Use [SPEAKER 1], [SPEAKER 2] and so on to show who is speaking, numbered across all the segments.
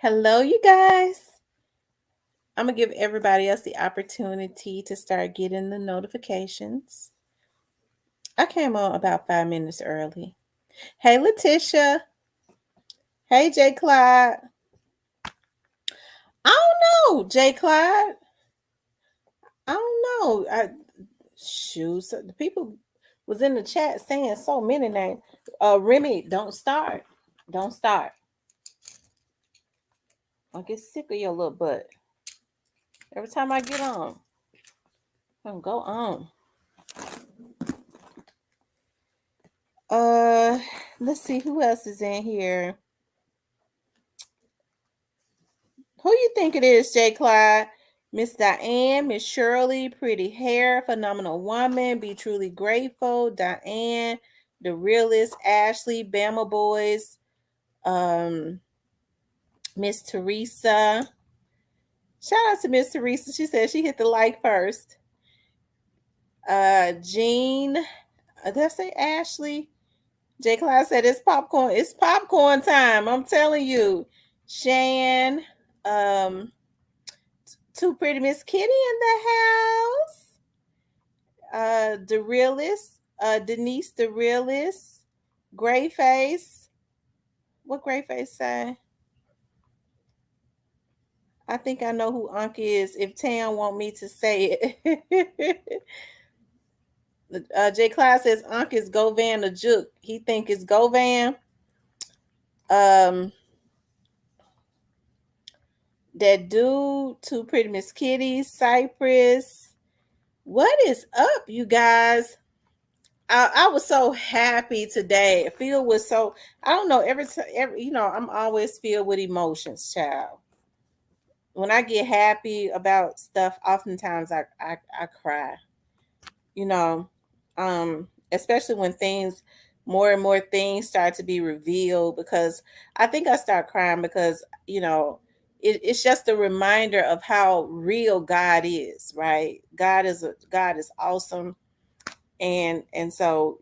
[SPEAKER 1] Hello, you guys. I'm going to give everybody else the opportunity to start getting the notifications. I came on about 5 minutes early. Hey, Letitia. Hey, J. Clyde. I don't know, J. Clyde. I don't know. Shoot, so the people was in the chat saying so many names. Remy, don't start. Don't start. I'll get sick of your little butt. Every time I get on, I'm go on. Let's see who else is in here. Who you think it is, J. Clyde? Miss Diane, Miss Shirley, pretty hair, phenomenal woman, be truly grateful. Diane, the realist, Ashley, Bama Boys, Miss Teresa. Shout out to Miss Teresa. She said she hit the like first. Jean, did I say Ashley? J. Clyde said it's popcorn. It's popcorn time. I'm telling you. Shan, Too Pretty Miss Kitty in the house. The realist, Denise the realist, Gray Face. What Gray Face say? I think I know who Unc is. If Tam want me to say it. J. Clyde says Unc is Govan the Juke. He think it's Govan. That dude, Too Pretty Miss Kitty, Cypress. What is up, you guys? I was so happy today. Phil was so, I don't know, every I'm always filled with emotions, child. When I get happy about stuff, oftentimes I cry. Especially when more and more things start to be revealed, because I think I start crying because, it's just a reminder of how real God is, right? God is awesome. And so,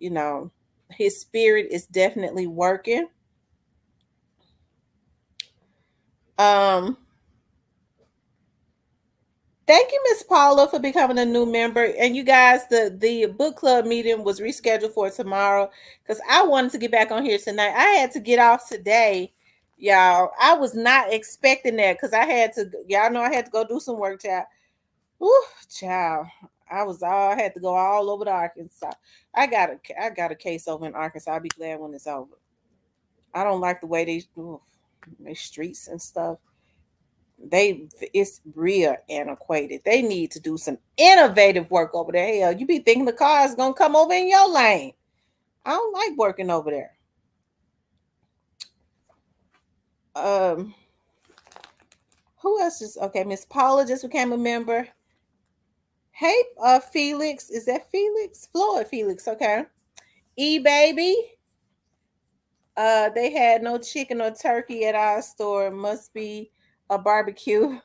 [SPEAKER 1] his spirit is definitely working. Thank you, Miss Paula, for becoming a new member. And you guys, the book club meeting was rescheduled for tomorrow because I wanted to get back on here tonight. I had to get off today, y'all. I was not expecting that because I had to, y'all know I had to go do some work, child. Whew, child. I had to go all over to Arkansas. I got a case over in Arkansas. I'll be glad when it's over. I don't like the way they streets and stuff. It's real antiquated. They need to do some innovative work over there. Hell, you be thinking the car is gonna come over in your lane. I don't like working over there. Who else is okay? Miss Paula just became a member. Hey, Felix, is that Felix? Floyd Felix, okay. Baby. They had no chicken or turkey at our store. Must be a barbecue.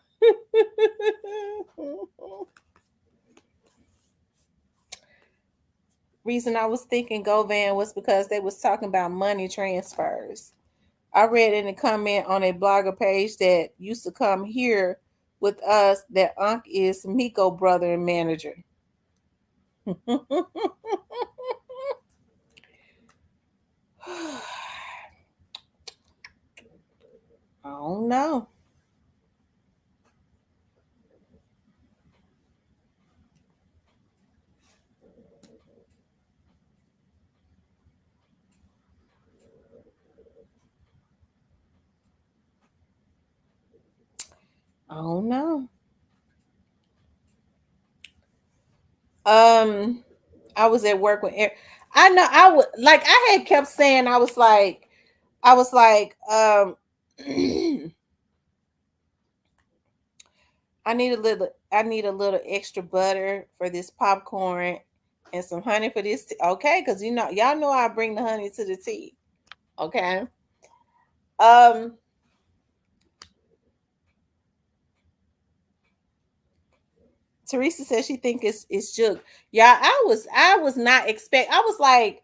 [SPEAKER 1] Reason I was thinking Govan was because they was talking about money transfers. I read in a comment on a blogger page that used to come here with us that Unc is Miko brother and manager. I don't know. I don't know. I was at work with Eric. I know I had kept saying I was like I need a little extra butter for this popcorn and some honey for this tea. Okay, because y'all know I bring the honey to the tea. Okay. Teresa says she think it's Juke. Yeah, I was not expect. I was like,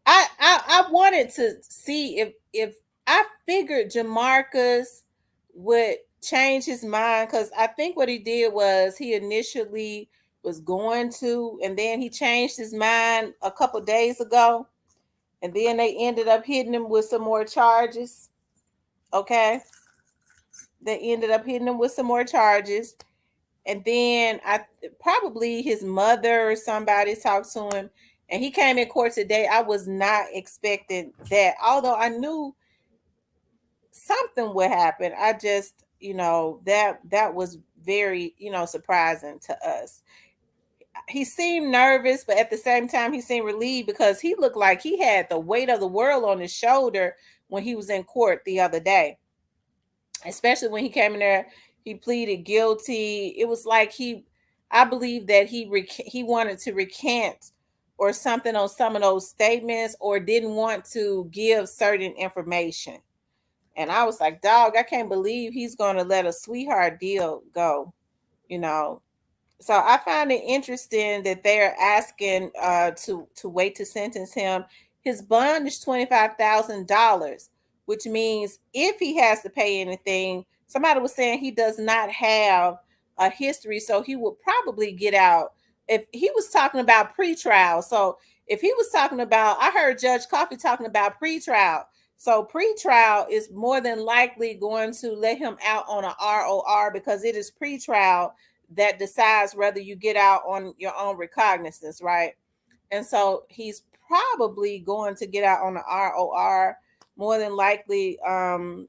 [SPEAKER 1] I wanted to see if I figured Jamarcus would change his mind, because I think what he did was he initially was going to, and then he changed his mind a couple days ago, and then they ended up hitting him with some more charges. Okay, they ended up hitting him with some more charges, and then I probably his mother or somebody talked to him, and he came in court today. I was not expecting that, although I knew something would happen. I just, that was very, surprising to us. He seemed nervous, but at the same time, he seemed relieved because he looked like he had the weight of the world on his shoulder when he was in court the other day, especially when he came in there. He pleaded guilty. It was like I believe that he wanted to recant or something on some of those statements, or didn't want to give certain information. And I was like, dog, I can't believe he's going to let a sweetheart deal go, you know. So I find it interesting that they're asking to wait to sentence him. His bond is $25,000, which means if he has to pay anything, somebody was saying he does not have a history, so he would probably get out. If he was talking about pretrial, so if he was talking about, I heard Judge Coffee talking about pretrial. So pretrial is more than likely going to let him out on a ROR, because it is pretrial that decides whether you get out on your own recognizance, right? And so he's probably going to get out on the ROR, more than likely. Pretrial,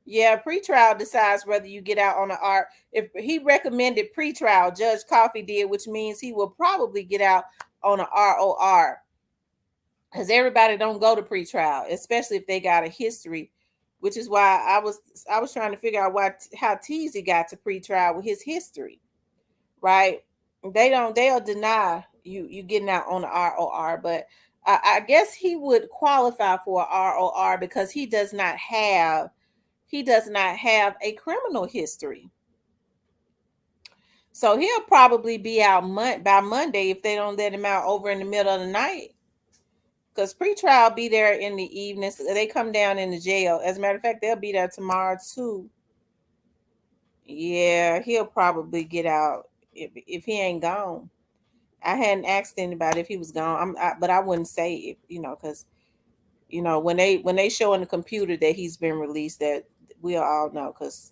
[SPEAKER 1] yeah, pretrial decides whether you get out on the R. If he recommended pretrial, Judge Coffee did, which means he will probably get out on a ROR, because everybody don't go to pretrial, especially if they got a history, which is why I was trying to figure out how Teasy got to pretrial with his history, right? They'll deny you getting out on the ROR, but I guess he would qualify for a ROR because he does not have a criminal history. So he'll probably be out by Monday if they don't let him out over in the middle of the night. Because pretrial be there in the evenings. They come down in the jail. As a matter of fact, they'll be there tomorrow too. Yeah, he'll probably get out if he ain't gone. I hadn't asked anybody if he was gone. But I wouldn't say if, because when they show in the computer that he's been released, that we'll all know, because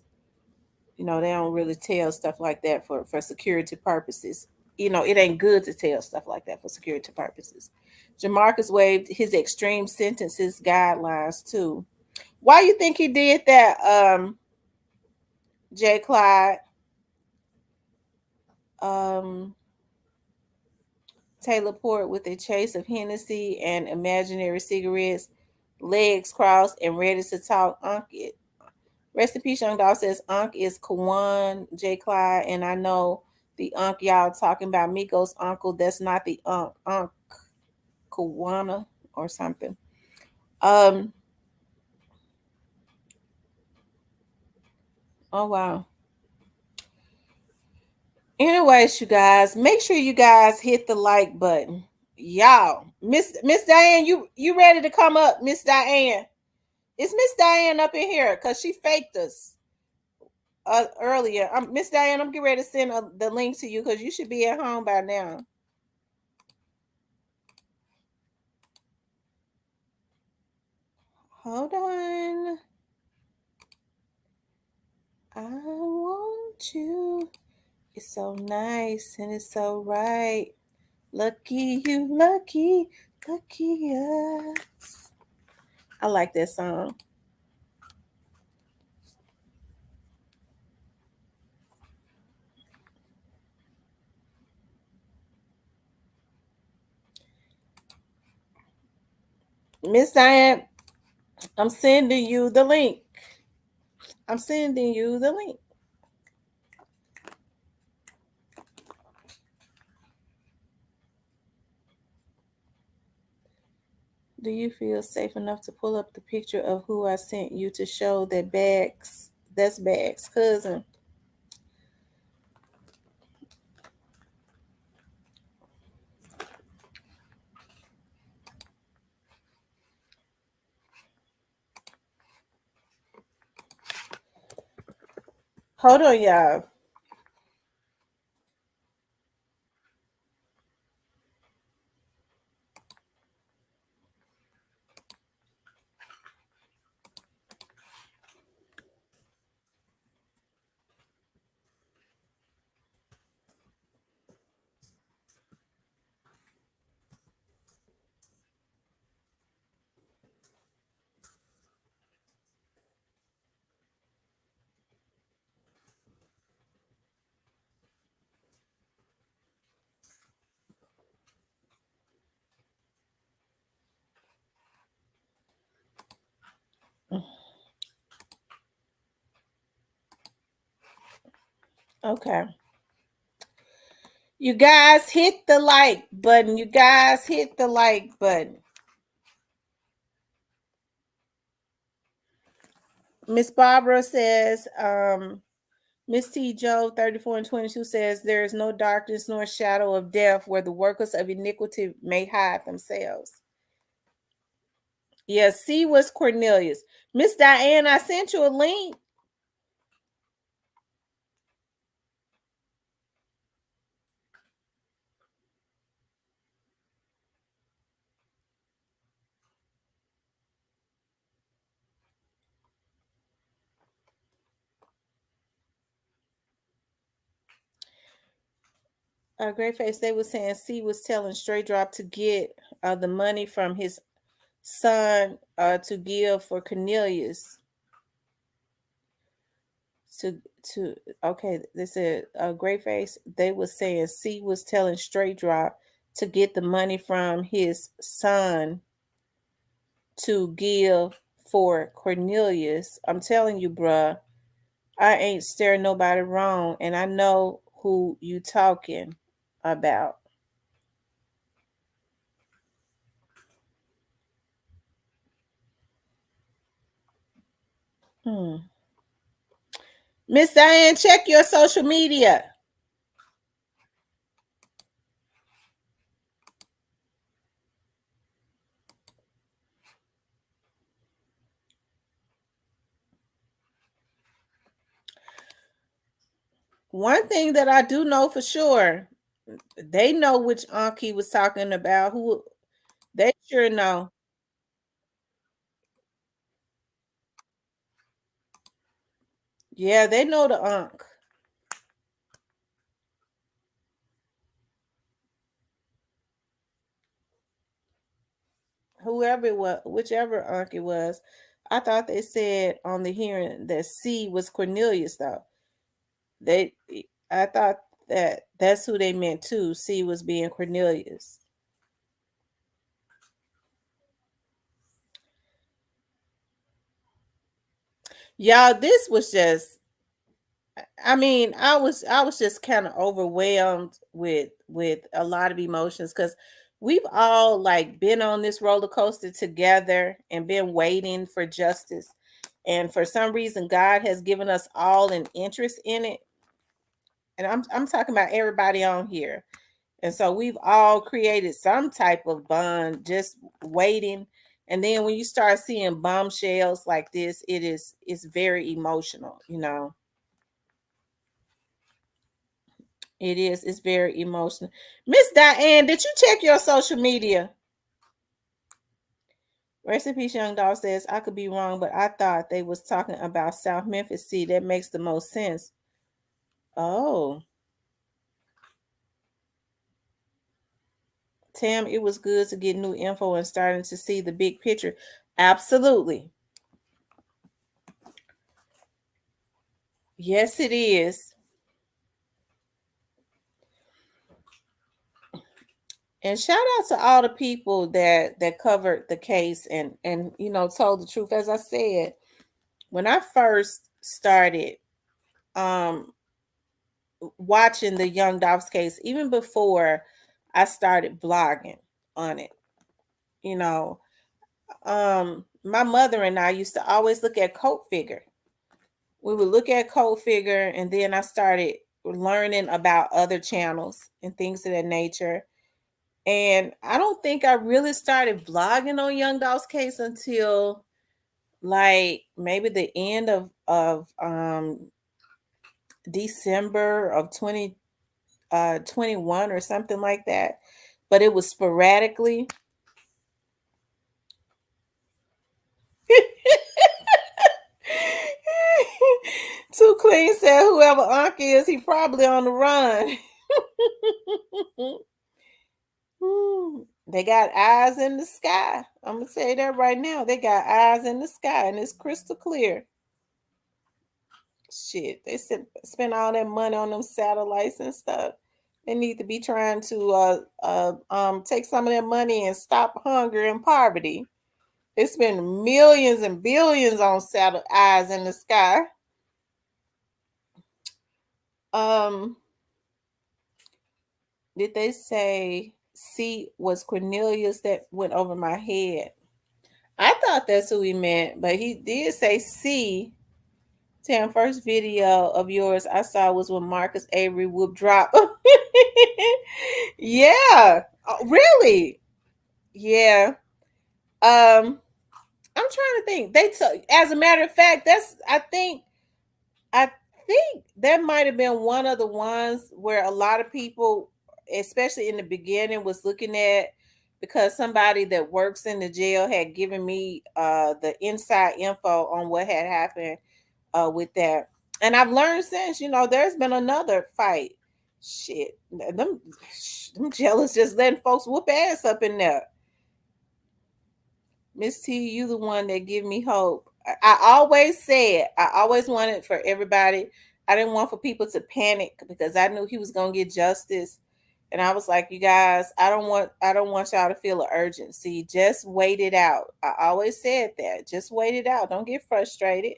[SPEAKER 1] they don't really tell stuff like that for security purposes. It ain't good to tell stuff like that for security purposes. Jamarcus waived his extreme sentences guidelines too. Why you think he did that, J. Clyde? Um, Taylor Port with a chase of Hennessy and imaginary cigarettes, legs crossed and ready to talk. Unc it. Rest in peace, Young Dog says Unc is Kawan, J. Clyde, and I know the Unc y'all talking about Miko's uncle. That's not the Unc Kawana or something. Um. Oh wow. Anyways, you guys, make sure you guys hit the like button. Y'all, Miss Diane, you ready to come up, Miss Diane? Is Miss Diane up in here? Cause she faked us earlier. Miss Diane, I'm getting ready to send the link to you, because you should be at home by now. Hold on. I want you. It's so nice and it's so right. Lucky you, lucky us. I like that song. Miss Diane, I'm sending you the link. I'm sending you the link. Do you feel safe enough to pull up the picture of who I sent you to show that that's Bag's cousin? Hold on, y'all. Okay. You guys hit the like button. You guys hit the like button. Miss Barbara says, Miss T. Joe 34 and 22 says, there is no darkness nor shadow of death where the workers of iniquity may hide themselves. Yeah, C was Cornelius. Miss Diane, I sent you a link. Great Face, they were saying C was telling Straight Drop to get the money from his son to give for Cornelius. To okay, they said Great Face, they were saying C was telling Straight Drop to get the money from his son to give for Cornelius. I'm telling you, bruh, I ain't staring nobody wrong, and I know who you talking about. Miss Diane, check your social media. One thing that I do know for sure, they know which Anki was talking about. Who they sure know. Yeah, they know the Ankh. Whoever it was, whichever Ankh it was. I thought they said on the hearing that C was Cornelius though. They I thought that that's who they meant too. C was being Cornelius. Y'all, this was just I mean, I was just kind of overwhelmed with a lot of emotions because we've all like been on this roller coaster together and been waiting for justice. And for some reason, God has given us all an interest in it. And I'm talking about everybody on here. And so we've all created some type of bond just waiting. And then when you start seeing bombshells like this, it's very emotional, you know. It is. It's very emotional. Miss Diane, did you check your social media? Rest in peace, Young Dog says, I could be wrong, but I thought they was talking about South Memphis. See, that makes the most sense. Oh, Tam, it was good to get new info and starting to see the big picture. Absolutely. Yes, it is. And shout out to all the people that covered the case and you know told the truth. As I said, when I first started um watching the Young Dobbs case, even before I started blogging on it, you know, my mother and I used to always look at Coat Figure. We would look at Coat Figure, and then I started learning about other channels and things of that nature. And I don't think I really started blogging on Young Doll's case until like maybe the end of December of 2021 or something like that. But it was sporadically. Too Clean said whoever Unc is, he probably on the run. They got eyes in the sky. I'm gonna say that right now. They got eyes in the sky, and it's crystal clear. Shit, they spend all that money on them satellites and stuff. They need to be trying to take some of that money and stop hunger and poverty. They spend millions and billions on satellite eyes in the sky. Um, did they say C was Cornelius that went over my head? I thought that's who he meant, but he did say C. Tam, first video of yours I saw was when Marcus Avery whoop drop. Yeah. Oh, really? Yeah. I'm trying to think. As a matter of fact, I think that might have been one of the ones where a lot of people, especially in the beginning, was looking at, because somebody that works in the jail had given me the inside info on what had happened with that. And I've learned since, there's been another fight. Shit. Them jealous just letting folks whoop ass up in there. Miss T, you the one that give me hope. I always said, I always wanted for everybody. I didn't want for people to panic because I knew he was gonna get justice. And I was like, you guys, I don't want y'all to feel an urgency. Just wait it out. I always said that. Just wait it out. Don't get frustrated.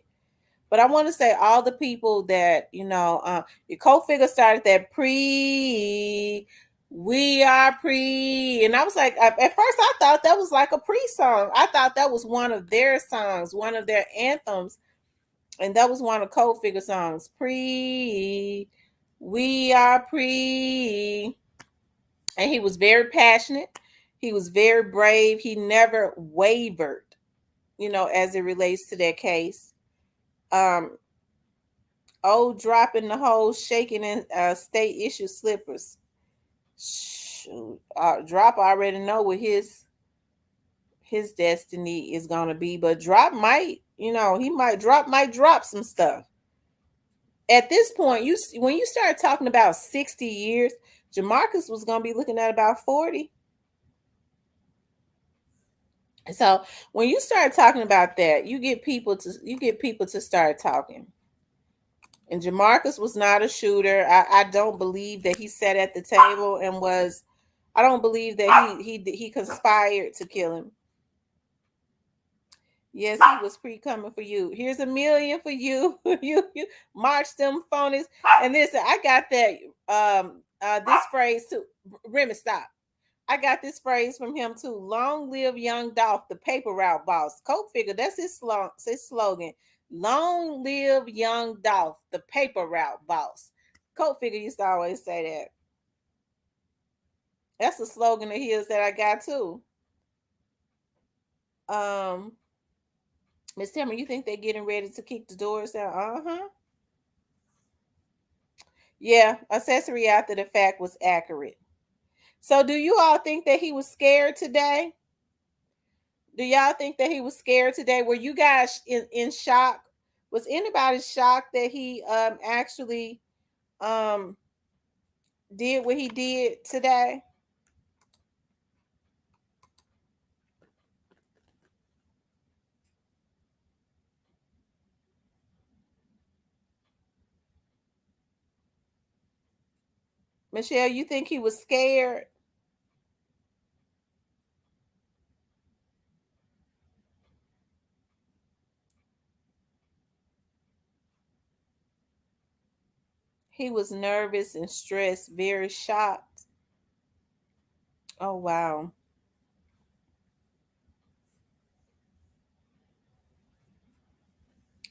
[SPEAKER 1] But I want to say all the people that, your co-figure started that we are pre. And I was like, at first I thought that was like a pre-song. I thought that was one of their songs, one of their anthems. And that was one of co-figure songs. We are pre. And he was very passionate. He was very brave. He never wavered, as it relates to that case. Dropping the hole, shaking in state issue slippers. Shoot, Drop already know what his destiny is gonna be, but Drop might, he might drop some stuff. At this point, when you start talking about 60 years, Jamarcus was gonna be looking at about 40. So when you start talking about that, you get people to start talking. And Jamarcus was not a shooter. I don't believe that he sat at the table and was. I don't believe that he conspired to kill him. Yes, he was pre-coming for you. Here's $1 million for you. you march them phonies. And listen, I got that this phrase too. Remy, stop. I got this phrase from him too. Long live young Dolph, the paper route boss. Coke figure, that's his slogan. Long live young Dolph, the paper route boss. Coke figure used to always say that. That's a slogan of his that I got too. Miss Timmer, you think they're getting ready to kick the doors down? Uh-huh. Yeah, accessory after the fact was accurate. So do you all think that he was scared today? Do y'all think that he was scared today? Were you guys in shock? Was anybody shocked that he actually um did what he did today? Michelle, you think he was scared? He was nervous and stressed, very shocked. Oh wow.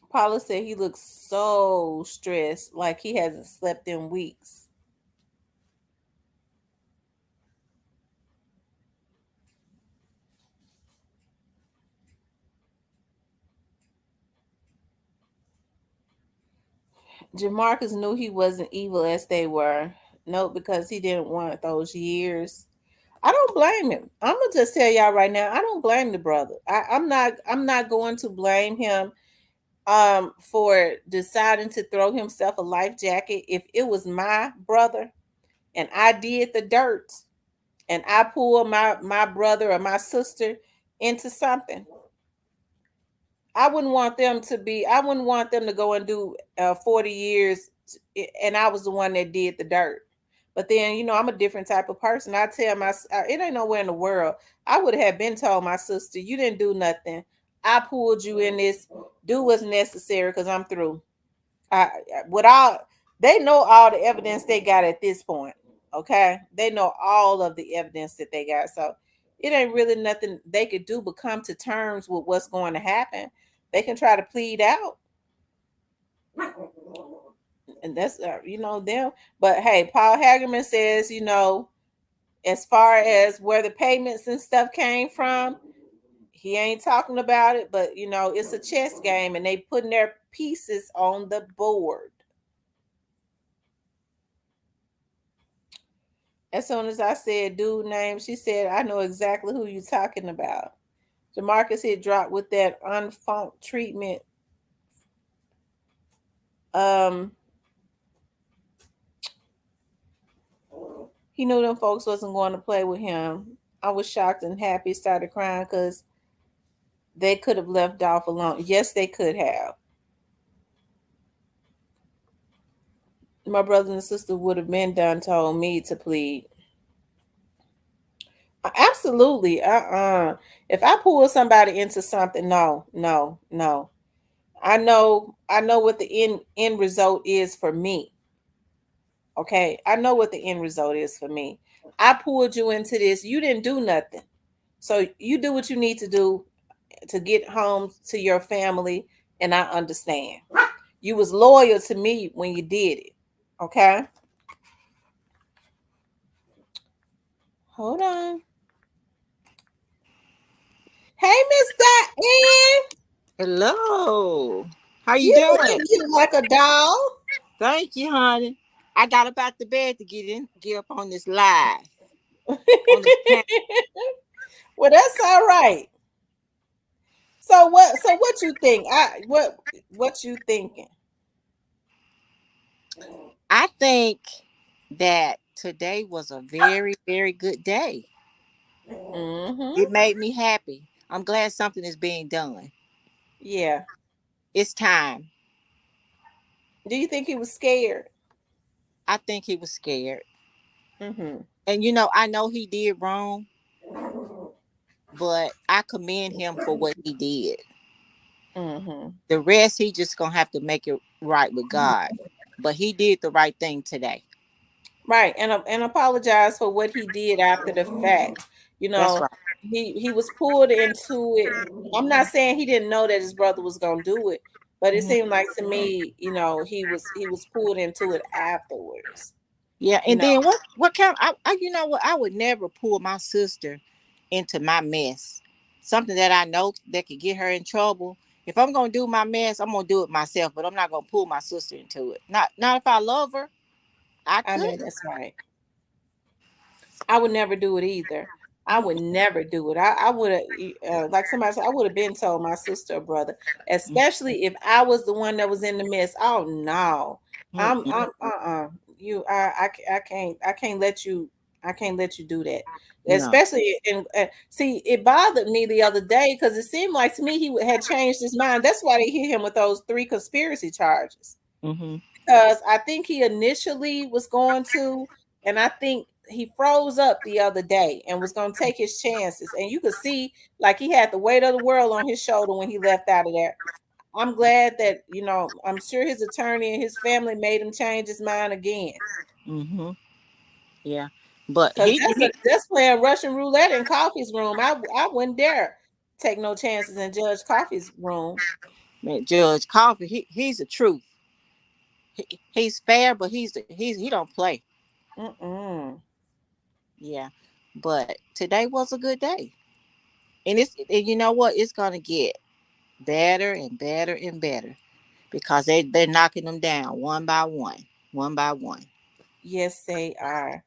[SPEAKER 1] Paula said he looks so stressed, like he hasn't slept in weeks. Jamarcus knew he wasn't evil as they were. No, because he didn't want those years. I don't blame him. I'm gonna just tell y'all right now. I don't blame the brother. I'm not. I'm not going to blame him for deciding to throw himself a life jacket. If it was my brother and I did the dirt and I pulled my brother or my sister into something, I wouldn't want them to be. I wouldn't want them to go and do 40 years, and I was the one that did the dirt. But then, I'm a different type of person. I tell it ain't nowhere in the world. I would have been told my sister, you didn't do nothing. I pulled you in this. Do what's necessary because I'm through. I with all they know all the evidence they got at this point. Okay, they know all of the evidence that they got. So it ain't really nothing they could do but come to terms with what's going to happen. They can try to plead out, and that's them. But hey, Paul Hagerman says as far as where the payments and stuff came from, he ain't talking about it. But it's a chess game, and they putting their pieces on the board. As soon as I said dude name, she said, I know exactly who you talking about. Jamarcus hit drop with that unfunk treatment. Um, he knew them folks wasn't going to play with him. I was shocked and happy, started crying because they could have left off alone. Yes, they could have. My brother and sister would have been done told me to plead. Absolutely. If I pull somebody into something, no, no, no. I know what the end result is for me. Okay? I know what the end result is for me. I pulled you into this. You didn't do nothing. So you do what you need to do to get home to your family, and I understand. You was loyal to me when you did it. Okay? Hold on. Hey, Miss Diane.
[SPEAKER 2] Hello. How you
[SPEAKER 1] You
[SPEAKER 2] doing?
[SPEAKER 1] looking cute like a doll.
[SPEAKER 2] Thank you, honey. I got up out the bed to get up on this live on this camera.
[SPEAKER 1] Well, that's all right. So what you think? What you thinking?
[SPEAKER 2] I think that today was a very, very good day.
[SPEAKER 1] Mm-hmm.
[SPEAKER 2] It made me happy. I'm glad something is being done.
[SPEAKER 1] Yeah.
[SPEAKER 2] It's time.
[SPEAKER 1] Do you think he was scared?
[SPEAKER 2] I think he was scared.
[SPEAKER 1] Mm-hmm.
[SPEAKER 2] And I know he did wrong, but I commend him for what he did.
[SPEAKER 1] Mm-hmm.
[SPEAKER 2] The rest, he just gonna have to make it right with God. But he did the right thing today.
[SPEAKER 1] Right, and apologize for what he did after the fact. You
[SPEAKER 2] That's
[SPEAKER 1] know,
[SPEAKER 2] right.
[SPEAKER 1] he was pulled into it. I'm not saying he didn't know that his brother was gonna do it, but it
[SPEAKER 2] Mhm.
[SPEAKER 1] seemed like to me, he was pulled into it afterwards.
[SPEAKER 2] Yeah,
[SPEAKER 1] You
[SPEAKER 2] and
[SPEAKER 1] know,
[SPEAKER 2] then what kind? You know what? I would never pull my sister into my mess. Something that I know that could get her in trouble. If I'm gonna do my mess, I'm gonna do it myself. But I'm not gonna pull my sister into it. Not if I love her. I
[SPEAKER 1] I know
[SPEAKER 2] couldn't.
[SPEAKER 1] that's right. I would never do it either. I would never do it. I would have, like somebody said, I would have been told my sister or brother, especially if I was the one that was in the mess. Oh no, I'm you, I can't let you do that.
[SPEAKER 2] No.
[SPEAKER 1] Especially in, see, it bothered me the other day because it seemed like to me he had changed his mind. That's why they hit him with those 3 conspiracy charges
[SPEAKER 2] Mm-hmm.
[SPEAKER 1] because I think he initially was going to, and I think he froze up the other day and was going to take his chances. And you could see like he had the weight of the world on his shoulder when he left out of there. I'm glad that, I'm sure his attorney and his family made him change his mind again.
[SPEAKER 2] Mm-hmm. Yeah. But
[SPEAKER 1] Because
[SPEAKER 2] he,
[SPEAKER 1] that's
[SPEAKER 2] he
[SPEAKER 1] that's playing Russian roulette in Coffee's room. I wouldn't dare take no chances in Judge Coffee's room.
[SPEAKER 2] man, Judge Coffee, he's the truth. He's fair, but he don't play.
[SPEAKER 1] Mm-mm.
[SPEAKER 2] Yeah. But today was a good day. And you know what? It's gonna get better and better and better because they're knocking them down one by one, one by one.
[SPEAKER 1] Yes, they are.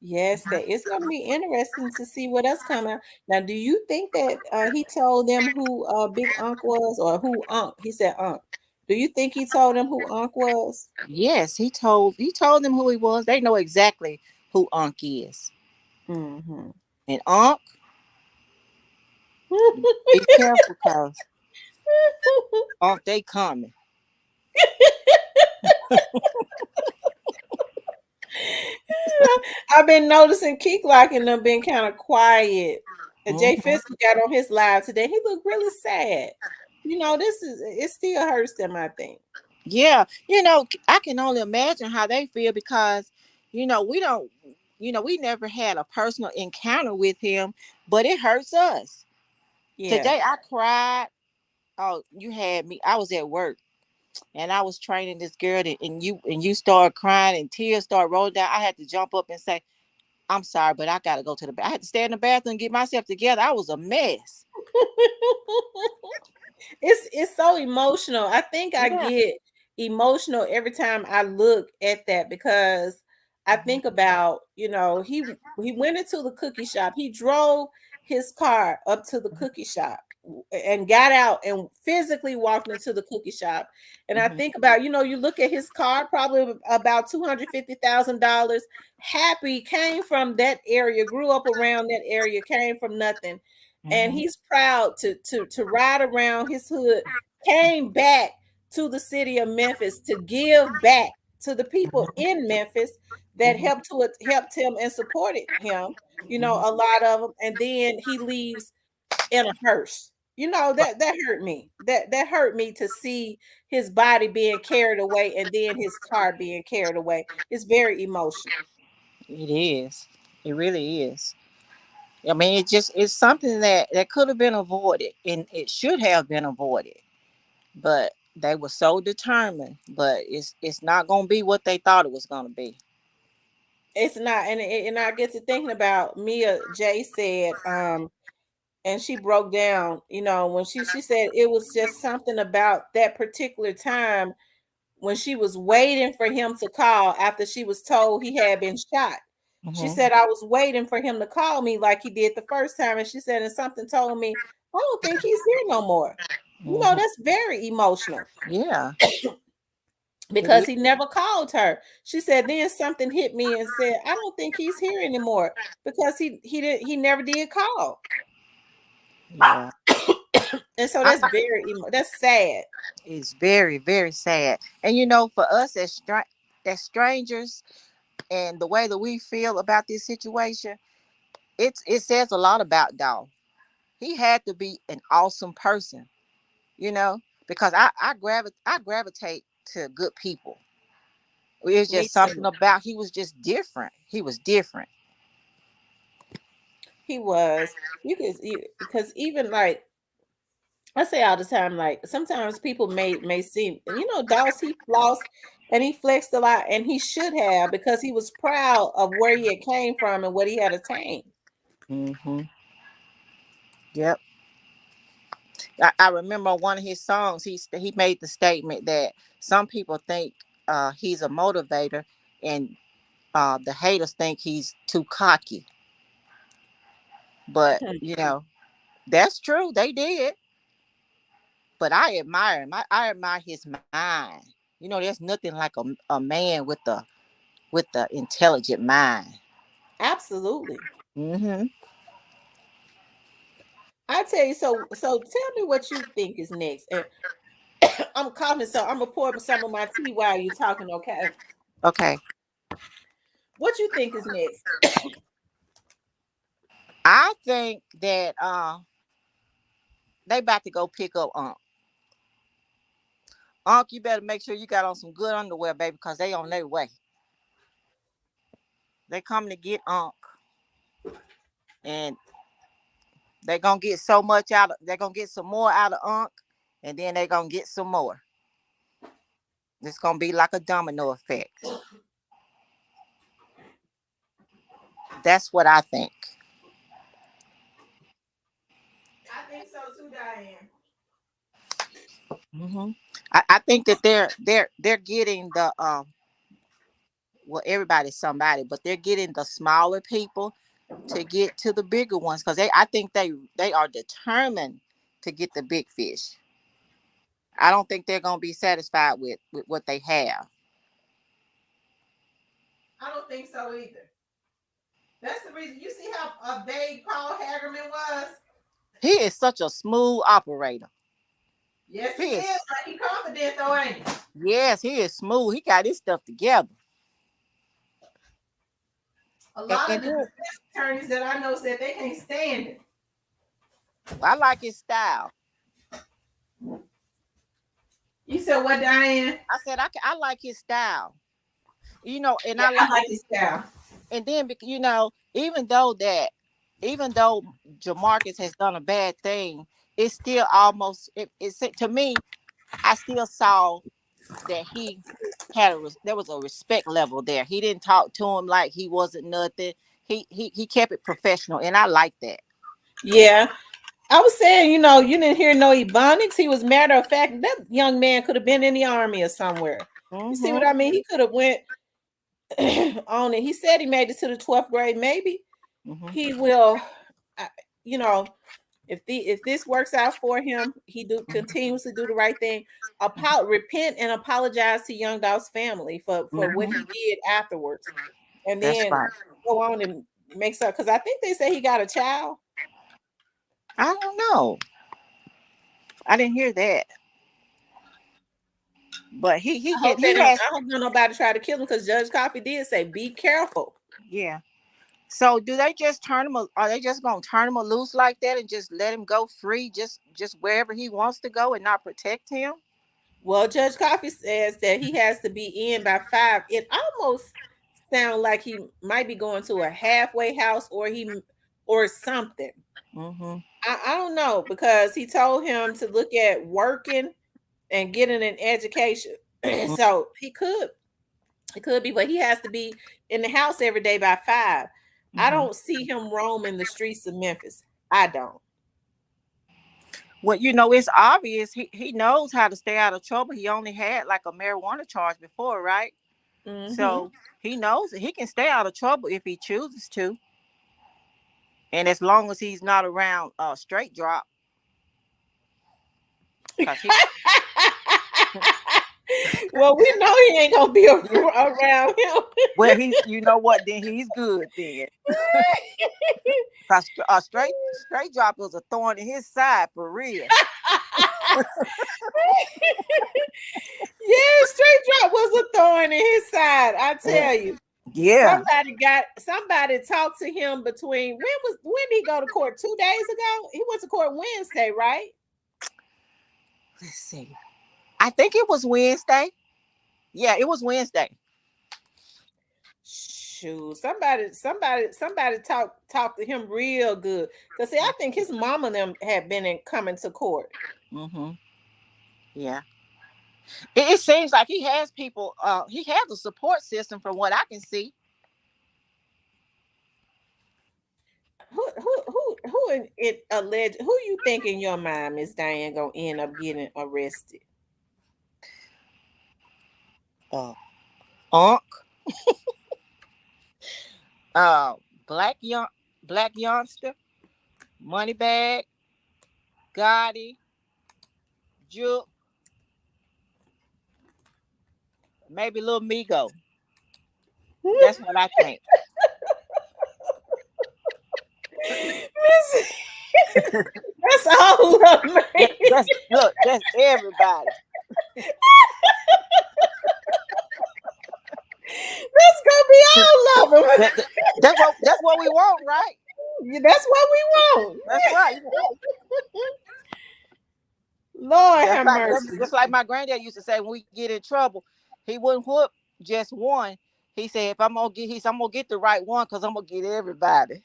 [SPEAKER 1] Yes, that it's going to be interesting to see what else come out. Now, do you think that he told them who Big Unc was, or who Unc? He said Unc. Do you think he told them who Unc was?
[SPEAKER 2] Yes, he told them who he was. They know exactly who Unc is.
[SPEAKER 1] Mm-hmm.
[SPEAKER 2] And Unc, be careful, cause Unc they coming.
[SPEAKER 1] I've been noticing Keek Lock and them been kind of quiet. And Jay
[SPEAKER 2] Mhm.
[SPEAKER 1] Fisk got on his live today. He looked really sad. This is it still hurts them, I think.
[SPEAKER 2] Yeah, I can only imagine how they feel because, we don't, we never had a personal encounter with him, but it hurts us.
[SPEAKER 1] Yeah.
[SPEAKER 2] Today I cried. Oh, you had me. I was at work and I was training this girl, and you started crying and tears started rolling down. I had to jump up and say, "I'm sorry, but I gotta go to the I had to stay in the bathroom and get myself together. I was a mess."
[SPEAKER 1] It's so emotional. I think I
[SPEAKER 2] Yeah.
[SPEAKER 1] get emotional every time I look at that because I think about, he went into the cookie shop. He drove his car up to the cookie shop and got out and physically walked into the cookie shop. And I
[SPEAKER 2] Hmm.
[SPEAKER 1] think about, you look at his car, probably about $250,000. Happy came from that area, grew up around that area, came from nothing, and
[SPEAKER 2] Hmm.
[SPEAKER 1] he's proud to ride around his hood. Came back to the city of Memphis to give back to the people in Memphis that
[SPEAKER 2] Hmm.
[SPEAKER 1] helped him and supported him.
[SPEAKER 2] Hmm.
[SPEAKER 1] A lot of them, and then he leaves in a hearse. That hurt me. That hurt me to see his body being carried away and then his car being carried away. It's very emotional.
[SPEAKER 2] It is. It really is. I mean, it's something that could have been avoided, and it should have been avoided. But they were so determined. But it's not gonna be what they thought it was gonna be.
[SPEAKER 1] It's not, and I get to thinking about Mia J said, and she broke down, when she said it was just something about that particular time when she was waiting for him to call after she was told he had been shot. She
[SPEAKER 2] Hmm.
[SPEAKER 1] said, I was waiting for him to call me like he did the first time. And she said, and something told me, I don't think he's here no more.
[SPEAKER 2] Hmm.
[SPEAKER 1] That's very emotional
[SPEAKER 2] Yeah, it
[SPEAKER 1] because
[SPEAKER 2] is.
[SPEAKER 1] he never called her. She said, then something hit me and said, I don't think he's here anymore because he never did call.
[SPEAKER 2] Yeah,
[SPEAKER 1] And so
[SPEAKER 2] I,
[SPEAKER 1] that's sad.
[SPEAKER 2] it's very very sad. And for us as strangers, and the way that we feel about this situation, it says a lot about Dawg. He had to be an awesome person, you know, because I gravitate to good people. It's
[SPEAKER 1] Me
[SPEAKER 2] just something
[SPEAKER 1] too.
[SPEAKER 2] about he was just different. He was different.
[SPEAKER 1] He was. Because even like I say all the time, like sometimes people may seem, Dawes, he flossed and he flexed a lot, and he should have because he was proud of where he had came from and what he had attained.
[SPEAKER 2] Hmm. Yep. I remember one of his songs. He made the statement that some people think he's a motivator, and the haters think he's too cocky. But that's true. They did. But I admire him. I admire his mind. There's nothing like a man with the intelligent mind.
[SPEAKER 1] Absolutely.
[SPEAKER 2] Hmm.
[SPEAKER 1] I tell you, so tell me what you think is next. And I'm coughing, so I'm gonna pour some of my tea while you're talking, okay?
[SPEAKER 2] Okay.
[SPEAKER 1] What you think is next?
[SPEAKER 2] I think that they about to go pick up Unc. Unc, you better make sure you got on some good underwear, baby, because they on their way. They coming to get Unc, and they gonna get so much out of. They're gonna get some more out of Unc, and then they gonna get some more. It's gonna be like a domino effect. That's what I think.
[SPEAKER 1] I think so too, Diane.
[SPEAKER 2] Hmm. I think that they're getting the well, everybody's somebody, but they're getting the smaller people to get to the bigger ones because I think they are determined to get the big fish. I don't think they're gonna be satisfied with what they have.
[SPEAKER 1] I don't think so either. That's the reason. You see how vague Paul Hagerman was?
[SPEAKER 2] He is such a smooth operator.
[SPEAKER 1] Yes, he
[SPEAKER 2] He
[SPEAKER 1] is.
[SPEAKER 2] is
[SPEAKER 1] But he confident though, ain't he?
[SPEAKER 2] yes, he is smooth. He got his stuff together.
[SPEAKER 1] A
[SPEAKER 2] And,
[SPEAKER 1] lot of
[SPEAKER 2] and
[SPEAKER 1] the
[SPEAKER 2] then
[SPEAKER 1] defense attorneys that I know said they can't stand it.
[SPEAKER 2] I like his style.
[SPEAKER 1] You said what, Diane?
[SPEAKER 2] I said I like his style. You know, and
[SPEAKER 1] Yeah,
[SPEAKER 2] I
[SPEAKER 1] I
[SPEAKER 2] like
[SPEAKER 1] like his style.
[SPEAKER 2] and then you know, even though Jamarcus has done a bad thing, it's still almost it's to me. I still saw that he there was a respect level there. He didn't talk to him like he wasn't nothing. He kept it professional, and I like that.
[SPEAKER 1] Yeah. I was saying, you didn't hear no Ebonics. He was matter of fact, that young man could have been in the army or somewhere. You see what
[SPEAKER 2] Mm-hmm.
[SPEAKER 1] I mean? He could have went on it. He said he made it to the 12th grade. Maybe
[SPEAKER 2] Mm-hmm.
[SPEAKER 1] he will, I- you know, if this works out for him, he continues to do the right thing. Repent and apologize to Young Dog's family for what
[SPEAKER 2] Mm-hmm.
[SPEAKER 1] he did afterwards, and
[SPEAKER 2] That's
[SPEAKER 1] then
[SPEAKER 2] right.
[SPEAKER 1] go on and make up. Because I think they say he got a child.
[SPEAKER 2] I don't know. I didn't hear that, but he has
[SPEAKER 1] I hope don't nobody try to kill him because Judge Coffee did say be careful.
[SPEAKER 2] yeah. So do they just turn him? Are they just gonna turn him loose like that and just let him go free, just wherever he wants to go and not protect him?
[SPEAKER 1] Well, Judge Coffee says that he has to be in by 5. It almost sounds like he might be going to a halfway house or something.
[SPEAKER 2] Mm-hmm.
[SPEAKER 1] I don't know because he told him to look at working and getting an education. So it could be, but he has to be in the house every day by 5. I
[SPEAKER 2] Mm-hmm.
[SPEAKER 1] don't see him roaming the streets of Memphis. I don't.
[SPEAKER 2] Well, you know, it's obvious he knows how to stay out of trouble. He only had like a marijuana charge before, right?
[SPEAKER 1] Mm-hmm.
[SPEAKER 2] So he knows that he can stay out of trouble if he chooses to, and as long as he's not around straight drop, cause he
[SPEAKER 1] Well, we know he ain't gonna be
[SPEAKER 2] yeah.
[SPEAKER 1] around him.
[SPEAKER 2] Well, he's you know what? Then he's good then, cause straight drop was a thorn in his side for real.
[SPEAKER 1] Yeah, straight drop was a thorn in his side. I
[SPEAKER 2] Yeah.
[SPEAKER 1] tell you.
[SPEAKER 2] Yeah.
[SPEAKER 1] Somebody talked to him between when did he go to court? 2 days ago? He went to court Wednesday, right?
[SPEAKER 2] Let's see. I think it was Wednesday. Yeah, it was Wednesday.
[SPEAKER 1] Shoot, somebody talked to him real good. Cause see, I think his mama and them had been in coming to court.
[SPEAKER 2] Mm-hmm. Yeah. It seems like he has people. He has a support system, from what I can see.
[SPEAKER 1] Who in it alleged? Who you think in your mind, Miss Diane, gonna end up getting arrested?
[SPEAKER 2] Uh, Unc, uh, Black young, Black youngster, Moneybag, Gotti, Juke, maybe Little Migo. That's what I think.
[SPEAKER 1] That's all of me.
[SPEAKER 2] That's look. That's everybody.
[SPEAKER 1] That's gonna be all of them.
[SPEAKER 2] That, that- that's what we want, right?
[SPEAKER 1] That's what we want.
[SPEAKER 2] That's right.
[SPEAKER 1] Lord
[SPEAKER 2] That's
[SPEAKER 1] have
[SPEAKER 2] like
[SPEAKER 1] mercy.
[SPEAKER 2] just like my granddad used to say when we get in trouble, he wouldn't whoop just one. He said, if I'm gonna get the right one because I'm gonna get everybody.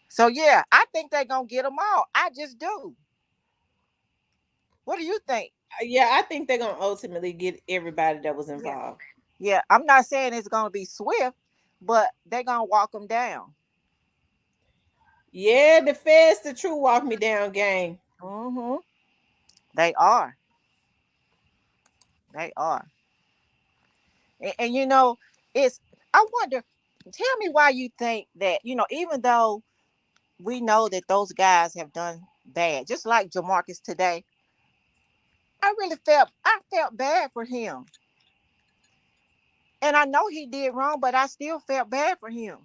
[SPEAKER 2] So yeah, I think they're gonna get them all. I just do. What do you think?
[SPEAKER 1] Yeah, I think they're gonna ultimately get everybody that was
[SPEAKER 2] Yeah,
[SPEAKER 1] involved.
[SPEAKER 2] yeah. I'm not saying it's gonna be swift, but they're gonna walk them down.
[SPEAKER 1] Yeah, the feds, the true walk me down gang.
[SPEAKER 2] Mm-hmm. They are. They are. And you know, it's. I wonder. Tell me why you think that. You know, even though we know that those guys have done bad, just like Jamarcus today. I felt bad for him. And I know he did wrong, but I still felt bad for him.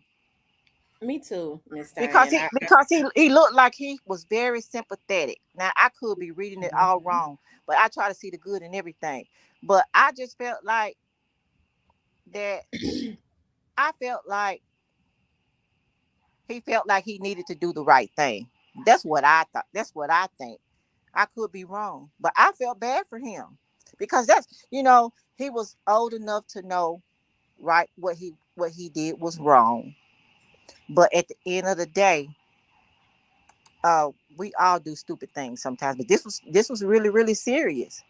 [SPEAKER 1] Me too, Miss
[SPEAKER 2] Because
[SPEAKER 1] Diane.
[SPEAKER 2] he looked like he was very sympathetic. Now I could be reading it all
[SPEAKER 1] Mhm.
[SPEAKER 2] wrong, but I try to see the good in everything. But I just felt like that I felt like he felt like he needed to do the right thing. That's what I thought. That's what I think. I could be wrong, but I felt bad for him because he was old enough to know right what he did was wrong. But at the end of the day, we all do stupid things sometimes. But this was really really serious.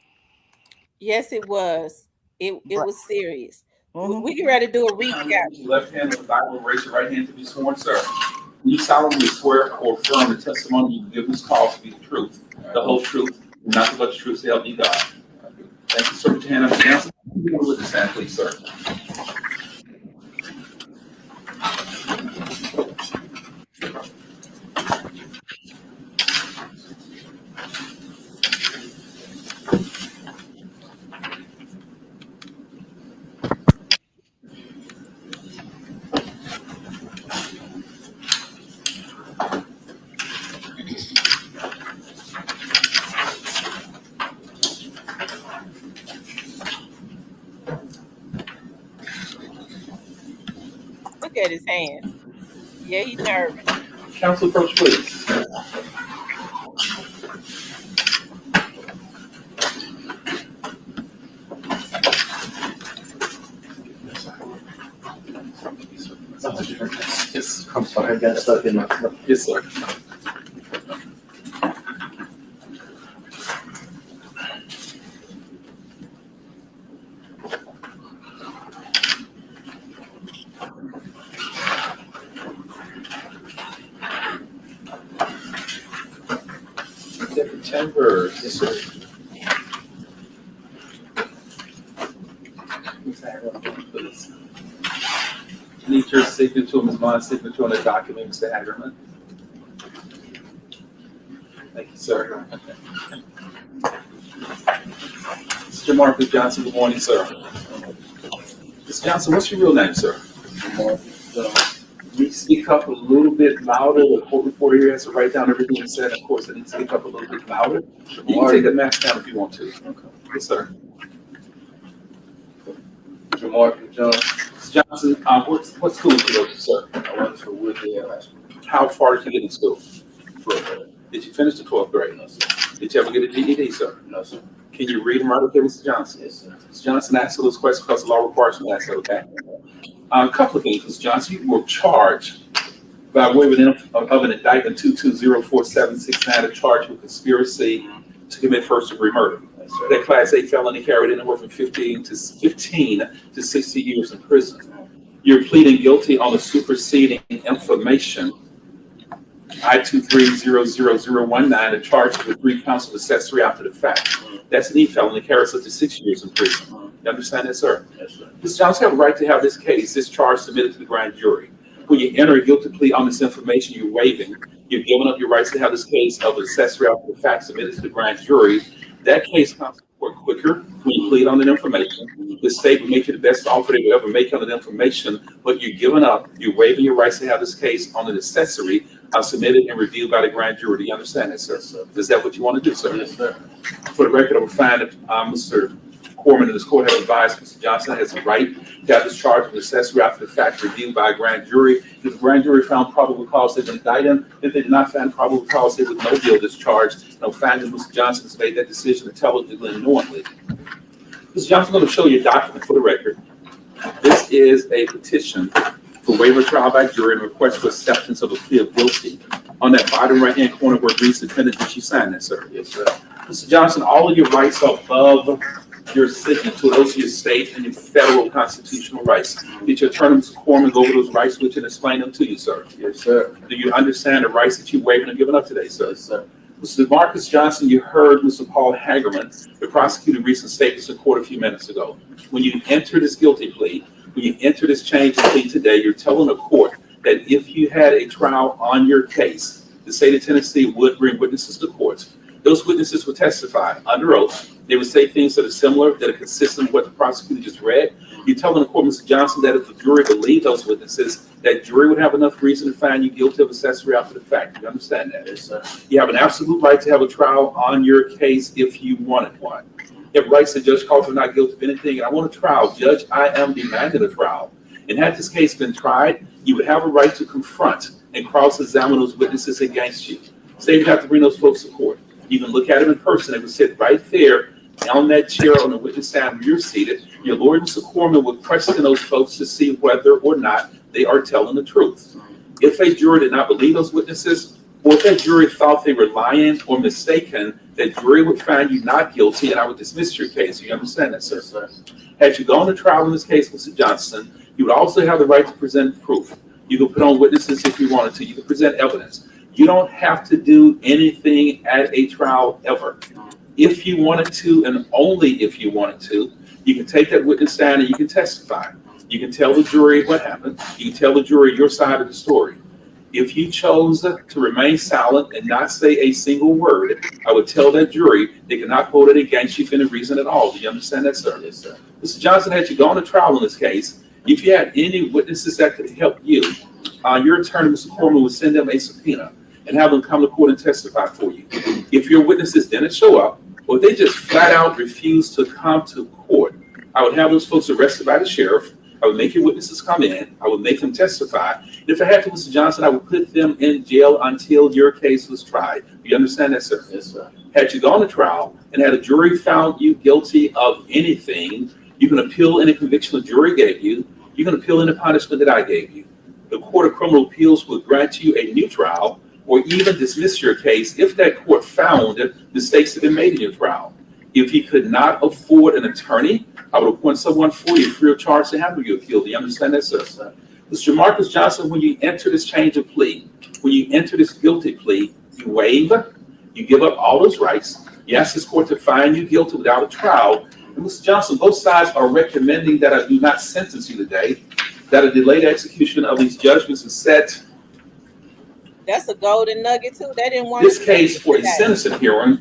[SPEAKER 1] Yes, it was. It
[SPEAKER 2] But
[SPEAKER 1] was serious.
[SPEAKER 2] mhm.
[SPEAKER 1] We can ready to do a
[SPEAKER 3] Time
[SPEAKER 1] recap.
[SPEAKER 3] to use your left hand on the Bible, raise your right hand to be sworn, sir. You solemnly swear or affirm the testimony you give this call to be the truth, the whole truth, and nothing but the truth to help you God. Thank you, sir. Put your hand up against. With this hand, please, sir.
[SPEAKER 1] Look at his hands. Yeah, he's nervous.
[SPEAKER 3] Counsel, approach, please.
[SPEAKER 4] Yes, I'm sorry, I got stuck in my.
[SPEAKER 3] Yes, sir. Second chambers.
[SPEAKER 4] Yes, sir.
[SPEAKER 3] Please. Need your signature, Ms. Bond's signature on the document, Mr. Hagerman. Thank you, sir. Mr. Jamarcus Johnson, good morning, sir. Mr. Johnson, what's your real name, sir? You speak up a little bit louder. The court reporter here has to write down everything you said. Of course, I need to speak up a little bit louder. You can take that mask down if you want to.
[SPEAKER 4] Okay.
[SPEAKER 3] Yes, sir.
[SPEAKER 4] Jamarcus Johnson.
[SPEAKER 3] Mr. Johnson, what school did you go to, sir?
[SPEAKER 4] I went to Woodley High School.
[SPEAKER 3] How far did you get in school?
[SPEAKER 4] 12th grade.
[SPEAKER 3] Did you finish the 12th grade?
[SPEAKER 4] No, sir.
[SPEAKER 3] Did you ever get a GED, sir?
[SPEAKER 4] No, sir.
[SPEAKER 3] Can you read and write okay, Mr. Johnson?
[SPEAKER 4] Yes, sir.
[SPEAKER 3] Mr. Johnson, answer those questions because the law requires you to answer, okay? A couple of things, Mr. Johnson. You were charged by way of an indictment 2204769 to charge with conspiracy to commit first-degree murder.
[SPEAKER 4] Yes, sir.
[SPEAKER 3] That Class A felony carried anywhere from 15 to 60 years in prison. You're pleading guilty on the superseding information I-23-00019 and charged with 3 counts of accessory after the fact. That's an E felony, carries up to 6 years in prison. You understand that, sir?
[SPEAKER 4] Yes, sir.
[SPEAKER 3] Mr. Johnson have a right to have this case, this charge submitted to the grand jury. When you enter a guilty plea on this information, you're waiving. You're giving up your rights to have this case of accessory after the fact submitted to the grand jury. That case comes to court quicker when you plead on that information. The state will make you the best offer they will ever make on that information, but you're giving up, you're waiving your rights to have this case on an accessory submitted and reviewed by the grand jury. Do you understand that, sir?
[SPEAKER 4] Yes, sir.
[SPEAKER 3] Is that what you want to do, sir?
[SPEAKER 4] Yes, sir.
[SPEAKER 3] For the record, I will find that Mr. Corman in this court have advised Mr. Johnson has a right to have this charge of accessory after the fact reviewed by a grand jury. If the grand jury found probable cause, they would indict him. If they did not find probable cause, they would no deal this charge. No finding Mr. Johnson has made that decision intelligently and knowingly. Mr. Johnson, I'm going to show you a document for the record. This is a petition for waiver of trial by jury and request for acceptance of a plea of guilty. On that bottom right-hand corner where it reads defendant, did she sign that, sir?
[SPEAKER 4] Yes, sir.
[SPEAKER 3] Mr. Johnson, all of your rights are above you're seeking to. Those are your state and your federal constitutional rights. Did your attorney, Mr. Corman, go over those rights with you and explain them to you, sir?
[SPEAKER 4] Yes, sir.
[SPEAKER 3] Do you understand the rights that you're waiving and giving up today, sir?
[SPEAKER 4] Yes, sir.
[SPEAKER 3] Mr. Jamarcus Johnson, you heard Mr. Paul Hagerman, the prosecutor, recent statements in court a few minutes ago. When you enter this guilty plea, when you enter this change of plea today, you're telling the court that if you had a trial on your case, the state of Tennessee would bring witnesses to court. Those witnesses would testify under oath. They would say things that are similar, that are consistent with what the prosecutor just read. You're telling the court, Mr. Johnson, that if the jury believed those witnesses, that jury would have enough reason to find you guilty of accessory after the fact. You understand that?
[SPEAKER 4] Yes, sir.
[SPEAKER 3] You have an absolute right to have a trial on your case if you wanted one. You have rights to Judge Crawford not guilty of anything, and I want a trial. Judge, I am demanding a trial. And had this case been tried, you would have a right to confront and cross-examine those witnesses against you. Say you have to bring those folks to court. You can look at them in person. They would sit right there on that chair on the witness stand where you're seated. Your lawyer, Mr. Corman, would question those folks to see whether or not they are telling the truth. If a jury did not believe those witnesses, or if that jury thought they were lying or mistaken, that jury would find you not guilty and I would dismiss your case. You understand that, sir?
[SPEAKER 4] Yes, sir.
[SPEAKER 3] Had you gone to trial in this case, Mr. Johnson, you would also have the right to present proof. You could put on witnesses if you wanted to. You could present evidence. You don't have to do anything at a trial ever. If you wanted to, and only if you wanted to, you can take that witness stand and you can testify. You can tell the jury what happened. You can tell the jury your side of the story. If you chose to remain silent and not say a single word, I would tell that jury they cannot hold it against you for any reason at all. Do you understand that, sir?
[SPEAKER 4] Yes, sir.
[SPEAKER 3] Mr. Johnson, had you gone to trial in this case, if you had any witnesses that could help you, your attorney, Mr. Corman, would send them a subpoena and have them come to court and testify for you. If your witnesses didn't show up, or they just flat out refused to come to court, I would have those folks arrested by the sheriff. I would make your witnesses come in. I would make them testify. And if I had to, Mr. Johnson, I would put them in jail until your case was tried. Do you understand that, sir?
[SPEAKER 4] Yes, sir.
[SPEAKER 3] Had you gone to trial and had a jury found you guilty of anything, you can appeal any conviction the jury gave you. You can appeal any punishment that I gave you. The Court of Criminal Appeals will grant you a new trial or even dismiss your case if that court found mistakes have been made in your trial. If you could not afford an attorney, I would appoint someone for you free of charge to handle your appeal. Do you understand that, sir?
[SPEAKER 4] Yes, sir.
[SPEAKER 3] Mr. Jamarcus Johnson, when you enter this change of plea, when you enter this guilty plea, you waive, you give up all those rights. You ask this court to find you guilty without a trial. And Mr. Johnson, both sides are recommending that I do not sentence you today, that a delayed execution of these judgments is set.
[SPEAKER 1] That's a golden nugget too. They didn't want
[SPEAKER 3] This case for a sentencing hearing,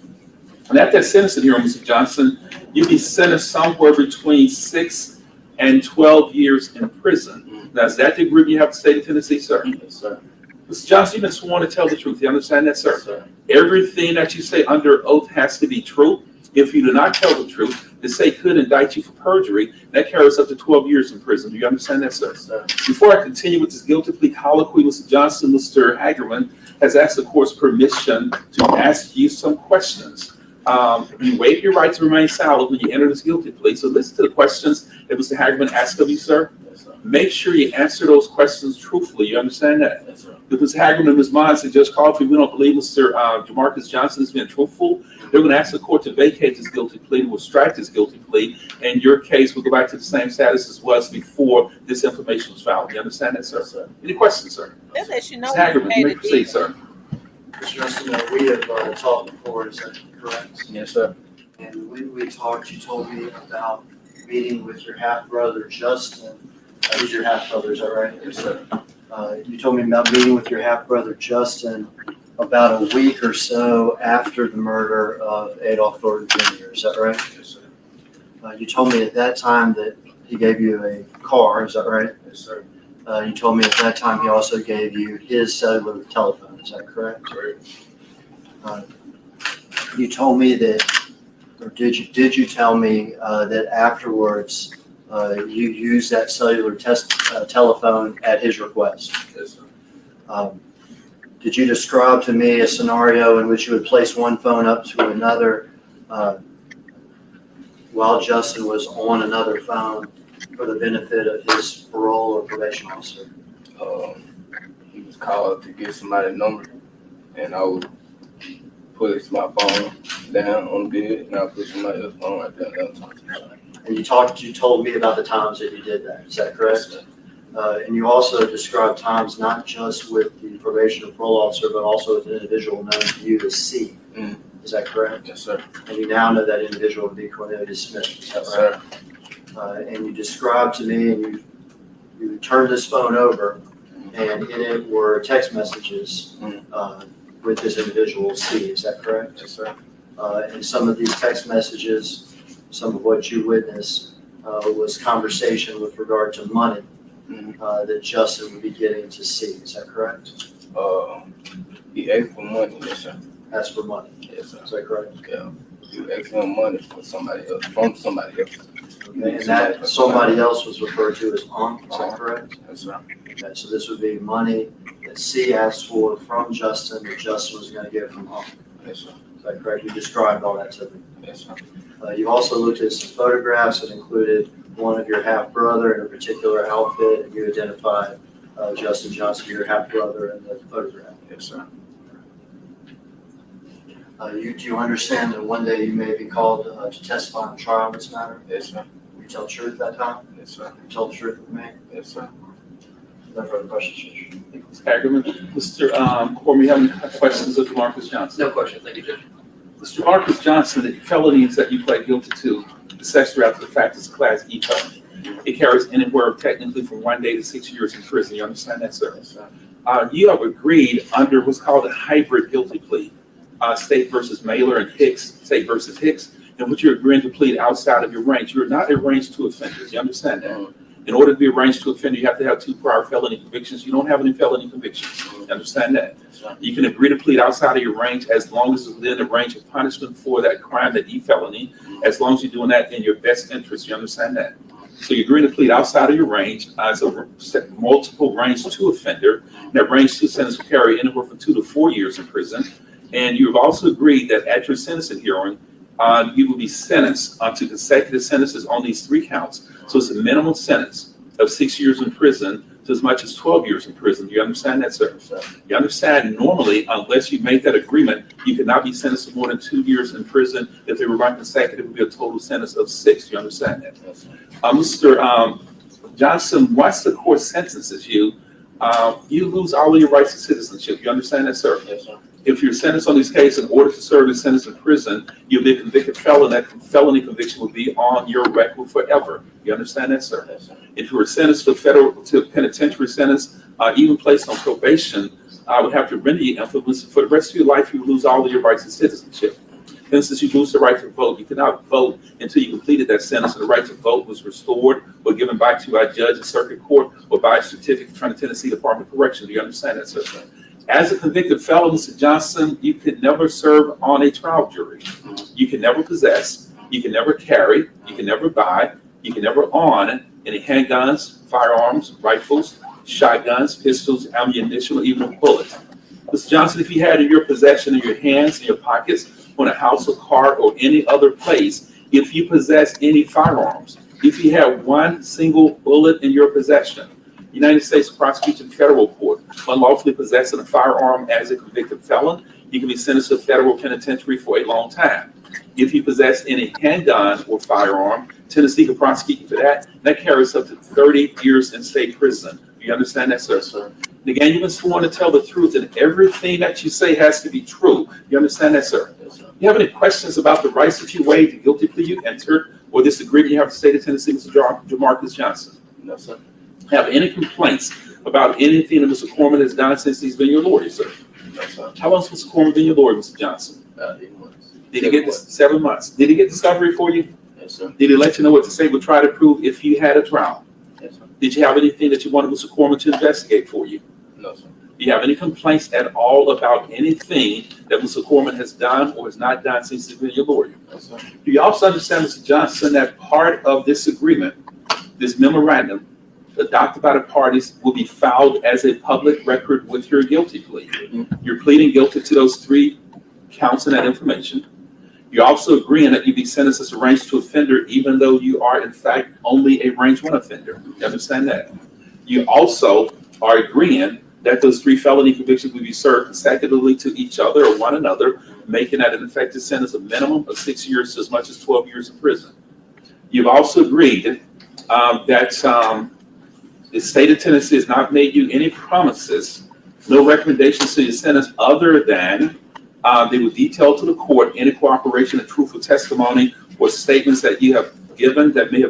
[SPEAKER 3] and at that sentencing hearing, Mr. Johnson, you'd be sentenced somewhere between 6 and 12 years in prison. Now, is that the agreement you have with the state of Tennessee, sir?
[SPEAKER 4] Yes, sir.
[SPEAKER 3] Mr. Johnson, you've been sworn to tell the truth. You understand that, sir?
[SPEAKER 4] Yes, sir.
[SPEAKER 3] Everything that you say under oath has to be true. If you do not tell the truth, the state could indict you for perjury. That carries up to 12 years in prison. Do you understand that, sir?
[SPEAKER 4] Yes, sir.
[SPEAKER 3] Before I continue with this guilty plea colloquy, Mr. Johnson, Mr. Hagerman has asked the court's permission to ask you some questions. You waive your right to remain silent when you enter this guilty plea. So listen to the questions that Mr. Hagerman asked of you, sir.
[SPEAKER 4] Yes, sir.
[SPEAKER 3] Make sure you answer those questions truthfully. You understand that?
[SPEAKER 4] Yes, sir.
[SPEAKER 3] If Mr. Hagerman in his mind said, Judge Coffey, we don't believe Mr. Jamarcus Johnson is being truthful, they're going to ask the court to vacate this guilty plea, to extract this guilty plea, and your case will go back to the same status as was before this information was filed. You understand that, sir?
[SPEAKER 4] Yes, sir.
[SPEAKER 3] Any questions, sir?
[SPEAKER 1] That lets you know
[SPEAKER 3] Mr. Hagerman, you may
[SPEAKER 1] the
[SPEAKER 3] proceed, sir.
[SPEAKER 5] Mr. Johnson, we have talked before, is that correct?
[SPEAKER 4] Yes, sir.
[SPEAKER 5] And when we talked, you told me about meeting with your half-brother, Justin. He's your half-brother, is that right?
[SPEAKER 4] Yes, sir.
[SPEAKER 5] You told me about meeting with your half-brother, Justin, about a week or so after the murder of Adolph Thornton Jr., is that right?
[SPEAKER 4] Yes, sir.
[SPEAKER 5] You told me at that time that he gave you a car, is that right?
[SPEAKER 4] Yes, sir.
[SPEAKER 5] You told me at that time he also gave you his cellular telephone, is that correct?
[SPEAKER 4] Correct.
[SPEAKER 5] You told me that, or did you tell me that afterwards you used that cellular telephone at his request?
[SPEAKER 4] Yes, sir.
[SPEAKER 5] Did you describe to me a scenario in which you would place one phone up to another while Justin was on another phone for the benefit of his parole or probation officer?
[SPEAKER 4] He was called to get somebody's number, and I would put it to my phone
[SPEAKER 6] down on the bed, and I put somebody else's phone right there and let them talk to each other.
[SPEAKER 5] And you told me about the times that you did that. Is that correct? And you also described times not just with the probation or parole officer, but also with an individual known to you as C.
[SPEAKER 6] Mm.
[SPEAKER 5] Is that correct?
[SPEAKER 6] Yes, sir.
[SPEAKER 5] And you now know that individual to be Cornelius Smith. Is that
[SPEAKER 6] Yes,
[SPEAKER 5] right?
[SPEAKER 6] sir.
[SPEAKER 5] And you described to me, and you turned this phone over, and in it were text messages with this individual C. Is that correct?
[SPEAKER 6] Yes, sir.
[SPEAKER 5] And some of these text messages, some of what you witnessed was conversation with regard to money that Justin would be getting to C. Is that correct?
[SPEAKER 6] He asked for money. Yes, sir.
[SPEAKER 5] Asked for money.
[SPEAKER 6] Yes, sir.
[SPEAKER 5] Is that correct?
[SPEAKER 6] Yeah. He asked for money for somebody else, from somebody else.
[SPEAKER 5] Okay, and that somebody else was referred to as Unc. Is that correct?
[SPEAKER 6] Yes, sir.
[SPEAKER 5] Okay, so this would be money that C asked for from Justin that Justin was going to get from Unc.
[SPEAKER 6] Yes, sir.
[SPEAKER 5] Is that correct? You described all that to me.
[SPEAKER 6] Yes, sir.
[SPEAKER 5] You also looked at some photographs that included one of your half-brother in a particular outfit, and you identified Justin Johnson, your half-brother, in the photograph.
[SPEAKER 6] Yes, sir.
[SPEAKER 5] Do you understand that one day you may be called to testify on trial in this matter?
[SPEAKER 6] Yes, sir.
[SPEAKER 5] You tell the truth that time?
[SPEAKER 6] Yes, sir.
[SPEAKER 5] You tell the truth with me?
[SPEAKER 6] Yes, sir.
[SPEAKER 5] No further questions, Judge.
[SPEAKER 3] Mr. Hagerman, Mr. Cormier, you have any questions of Jamarcus Johnson?
[SPEAKER 7] No question. Thank you, Judge.
[SPEAKER 3] Mr. Jamarcus Johnson, the felonies that you pled guilty to, the accessory after the fact is Class E felony. It carries anywhere technically from 1 day to 6 years in prison. You understand that, sir?
[SPEAKER 6] Yes, sir.
[SPEAKER 3] You have agreed under what's called a hybrid guilty plea, State versus Mailer and Hicks, State versus Hicks, in which you're agreeing to plead outside of your range. You're not a range 2 offender. You understand that? In order to be a range 2 offender, you have to have 2 prior felony convictions. You don't have any felony convictions. You understand that? You can agree to plead outside of your range as long as it's within the range of punishment for that crime, that E felony, as long as you're doing that in your best interest. You understand that? So you agree to plead outside of your range as a multiple range 2 offender. That range 2 sentence will carry anywhere from 2 to 4 years in prison. And you've also agreed that at your sentencing hearing, you will be sentenced to consecutive sentences on these 3 counts. So it's a minimum sentence of 6 years in prison to as much as 12 years in prison. Do you understand that, sir? You understand normally, unless you make that agreement, you cannot be sentenced to more than 2 years in prison. If they were run consecutive, it would be a total sentence of 6. Do you understand that? Mr. Johnson, once the court sentences you, you lose all of your rights to citizenship. You understand that, sir?
[SPEAKER 6] Yes, sir.
[SPEAKER 3] If you're sentenced on these cases, in order to serve the sentence in prison, you'll be a convicted felon. That felony conviction will be on your record forever. You understand that, sir?
[SPEAKER 6] Yes, sir.
[SPEAKER 3] If you were sentenced to a penitentiary sentence, even placed on probation, I would have to render you infamous. For the rest of your life, you will lose all of your rights to citizenship. For instance, you lose the right to vote. You cannot vote until you completed that sentence, and the right to vote was restored or given back to you by a judge in circuit court or by a certificate from the Tennessee Department of Correction. Do you understand that, sir? As a convicted felon, Mr. Johnson, you could never serve on a trial jury. You can never possess, you can never carry, you can never buy, you can never own any handguns, firearms, rifles, shotguns, pistols, ammunition, or even a bullet. Mr. Johnson, if you had in your possession, in your hands, in your pockets, on a house or car or any other place, if you possess any firearms, if you have one single bullet in your possession, United States prosecution federal court, unlawfully possessing a firearm as a convicted felon, you can be sentenced to federal penitentiary for a long time. If you possess any handgun or firearm, Tennessee can prosecute you for that. That carries up to 30 years in state prison. Do you understand that, sir?
[SPEAKER 5] Sir.
[SPEAKER 3] And again, you've been sworn to tell the truth, and everything that you say has to be true. You understand that, sir?
[SPEAKER 5] Yes, sir.
[SPEAKER 3] You have any questions about the rights that you waived, the guilty plea you entered, or this agreement you have to state of Tennessee, Mr. Jamarcus Johnson?
[SPEAKER 6] No, sir.
[SPEAKER 3] Have any complaints about anything that Mr. Corman has done since he's been your lawyer, sir?
[SPEAKER 6] No, sir.
[SPEAKER 3] How long has Mr. Corman been your lawyer, Mr. Johnson?
[SPEAKER 6] 8 months.
[SPEAKER 3] Did he get this 7 months? Did he get discovery for you?
[SPEAKER 6] Yes, sir.
[SPEAKER 3] Did he let you know what to say would try to prove if you had a trial?
[SPEAKER 6] Yes, sir.
[SPEAKER 3] Did you have anything that you wanted Mr. Corman to investigate for you?
[SPEAKER 6] No, sir.
[SPEAKER 3] Do you have any complaints at all about anything that Mr. Corman has done or has not done since he's been your lawyer?
[SPEAKER 6] Yes, sir.
[SPEAKER 3] Do you also understand, Mr. Johnson, that part of this agreement, this memorandum, adopted by the parties, will be filed as a public record with your guilty plea? You're pleading guilty to those 3 counts in that information. You're also agreeing that you be sentenced as a range 2 offender, even though you are, in fact, only a range 1 offender. You understand that? You also are agreeing that those 3 felony convictions will be served consecutively to each other or one another, making that an effective sentence of minimum of 6 years to as much as 12 years in prison. You've also agreed that the state of Tennessee has not made you any promises, no recommendations to your sentence other than they will detail to the court any cooperation and truthful testimony or statements that you have given that may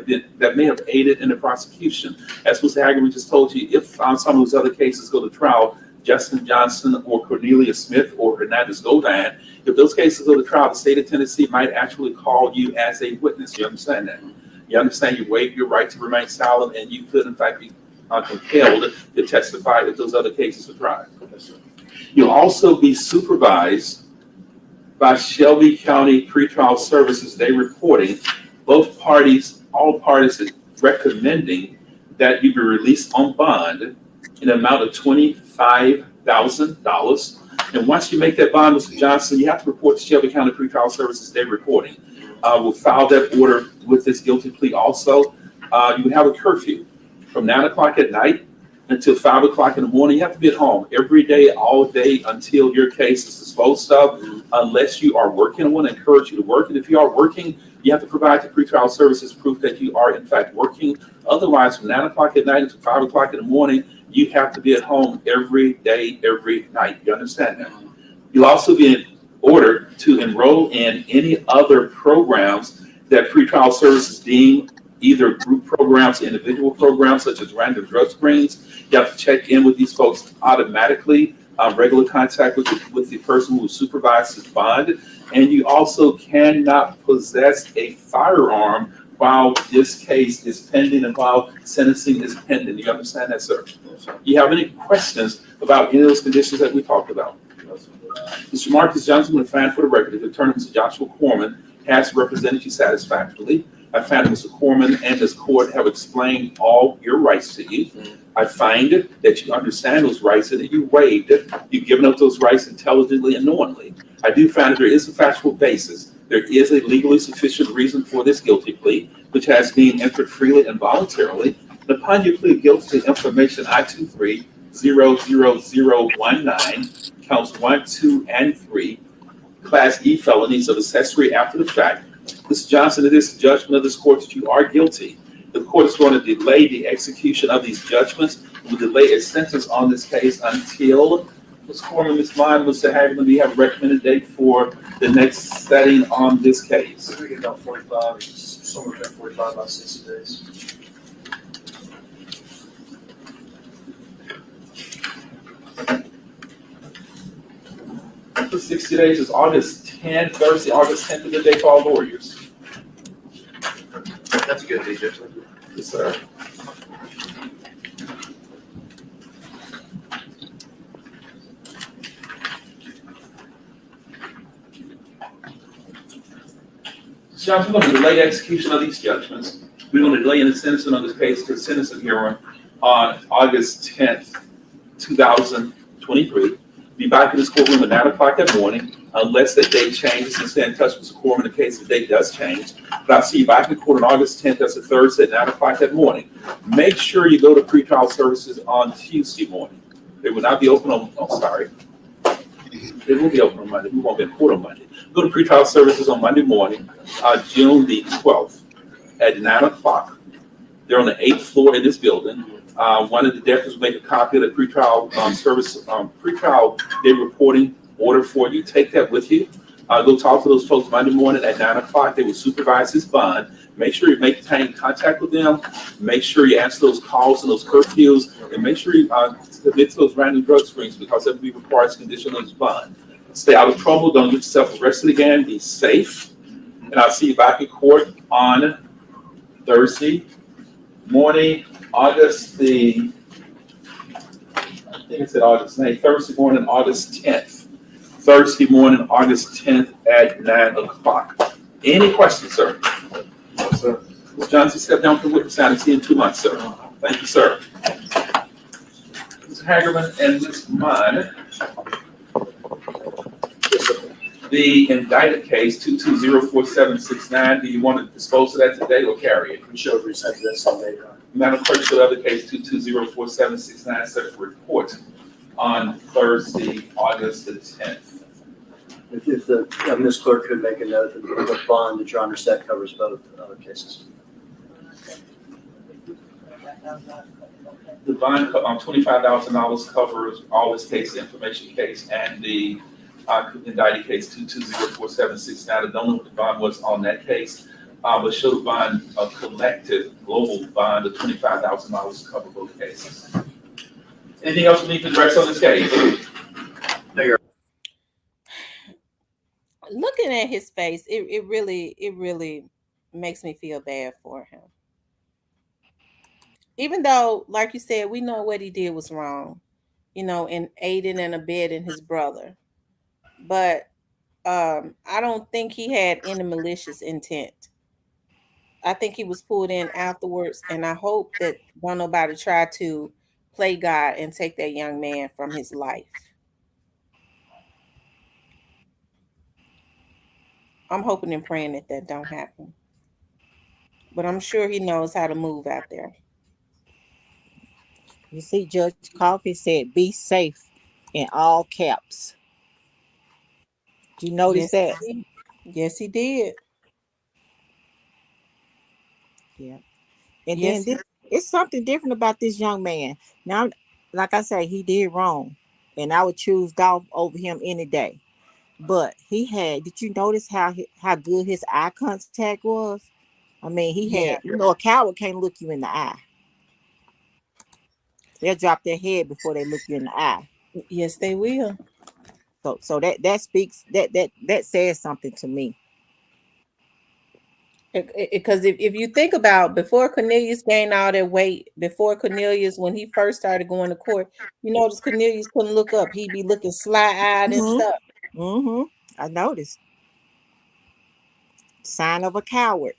[SPEAKER 3] have aided in the prosecution. As Mr. Hagerman just told you, if some of those other cases go to trial, Justin Johnson or Cornelia Smith or Hernandez Govan, if those cases go to trial, the state of Tennessee might actually call you as a witness. You understand that? You understand you waive your right to remain silent, and you could in fact be compelled to testify if those other cases are tried. You'll also be supervised by Shelby County Pretrial Services. They reporting all parties are recommending that you be released on bond in an amount of $25,000. And once you make that bond, Mr. Johnson, you have to report to Shelby County Pretrial Services. They're reporting. We'll file that order with this guilty plea also. You would have a curfew from 9 o'clock at night until 5 o'clock in the morning. You have to be at home every day, all day until your case is disposed of, unless you are working. I want to encourage you to work. And if you are working, you have to provide to pretrial services proof that you are in fact working. Otherwise, from 9 o'clock at night until 5 o'clock in the morning, you have to be at home every day, every night. You understand that? You'll also be ordered to enroll in any other programs that pretrial services deem either group programs, individual programs, such as random drug screens. You have to check in with these folks automatically, regular contact with the person who supervises bond. And you also cannot possess a firearm while this case is pending and while sentencing is pending. You understand that, sir? Yes, sir. Do you have any questions about any of those conditions that we talked about? Yes, Mr. Jamarcus Johnson, I'm going to find for the record, the attorney, Mr. Joshua Corman, has represented you satisfactorily. I find that Mr. Corman and this court have explained all your rights to you. I find that you understand those rights and that you waived it. You've given up those rights intelligently and knowingly. I do find that there is a factual basis. There is a legally sufficient reason for this guilty plea, which has been entered freely and voluntarily. And upon your plea of guilty to information I-23-00019, counts 1, 2, and 3, Class E felonies of accessory after the fact. Mr. Johnson, it is the judgment of this court that you are guilty. The court is going to delay the execution of these judgments. We'll delay a sentence on this case until Ms. Corman, Ms. Vine, Mr. Hagerman, do you have a recommended date for the next setting on this case?
[SPEAKER 5] I think about 45, somewhere between 45 about 60 days.
[SPEAKER 3] For 60 days is August 10th, Thursday, August 10th is the day for all lawyers.
[SPEAKER 5] That's a good day, Judge.
[SPEAKER 3] Yes, sir. Johnson, we're going to delay the execution of these judgments. We're going to delay the sentencing on this case to the sentencing hearing on August 10th, 2023. Be back in this courtroom at 9 o'clock that morning, unless that date changes, and stay in touch with the court in case the date does change. But I'll see you back in court on August 10th, that's a Thursday at 9 o'clock that morning. Make sure you go to pretrial services on Tuesday morning. They will not be open on, they will be open on Monday. We won't be in court on Monday. Go to pretrial services on Monday morning, June the 12th at 9 o'clock. They're on the 8th floor in this building. One of the deputies will make a copy of the pretrial pretrial day reporting order for you. Take that with you. Go talk to those folks Monday morning at 9 o'clock. They will supervise this bond. Make sure you maintain contact with them. Make sure you answer those calls and those curfews. And make sure you submit to those random drug screens, because that will be required as a condition of this bond. Stay out of trouble. Don't get yourself arrested again. Be safe. And I'll see you back in court on Thursday morning, August the, I think it's August 9th, Thursday morning, August 10th. Thursday morning, August 10th at 9 o'clock. Any questions, sir?
[SPEAKER 5] No, sir.
[SPEAKER 3] Mr. Johnson, step down from the witness stand and see you in 2 months, sir. Thank you, sir. Mr. Hagerman and Ms. Munn. The indicted case 2204769, do you want to dispose of that today or carry it?
[SPEAKER 5] We should resend this on later on.
[SPEAKER 3] Madam Clerk, show the other case 2204769 set for report on Thursday, August the 10th.
[SPEAKER 5] If the, Ms. Clerk could make a note that the bond that you're under set covers both cases.
[SPEAKER 3] The bond, $25,000 covers all this case, the information case, and the indicted case 220476. Now, I don't know what the bond was on that case, but show the bond, a collective global bond of $25,000 to cover both cases. Anything else we need to address on this case?
[SPEAKER 1] Looking at his face, it really makes me feel bad for him. Even though, like you said, we know what he did was wrong, in aiding and abetting his brother. But I don't think he had any malicious intent. I think he was pulled in afterwards, and I hope that don't nobody try to play God and take that young man from his life. I'm hoping and praying that don't happen. But I'm sure he knows how to move out there.
[SPEAKER 2] You see, Judge Coffee said, "Be safe," in all caps. Do you notice
[SPEAKER 1] Yes,
[SPEAKER 2] that?
[SPEAKER 1] he did. Yes, he did.
[SPEAKER 2] Yeah. And then
[SPEAKER 1] Yes,
[SPEAKER 2] this, it's something different about this young man. Now, like I say, he did wrong, and I would choose golf over him any day. But he had. Did you notice how good his eye contact was? I mean, he
[SPEAKER 1] yeah,
[SPEAKER 2] had. A coward can't look you in the eye. They'll drop their head before they look you in the eye.
[SPEAKER 1] yes, they will.
[SPEAKER 2] So that speaks that says something to me.
[SPEAKER 1] Because if you think about before Cornelius gained all that weight, before Cornelius, when he first started going to court, you notice Cornelius couldn't look up. He'd be looking sly-eyed and
[SPEAKER 2] Mm-hmm.
[SPEAKER 1] stuff.
[SPEAKER 2] Mm-hmm. I noticed. Sign of a coward.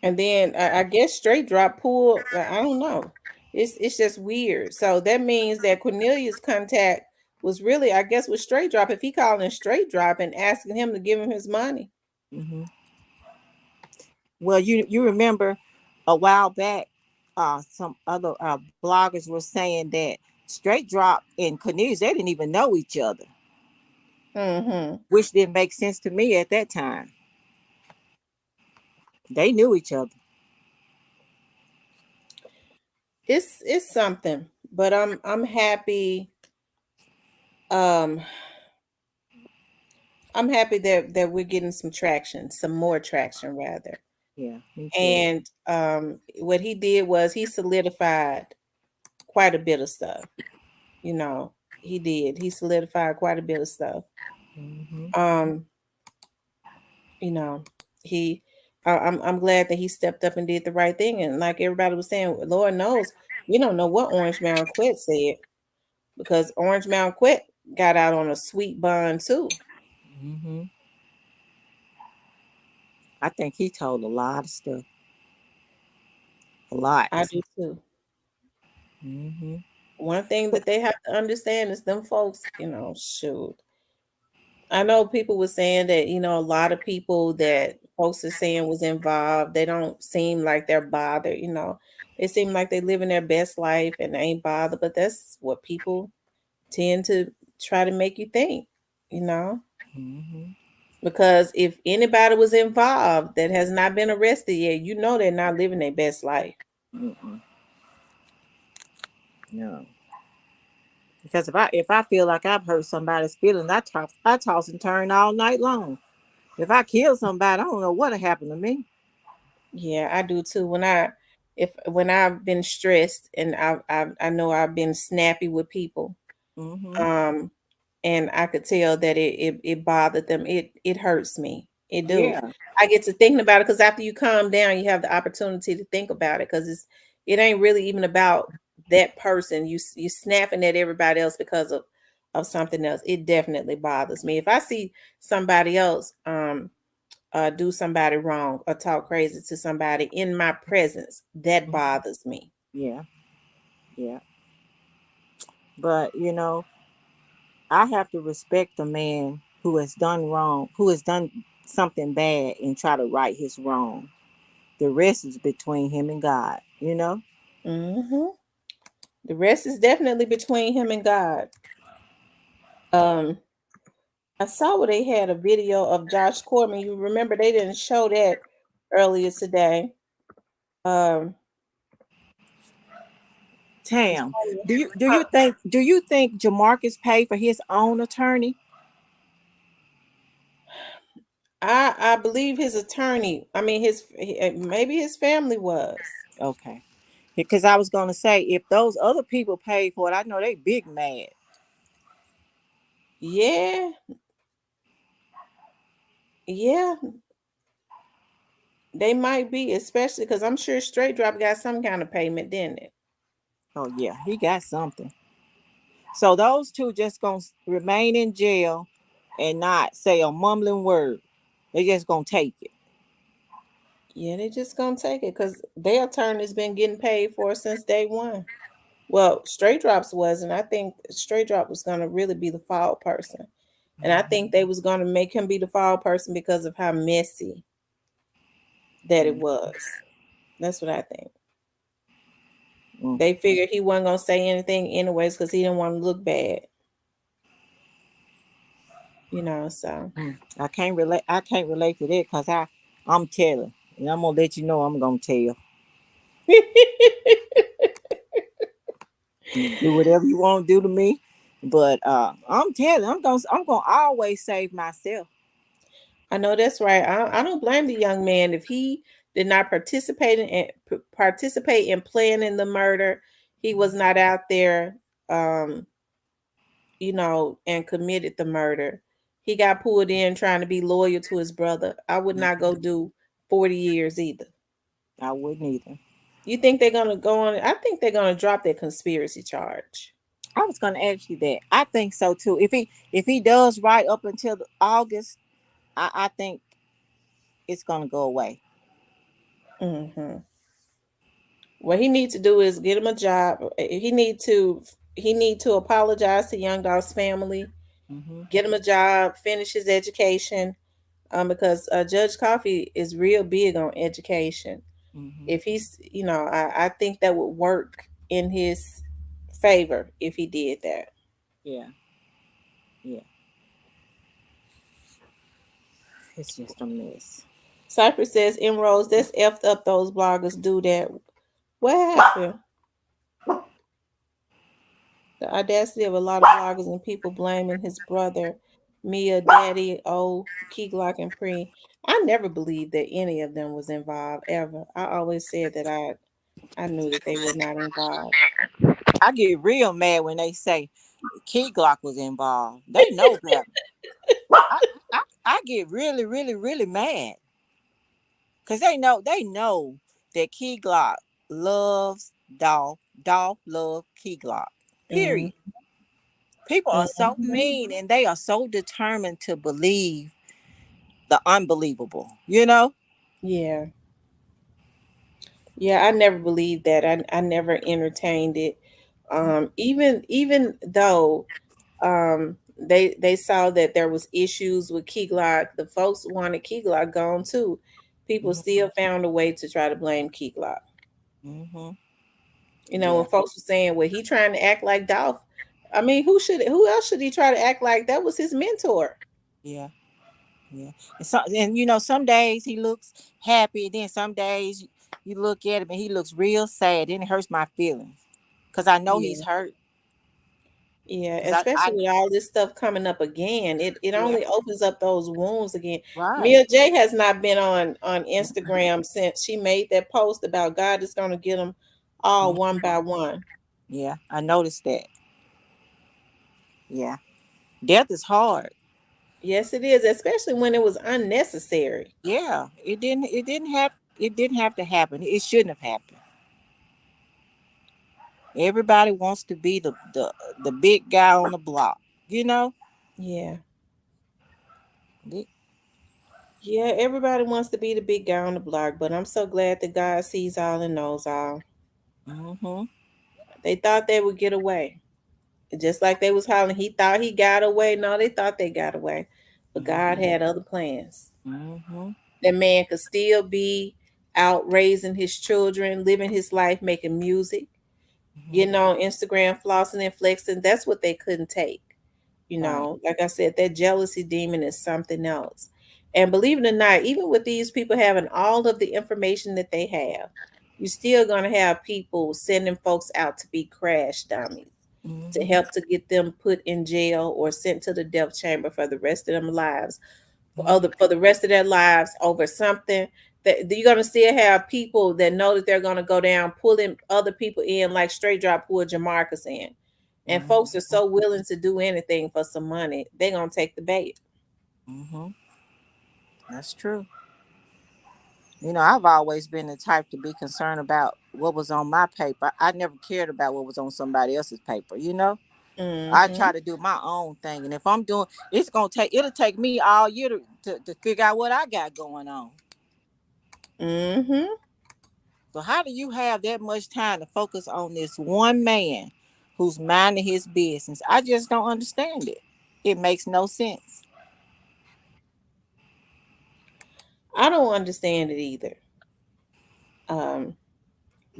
[SPEAKER 1] And then I guess straight drop pull. I don't know. It's just weird. So that means that Cornelius' contact was really, I guess, with straight drop. If he called in straight drop and asking him to give him his money.
[SPEAKER 2] Mm-hmm. Well, you remember a while back, some other bloggers were saying that Straight Drop and Cornelius, they didn't even know each other,
[SPEAKER 1] Mm-hmm.
[SPEAKER 2] which didn't make sense to me at that time. They knew each other.
[SPEAKER 1] It's something, but I'm happy. Um, I'm happy that we're getting some more traction rather.
[SPEAKER 2] Yeah, me too.
[SPEAKER 1] And what he did was he solidified quite a bit of stuff. He did. He solidified quite a bit of stuff.
[SPEAKER 2] Mm-hmm.
[SPEAKER 1] Um, you know, he I'm glad that he stepped up and did the right thing. And like everybody was saying, Lord knows we don't know what Orange Mountain Quet said because Orange Mountain Quet got out on a sweet bond too.
[SPEAKER 2] Mm-hmm. I think he told a lot of stuff. A lot.
[SPEAKER 1] I do too.
[SPEAKER 2] Mm-hmm.
[SPEAKER 1] One thing that they have to understand is them folks, shoot. I know people were saying that, a lot of people that folks are saying was involved, they don't seem like they're bothered. They seem like they living their best life and they ain't bothered, but that's what people tend to try to make you think, you know?
[SPEAKER 2] Mm-hmm.
[SPEAKER 1] Because if anybody was involved that has not been arrested yet, they're not living their best life.
[SPEAKER 2] Mm-mm. No. Because if I feel like I've hurt somebody's feelings, I toss and turn all night long. If I kill somebody, I don't know what'll happen to me.
[SPEAKER 1] Yeah, I do too. When I've been stressed and I know I've been snappy with people,
[SPEAKER 2] Mm-hmm.
[SPEAKER 1] um, and I could tell that it bothered them. It hurts me. It do.
[SPEAKER 2] Yeah.
[SPEAKER 1] I get to thinking about it because after you calm down, you have the opportunity to think about it because it ain't really even about that person. You snapping at everybody else because of something else. It definitely bothers me. If I see somebody else do somebody wrong or talk crazy to somebody in my presence, that bothers me.
[SPEAKER 2] Yeah. Yeah. But I have to respect the man who has done wrong, who has done something bad and try to right his wrong. The rest is between him and God.
[SPEAKER 1] Hmm. The rest is definitely between him and God. Um, I saw where they had a video of Josh Corbin. You remember they didn't show that earlier today. Um,
[SPEAKER 2] Tam, do you think Jamarcus paid for his own attorney?
[SPEAKER 1] I believe his attorney. I mean, maybe his family was.
[SPEAKER 2] Okay. Because I was gonna say if those other people paid for it, I know they big mad.
[SPEAKER 1] Yeah, yeah, they might be, especially because I'm sure Straight Drop got some kind of payment, didn't it?
[SPEAKER 2] Oh yeah, he got something. So those two just gonna remain in jail and not say a mumbling word. They just gonna take it.
[SPEAKER 1] Yeah, they just gonna take it because their attorney's been getting paid for since day one. Well, Straight Drops wasn't. I think Straight Drop was gonna really be the fall person, and I think they was gonna make him be the fall person because of how messy that it was. That's what I think.
[SPEAKER 2] Mm.
[SPEAKER 1] They figured he wasn't gonna say anything anyways because he didn't want to look bad, so
[SPEAKER 2] I can't relate to that because I'm telling. And I'm gonna let you know I'm gonna tell. You do whatever you want to do to me. But I'm telling, I'm gonna always save myself.
[SPEAKER 1] I know that's right. I don't blame the young man if he did not participate in planning the murder. He was not out there, um, and committed the murder. He got pulled in trying to be loyal to his brother. I would not go do 40 years either.
[SPEAKER 2] I wouldn't either.
[SPEAKER 1] You think they're gonna go on? I think they're gonna drop that conspiracy charge.
[SPEAKER 2] I was gonna ask you that. I think so too. If he does right up until August, I think it's gonna go away.
[SPEAKER 1] Hmm. What he needs to do is get him a job. He need to apologize to Young Dog's family,
[SPEAKER 2] Hmm.
[SPEAKER 1] get him a job, finish his education. Because Judge Coffee is real big on education.
[SPEAKER 2] Hmm.
[SPEAKER 1] If I think that would work in his favor if he did that.
[SPEAKER 2] Yeah, yeah. It's just a mess.
[SPEAKER 1] Cypress says, "Inroads, that's effed up. Those bloggers do that. What happened? The audacity of a lot of bloggers and people blaming his brother, Mia, Daddy, Key Glock, and Pre. I never believed that any of them was involved ever. I always said that I knew that they were not involved.
[SPEAKER 2] I get real mad when they say Key Glock was involved. They know better. I get really, really, really mad because they know that Key Glock loves Dolph. Dolph loves Key Glock.
[SPEAKER 1] Mm-hmm.
[SPEAKER 2] Period. People are so mean and they are so determined to believe the unbelievable. You know?
[SPEAKER 1] Yeah. Yeah, I never believed that. I never entertained it. Even though they saw that there was issues with Key Glock, the folks wanted Key Glock gone too. People still found a way to try to blame Key Glock.
[SPEAKER 2] Mm-hmm.
[SPEAKER 1] When
[SPEAKER 2] Yeah,
[SPEAKER 1] folks were saying, "Well, he trying to act like Dolph." I mean, who else should he try to act like? That was his mentor.
[SPEAKER 2] yeah, yeah. And some days he looks happy, then some days you look at him and he looks real sad. Then it hurts my feelings because I know he's
[SPEAKER 1] Yeah.
[SPEAKER 2] hurt.
[SPEAKER 1] Yeah,
[SPEAKER 2] Because
[SPEAKER 1] especially with all this stuff coming up again, it
[SPEAKER 2] yeah,
[SPEAKER 1] only opens up those wounds again.
[SPEAKER 2] right.
[SPEAKER 1] Mia J has not been on Instagram since she made that post about God is going to get them all one by one.
[SPEAKER 2] Yeah, I noticed that. Yeah, death is hard.
[SPEAKER 1] Yes, it is, especially when it was unnecessary.
[SPEAKER 2] Yeah, it didn't have to happen. It shouldn't have happened. Everybody wants to be the big guy on the block. You know.
[SPEAKER 1] Yeah,
[SPEAKER 2] They-
[SPEAKER 1] yeah, everybody wants to be the big guy on the block, but I'm so glad that God sees all and knows all.
[SPEAKER 2] Mhm.
[SPEAKER 1] They thought they would get away, just like they was hollering. He thought he got away. No, they thought they got away, but God
[SPEAKER 2] Mhm.
[SPEAKER 1] had other plans.
[SPEAKER 2] Mhm.
[SPEAKER 1] That man could still be out raising his children, living his life, making music,
[SPEAKER 2] Mhm.
[SPEAKER 1] getting on Instagram, flossing and flexing. That's what they couldn't take. You know, like I said, that jealousy demon is something else. And believe it or not, even with these people having all of the information that they have, you're still going to have people sending folks out to be crash dummies to
[SPEAKER 2] Mm-hmm.
[SPEAKER 1] help to get them put in jail or sent to the death chamber for the rest of them lives, for the rest of their lives over something that you're gonna still have people that know that they're gonna go down, pulling other people in like straight drop pulled Jamarcus in. And folks are so willing to do anything for some money, they're gonna take the bait.
[SPEAKER 2] Mm-hmm. That's true. You know, I've always been the type to be concerned about what was on my paper. I never cared about what was on somebody else's paper, you know? I
[SPEAKER 1] Mm-hmm.
[SPEAKER 2] try to do my own thing. And if I'm doing, it'll take me all year to figure out what I got going on.
[SPEAKER 1] Mm-hmm.
[SPEAKER 2] So how do you have that much time to focus on this one man who's minding his business? I just don't understand it. It makes no sense.
[SPEAKER 1] I don't understand it either. Um,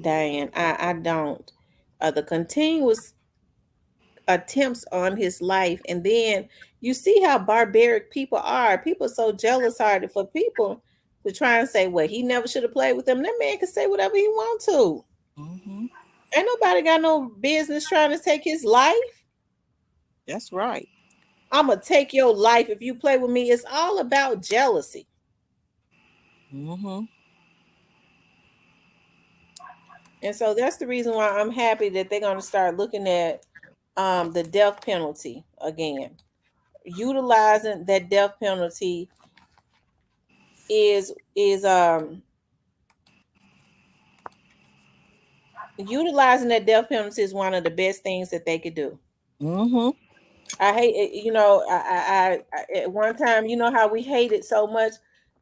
[SPEAKER 1] Diane, I don't. The continuous attempts on his life, and then you see how barbaric people are. People so jealous hearted for people to try and say, well, he never should have played with them. That man can say whatever he want to.
[SPEAKER 2] Hmm.
[SPEAKER 1] Ain't nobody got no business trying to take his life.
[SPEAKER 2] That's right.
[SPEAKER 1] I'm gonna take your life if you play with me. It's all about jealousy.
[SPEAKER 2] Hmm.
[SPEAKER 1] And so that's the reason why I'm happy that they're gonna start looking at the death penalty again. Utilizing that death penalty is utilizing that death penalty is one of the best things that they could do.
[SPEAKER 2] Hmm.
[SPEAKER 1] I hate it, I at one time, you know how we hate it so much,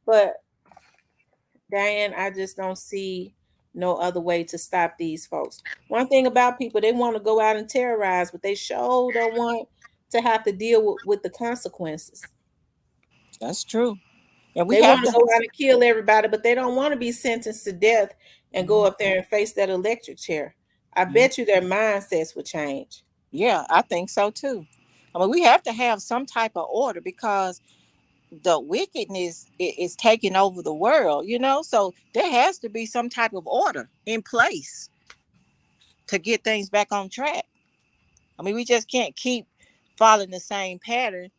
[SPEAKER 1] but Diane, I just don't see no other way to stop these folks. One thing about people, they want to go out and terrorize, but they sure don't want to have to deal with the consequences.
[SPEAKER 2] That's true. And we
[SPEAKER 1] They
[SPEAKER 2] have
[SPEAKER 1] want to
[SPEAKER 2] to.
[SPEAKER 1] go out and kill everybody, but they don't want to be sentenced to death and go up there and face that electric chair. I
[SPEAKER 2] Mhm.
[SPEAKER 1] bet you their mindsets would change.
[SPEAKER 2] Yeah, I think so too. I mean, we have to have some type of order because the wickedness is taking over the world, you know? So there has to be some type of order in place to get things back on track. I mean, we just can't keep following the same pattern.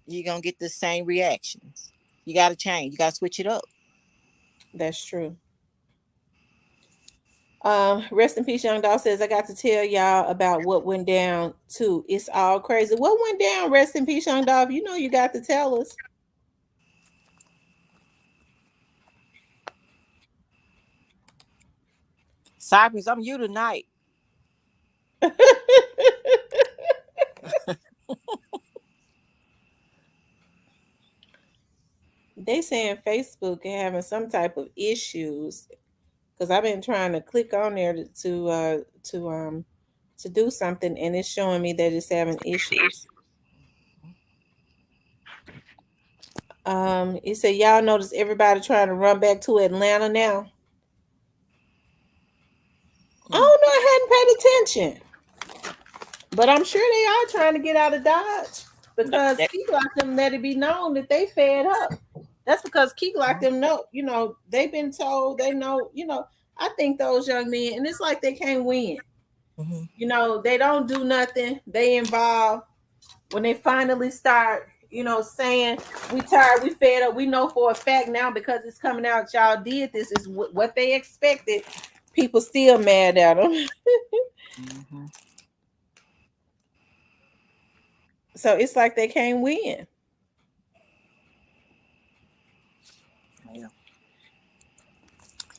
[SPEAKER 2] You're going to get the same reactions. You got to change. You got to switch it up.
[SPEAKER 1] That's true. Rest in peace, young dog says I got to tell y'all about what went down too. It's all crazy. What went down? Rest in peace, young dog. You know you got to tell us.
[SPEAKER 2] Cypress, I'm you tonight.
[SPEAKER 1] They saying Facebook having some type of issues because I've been trying to click on there to do something and it's showing me that it's having issues. It said y'all notice everybody trying to run back to Atlanta now. I
[SPEAKER 2] Mm.
[SPEAKER 1] don't know. I hadn't paid attention, but I'm sure they are trying to get out of Dodge because
[SPEAKER 2] That-
[SPEAKER 1] Key Glock them let it be known that they fed up. That's because Key Glock them know, they've been told they know, I think those young men, and it's like they can't win.
[SPEAKER 2] Mhm.
[SPEAKER 1] They don't do nothing. They involved when they finally start, saying we tired, we fed up. We know for a fact now because it's coming out. Y'all did this is what they expected. People still mad at them.
[SPEAKER 2] Mhm.
[SPEAKER 1] So it's like they can't win.
[SPEAKER 2] Yeah.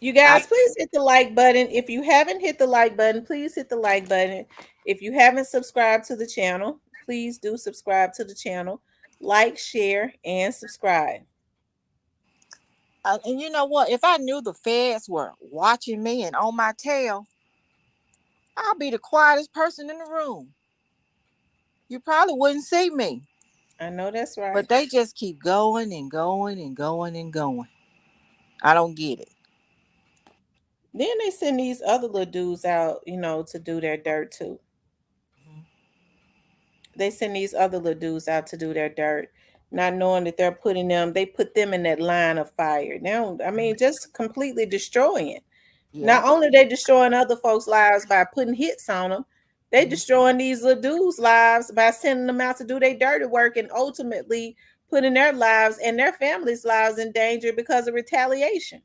[SPEAKER 1] You
[SPEAKER 2] I
[SPEAKER 1] guys, please hit the like button. If you haven't hit the like button, please hit the like button. If you haven't subscribed to the channel, please do subscribe to the channel. Like, share, and subscribe.
[SPEAKER 2] and you know what? If I knew the feds were watching me and on my tail, I'll be the quietest person in the room. You probably wouldn't see me.
[SPEAKER 1] I know that's right.
[SPEAKER 2] But they just keep going and going and going and going. I don't get it.
[SPEAKER 1] Then they send these other little dudes out, to do their dirt too. They send these other little dudes out to do their dirt, not knowing that they put them in that line of fire. Now, I mean, just completely destroying.
[SPEAKER 2] Yeah.
[SPEAKER 1] Not only they destroying other folks' lives by putting hits on them, they
[SPEAKER 2] Mhm.
[SPEAKER 1] destroying these little dudes' lives by sending them out to do their dirty work and ultimately putting their lives and their families' lives in danger because of retaliation.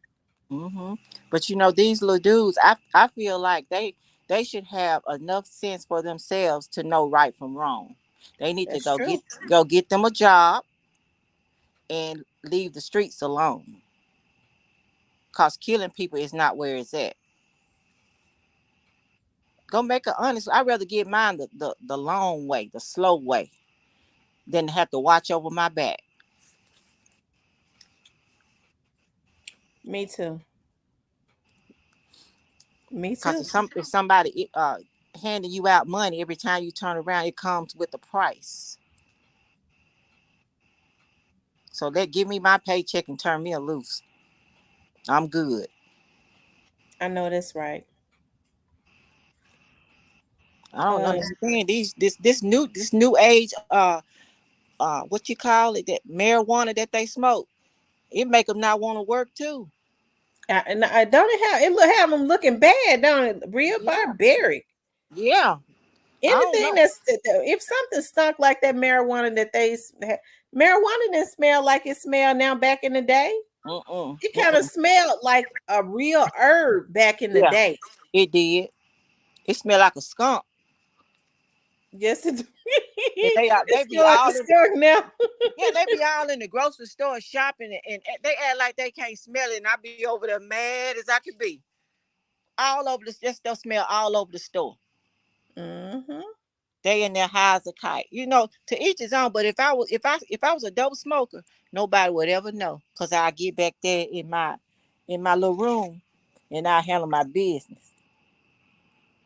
[SPEAKER 2] Mm-hmm. But these little dudes, I feel like they should have enough sense for themselves to know right from wrong. They need to
[SPEAKER 1] That's true.
[SPEAKER 2] go get them a job and leave the streets alone. Cause killing people is not where it's at. Go make an honest. I'd rather get mine the long way, the slow way, than to have to watch over my back.
[SPEAKER 1] Me too. Me
[SPEAKER 2] Cause
[SPEAKER 1] too.
[SPEAKER 2] if somebody handing you out money every time you turn around, it comes with a price. So they give me my paycheck and turn me a loose. I'm good.
[SPEAKER 1] I know that's right.
[SPEAKER 2] I don't
[SPEAKER 1] Uh,
[SPEAKER 2] understand this new age what you call it, that marijuana that they smoke. It make them not want to work too.
[SPEAKER 1] and I don't have them looking bad, don't it? Real
[SPEAKER 2] Yeah,
[SPEAKER 1] barbaric.
[SPEAKER 2] yeah. I don't
[SPEAKER 1] Anything
[SPEAKER 2] know.
[SPEAKER 1] if something stunk like that marijuana marijuana didn't smell like it smelled now back in the day.
[SPEAKER 2] Mm-mm,
[SPEAKER 1] It kind of
[SPEAKER 2] mm-mm.
[SPEAKER 1] smelled like a real herb back in the
[SPEAKER 2] Yeah,
[SPEAKER 1] day.
[SPEAKER 2] it did. It smelled like a skunk.
[SPEAKER 1] Yes, it,
[SPEAKER 2] And
[SPEAKER 1] it
[SPEAKER 2] they be
[SPEAKER 1] smell like a
[SPEAKER 2] all in
[SPEAKER 1] skunk now.
[SPEAKER 2] yeah, they be all in the grocery store shopping, and they act like they can't smell it, and I be over there mad as I could be. All over the Just still smell all over the store.
[SPEAKER 1] Hmm.
[SPEAKER 2] They in there high as a kite. To each his own. But if I was a dope smoker, nobody would ever know. Cause I get back there in my little room and I handle my business.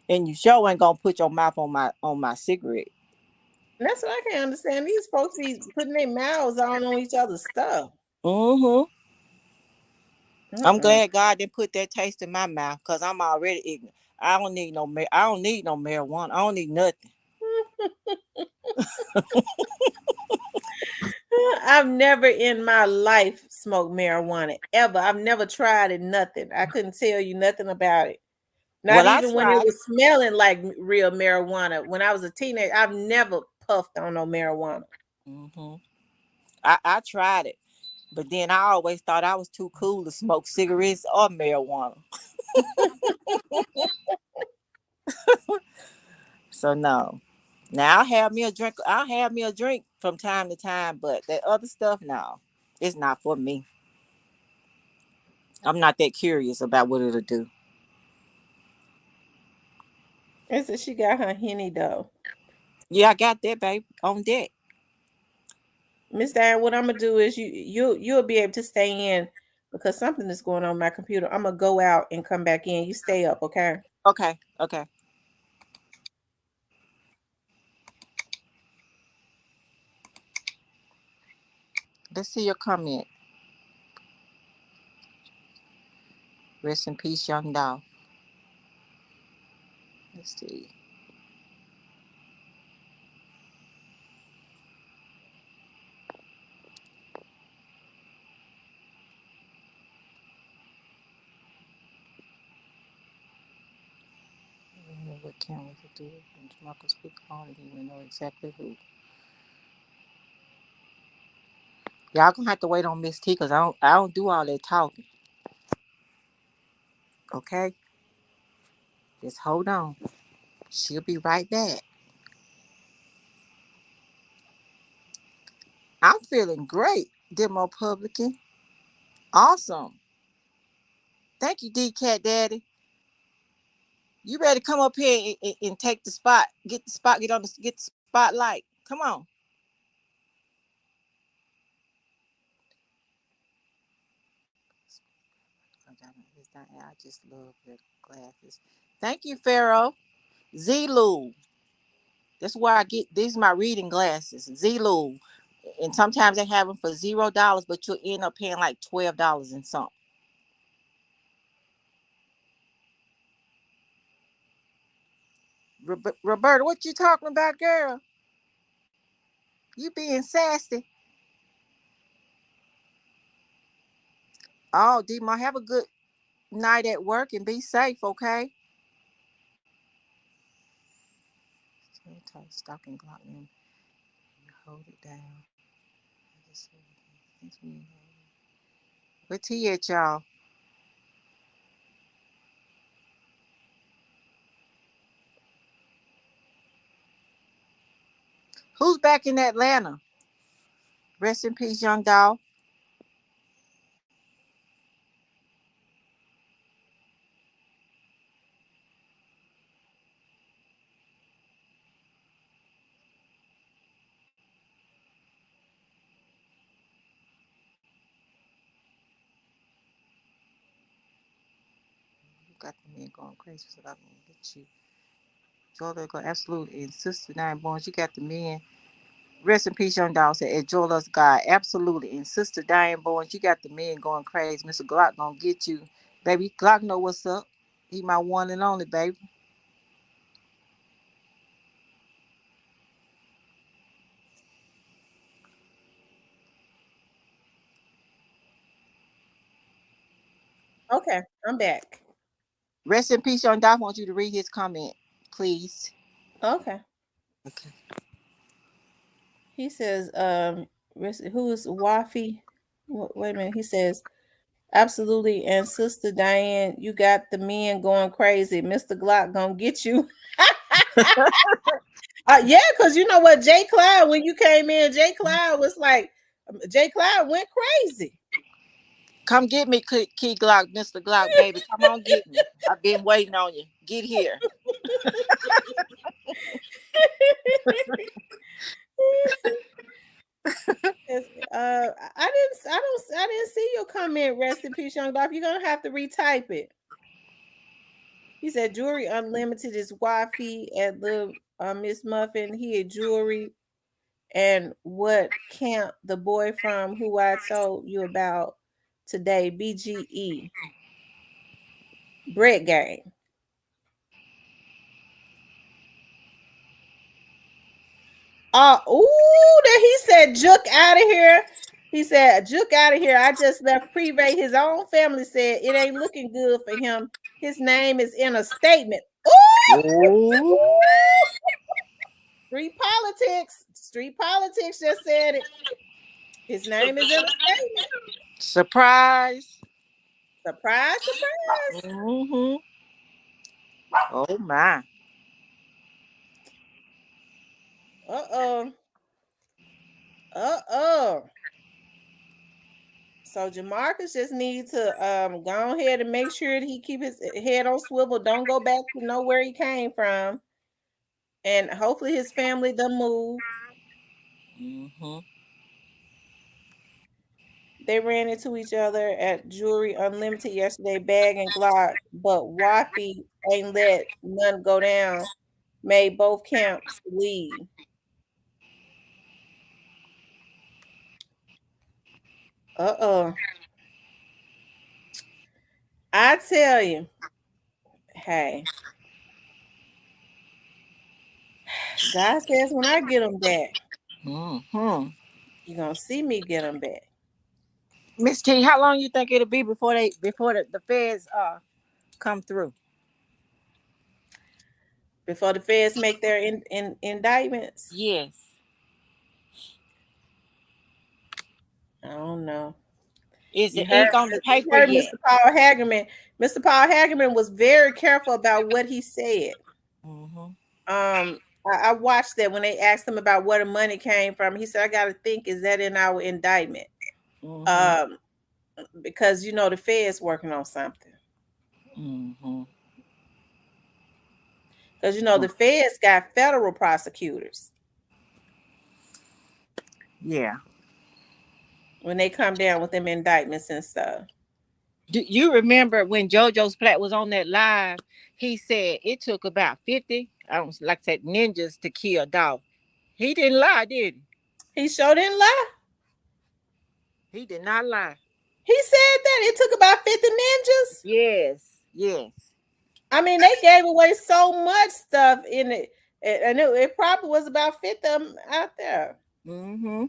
[SPEAKER 2] And you sure ain't gonna put your mouth on my cigarette.
[SPEAKER 1] That's what I can't understand. These folks be putting their mouths on each other's stuff.
[SPEAKER 2] Mm-hmm. I'm
[SPEAKER 1] Uh-uh.
[SPEAKER 2] glad God didn't put that taste in my mouth because I'm already ignorant. I don't need no marijuana. I don't need nothing.
[SPEAKER 1] I've never in my life smoked marijuana ever. I've never tried it. Nothing. I couldn't tell you nothing about it. Not
[SPEAKER 2] Well, I
[SPEAKER 1] even when it
[SPEAKER 2] tried it.
[SPEAKER 1] was smelling like real marijuana. When I was a teenager, I've never puffed on no marijuana.
[SPEAKER 2] Hmm. I tried it. But then I always thought I was too cool to smoke cigarettes or marijuana. So no. Now I'll have me a drink. I'll have me a drink from time to time, but that other stuff, no, it's not for me. I'm not that curious about what it'll do.
[SPEAKER 1] And so she got her henny though.
[SPEAKER 2] Yeah, I got that, babe, on deck.
[SPEAKER 1] Miss Diane, what I'm gonna do is you'll be able to stay in because something is going on with my computer. I'm gonna go out and come back in. You stay up, okay?
[SPEAKER 2] Okay, okay. Let's see your comment. Rest in peace, young dog. Let's see. I don't know what camera to do. When Jamarcus speak on it, he will know exactly who. Y'all gonna have to wait on Miss T because I don't do all that talking. Okay, just hold on. She'll be right back. I'm feeling great, Demo Publican. Awesome. Thank you, D Cat Daddy. You better come up here and take the spot. Get the spot. Get the spotlight. Come on. I just love the glasses. Thank you, Pharaoh. Zulu. That's where I get these. My reading glasses. Zulu. And sometimes they have them for $0, but you'll end up paying like $12 and something. Roberta, what you talking about, girl? You being sassy. Oh, D-Ma, have a good night at work and be safe, okay? Stocking Glock and hold it down. Where T at, y'all? Who's back in Atlanta? Rest in peace, young dog. You got the man going crazy, so I'm gonna get you. Jola go absolute and Sister Nine Bones. You got the men. Rest in peace, young dog. Said, enjoy us, God. Absolutely. And Sister Diane Bones, you got the men going crazy. Mr. Glock gonna get you. Baby, Glock know what's up. He my one and only, baby.
[SPEAKER 1] Okay, I'm back.
[SPEAKER 2] Rest in peace, young dog. I want you to read his comment, please.
[SPEAKER 1] Okay.
[SPEAKER 2] Okay.
[SPEAKER 1] He says, who is Wafi? Wait a minute. He says, absolutely. And Sister Diane, you got the men going crazy. Mr. Glock gonna get you. Yeah, because you know what, Jay Cloud, when you came in, Jay Cloud was like, Jay Cloud went crazy.
[SPEAKER 2] Come get me, Key Glock, Mr. Glock, baby. Come on, get me. I've been waiting on you. Get here.
[SPEAKER 1] I didn't see your comment. Rest in peace, young Dolph. You're gonna have to retype it. He said Jewelry Unlimited is wifey at the Miss Muffin. He had jewelry and what camp the boy from who I told you about today, BGE. Bread Gang. That he said, Jook out of here. He said, Jook out of here. I just left Privé. His own family said it ain't looking good for him. His name is in a statement.
[SPEAKER 2] Ooh.
[SPEAKER 1] Street politics. Street politics just said it. His name is in a statement.
[SPEAKER 2] Surprise.
[SPEAKER 1] Surprise, surprise.
[SPEAKER 2] Mm-hmm. Oh my.
[SPEAKER 1] Uh-oh. Uh-oh. So Jamarcus just needs to go ahead and make sure that he keep his head on swivel. Don't go back to know where he came from. And hopefully his family done move.
[SPEAKER 2] Mm-hmm.
[SPEAKER 1] They ran into each other at Jewelry Unlimited yesterday, Bag and Glock, but Wafi ain't let none go down. Made both camps leave. Uh-oh. I tell you, hey, God says when I get them back,
[SPEAKER 2] Mm-hmm.
[SPEAKER 1] you're gonna see me get them back.
[SPEAKER 2] Miss T, how long you think it'll be before the feds come through?
[SPEAKER 1] Before the feds make their indictments.
[SPEAKER 2] Yes.
[SPEAKER 1] I don't know.
[SPEAKER 2] Is
[SPEAKER 1] You
[SPEAKER 2] the
[SPEAKER 1] heard,
[SPEAKER 2] ink on the
[SPEAKER 1] you
[SPEAKER 2] paper
[SPEAKER 1] heard
[SPEAKER 2] yet?
[SPEAKER 1] Mr. Paul Hagerman. Mr. Paul Hagerman was very careful about what he said.
[SPEAKER 2] Mm-hmm.
[SPEAKER 1] I watched that when they asked him about where the money came from. He said, "I got to think, is that in our indictment?"
[SPEAKER 2] Mm-hmm.
[SPEAKER 1] Um, because you know the Fed's working on something.
[SPEAKER 2] Mm-hmm.
[SPEAKER 1] Because you know the Fed's got federal prosecutors
[SPEAKER 2] Yeah.
[SPEAKER 1] when they come down with them indictments and stuff.
[SPEAKER 2] Do you remember when JoJo's Plat was on that live? He said it took about 50, I don't like I said, ninjas to kill a dog. He didn't lie, did he?
[SPEAKER 1] He sure didn't lie.
[SPEAKER 2] He did not lie.
[SPEAKER 1] He said that it took about 50 ninjas.
[SPEAKER 2] Yes. Yes.
[SPEAKER 1] I mean, they gave away so much stuff in it, and it probably was about 50 of them out there.
[SPEAKER 2] Mm-hmm.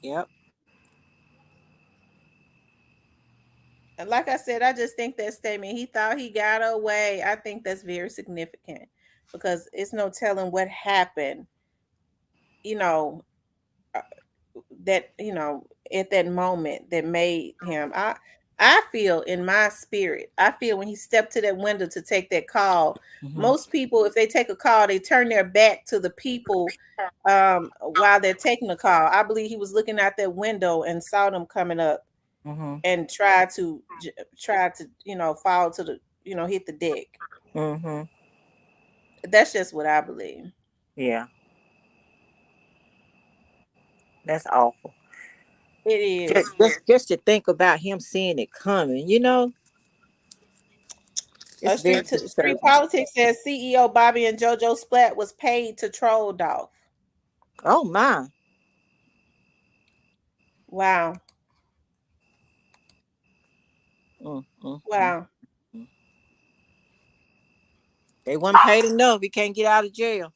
[SPEAKER 2] Yep.
[SPEAKER 1] And like I said, I just think that statement, he thought he got away, I think that's very significant because it's no telling what happened, you know, uh, that, at that moment that made him. I feel in my spirit, I feel when he stepped to that window to take that call,
[SPEAKER 2] Mm-hmm.
[SPEAKER 1] most people, if they take a call, they turn their back to the people while they're taking the call. I believe he was looking out that window and saw them coming up
[SPEAKER 2] Mm-hmm.
[SPEAKER 1] and try to fall to the hit the deck.
[SPEAKER 2] Mm-hmm.
[SPEAKER 1] That's just what I believe.
[SPEAKER 2] Yeah. That's awful.
[SPEAKER 1] It
[SPEAKER 2] Just,
[SPEAKER 1] is.
[SPEAKER 2] just to think about him seeing it coming, it's very
[SPEAKER 1] Street
[SPEAKER 2] disturbing.
[SPEAKER 1] Politics says CEO Bobby and JoJo Splat was paid to troll Dolph.
[SPEAKER 2] Oh my.
[SPEAKER 1] Wow.
[SPEAKER 2] Mm, mm, mm,
[SPEAKER 1] Wow.
[SPEAKER 2] mm. They wasn't paid enough. He can't get out of jail.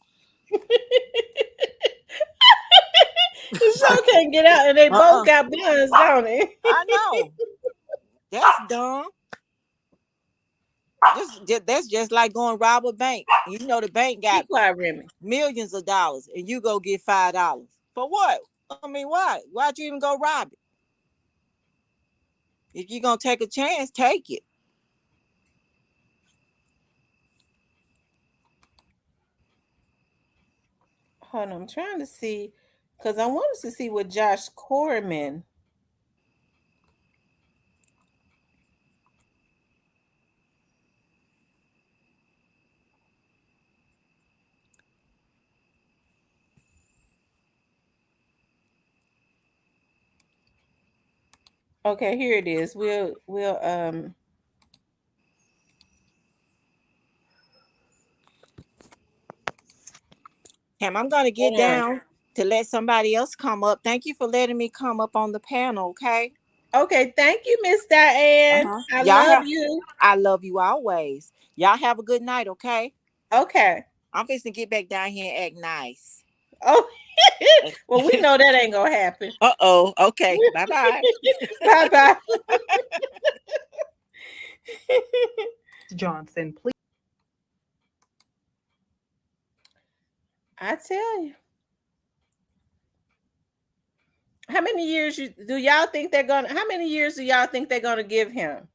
[SPEAKER 1] The show can't get out, and they both
[SPEAKER 2] Uh-uh.
[SPEAKER 1] got bonds, don't they?
[SPEAKER 2] I know. That's dumb. That's just like going rob a bank. The bank
[SPEAKER 1] Be
[SPEAKER 2] got
[SPEAKER 1] quiet, Remy.
[SPEAKER 2] millions of dollars, and you go get $5 for what? I mean, why? Why'd you even go rob it? If you're gonna take a chance, take it.
[SPEAKER 1] Hold on, I'm trying to see because I wanted to see what Josh Corman. Okay, here it is. We'll.
[SPEAKER 2] Cam, I'm gonna get
[SPEAKER 1] Hold on.
[SPEAKER 2] down to let somebody else come up. Thank you for letting me come up on the panel. Okay.
[SPEAKER 1] Okay, thank you, Miss Diane.
[SPEAKER 2] Uh-huh.
[SPEAKER 1] I
[SPEAKER 2] Y'all
[SPEAKER 1] love
[SPEAKER 2] have.
[SPEAKER 1] you.
[SPEAKER 2] I love you always. Y'all have a good night. Okay.
[SPEAKER 1] Okay.
[SPEAKER 2] I'm fixing to get back down here and act nice.
[SPEAKER 1] Oh, well, we know that ain't gonna happen.
[SPEAKER 2] Uh-oh. Okay. Bye-bye.
[SPEAKER 1] Bye bye.
[SPEAKER 7] Johnson, please.
[SPEAKER 1] I tell you. How many years do y'all think they're gonna? How many years do y'all think they're gonna give him?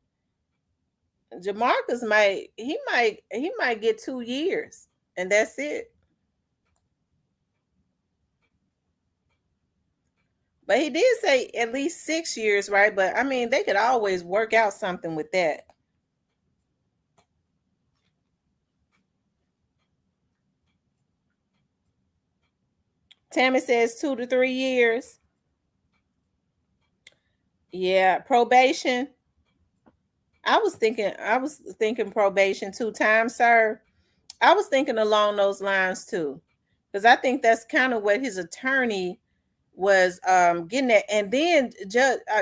[SPEAKER 1] Jamarcus might get 2 years, and that's it. But he did say at least 6 years, right? But I mean, they could always work out something with that. Tammy says 2 to 3 years. Yeah, probation. I was thinking probation 2 times, sir. I was thinking along those lines too, because I think that's kind of what his attorney was getting at. And then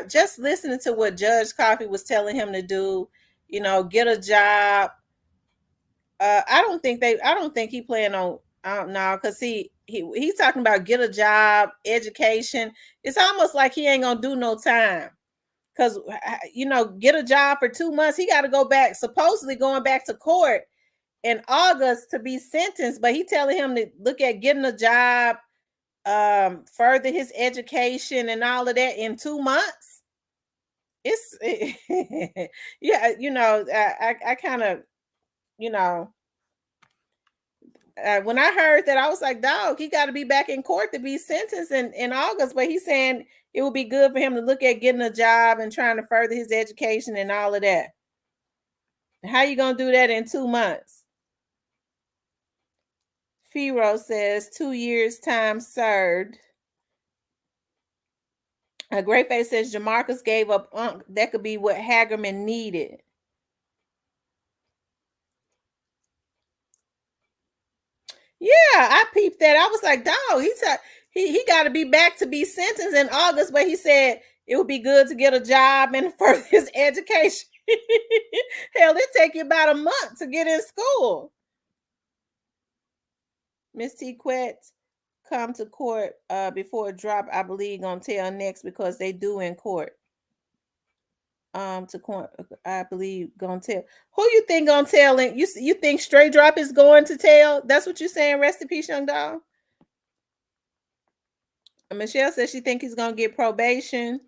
[SPEAKER 1] just listening to what Judge Coffey was telling him to do, get a job. I don't think he planned on. I don't know, because he's talking about get a job, education. It's almost like he ain't gonna do no time. Because get a job for 2 months. He got to go back, supposedly going back to court in August to be sentenced, but he telling him to look at getting a job, further his education and all of that in 2 months. Yeah, I kind of, you know, when I heard that, I was like, dog, he got to be back in court to be sentenced in August. But he's saying it would be good for him to look at getting a job and trying to further his education and all of that. How you gonna do that in 2 months? Firo says 2 years time served. A Great Face says Jamarcus gave up Unc. That could be what Hagerman needed. Yeah, I peeped that. I was like, dog, he got to be back to be sentenced in August, but he said it would be good to get a job and further his education. Hell, it take you about a month to get in school. Miss T Quet come to court before a drop, I believe, gonna tell next because they do in court. To court, I believe gonna tell. Who you think gonna tell? You think Straight Drop is going to tell? That's what you're saying. Rest in peace, young dog. Michelle says she think he's gonna get probation.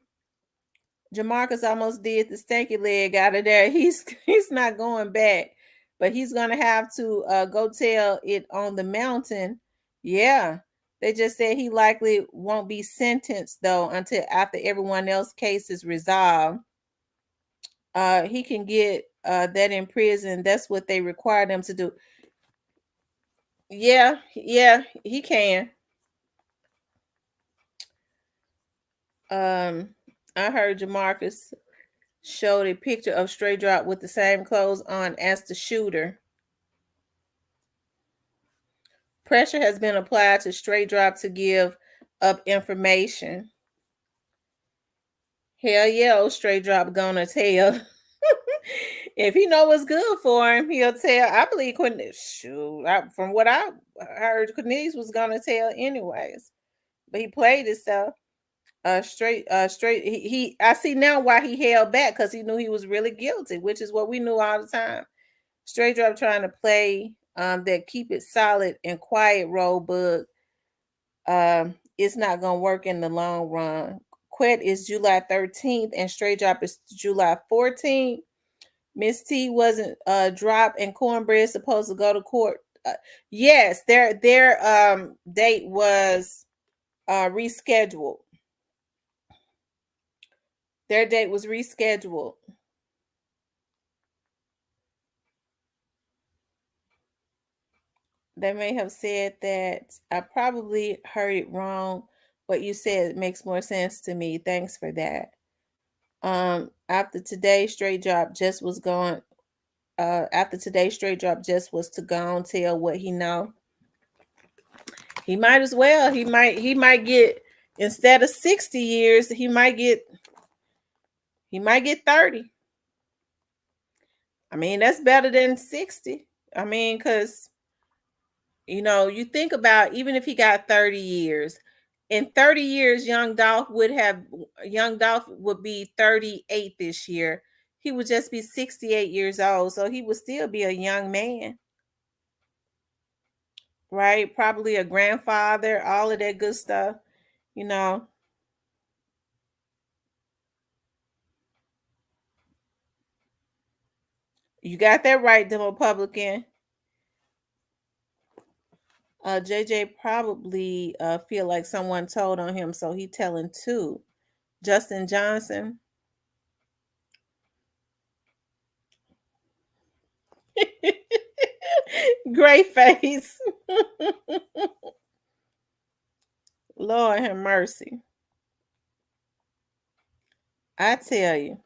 [SPEAKER 1] Jamarcus almost did the stanky leg out of there. He's not going back, but he's gonna have to go tell it on the mountain. Yeah, they just said he likely won't be sentenced though until after everyone else's case is resolved. He can get that in prison. That's what they require them to do. Yeah, he can. I heard Jamarcus showed a picture of Straight Drop with the same clothes on as the shooter. Pressure has been applied to Straight Drop to give up information. Hell yeah, old Straight Drop gonna tell. If he know what's good for him, he'll tell. I believe from what I heard, Cornelius was gonna tell anyways. But he played himself. Straight. I see now why he held back, because he knew he was really guilty, which is what we knew all the time. Straight Drop trying to play that keep it solid and quiet role, but it's not gonna work in the long run. Quet is July 13th and Straight Drop is July 14th. Miss T wasn't Drop and Cornbread supposed to go to court. Yes, their date was rescheduled. Their date was rescheduled. They may have said that. I probably heard it wrong. What you said makes more sense to me. Thanks for that. After today, Straight Drop just was going. After today, Straight Drop just was to go and tell what he know. He might as well. He might get, instead of 60 years, he might get 30. I mean, that's better than 60. I mean, because you think about, even if he got 30 years, in 30 years, Young Dolph would be 38 this year. He would just be 68 years old. So he would still be a young man. Right? Probably a grandfather, all of that good stuff. You got that right, the Republican. JJ probably feel like someone told on him, so he telling too. Justin Johnson. Great face. Lord have mercy. I tell you.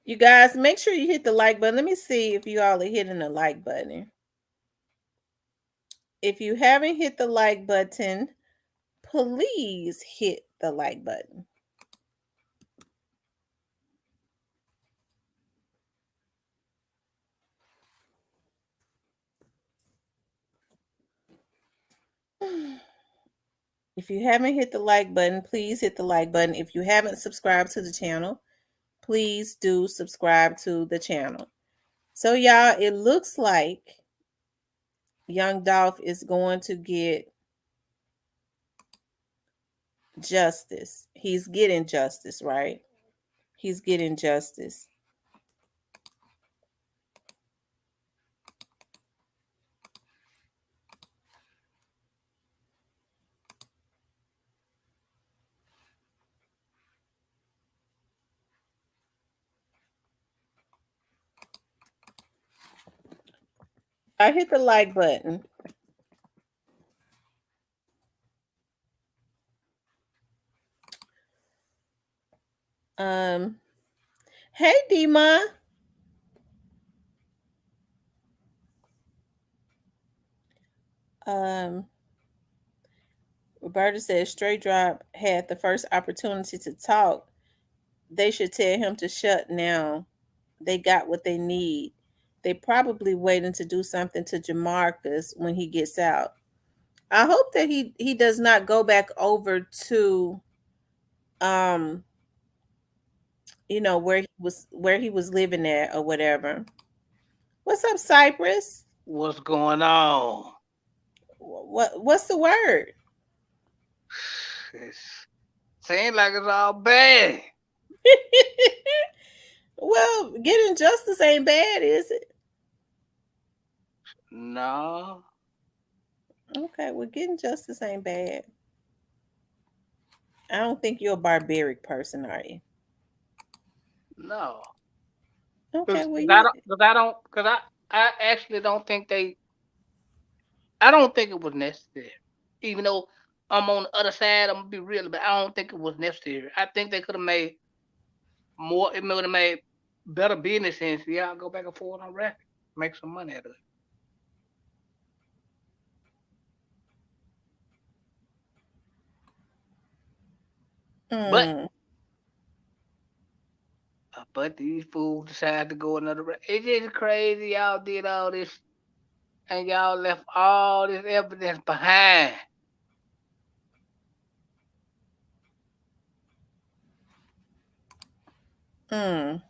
[SPEAKER 1] You guys, make sure you hit the like button. Let me see if you all are hitting the like button. If you haven't hit the like button, please hit the like button. If you haven't hit the like button, please hit the like button. If you haven't subscribed to the channel, please do subscribe to the channel. So y'all, it looks like Young Dolph is going to get justice. He's getting justice, right? He's getting justice. I hit the like button. Hey Dima. Roberta says Straight Drop had the first opportunity to talk. They should tell him to shut now. They got what they need. They probably waiting to do something to Jamarcus when he gets out. I hope that he does not go back over to um where he was living at or whatever. What's up, Cypress?
[SPEAKER 7] What's going on?
[SPEAKER 1] What's the word?
[SPEAKER 7] It seems like it's all bad.
[SPEAKER 1] Well, getting justice ain't bad, is it?
[SPEAKER 7] No,
[SPEAKER 1] Okay, well, getting justice ain't bad. I don't think you're a barbaric person, are you?
[SPEAKER 7] no.
[SPEAKER 1] Okay,
[SPEAKER 7] Cause
[SPEAKER 1] well,
[SPEAKER 7] I don't, cause I don't, cause I actually don't think I don't think it was necessary. Even though I'm on the other side, I'm gonna be real, but I don't think it was necessary. I think they could have made more. It would have made better business sense. Yeah, go back and forth on record, make some money out of it. But
[SPEAKER 1] mm,
[SPEAKER 7] these fools decided to go another route. It's just crazy. Y'all did all this, and y'all left all this evidence behind.
[SPEAKER 1] mm.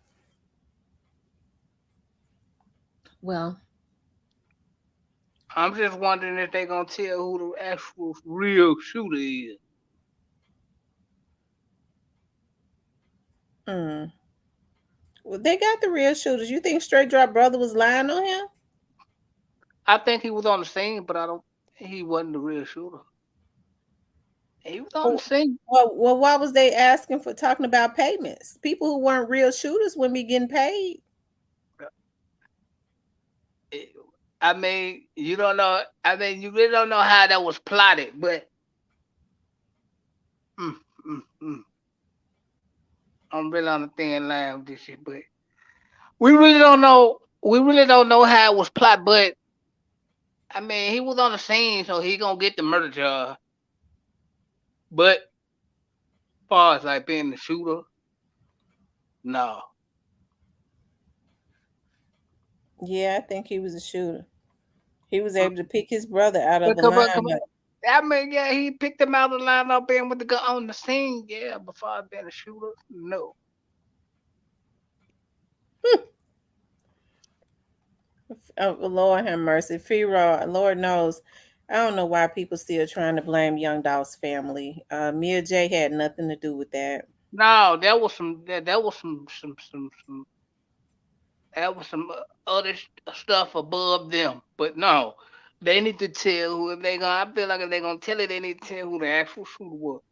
[SPEAKER 1] Well,
[SPEAKER 7] I'm just wondering if they gonna tell who the actual real shooter is.
[SPEAKER 1] mm. Well, they got the real shooters. You think Straight Drop Brother was lying on him?
[SPEAKER 7] I think he was on the scene, but I don't. He wasn't the real shooter. He was on the
[SPEAKER 1] Well,
[SPEAKER 7] scene.
[SPEAKER 1] why was they asking for talking about payments? People who weren't real shooters wouldn't be getting paid.
[SPEAKER 7] I mean, you don't know. I mean, you really don't know how that was plotted, but mm, mm, mm. I'm really on the thin line with this shit. But we really don't know. We really don't know how it was plotted. But I mean, he was on the scene, so he gonna get the murder charge. But as far as like being the shooter, no.
[SPEAKER 1] Yeah, I think he was a shooter. He was able to pick his brother out of
[SPEAKER 7] But
[SPEAKER 1] the
[SPEAKER 7] come on, come on.
[SPEAKER 1] lineup.
[SPEAKER 7] I mean, yeah, he picked him out of the lineup being with the gun on the scene. Yeah, before being a shooter, no.
[SPEAKER 1] Oh, Lord have mercy. Firo, Lord knows. I don't know why people still trying to blame Young Dolph's family. Mia J had nothing to do with that.
[SPEAKER 7] No, that was some. That was some. That was some other stuff above them. But no, they need to tell who if they gonna. I feel like if they gonna tell it, they need to tell who the actual shooter was.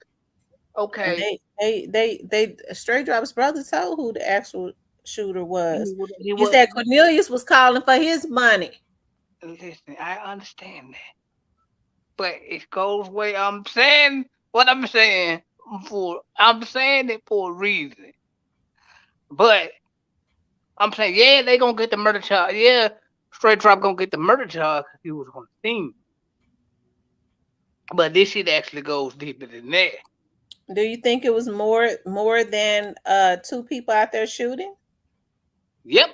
[SPEAKER 1] And
[SPEAKER 7] Okay,
[SPEAKER 1] they Straight Drop's brother told who the actual shooter was.
[SPEAKER 7] he
[SPEAKER 1] He
[SPEAKER 7] was.
[SPEAKER 1] said Cornelius was calling for his money.
[SPEAKER 7] Listen, I understand that, but it goes way. I'm saying what I'm saying for. I'm saying it for a reason. But I'm saying, yeah, they gonna get the murder charge. Yeah, Straight Drop gonna get the murder charge because he was on the scene. But this shit actually goes deeper than that.
[SPEAKER 1] Do you think it was more than two people out there shooting?
[SPEAKER 7] Yep,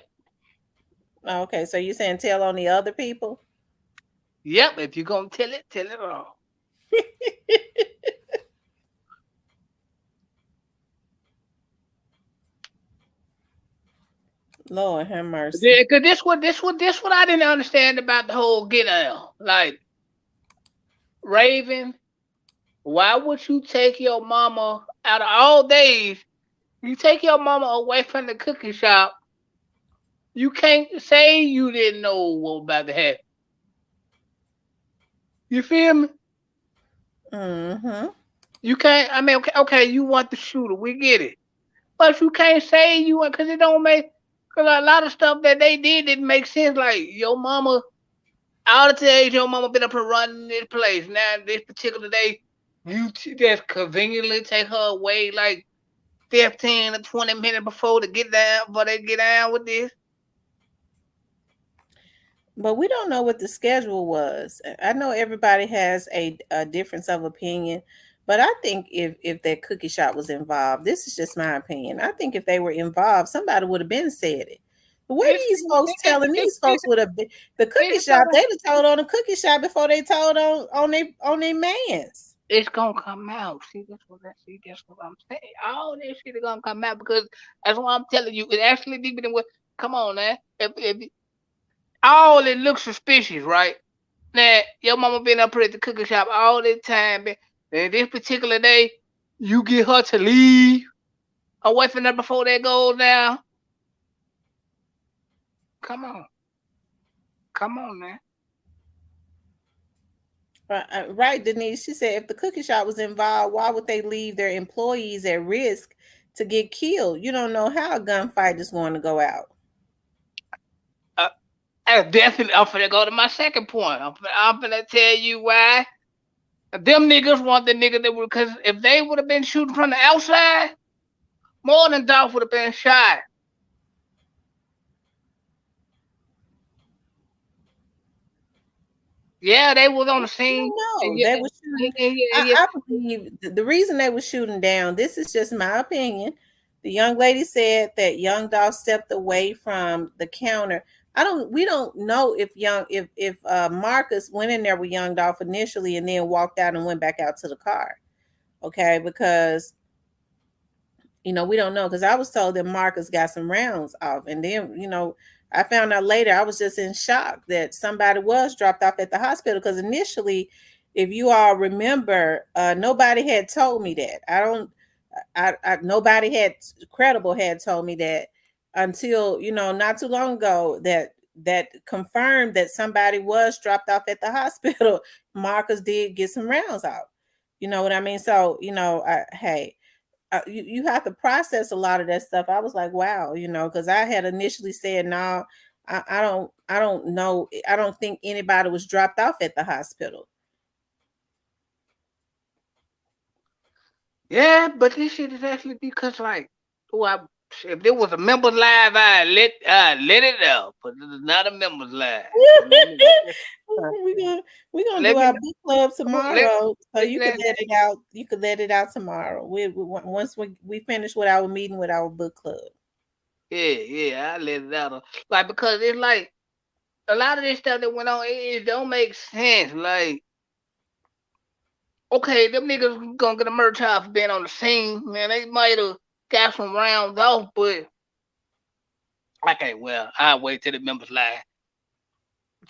[SPEAKER 1] Okay, so you're saying tell on the other people?
[SPEAKER 7] yep. If you're gonna tell it all.
[SPEAKER 1] Lord have mercy.
[SPEAKER 7] Yeah, cause this what I didn't understand about the whole get out. Like Raven, why would you take your mama out of all days? You take your mama away from the cookie shop. You can't say you didn't know what was about to happen. You feel me?
[SPEAKER 1] Mm-hmm.
[SPEAKER 7] You can't. I mean, okay. You want the shooter, we get it, but you can't say you want because it don't make. Cause a lot of stuff that they did didn't make sense. Like your mama, all the days your mama been up and running this place. Now this particular day, you just conveniently take her away like 15 or 20 minutes before to get down, before they get down with this.
[SPEAKER 1] But we don't know what the schedule was. I know everybody has a difference of opinion, but I think if that cookie shop was involved, this is just my opinion. I think if they were involved, somebody would have been said it. The way
[SPEAKER 7] It's,
[SPEAKER 1] these folks telling these folks would have been the cookie
[SPEAKER 7] it's
[SPEAKER 1] shop,
[SPEAKER 7] gonna,
[SPEAKER 1] they'd have told on the cookie shop before they told on their mans.
[SPEAKER 7] it's gonna come out. See, that's what I'm saying. All this shit is gonna come out because that's what I'm telling you. It actually deeper than what. Come on, man. If all it looks suspicious, right? Now your mama been up here at the cookie shop all this time, and this particular day, you get her to leave away from there before that goes down. Come on, come on, man.
[SPEAKER 1] Right, Denise. She said if the cookie shop was involved, why would they leave their employees at risk to get killed? You don't know how a gunfight is going to go out.
[SPEAKER 7] I definitely, I'm finna go to my second point. I'm finna tell you why. Them niggas want the nigga that would, because if they would have been shooting from the outside, more than Dolph would have been shot. Yeah, they was on the scene. And
[SPEAKER 1] No,
[SPEAKER 7] yeah,
[SPEAKER 1] they were shooting.
[SPEAKER 7] and yeah.
[SPEAKER 1] I believe the reason they were shooting down. This is just my opinion. The young lady said that Young Dolph stepped away from the counter. We don't know if Marcus went in there with Young Dolph initially and then walked out and went back out to the car. Okay, because we don't know because I was told that Marcus got some rounds off, and then I found out later. I was just in shock that somebody was dropped off at the hospital because initially, if you all remember, nobody had told me that. Nobody had credible had told me that until not too long ago that confirmed that somebody was dropped off at the hospital. Marcus did get some rounds out. You know what I mean? So hey, you have to process a lot of that stuff. I was like, wow, because I had initially said, no, I don't know. I don't think anybody was dropped off at the hospital.
[SPEAKER 7] Yeah, but this shit is actually because like, oh, if there was a members live, I let it out, but this is not a members live. So let me
[SPEAKER 1] we're gonna
[SPEAKER 7] let
[SPEAKER 1] do
[SPEAKER 7] me
[SPEAKER 1] our book club
[SPEAKER 7] let,
[SPEAKER 1] tomorrow, so
[SPEAKER 7] let,
[SPEAKER 1] you could
[SPEAKER 7] let,
[SPEAKER 1] let it out. You could let it out tomorrow. Once we finish with our meeting with our book club.
[SPEAKER 7] yeah, I let it out. Like because it's like a lot of this stuff that went on, it don't make sense. Like, okay, them niggas gonna get a murder trial for being on the scene, man. They might have got some rounds off, but okay, well, I'll wait till the members live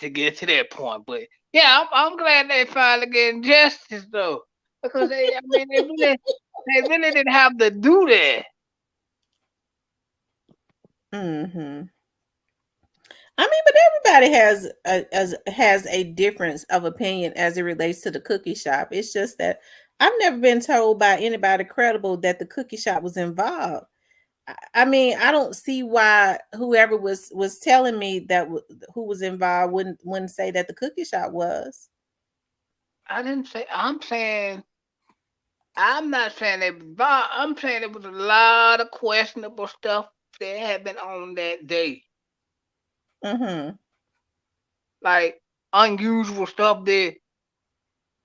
[SPEAKER 7] to get to that point. But yeah, I'm glad they finally getting justice though, because I mean, they really didn't have to do that.
[SPEAKER 1] Hmm. I mean, but everybody has a difference of opinion as it relates to the cookie shop. It's just that I've never been told by anybody credible that the cookie shop was involved. I mean, I don't see why whoever was telling me who was involved wouldn't say that the cookie shop was.
[SPEAKER 7] I didn't say. I'm not saying they. I'm saying there was a lot of questionable stuff that happened on that day,
[SPEAKER 1] Mm-hmm.
[SPEAKER 7] like unusual stuff that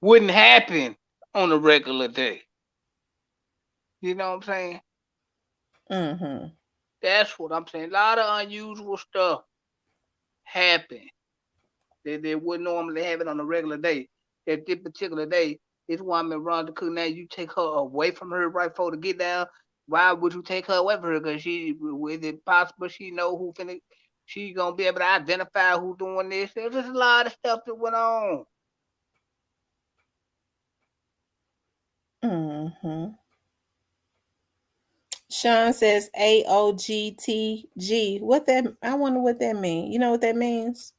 [SPEAKER 7] wouldn't happen on a regular day. You know what I'm saying?
[SPEAKER 1] Mm-hmm.
[SPEAKER 7] That's what I'm saying. A lot of unusual stuff happened that wouldn't normally happen on a regular day. That this particular day, this woman runs the cook. Now you take her away from her right before to get down. Why would you take her away from her? Because is it possible she know who finna? She gonna be able to identify who doing this. There's just a lot of stuff that went on.
[SPEAKER 1] Mm-hmm. Sean says AOGTG. What that? I wonder what that means. You know what that means?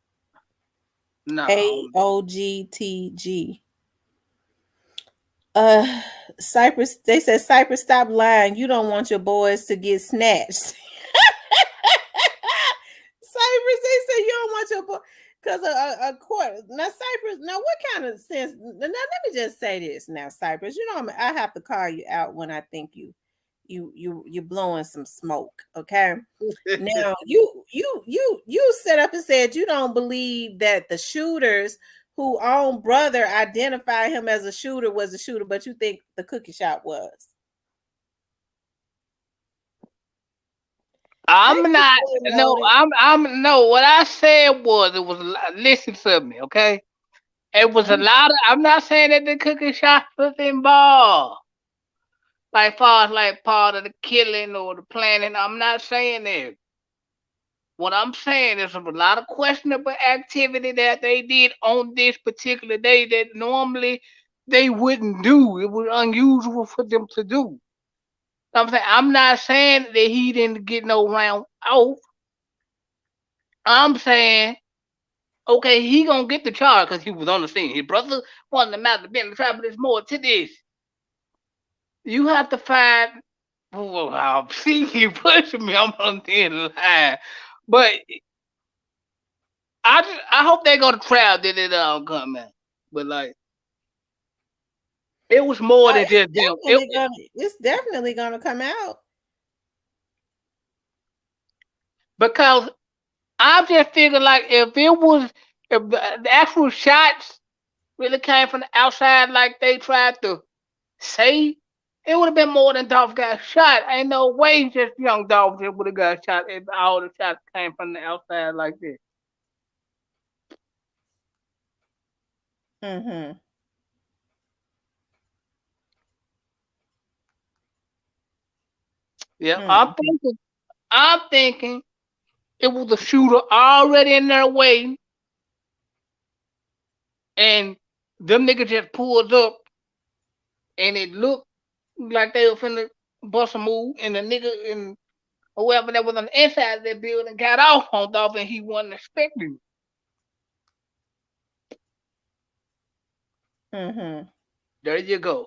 [SPEAKER 7] No,
[SPEAKER 1] AOGTG. Uh, Cypress. They said Cypress, stop lying. You don't want your boys to get snatched. Cypress, they say you don't want your boy because a court. Now, Cypress, now what kind of sense? Now, let me just say this now, Cypress. I have to call you out when I think you you're blowing some smoke. Okay. Now you set up and said you don't believe that the shooters who own brother identify him as a shooter was a shooter, but you think the cookie shop was.
[SPEAKER 7] I'm not. No, I'm no. What I said was it was. Listen to me, okay? It was a lot of. I'm not saying that the cookie shop was involved, like far as like part of the killing or the planning. I'm not saying that. What I'm saying is a lot of questionable activity that they did on this particular day that normally they wouldn't do. It was unusual for them to do. I'm saying I'm not saying that he didn't get no round off. I'm saying okay, he gonna get the charge because he was on the scene. His brother wanted him out to be in the trap, but there's more to this. You have to find. Oh, I'll see you pushing me. I'm on the end of the line, but I hope they go to trial. Did it all come out? But like, it was more than just them.
[SPEAKER 1] It's definitely gonna come out
[SPEAKER 7] Because I just figured like if the actual shots really came from the outside, like they tried to say, it would have been more than Dolph got shot. Ain't no way just young Dolph just would have got shot if all the shots came from the outside like this.
[SPEAKER 1] Mm-hmm.
[SPEAKER 7] Yeah, I'm thinking it was a shooter already in there waiting, and them niggas just pulled up, and it looked like they were finna bust a move, and the nigga and whoever that was on the inside of that building got off on Dolph, and he wasn't expecting it.
[SPEAKER 1] Mm-hmm.
[SPEAKER 7] There you go.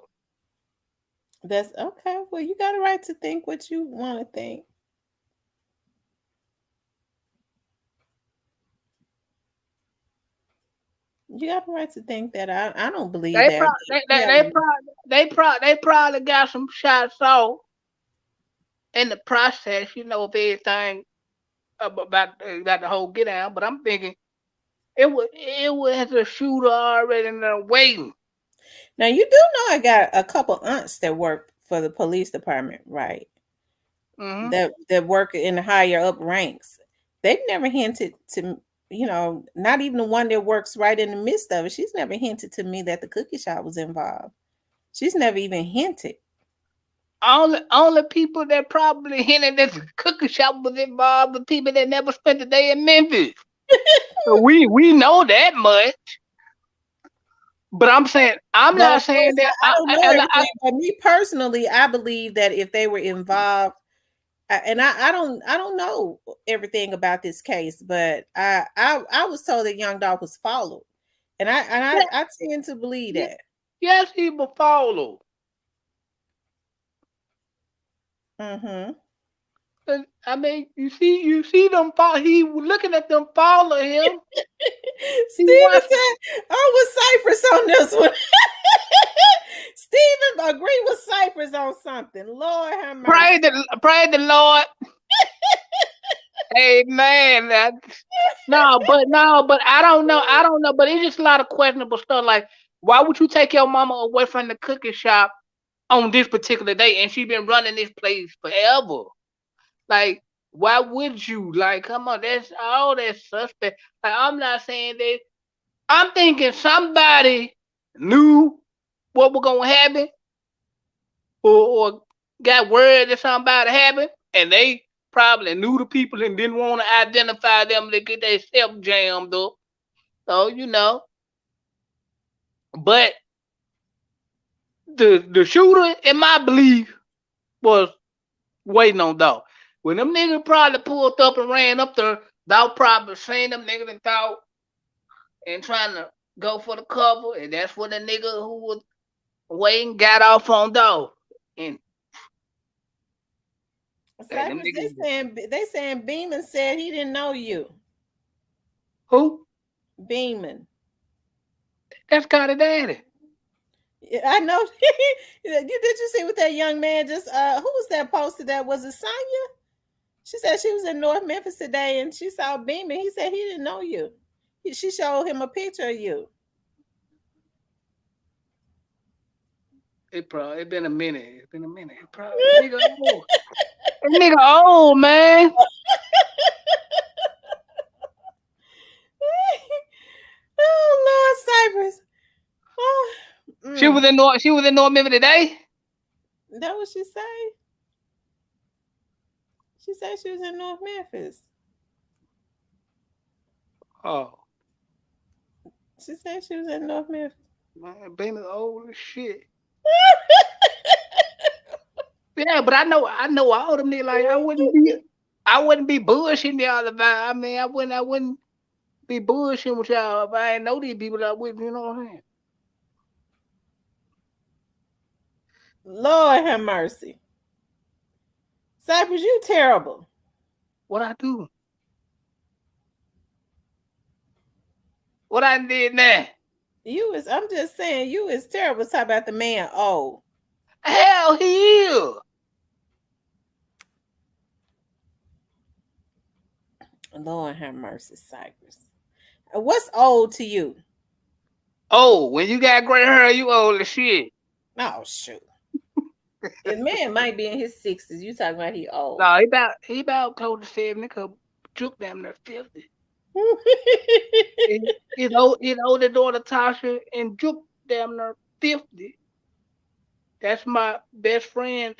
[SPEAKER 1] That's okay. Well, you got a right to think what you want to think. You got a right to think that. I don't believe that.
[SPEAKER 7] They probably got some shots off in the process, of everything about the whole get down. But I'm thinking it was a shooter already in there waiting.
[SPEAKER 1] Now you do know I got a couple aunts that work for the police department, right?
[SPEAKER 7] Mm-hmm.
[SPEAKER 1] That work in the higher up ranks. They've never hinted to not even the one that works right in the midst of it. She's never hinted to me that the cookie shop was involved. She's never even hinted.
[SPEAKER 7] Only people that probably hinted that the cookie shop was involved were people that never spent a day in Memphis. So we know that much. But I'm saying I'm not saying that.
[SPEAKER 1] I don't know everything, but me personally, I believe that if they were involved, and I don't know everything about this case, but I was told that Young Dog was followed, and I tend to believe that.
[SPEAKER 7] Yes, he was followed.
[SPEAKER 1] Mm-hmm.
[SPEAKER 7] I mean, you see them follow. He was looking at them follow him.
[SPEAKER 1] Steven said, "Oh, with Cypress on this one." Steven agreed with Cypress on something. Lord have mercy.
[SPEAKER 7] Pray the Lord. Amen. But I don't know. But it's just a lot of questionable stuff. Like, why would you take your mama away from the cookie shop on this particular day? And she been running this place forever. Like, why would you? Like, come on, that's all that suspect. Like, I'm not saying that. I'm thinking somebody knew what was gonna happen, or got word that somebody happened, and they probably knew the people and didn't want to identify them to get themselves jammed up. So. But the shooter, in my belief, was waiting on Dog. When them niggas probably pulled up and ran up there, Dog probably seen them niggas and thought and trying to go for the cover, and that's when the nigga who was waiting got off on Dog. And
[SPEAKER 1] Cypress, they saying Beeman said he didn't know you.
[SPEAKER 7] Who?
[SPEAKER 1] Beeman.
[SPEAKER 7] That's Scotty Daddy.
[SPEAKER 1] I know. Did you see what that young man just? Who was that posted? That was it, Sonya? She said she was in North Memphis today and she saw Beeman. He said he didn't know you. She showed him a picture of you.
[SPEAKER 7] It been a minute. It's been a minute. It probably nigga old. That nigga old, man.
[SPEAKER 1] Oh Lord, Cypress. Oh,
[SPEAKER 7] She was in North. She was in North Memphis today.
[SPEAKER 1] that what she say? She said she was in North Memphis.
[SPEAKER 7] Oh,
[SPEAKER 1] She said she was in North Memphis.
[SPEAKER 7] man, Beeman old as shit. Yeah, but I know all them niggas. Like I wouldn't be bullshitting y'all if I mean, I wouldn't be bullshitting with y'all if I ain't know these people that with. You know what I'm saying?
[SPEAKER 1] Lord have mercy. Cypress, you terrible.
[SPEAKER 7] What I do? What I did now?
[SPEAKER 1] I'm just saying, you is terrible. Talk about the man. Oh,
[SPEAKER 7] Hell, he is.
[SPEAKER 1] Lord have mercy, Cypress. What's old to you?
[SPEAKER 7] Oh, when you got gray hair, you old as shit.
[SPEAKER 1] Oh shoot. The man might be in his 60s. You talking about he old.
[SPEAKER 7] No, he about close to 70. Cause Juke damn near 50. His older daughter Tasha and Juke damn near 50. That's my best friend.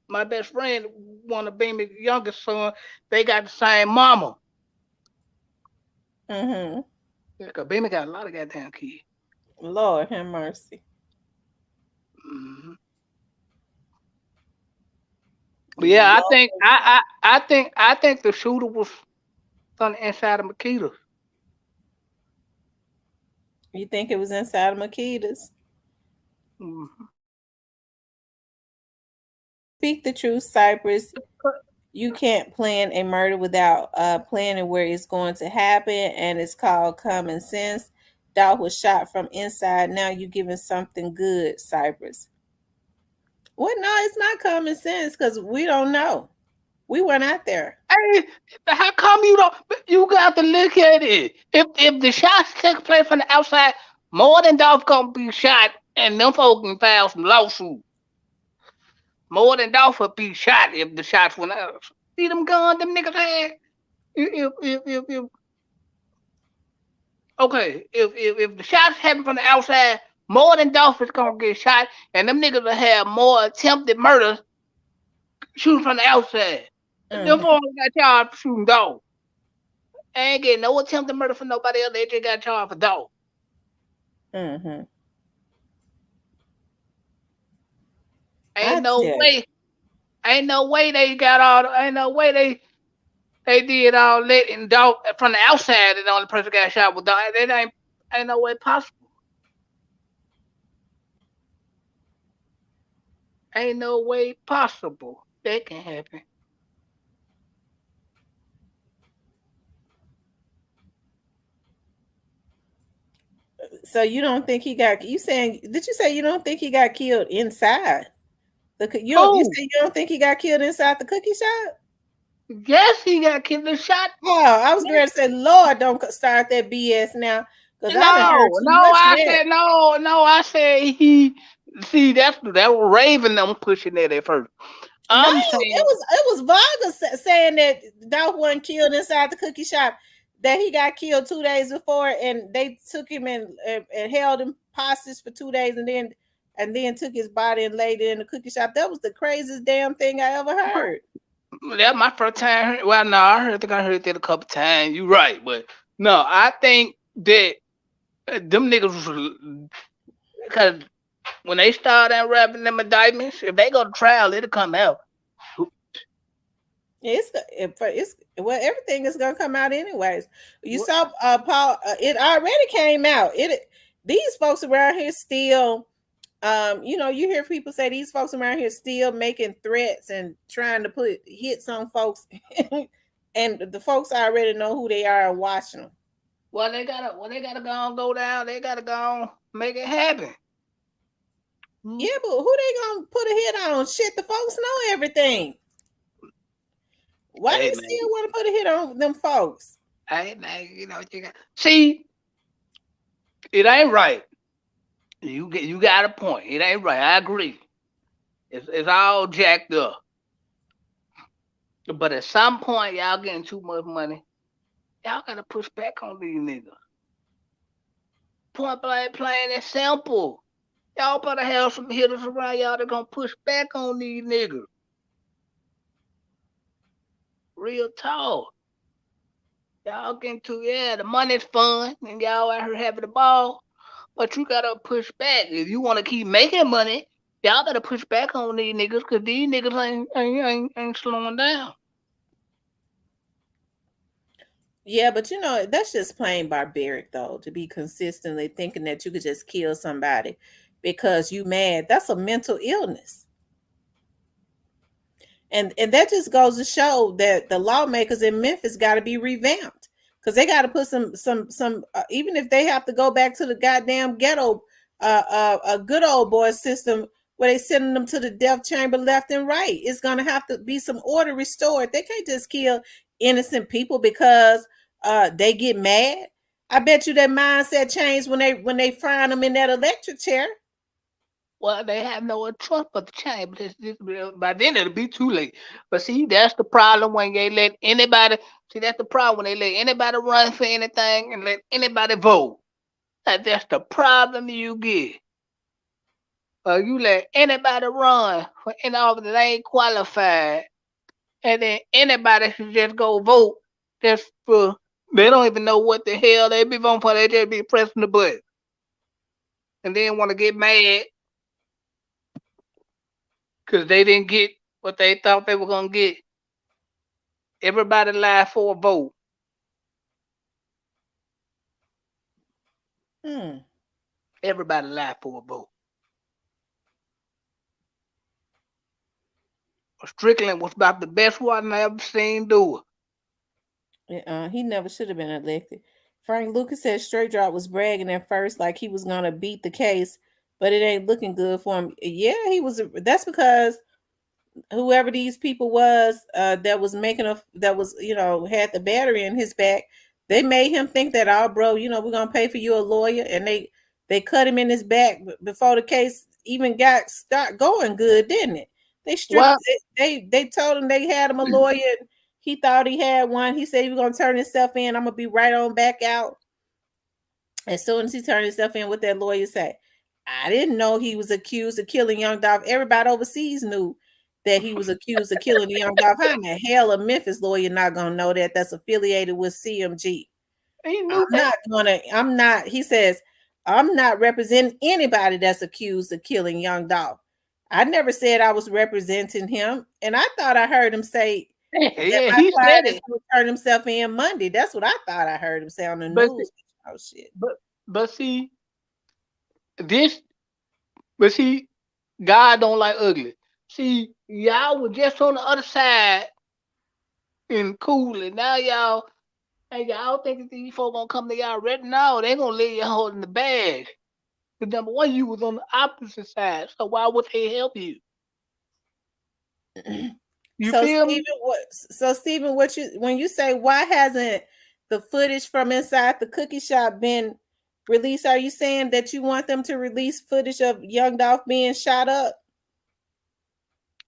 [SPEAKER 7] My best friend wanna be my youngest son. They got the same mama.
[SPEAKER 1] Mm-hmm.
[SPEAKER 7] Yeah, cause Beamy got a lot of goddamn kids.
[SPEAKER 1] Lord have mercy.
[SPEAKER 7] Mm-hmm. But yeah, I think the shooter was on the inside of Makita.
[SPEAKER 1] You think it was inside of Makita's?
[SPEAKER 7] Mm-hmm.
[SPEAKER 1] Speak the truth, Cypress. You can't plan a murder without planning where it's going to happen, and it's called common sense. Dog was shot from inside. Now you giving something good, Cypress. Well, no, it's not common sense because we don't know. We weren't out there.
[SPEAKER 7] Hey, how come you don't? You got to look at it. If the shots take place from the outside, more than Dolph gonna be shot, and them folks can file some lawsuit. More than Dolph would be shot if the shots went out. See them guns them niggas had. If okay, if the shots happen from the outside, more than Dolph is gonna get shot, and them niggas will have more attempted murders shooting from the outside. Them
[SPEAKER 1] Mm-hmm.
[SPEAKER 7] folks got charged for shooting dogs. Ain't getting no attempted murder for nobody else. They just got charged for dog.
[SPEAKER 1] Mm-hmm.
[SPEAKER 7] Ain't
[SPEAKER 1] I
[SPEAKER 7] no
[SPEAKER 1] tell you.
[SPEAKER 7] way. Ain't no way they got all. Ain't no way they did all that and dog from the outside. And the only person got shot with dog. That ain't no way possible. Ain't no way possible that can happen.
[SPEAKER 1] So you don't think he got? You saying? Did you say you don't think he got killed inside? You don't. You
[SPEAKER 7] Oh,
[SPEAKER 1] say you don't think he got killed inside the cookie shop?
[SPEAKER 7] yes, he got killed and shot.
[SPEAKER 1] Oh, I was going to say, Lord, don't start that BS now, because I done heard
[SPEAKER 7] No,
[SPEAKER 1] too
[SPEAKER 7] no,
[SPEAKER 1] much of
[SPEAKER 7] I
[SPEAKER 1] that.
[SPEAKER 7] said no, no. I said he. See, that was Raven them pushing that at first.
[SPEAKER 1] No,
[SPEAKER 7] I'm saying,
[SPEAKER 1] it was Varga saying that Dolph wasn't killed inside the cookie shop. That he got killed 2 days before, and they took him and held him hostage for 2 days, and then took his body and laid it in the cookie shop. That was the craziest damn thing I ever heard.
[SPEAKER 7] that's my first time. Well, no, think I heard that a couple times. You right, but no, I think that them niggas was because when they start unwrapping them indictments, if they go to trial, it'll come out.
[SPEAKER 1] It's well, everything is gonna come out anyways. You
[SPEAKER 7] What?
[SPEAKER 1] saw Paul. It already came out. These folks around here still. You hear people say these folks around here still making threats and trying to put hits on folks, and the folks already know who they are and watching them.
[SPEAKER 7] Well, they gotta go down. They gotta go make it happen.
[SPEAKER 1] Yeah, but who they gonna put a hit on? Shit, the folks know everything. Why
[SPEAKER 7] Hey
[SPEAKER 1] they
[SPEAKER 7] man,
[SPEAKER 1] still want to put a hit on them folks?
[SPEAKER 7] hey man, you know what you got. See, it ain't right. You got a point. It ain't right. I agree. It's all jacked up. But at some point, y'all getting too much money. Y'all gotta push back on these niggas. Point blank, plain and simple. Y'all better have some hitters around y'all that gonna push back on these niggas. Real talk. Y'all getting too, yeah, the money's fun and y'all out here having a ball, but you gotta push back. If you wanna keep making money, y'all gotta push back on these niggas because these niggas ain't slowing down.
[SPEAKER 1] Yeah, but you know, that's just plain barbaric though, to be consistently thinking that you could just kill somebody because you mad. That's a mental illness. And that just goes to show that the lawmakers in Memphis got to be revamped because they got to put some even if they have to go back to the goddamn ghetto a good old boy system where they sending them to the death chamber left and right. It's gonna have to be some order restored. They can't just kill innocent people because they get mad. I bet you that mindset changed when they find them in that electric chair.
[SPEAKER 7] Well, they have no choice but to change. But by then it'll be too late. But see, that's the problem when they let anybody. See, that's the problem when they let anybody run for anything and let anybody vote. That's the problem you get. You let anybody run for any office that ain't qualified, and then anybody should just go vote just for. They don't even know what the hell they be voting for. They just be pressing the button, and then want to get mad because they didn't get what they thought they were gonna get. Everybody lied for a vote.
[SPEAKER 1] Hmm.
[SPEAKER 7] Everybody lied for a vote. Strickland was about the best one I ever seen do it.
[SPEAKER 1] He never should have been elected. Frank Lucas said Straight Drop was bragging at first like he was gonna beat the case, but it ain't looking good for him. Yeah, he was. That's because whoever these people was that was making a that was had the battery in his back, they made him think that, oh bro, we're gonna pay for you a lawyer, and they cut him in his back before the case even got start going good, didn't it? They stripped
[SPEAKER 7] Well,
[SPEAKER 1] they told him they had him a lawyer. He thought he had one. He said he was gonna turn himself in. I'm gonna be right on back out. As soon as he turned himself in, what that lawyer say? I didn't know he was accused of killing Young Dolph. Everybody overseas knew that he was accused of killing the Young Dolph. How in the hell a Memphis lawyer not gonna know that? That's affiliated with CMG.
[SPEAKER 7] he knew that.
[SPEAKER 1] I'm not, he says, I'm not representing anybody that's accused of killing Young Dolph. I never said I was representing him. And I thought I heard him say that
[SPEAKER 7] Yeah,
[SPEAKER 1] my
[SPEAKER 7] he
[SPEAKER 1] client
[SPEAKER 7] said
[SPEAKER 1] is
[SPEAKER 7] it.
[SPEAKER 1] going to turn himself in Monday. That's what I thought I heard him say on the
[SPEAKER 7] But
[SPEAKER 1] news. Oh shit.
[SPEAKER 7] but see this. But see, God don't like ugly. See, y'all were just on the other side and cool, and now y'all. Hey, y'all think that these folks gonna come to y'all right now? They gonna lay you holding the bag. Because number one, you was on the opposite side, so why would they help you? You
[SPEAKER 1] So
[SPEAKER 7] feel me?
[SPEAKER 1] Stephen, what you when you say why hasn't the footage from inside the cookie shop been released? Are you saying that you want them to release footage of Young Dolph being shot up?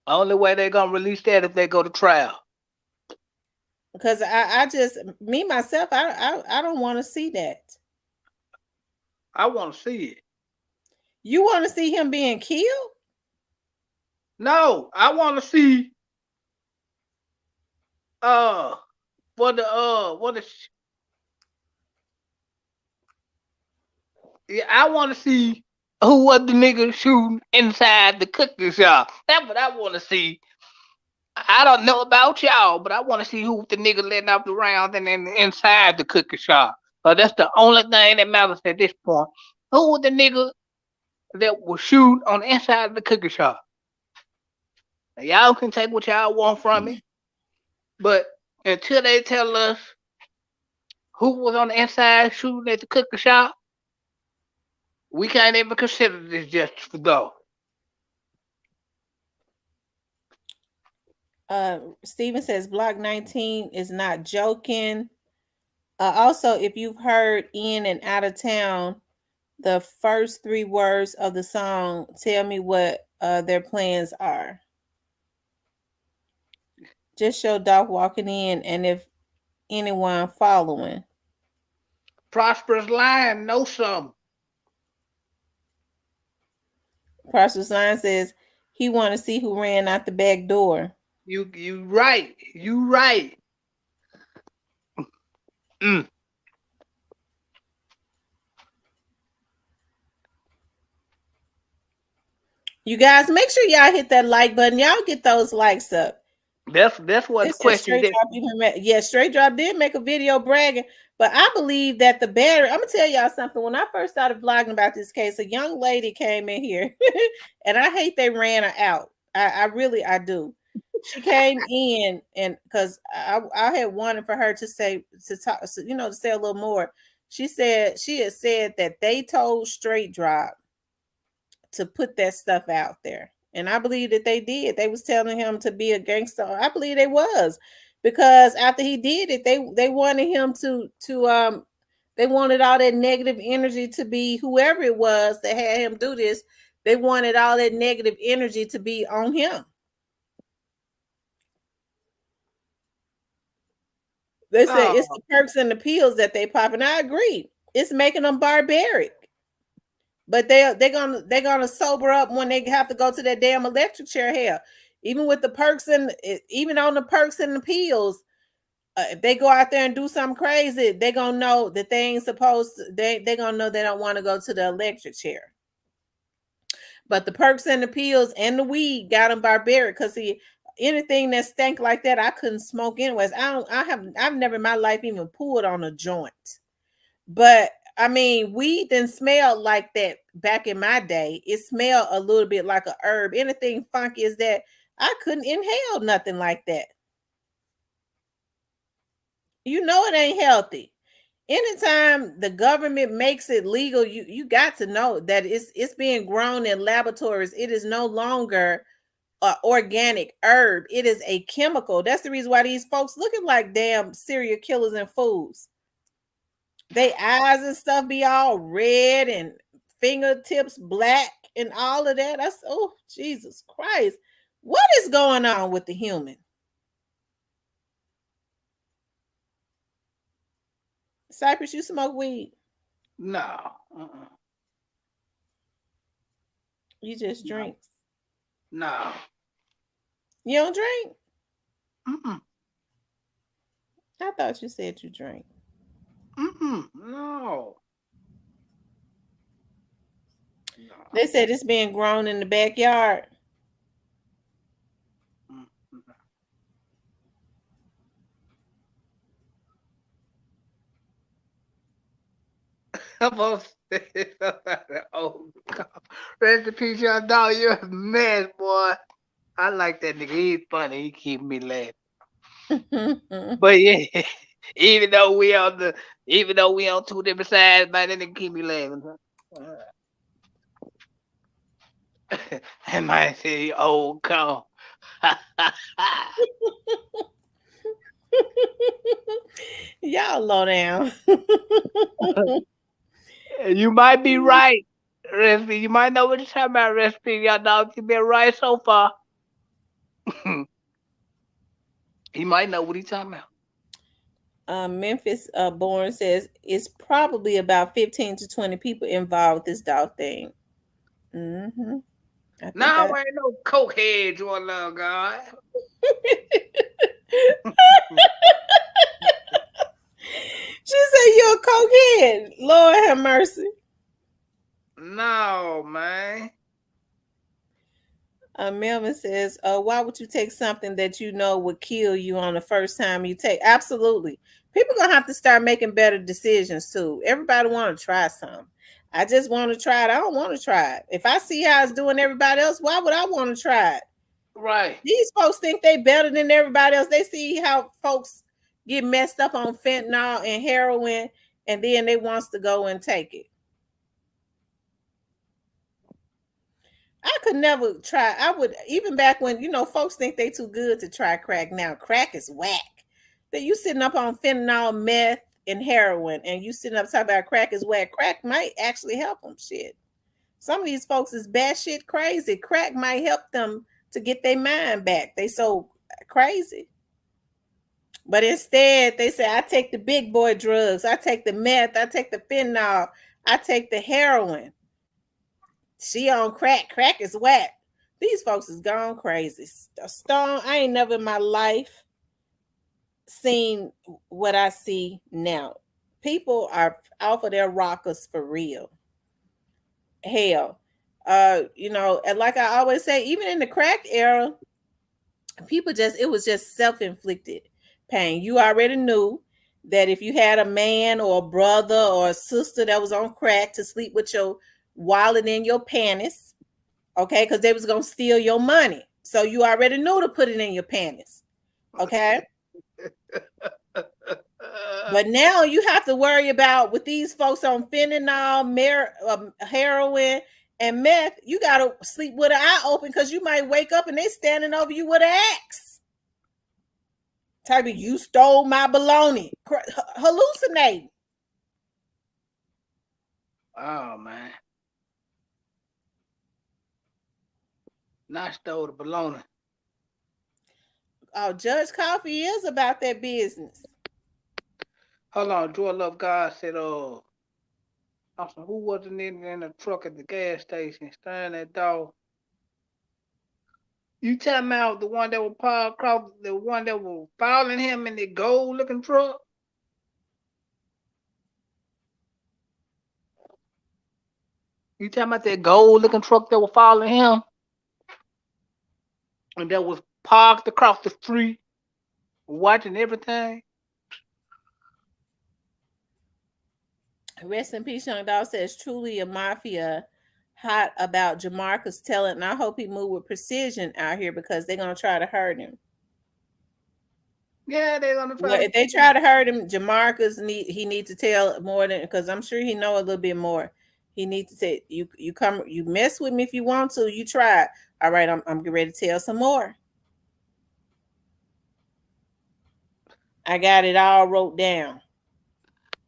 [SPEAKER 7] Only way they gonna release that if they go to trial.
[SPEAKER 1] Because I just me myself, I don't want to see that.
[SPEAKER 7] I want to see it.
[SPEAKER 1] You want to see him being killed?
[SPEAKER 7] No, I want to see uh what the yeah, I want to see who was the nigga shooting inside the cookie shop. That's what I want to see. I don't know about y'all, but I want to see who the nigga letting off the rounds and then inside the cookie shop. That's the only thing that matters at this point. Who was the nigga that was shooting on the inside of the cookie shop? Now, y'all can take what y'all want from me, but until they tell us who was on the inside shooting at the cookie shop, we can't even consider this justice for those.
[SPEAKER 1] Steven says Block 19 is not joking. Also, if you've heard In and Out of Town, the first 3 words of the song tell me what their plans are. Just show Doc walking in and if anyone following.
[SPEAKER 7] Prosperous Lion know something.
[SPEAKER 1] Prosperous Lion says he want to see who ran out the back door.
[SPEAKER 7] You right. You right. Mm.
[SPEAKER 1] You guys, make sure y'all hit that like button. Y'all get those likes up.
[SPEAKER 7] That's what the
[SPEAKER 1] It says
[SPEAKER 7] question
[SPEAKER 1] Straight
[SPEAKER 7] is.
[SPEAKER 1] Drop Straight Drop did make a video bragging, but I believe that the battery. I'm gonna tell y'all something. When I first started vlogging about this case, a young lady came in here, and I hate they ran her out. I really do. She came in and because I had wanted for her to say to talk, to say a little more. She had said that they told Straight Drop to put that stuff out there. And I believe that they did. They was telling him to be a gangster. I believe they was, because after he did it, they wanted him to they wanted all that negative energy to be whoever it was that had him do this. They wanted all that negative energy to be on him. They say it's the perks and the pills that they pop, and I agree. It's making them barbaric. But they're gonna sober up when they have to go to that damn electric chair. Hell, even with the perks and even on the perks and the pills, if they go out there and do something crazy, they gonna know that they ain't supposed to. They gonna know they don't want to go to the electric chair. But the perks and the pills and the weed got them barbaric. Cause see, anything that stank like that, I couldn't smoke anyways. I've never in my life even pulled on a joint. But I mean, weed didn't smell like that back in my day. It smelled a little bit like a herb. Anything funky is that I couldn't inhale nothing like that. You know it ain't healthy. Anytime the government makes it legal, you got to know that it's being grown in laboratories. It is no longer organic herb. It is a chemical. That's the reason why these folks looking like damn serial killers and fools. They eyes and stuff be all red and fingertips black and all of that. That's Jesus Christ. What is going on with the human? Cypress, you smoke weed?
[SPEAKER 7] No.
[SPEAKER 1] You just drink?
[SPEAKER 7] No.
[SPEAKER 1] You don't drink?
[SPEAKER 7] Mm-mm.
[SPEAKER 1] I thought you said you drank.
[SPEAKER 7] No.
[SPEAKER 1] They said it's being grown in the backyard.
[SPEAKER 7] Oh, God. Rest in peace, y'all dog. You're a mess, boy. I like that nigga. He's funny. He keep me laughing. But yeah, even though we on two different sides, man, that nigga keep me laughing. And might say old call.
[SPEAKER 1] Y'all low down.
[SPEAKER 7] You might be right, Recipe. You might know what you're talking about, Recipe. Y'all dog, you been right so far. He might know what he's talking about.
[SPEAKER 1] Memphis Born says it's probably about 15 to 20 people involved with this dog thing. Mm-hmm.
[SPEAKER 7] No, ain't no cokeheads on love, God.
[SPEAKER 1] She said you're a cokehead. Lord have mercy.
[SPEAKER 7] No, man.
[SPEAKER 1] Melvin says, why would you take something that you know would kill you on the first time you take? Absolutely. People gonna have to start making better decisions too. Everybody want to try something. I just want to try it. I don't want to try it. If I see how it's doing everybody else, why would I want to try it?
[SPEAKER 7] Right.
[SPEAKER 1] These folks think they better than everybody else. They see how folks get messed up on fentanyl and heroin, and then they wants to go and take it. I could never try. I would even back when folks think they too good to try crack. Now crack is whack. That you sitting up on fentanyl, meth, and heroin, and you sitting up talking about crack is whack. Crack might actually help them. Shit. Some of these folks is batshit crazy. Crack might help them to get their mind back. They so crazy. But instead, they say, I take the big boy drugs. I take the meth. I take the fentanyl. I take the heroin. She on crack. Crack is whack. These folks is gone crazy. Stone, I ain't never in my life seen what I see now. People are off of their rockers for real. Hell. And like I always say, even in the crack era, it was just self-inflicted pain. You already knew that if you had a man or a brother or a sister that was on crack to sleep with your wallet in your panties, okay, because they was gonna steal your money. So you already knew to put it in your panties. Okay. But now you have to worry about with these folks on fentanyl, heroin, and meth. You gotta sleep with an eye open because you might wake up and they standing over you with an axe. Tell me you stole my baloney, hallucinating.
[SPEAKER 7] Oh man, not stole the baloney.
[SPEAKER 1] Oh, Judge Coffee is about that business.
[SPEAKER 7] Hold on, Joy Love God said, who wasn't in the truck at the gas station staring that dog? You talking about the one that was parked across, the one that was following him in the gold looking truck? You talking about that gold looking truck that was following him and that was parked across the street watching everything?
[SPEAKER 1] Rest in peace, Young Dog says truly a mafia hot about Jamarcus talent, and I hope he move with precision out here because they're gonna try to hurt him.
[SPEAKER 7] Yeah, they're gonna try
[SPEAKER 1] Well,
[SPEAKER 7] to
[SPEAKER 1] if they try to hurt him, Jamarcus needs to tell more than because I'm sure he know a little bit more. He needs to say you mess with me if you want to. You try. All right, I'm getting ready to tell some more. I got it all wrote down.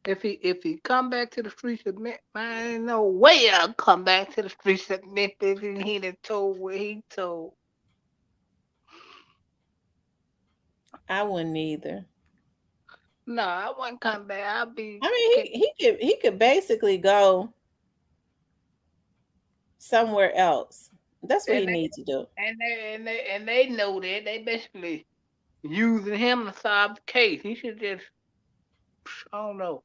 [SPEAKER 7] If he come back to the streets of Memphis, man, ain't no way I'll come back to the streets of Memphis and he done told what he told.
[SPEAKER 1] I wouldn't either.
[SPEAKER 7] No, I wouldn't come back. I'll be.
[SPEAKER 1] I mean, he could basically go somewhere else. That's what he
[SPEAKER 7] And
[SPEAKER 1] needs to do.
[SPEAKER 7] they know that they basically using him to solve the case. He should just, I don't know,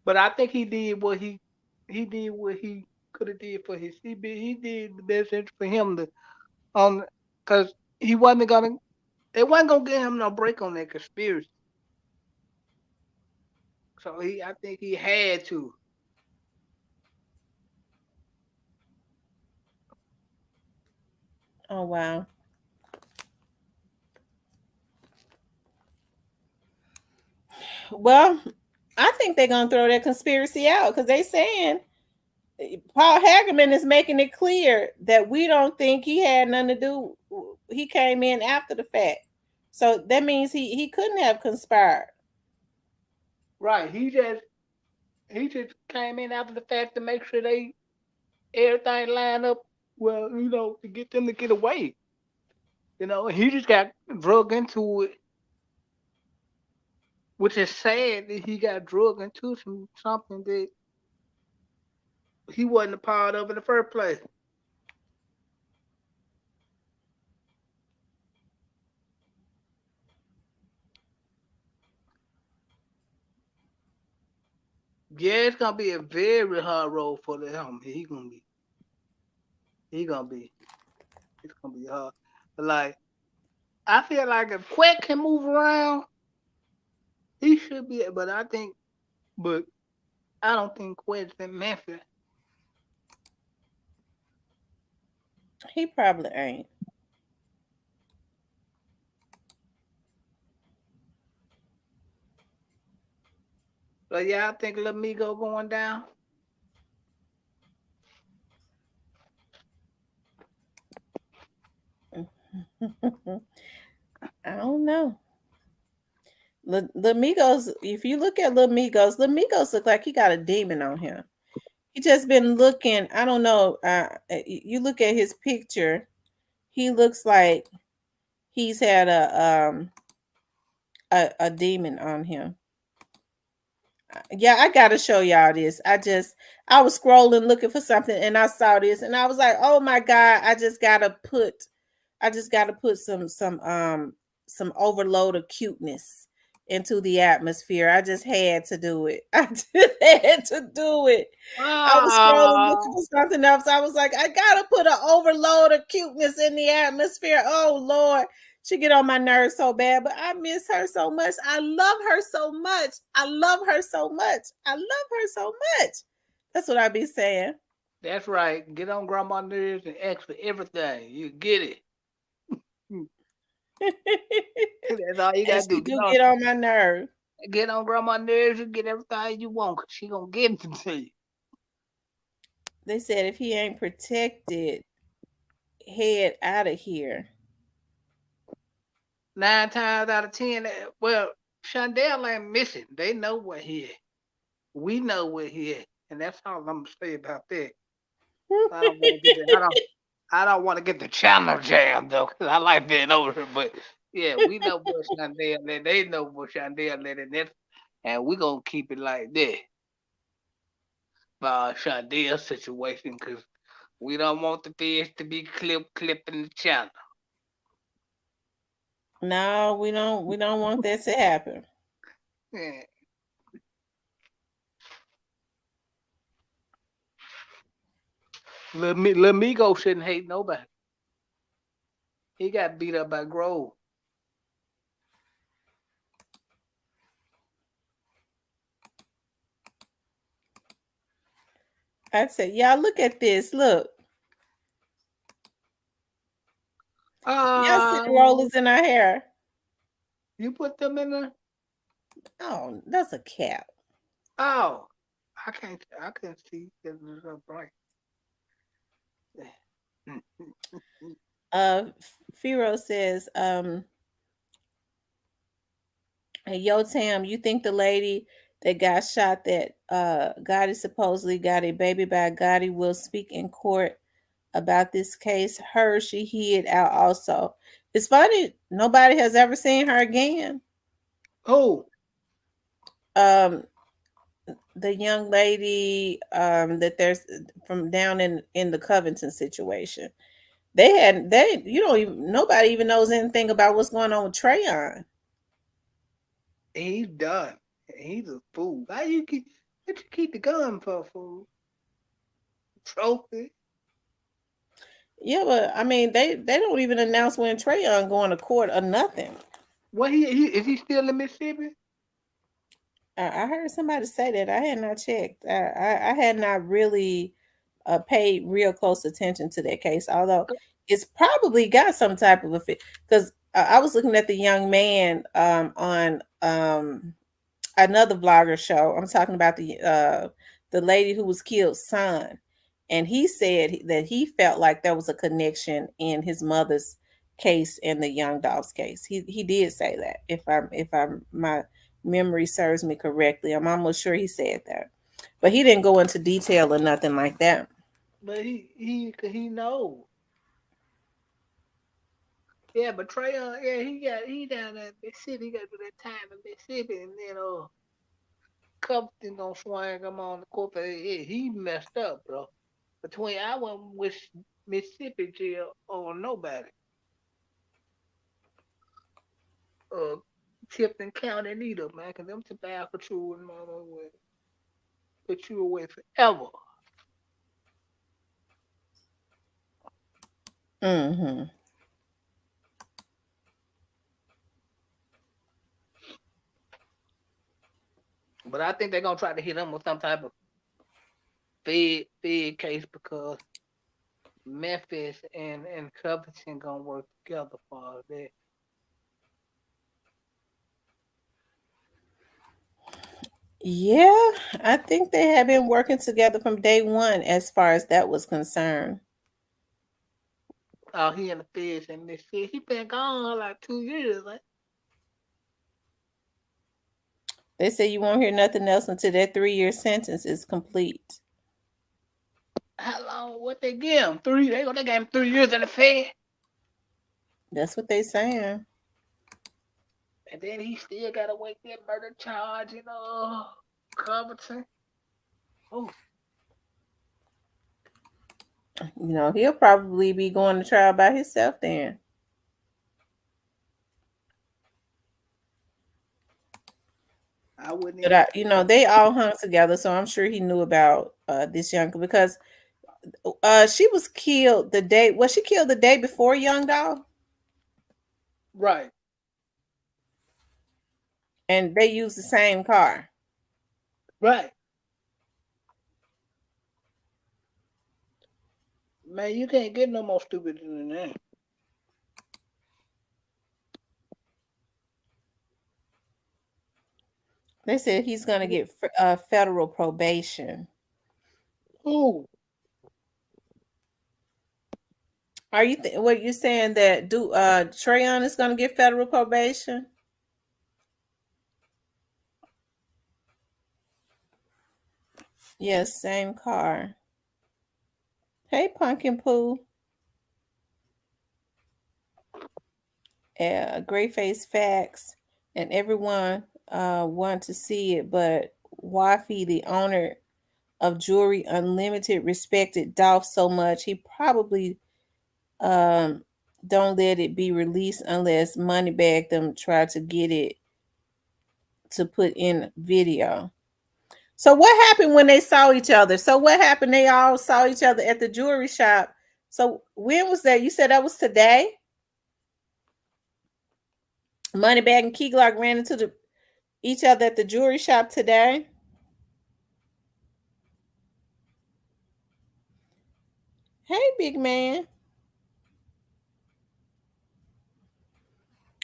[SPEAKER 7] but I think he did what he could have did for his CB. He did the best interest for him to on because he wasn't gonna. They wasn't gonna give him no break on that conspiracy. So I think he had to.
[SPEAKER 1] Oh wow. Well, I think they're gonna throw that conspiracy out because they saying Paul Hagerman is making it clear that we don't think he had nothing to do. He came in after the fact, so that means he couldn't have conspired.
[SPEAKER 7] Right. He just came in after the fact to make sure they everything lined up well, to get them to get away. He just got drug into it, which is sad that he got drug into something that he wasn't a part of in the first place. Yeah, it's gonna be a very hard road for him. It's gonna be hard. But like, I feel like if Quet can move around, he should be. But I don't think Quet's in Memphis.
[SPEAKER 1] He probably ain't.
[SPEAKER 7] But yeah, I think Lamigo going down.
[SPEAKER 1] I don't know. The Migos, if you look at Lil Migos look like he got a demon on him. He just been looking, I don't know, you look at his picture, he looks like he's had a demon on him. Yeah, I gotta show y'all this. I was scrolling looking for something and I saw this and I was like, oh my God, I just gotta put some overload of cuteness into the atmosphere. I just had to do it. I just had to do it. I was scrolling looking for something else. I was like, I gotta put an overload of cuteness in the atmosphere. Oh Lord. She get on my nerves so bad, but I miss her so much. I love her so much. I love her so much. I love her so much. That's what I be saying.
[SPEAKER 7] That's right. Get on grandma's nerves and ask for everything. You get it. That's all you
[SPEAKER 1] And
[SPEAKER 7] gotta
[SPEAKER 1] she
[SPEAKER 7] do.
[SPEAKER 1] do get on my nerve.
[SPEAKER 7] Get on grandma's nerves and get everything you want, 'cause she gonna give it to you.
[SPEAKER 1] They said if he ain't protected, head out of here.
[SPEAKER 7] 9 times out of 10, well, Shondell ain't missing. They know where he at. We know where he at, and that's all I'm gonna say about that. I don't want to get the, I don't want to get the channel jammed though, 'cause I like being over here. But yeah, we know where Shondell at. They know where Shondell at, and we gonna keep it like that. Shondell's situation, 'cause we don't want the fish to be clipping the channel.
[SPEAKER 1] No, we don't want that to happen.
[SPEAKER 7] Yeah. Lil Migo shouldn't hate nobody. He got beat up by Grove.
[SPEAKER 1] I said, y'all look at this. Look. Y'all see the rollers in our hair.
[SPEAKER 7] You put them in there?
[SPEAKER 1] Oh, that's a cap.
[SPEAKER 7] Oh, I can't see because it's so bright.
[SPEAKER 1] Firo says, hey, yo, Tam, you think the lady that got shot that Gotti supposedly got a baby by Gotti will speak in court about this case? Her, she hid out also. It's funny, nobody has ever seen her again.
[SPEAKER 7] Oh.
[SPEAKER 1] The young lady that there's from down in the Covington situation. Nobody even knows anything about what's going on with Trayon.
[SPEAKER 7] He's done. He's a fool. What you keep the gun for, fool? Trophy.
[SPEAKER 1] Yeah, but I mean they don't even announce when Trayon going to court or nothing.
[SPEAKER 7] What is he still in Mississippi?
[SPEAKER 1] I heard somebody say that. I had not checked. I had not really paid real close attention to that case, although it's probably got some type of effect. Because I was looking at the young man on another vlogger show. I'm talking about the lady who was killed's son, and he said that he felt like there was a connection in his mother's case and the young dog's case. He did say that. If my memory serves me correctly, I'm almost sure he said that, but he didn't go into detail or nothing like that.
[SPEAKER 7] But he knows. Yeah, but Trayon, he down at Mississippi. He got to do that time in Mississippi, and then Compton gonna swing him on the court. He messed up, bro. Between I went with Mississippi jail or nobody. Tipton County neither, man, 'cause them tobacco chewing mama will put you away forever.
[SPEAKER 1] Mm-hmm.
[SPEAKER 7] But I think they're gonna try to hit him with some type of fed case because Memphis and Covington gonna work together for that.
[SPEAKER 1] Yeah, I think they have been working together from day one as far as that was concerned.
[SPEAKER 7] He in the feds and this shit. He been gone like 2 years. Like,
[SPEAKER 1] They say you won't hear nothing else until that 3-year sentence is complete.
[SPEAKER 7] how long? What they give him? Three? They gave him 3 years in the fed,
[SPEAKER 1] That's what they saying.
[SPEAKER 7] and then he still gotta wait that murder charge. Covington. Oh,
[SPEAKER 1] He'll probably be going to trial by himself then.
[SPEAKER 7] I wouldn't
[SPEAKER 1] But
[SPEAKER 7] even.
[SPEAKER 1] they all hung together, so I'm sure he knew about this young because she was killed the day. Was she killed the day before Young Dog?
[SPEAKER 7] Right.
[SPEAKER 1] And they used the same car.
[SPEAKER 7] Right. Man, you can't get no more stupid than that.
[SPEAKER 1] They said he's going to get federal probation.
[SPEAKER 7] Ooh.
[SPEAKER 1] Are you what you're saying that Trayon is going to get federal probation? Yes, same car. Hey, Pumpkin Poo. Great Face Facts, and everyone want to see it, but Wafi, the owner of Jewelry Unlimited, respected Dolph so much he probably don't let it be released unless Moneybag them try to get it to put in video. So what happened when they saw each other? So what happened? They all saw each other at the jewelry shop. So when was that? You said that was today? Moneybag and Key Glock ran into each other at the jewelry shop today. Hey, big man.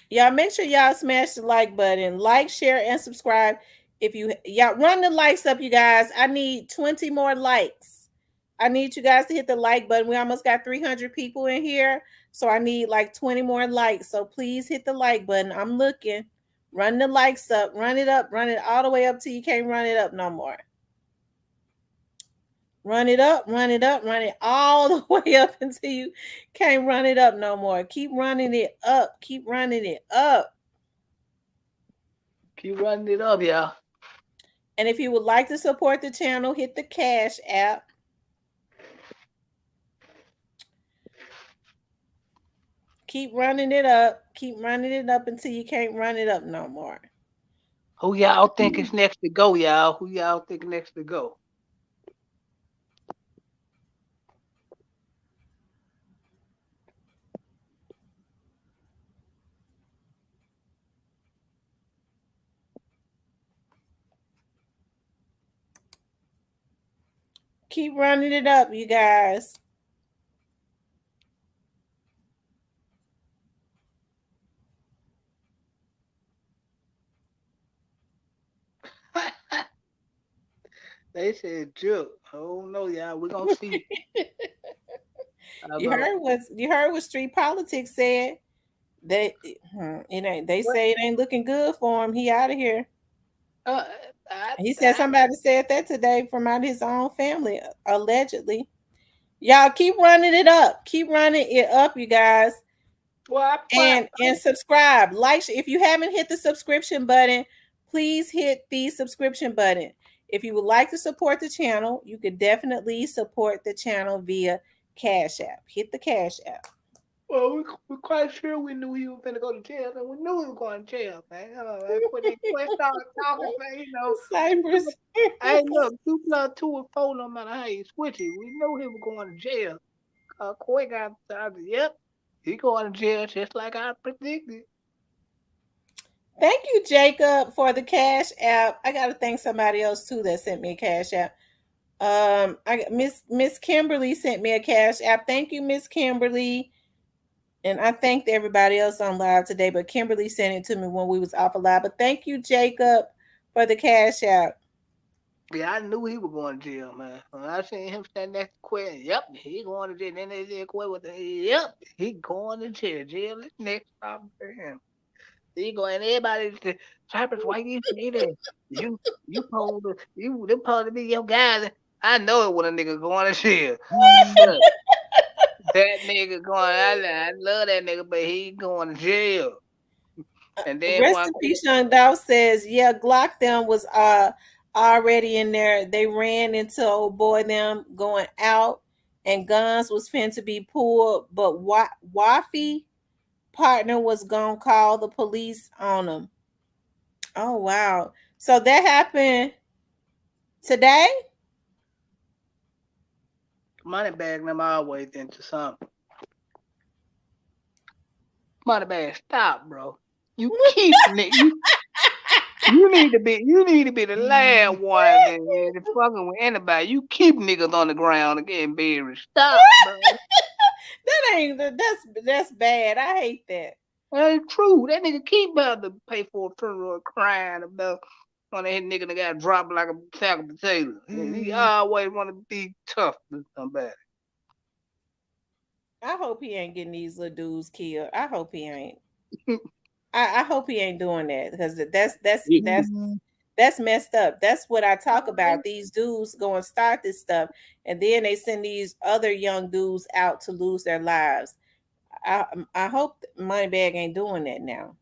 [SPEAKER 1] Y'all make sure y'all smash the like button. Like, share, and subscribe. If y'all run the likes up, you guys. I need 20 more likes. I need you guys to hit the like button. We almost got 300 people in here. So I need like 20 more likes. So please hit the like button. I'm looking. Run the likes up. Run it up. Run it all the way up till you can't run it up no more. Run it up, run it up, run it all the way up until you can't run it up no more. Keep running it up. Keep running it up.
[SPEAKER 7] Keep running it up, y'all.
[SPEAKER 1] And if you would like to support the channel, hit the Cash app. Keep running it up. Keep running it up until you can't run it up no more.
[SPEAKER 7] Who y'all think is next to go, y'all? Who y'all think next to go?
[SPEAKER 1] Keep running it up, you guys.
[SPEAKER 7] They said Jook. Oh no, y'all. We're gonna see.
[SPEAKER 1] You heard what Street Politics said. They
[SPEAKER 7] What?
[SPEAKER 1] say it ain't looking good for him. He out of here.
[SPEAKER 7] I,
[SPEAKER 1] He said somebody said that today from out his own family, allegedly. Y'all keep running it up. Keep running it up, you guys.
[SPEAKER 7] well,
[SPEAKER 1] And subscribe. Like if you haven't hit the subscription button, please hit the subscription button. If you would like to support the channel, you could definitely support the channel via Cash App. Hit the Cash App.
[SPEAKER 7] Well, we're quite sure we knew he was going to go to jail, and we knew he was going to jail, man. When they started talking, man,
[SPEAKER 1] Cypress.
[SPEAKER 7] hey, look, 2 + 2 is 4, no matter how you switch it. We knew he was going to jail. Coy got started, yep, he going to jail just like I predicted.
[SPEAKER 1] Thank you, Jacob, for the Cash App. I gotta thank somebody else too that sent me a Cash App. Miss Kimberly sent me a Cash App. Thank you, Miss Kimberly. And I thanked everybody else on live today, but Kimberly sent it to me when we was off of live. But thank you, Jacob, for the Cash App.
[SPEAKER 7] Yeah, I knew he was going to jail, man. When I seen him stand next to Quinn, yep, he going to jail. Then they said Quinn with the, yep, he going to jail. Jail is next stop for him. He going, and everybody said, Cypress, why you say that? You supposed to, they supposed to be your guys. I know it when a nigga going to jail. But that nigga going, I love that nigga, but he going to jail. And then
[SPEAKER 1] Rest
[SPEAKER 7] one,
[SPEAKER 1] in peace, Young Dog says, yeah, Glock them was already in there. They ran into old boy them going out, and guns was fin to be pulled, but Wafi partner was gonna call the police on them. Oh wow! So that happened today.
[SPEAKER 7] money bag them always into something. Money bag, stop, bro. You keep you need to be the last one and fucking with anybody. You keep niggas on the ground and getting buried. Stop, bro.
[SPEAKER 1] That's bad. I hate that.
[SPEAKER 7] That ain't true. That nigga keep about to pay for a funeral crying about when that nigga that got dropped like a sack of potatoes. And he always wanna be tough with somebody.
[SPEAKER 1] I hope he ain't getting these little dudes killed. I hope he ain't. I hope he ain't doing that because that's messed up. That's what I talk about. These dudes go and start this stuff, and then they send these other young dudes out to lose their lives. I hope Moneybag ain't doing that now.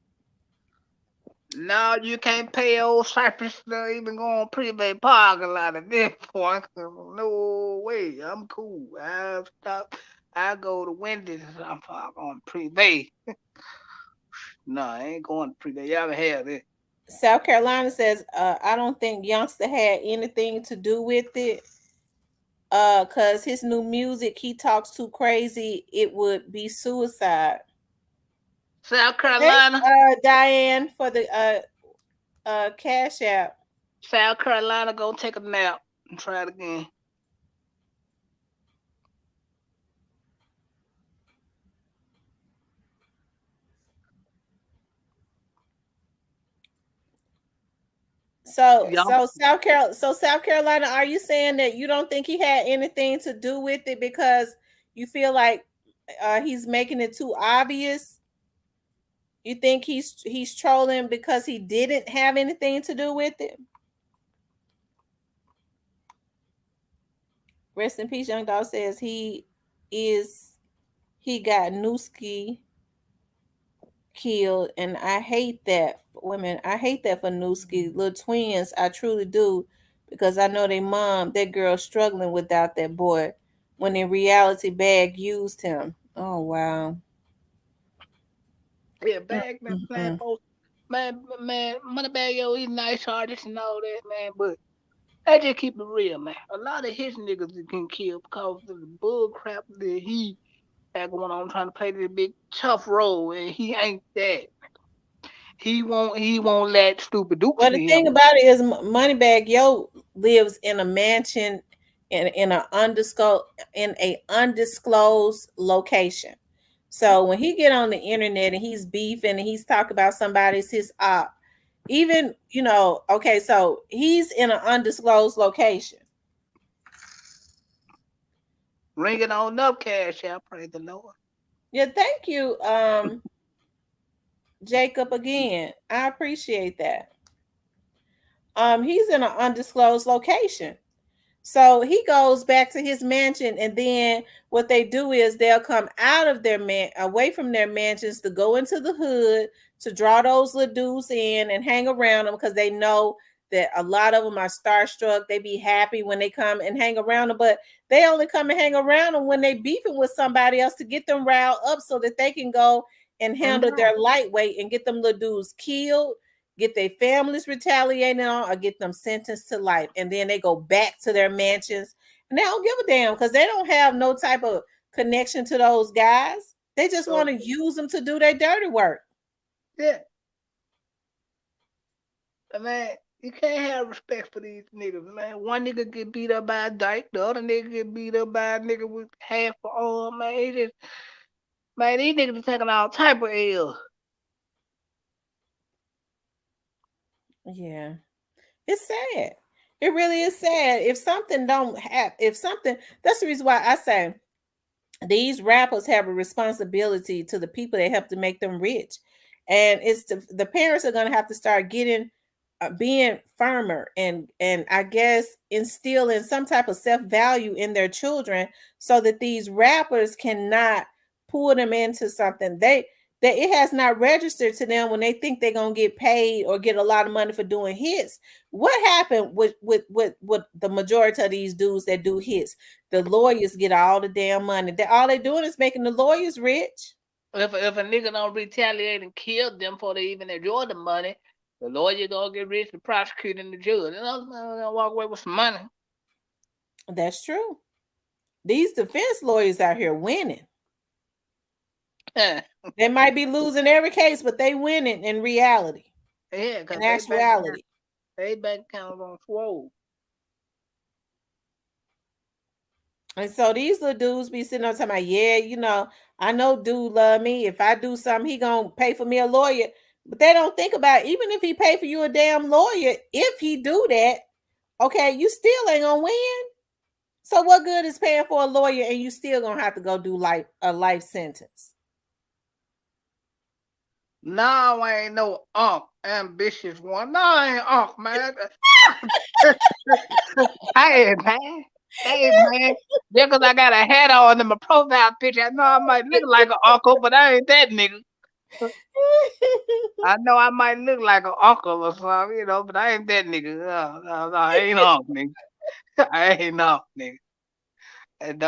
[SPEAKER 7] No, you can't pay old Cypress to even go on Privy parking lot at this point. No way. I'm cool. I'll stop. I go to Wendy's and I'm on Privy. No, I ain't going to Privy. Y'all can have it.
[SPEAKER 1] South Carolina says, I don't think Youngster had anything to do with it. Cause his new music, he talks too crazy. It would be suicide.
[SPEAKER 7] South
[SPEAKER 1] Thanks,
[SPEAKER 7] Carolina.
[SPEAKER 1] Diane, for the cash app.
[SPEAKER 7] South Carolina, go take a nap and try it again.
[SPEAKER 1] So
[SPEAKER 7] Y'all,
[SPEAKER 1] so South Carolina, are you saying that you don't think he had anything to do with it because you feel like he's making it too obvious? You think he's trolling because he didn't have anything to do with it? Rest in peace, Young Dog says he got Newski killed, and I hate that. Women, I hate that for Newski. Little twins, I truly do, because I know they mom, that girl struggling without that boy when in reality Bag used him. Oh wow.
[SPEAKER 7] yeah, bag man playing
[SPEAKER 1] Mm-mm.
[SPEAKER 7] post. Man, money bag, yo, he's nice artist and all that, man, but I just keep it real, man. A lot of his niggas can kill because of the bull crap that he had going on trying to play this big tough role, and he ain't that. He won't let stupid dukes
[SPEAKER 1] Well, the
[SPEAKER 7] be
[SPEAKER 1] thing
[SPEAKER 7] him.
[SPEAKER 1] about it is, Moneybag Yo lives in a mansion in a undisclosed location. So when he get on the internet and he's beefing and he's talking about somebody's his op, even okay, so he's in an undisclosed location.
[SPEAKER 7] Ring it on up, cash out, praise the Lord.
[SPEAKER 1] Yeah, thank you, Jacob. Again, I appreciate that. He's in an undisclosed location. So he goes back to his mansion, and then what they do is they'll come out of their away from their mansions to go into the hood to draw those little dudes in and hang around them because they know that a lot of them are starstruck. They be happy when they come and hang around them, but they only come and hang around them when they beefing with somebody else to get them riled up so that they can go and handle their lightweight and get them little dudes killed, get their families retaliating on, or get them sentenced to life. And then they go back to their mansions and they don't give a damn because they don't have no type of connection to those guys. They just
[SPEAKER 7] So
[SPEAKER 1] want to use them to do their dirty work.
[SPEAKER 7] yeah, man, you can't have respect for these niggas, man. One nigga get beat up by a dyke, the other nigga get beat up by a nigga with half a arm, man. Man, these niggas are taking all type of L.
[SPEAKER 1] Yeah. It's sad. It really is sad. If something don't have, if something, that's the reason why I say these rappers have a responsibility to the people that help to make them rich, and it's the parents are going to have to start getting being firmer and I guess instilling some type of self-value in their children so that these rappers cannot pull them into something they that it has not registered to them when they think they're going to get paid or get a lot of money for doing hits. What happened with the majority of these dudes that do hits? The lawyers get all the damn money. All they doing is making the lawyers rich.
[SPEAKER 7] If a nigga don't retaliate and kill them before they even enjoy the money, the lawyer gonna get rich, the prosecutor, and the judge. And I'm gonna walk away with some money.
[SPEAKER 1] That's true. These defense lawyers out here winning. They might be losing every case, but they winning in reality.
[SPEAKER 7] Yeah, because
[SPEAKER 1] In actuality.
[SPEAKER 7] they bank account on swole.
[SPEAKER 1] And so these little dudes be sitting on talking about, yeah, you know, I know dude love me. If I do something, he gonna pay for me a lawyer. But they don't think about even if he pay for you a damn lawyer, if he do that, okay, you still ain't gonna win. So what good is paying for a lawyer and you still gonna have to go do like a life sentence?
[SPEAKER 7] No, I ain't no ambitious one. No, I ain't man. Hey, man. Hey, man. Just because I got a hat on in my profile picture, I know I might look like an uncle, but I ain't that nigga. I know I might look like an uncle or something, you know, but I ain't that nigga. No, I ain't uncle, nigga. I ain't uncle, nigga. And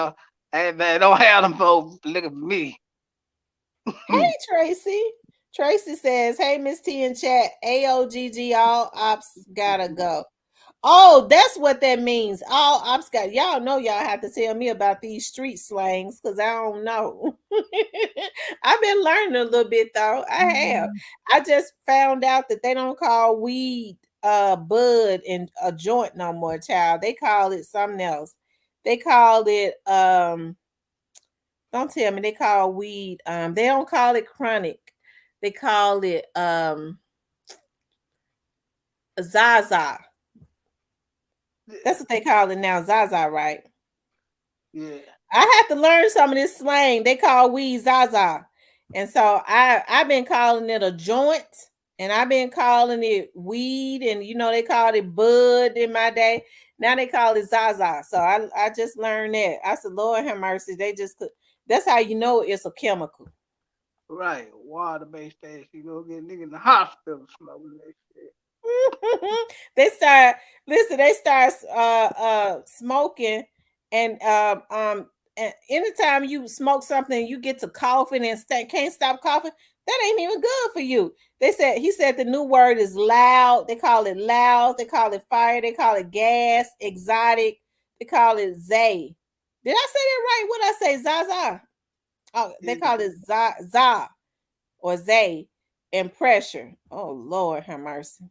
[SPEAKER 7] hey, man, don't have them folks look at me.
[SPEAKER 1] Hey, Tracy. Tracy says, hey, Miss T in chat, AOGG, all ops gotta go. Oh, that's what that means. All ops got, y'all know y'all have to tell me about these street slangs because I don't know. I've been learning a little bit though. I have. I just found out that they don't call weed bud and a joint no more, child. They call it something else. They call it don't tell me they call weed. They don't call it chronic. They call it Zaza. That's what they call it now, Zaza, right?
[SPEAKER 7] Yeah.
[SPEAKER 1] I have to learn some of this slang. They call weed Zaza. And so I've been calling it a joint and I've been calling it weed, and you know they called it bud in my day. Now they call it Zaza. So I just learned that. I said, Lord have mercy. They just that's how you know it's a chemical.
[SPEAKER 7] Right. Water-based station. You go get a nigga in the hospital smoking that shit.
[SPEAKER 1] They start they start smoking and and anytime you smoke something you get to coughing and can't stop coughing, that ain't even good for you. He said the new word is loud. They call it loud, they call it fire, they call it gas, exotic, they call it zay. Did I say that right? What I say? Zaza. Oh, they call it za or zay, and pressure. Oh Lord have mercy.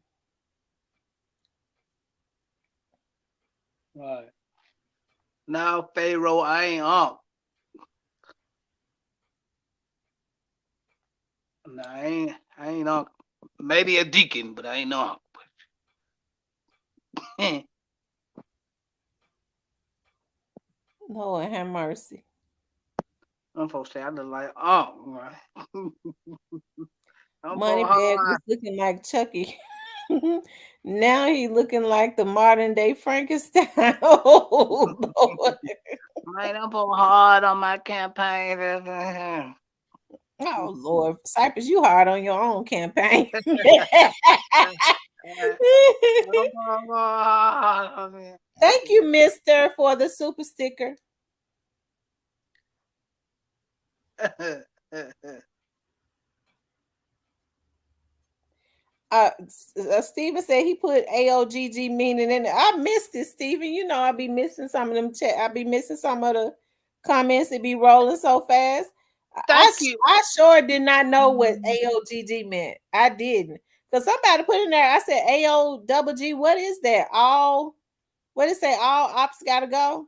[SPEAKER 7] Right. Now, Pharaoh, I ain't up. No, I ain't up. Maybe a deacon, but I ain't up.
[SPEAKER 1] Lord have mercy.
[SPEAKER 7] Some folks say I look like right?
[SPEAKER 1] Moneybag was looking like Chucky. Now he looking like the modern day Frankenstein. Oh Lord.
[SPEAKER 7] Man, I'm putting hard on my campaign.
[SPEAKER 1] Oh Lord. Cypress, you hard on your own campaign. Thank you, Mister, for the super sticker. Steven said he put AOGG meaning in it. I missed it, Steven. You know I be missing some of them I be missing some of the comments. It be rolling so fast. I sure did not know what AOGG meant. I didn't. Because somebody put in there, I said AOGG. What is that? What did it say? All ops gotta go?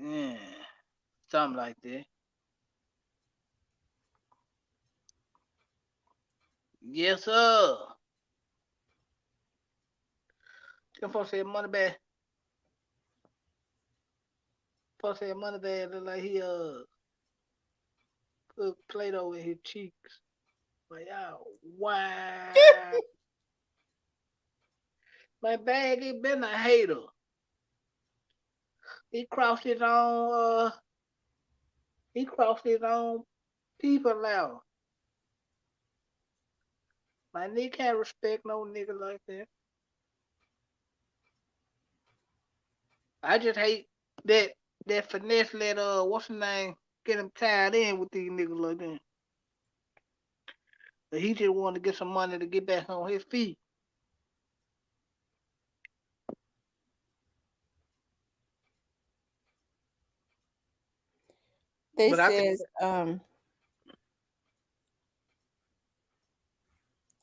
[SPEAKER 7] Yeah, something like that. Yes, sir. Them folks said money bag. Folks said money bag look like he put Play-Doh in his cheeks. Like, oh, wow. My bag, he been a hater. He crossed his own people out. My nigga can't respect no nigga like that. I just hate that finesse let what's his name get him tied in with these niggas like that. But he just wanted to get some money to get back on his feet.
[SPEAKER 1] They
[SPEAKER 7] But I think
[SPEAKER 1] says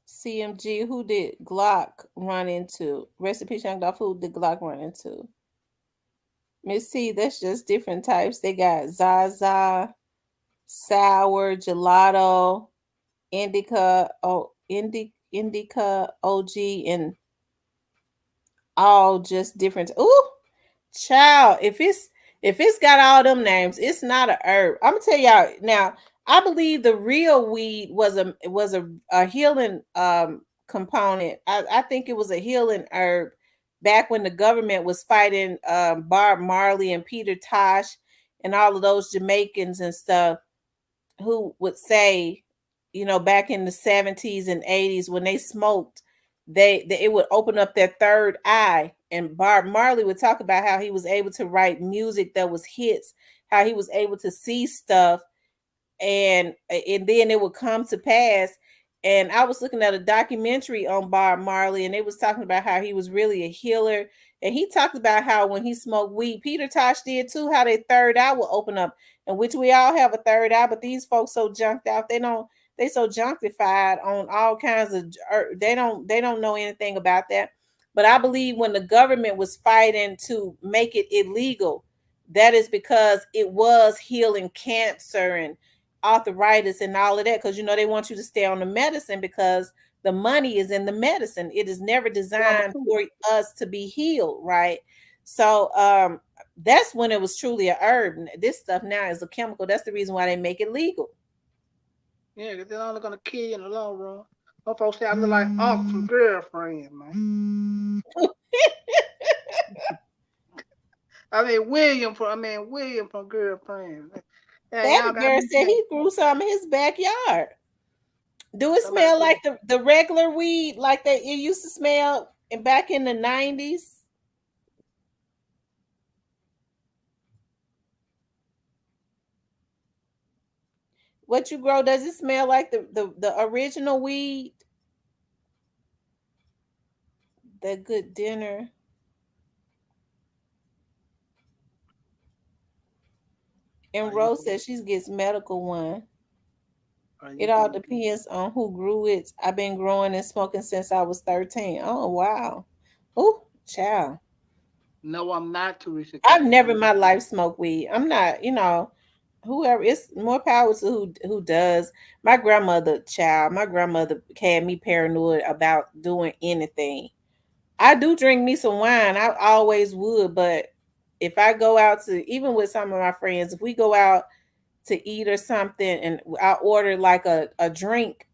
[SPEAKER 1] CMG, who did Glock run into? Recipe Young Dolph, who did Glock run into? Miss C, that's just different types. They got Zaza, Sour, Gelato, Indica, Indica, OG, and all just different. Ooh, child, if it's got all them names, it's not a herb. I'm gonna tell y'all now. I believe the real weed was a healing component. I think it was a healing herb back when the government was fighting Bob Marley and Peter Tosh and all of those Jamaicans and stuff who would say, back in the 70s and 80s when they smoked, they it would open up their third eye. And Bob Marley would talk about how he was able to write music that was hits, how he was able to see stuff, and then it would come to pass. And I was looking at a documentary on Bob Marley, and they was talking about how he was really a healer. And he talked about how when he smoked weed, Peter Tosh did too, how their third eye will open up, and which we all have a third eye, but these folks so junked out, they so junctified on all kinds of they don't know anything about that. But I believe when the government was fighting to make it illegal, that is because it was healing cancer and arthritis and all of that, because they want you to stay on the medicine because the money is in the medicine. It is never designed for us to be healed, right? So that's when it was truly a herb. This stuff now is a chemical. That's the reason why they make it legal.
[SPEAKER 7] yeah, because they're only gonna kill you in the long run. Some folks say I look like Unc from Girlfriend, man. William from Girlfriend. Yeah,
[SPEAKER 1] That
[SPEAKER 7] y'all got
[SPEAKER 1] girl
[SPEAKER 7] me
[SPEAKER 1] said
[SPEAKER 7] saying.
[SPEAKER 1] he grew some in his backyard. Do it
[SPEAKER 7] Somebody
[SPEAKER 1] smell
[SPEAKER 7] said,
[SPEAKER 1] like the regular weed, like that it used to smell back in the 90s? What you grow, does it smell like the original weed? That good dinner. And
[SPEAKER 7] are you
[SPEAKER 1] Rose
[SPEAKER 7] from?
[SPEAKER 1] says she gets medical one.
[SPEAKER 7] Are you
[SPEAKER 1] It all
[SPEAKER 7] from?
[SPEAKER 1] depends on who grew it. I've been growing and smoking since I was 13. Oh wow. Oh, child.
[SPEAKER 7] No, I'm not Teresa
[SPEAKER 1] I've
[SPEAKER 7] Cash.
[SPEAKER 1] never in my life smoked weed. I'm not, whoever, it's more power to who does. My grandmother had me paranoid about doing anything. I do drink me some wine. I always would, but if I go out to, even with some of my friends, if we go out to eat or something and I order like a drink,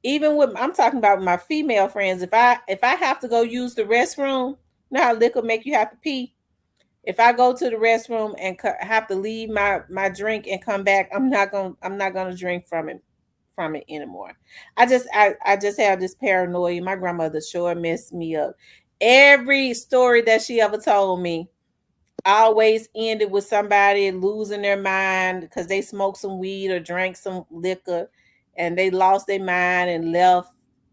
[SPEAKER 1] even with, I'm talking about my female friends, if I have to go use the restroom, you know how liquor make you have to pee. If I go to the restroom and have to leave my drink and come back, I'm not gonna drink from it anymore. I just have this paranoia. My grandmother sure messed me up. Every story that she ever told me always ended with somebody losing their mind because they smoked some weed or drank some liquor and they lost their mind and left,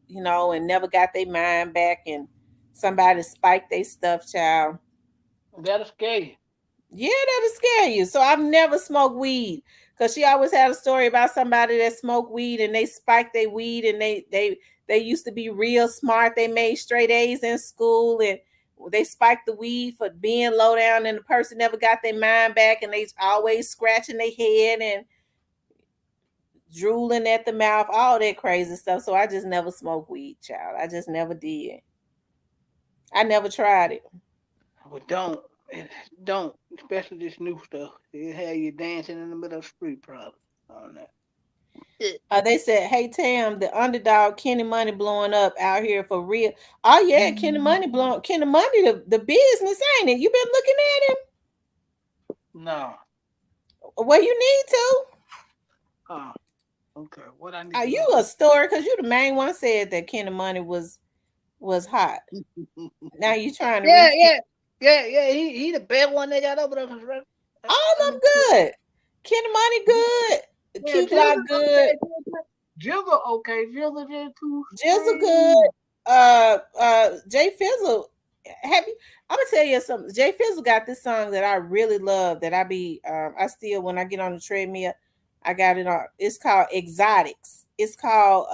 [SPEAKER 1] and never got their mind back, and somebody spiked their stuff, child.
[SPEAKER 7] That'll scare you.
[SPEAKER 1] Yeah, that'll scare you. So I've never smoked weed because she always had a story about somebody that smoked weed and they spiked their weed, and they used to be real smart. They made straight A's in school, and they spiked the weed for being low down, and the person never got their mind back, and they always scratching their head and drooling at the mouth, all that crazy stuff. So I just never smoked weed, child. I just never did. I never tried it.
[SPEAKER 7] But don't, especially this new stuff. It have you dancing in the middle of the street, probably. I don't know.
[SPEAKER 1] They said, "Hey Tam, the underdog Kenny Money blowing up out here for real." Oh yeah, Kenny Money blowing. Kenny Money, the business, ain't it? You been looking at him?
[SPEAKER 7] No.
[SPEAKER 1] Well, you need to.
[SPEAKER 7] Oh, okay. What I need to
[SPEAKER 1] You
[SPEAKER 7] look
[SPEAKER 1] a story because you the main one said that Kenny Money was hot. Now you trying to
[SPEAKER 7] yeah. He the best one they got over there.
[SPEAKER 1] all them good. Kenny Money good.
[SPEAKER 7] Yeah,
[SPEAKER 1] Key Glock good.
[SPEAKER 7] Jizzle okay. Jizzle did too.
[SPEAKER 1] Jizzle good. Jay Fizzle. I'm gonna tell you something. Jay Fizzle got this song that I really love. That I still when I get on the treadmill, I got it on. It's called Exotics. It's called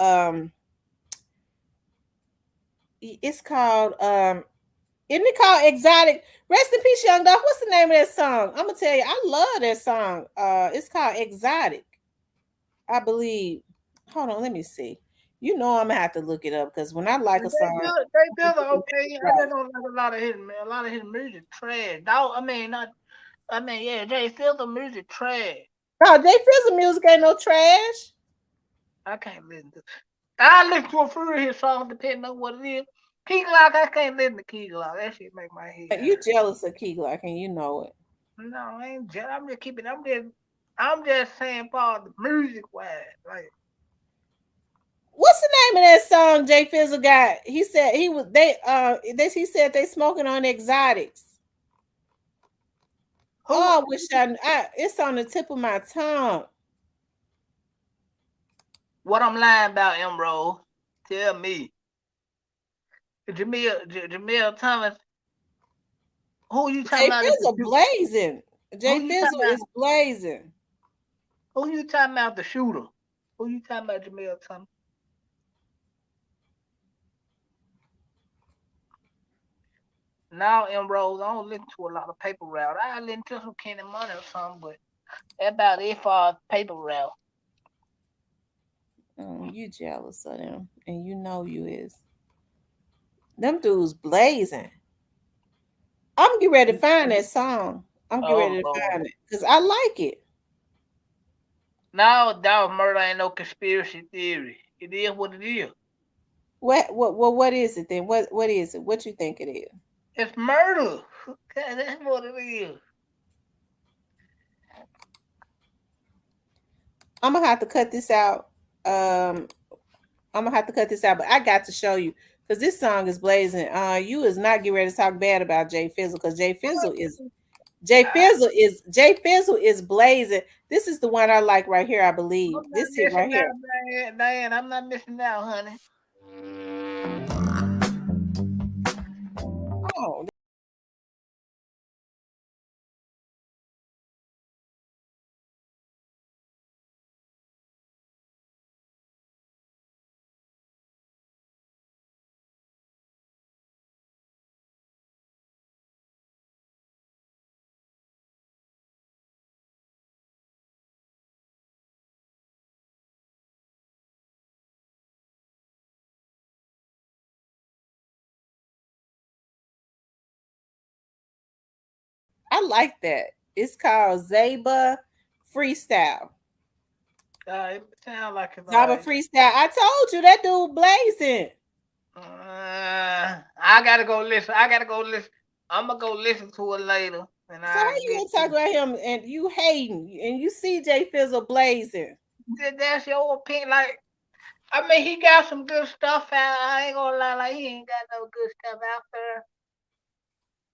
[SPEAKER 1] isn't it called Exotic? Rest in peace, Young Dolph. What's the name of that song? I'm gonna tell you, I love that song. It's called Exotic, I believe. Hold on, let me see. You know I'm gonna have to look it up because when I like a song,
[SPEAKER 7] they build okay. I just don't like a lot of his man. A lot of his music trash. Yeah, Jay Fizzle music trash.
[SPEAKER 1] No, Jay Fizzle music ain't no trash.
[SPEAKER 7] I can't listen to. I listen to a few of his songs depending on what it is. Key Glock, I can't listen to Key Glock. That shit make my head.
[SPEAKER 1] You jealous of Key Glock and you know it.
[SPEAKER 7] No, I ain't jealous. I'm just keeping. I'm just saying, Paul, the music wise, like.
[SPEAKER 1] What's the name of that song Jay Fizzle got? He said he said they smoking on Exotics. Oh, I wish it's on the tip of my tongue.
[SPEAKER 7] What I'm lying about, Emerald? Tell me. Jamil Thomas. Who you talking about?
[SPEAKER 1] Jay Fizzle blazing. Jay Fizzle is blazing.
[SPEAKER 7] Who you talking about? The shooter. Who you talking about, Jamil Thomas? Now, Emerald, I don't listen to a lot of paper route. I listen to some Kenny Money or something, but that's about it for paper route.
[SPEAKER 1] You jealous of them, and you know you is. Them dudes blazing. I'm getting ready to find that song. I'm getting ready to find it because I like it.
[SPEAKER 7] Now, dog, murder ain't no conspiracy theory. It is what it is.
[SPEAKER 1] What is it then? What is it? What you think it is?
[SPEAKER 7] It's murder. That's what it is.
[SPEAKER 1] I'm gonna have to cut this out. But I got to show you because this song is blazing. You is not getting ready to talk bad about Jay Fizzle because Jay Fizzle is blazing. This is the one I like right here, I believe. This is right here.
[SPEAKER 7] Diane, I'm not missing out, honey.
[SPEAKER 1] Oh. I like that. It's called Zaba Freestyle.
[SPEAKER 7] It sounds like it's
[SPEAKER 1] Zaba Freestyle. I told you that dude blazing.
[SPEAKER 7] I gotta go listen. I'm gonna go listen to it later. And
[SPEAKER 1] so how you gonna talk about him and you hating and you see Jay Fizzle blazing?
[SPEAKER 7] That's your opinion. Like, I mean, he got some good stuff out. I ain't gonna lie, like he ain't got no good stuff out there.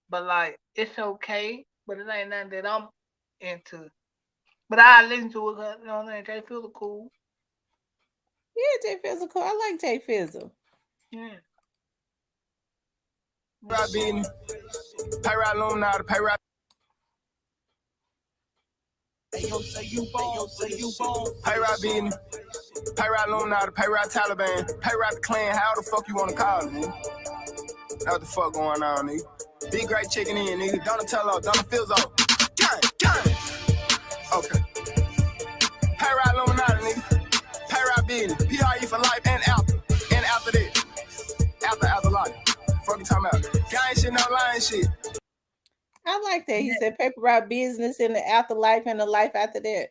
[SPEAKER 7] But like, it's okay. But it ain't nothing that I'm into. But I listen to it. You know what I mean? Jay Fizzle cool.
[SPEAKER 1] Yeah, Jay Fizzle cool. I like Jay Fizzle.
[SPEAKER 7] Yeah.
[SPEAKER 6] Pay right loan now, pay right. Pay right beating. Pay right loan now, pay right Taliban. Pay right the clan. How the fuck you wanna call it, nigga? What the fuck going on, nigga? Big great chicken in, nigga. Donatello, Donatello. Gang. Okay. Pay right loan now, nigga. Pay right beating. PRE for life and after. And after this. After life. Fuck you talking about. Gang shit, no lying shit.
[SPEAKER 1] I like that. He said paper route business in the afterlife and the life after that.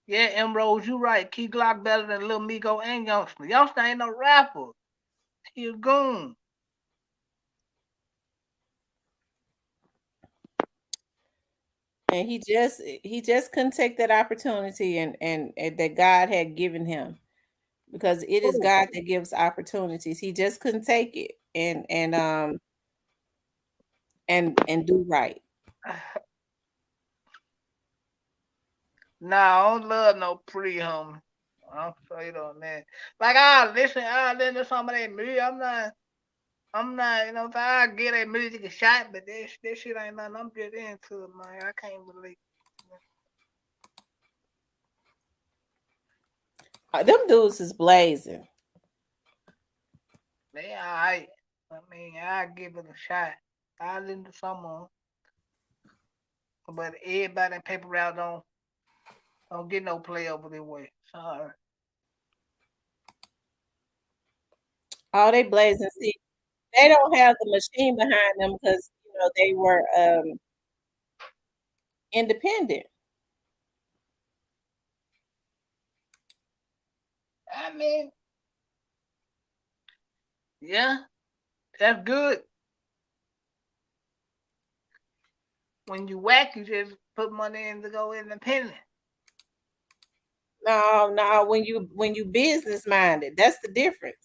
[SPEAKER 7] Yeah, Emerald, you right. Key Glock better than Lil Migo and Youngster. Youngster ain't no rapper. He a goon.
[SPEAKER 1] And he just couldn't take that opportunity and that God had given him, because it is God that gives opportunities. He just couldn't take it and do right.
[SPEAKER 7] Nah, I don't love no pre homie. I'm straight on that. Like I listen to some of that music. I'm not, you know, if I get that music a shot, but this shit ain't nothing I'm just into it, man. I can't believe
[SPEAKER 1] Them dudes is blazing.
[SPEAKER 7] they alright. I mean, I give it a shot. I listen to some of them. But everybody in paper route don't get no play over their way. Sorry.
[SPEAKER 1] All they blazing. See, they don't have the machine behind them because they were independent.
[SPEAKER 7] I mean, yeah, that's good. When you whack, you just put money in to go independent.
[SPEAKER 1] No, when you business minded, that's the difference.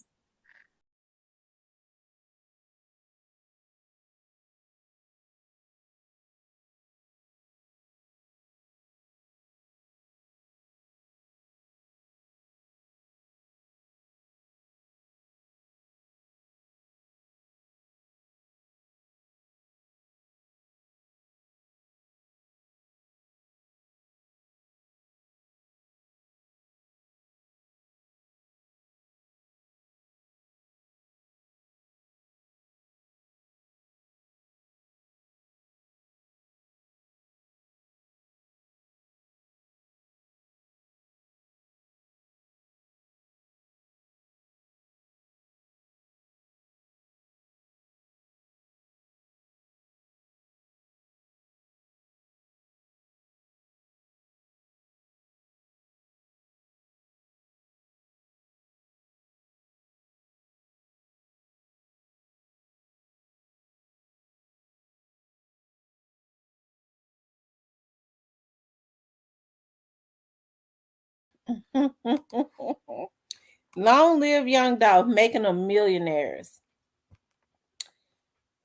[SPEAKER 1] Long live Young Dolph, making them millionaires.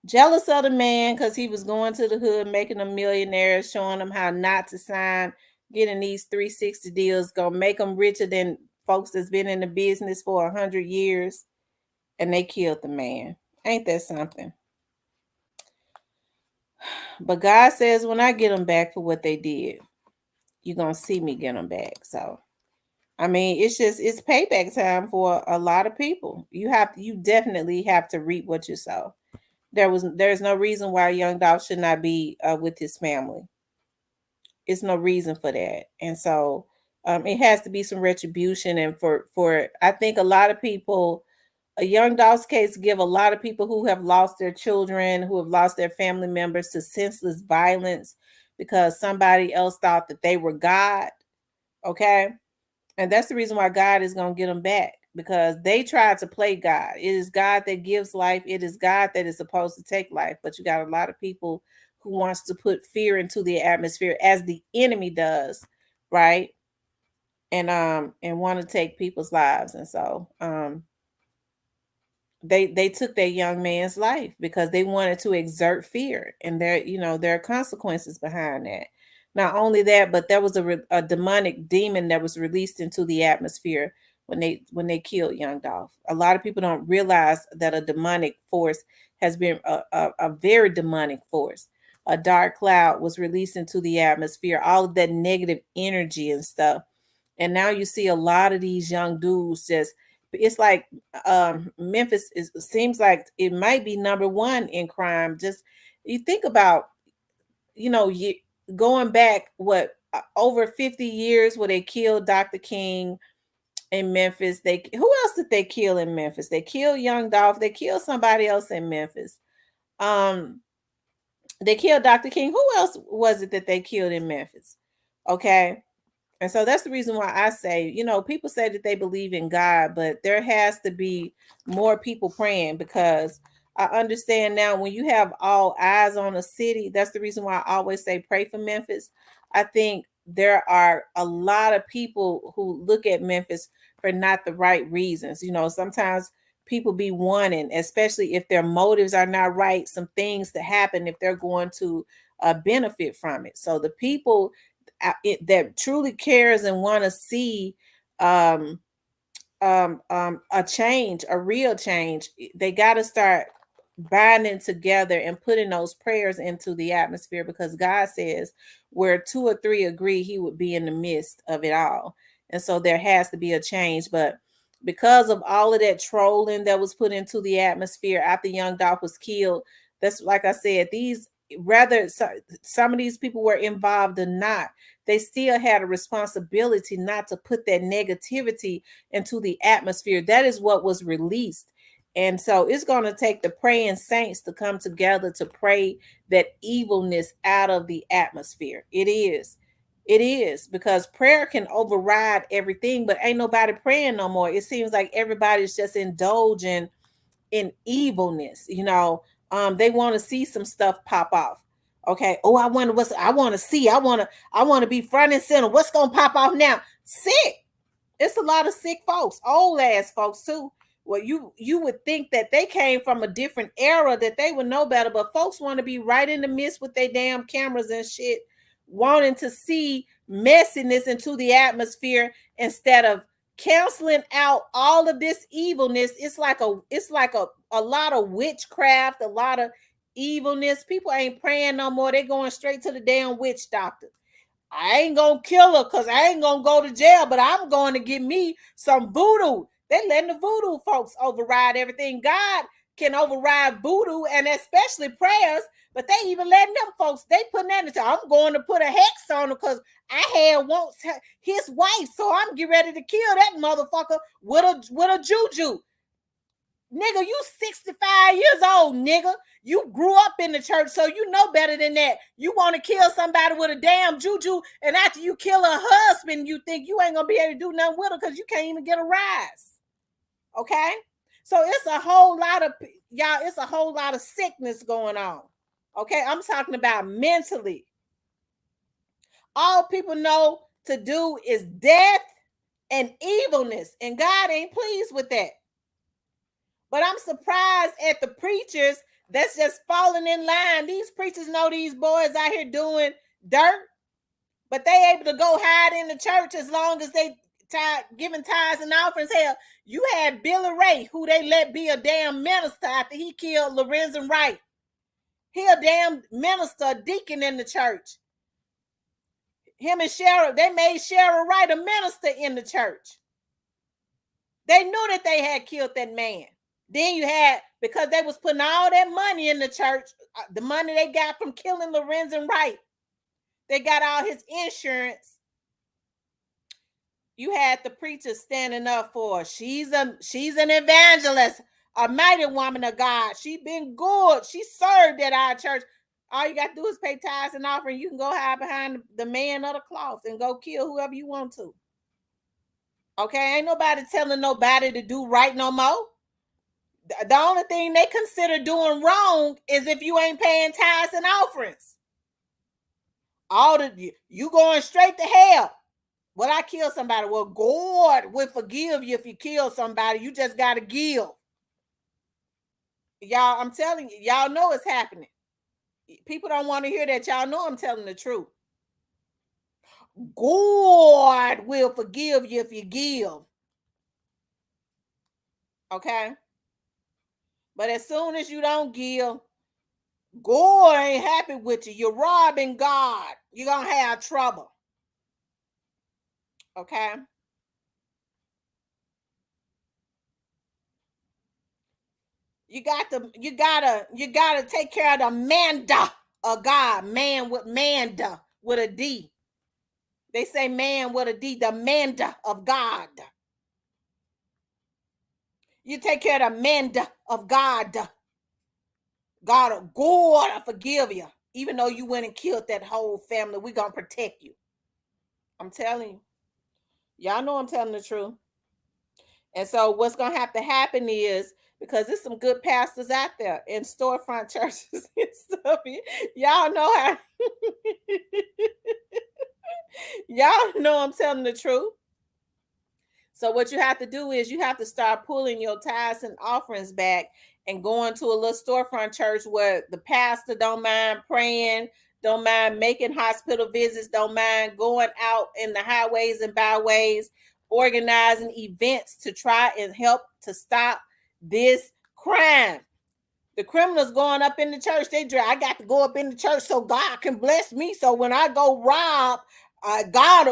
[SPEAKER 1] Jealous of the man because he was going to the hood, making them millionaires, showing them how not to sign, getting these 360 deals, gonna make them richer than folks that's been in the business for 100 years, and they killed the man. Ain't that something? But God says when I get them back for what they did, you're gonna see me get them back. So I mean, it's payback time for a lot of people. You definitely have to reap what you sow. There's no reason why Young Dolph should not be with his family. It's no reason for that, and so it has to be some retribution. And for I think a lot of people, a Young Dolph's case give a lot of people who have lost their children, who have lost their family members to senseless violence because somebody else thought that they were God. Okay. And that's the reason why God is going to get them back, because they tried to play God. It is God that gives life. It is God that is supposed to take life. But you got a lot of people who wants to put fear into the atmosphere as the enemy does, right? And want to take people's lives. And so they took that young man's life because they wanted to exert fear, and there are consequences behind that. Not only that, but there was a demonic demon that was released into the atmosphere when they killed Young Dolph. A lot of people don't realize that a demonic force has been a very demonic force. A dark cloud was released into the atmosphere, all of that negative energy and stuff. And now you see a lot of these young dudes just, it's like Memphis seems like it might be number one in crime. Just you think about, going back over 50 years where they killed Dr. King, in Memphis. Who else did they kill in Memphis? They killed Young Dolph. They killed somebody else in Memphis. They killed Dr. King. Who else was it that they killed in Memphis? Okay. And so that's the reason why I say, people say that they believe in God, but there has to be more people praying, because I understand now when you have all eyes on a city, that's the reason why I always say pray for Memphis. I think there are a lot of people who look at Memphis for not the right reasons. Sometimes people be wanting, especially if their motives are not right, some things to happen if they're going to benefit from it. So the people that truly cares and want to see a change, a real change, they got to start binding together and putting those prayers into the atmosphere, because God says where 2 or 3 agree, he would be in the midst of it all. And so there has to be a change. But because of all of that trolling that was put into the atmosphere after Young Dolph was killed, that's like I said, whether some of these people were involved or not, they still had a responsibility not to put that negativity into the atmosphere. That is what was released. And so it's going to take the praying saints to come together to pray that evilness out of the atmosphere. It is. It is, because prayer can override everything, but ain't nobody praying no more. It seems like everybody's just indulging in evilness. They want to see some stuff pop off. Okay. Oh, I want to be front and center. What's going to pop off now? Sick. It's a lot of sick folks, old ass folks too. Well, you would think that they came from a different era, that they would know better, but folks want to be right in the midst with their damn cameras and shit, wanting to see messiness into the atmosphere instead of canceling out all of this evilness. It's like a lot of witchcraft, a lot of evilness. People ain't praying no more. They going straight to the damn witch doctor. I ain't gonna kill her because I ain't gonna go to jail, but I'm going to get me some voodoo. They letting the voodoo folks override everything. God can override voodoo and especially prayers, but they even letting them folks, they putting that into, I'm going to put a hex on her because I had once his wife, so I'm getting ready to kill that motherfucker with a juju. Nigga, you 65 years old, nigga. You grew up in the church, so you know better than that. You want to kill somebody with a damn juju, and after you kill her husband, you think you ain't going to be able to do nothing with her because you can't even get a rise. Okay? So it's a whole lot of sickness going on. Okay? I'm talking about mentally. All people know to do is death and evilness, and God ain't pleased with that. But I'm surprised at the preachers that's just falling in line. These preachers know these boys out here doing dirt, but they able to go hide in the church as long as they giving tithes and offerings. Hell, you had Billy Ray, who they let be a damn minister after he killed Lorenzen Wright. He a damn minister, a deacon in the church. Him and Cheryl, they made Cheryl Wright a minister in the church. They knew that they had killed that man. Then you had, because they was putting all that money in the church, the money they got from killing Lorenzen Wright, they got all his insurance. You had the preacher standing up for her. She's an evangelist, a mighty woman of God. She been good. She served at our church. All you got to do is pay tithes and offering. You can go hide behind the man of the cloth and go kill whoever you want to. Okay, ain't nobody telling nobody to do right no more. The only thing they consider doing wrong is if you ain't paying tithes and offerings. You going straight to hell. Well, I kill somebody. Well, God will forgive you if you kill somebody. You just got to give. Y'all, I'm telling you, y'all know it's happening. People don't want to hear that. Y'all know I'm telling the truth. God will forgive you if you give. Okay? But as soon as you don't give, God ain't happy with you. You're robbing God. You're going to have trouble. Okay? You gotta take care of the manda of God. Man with manda with a D. They say man with a D, the manda of God. You take care of the men of God. God will forgive you. Even though you went and killed that whole family, we're going to protect you. I'm telling you. Y'all know I'm telling the truth. And so what's going to have to happen is, because there's some good pastors out there in storefront churches and stuff. Y'all know how. Y'all know I'm telling the truth. So what you have to do is you have to start pulling your tithes and offerings back and going to a little storefront church where the pastor don't mind praying, don't mind making hospital visits, don't mind going out in the highways and byways, organizing events to try and help to stop this crime. The criminals going up in the church, I got to go up in the church so God can bless me. So when I go rob, God,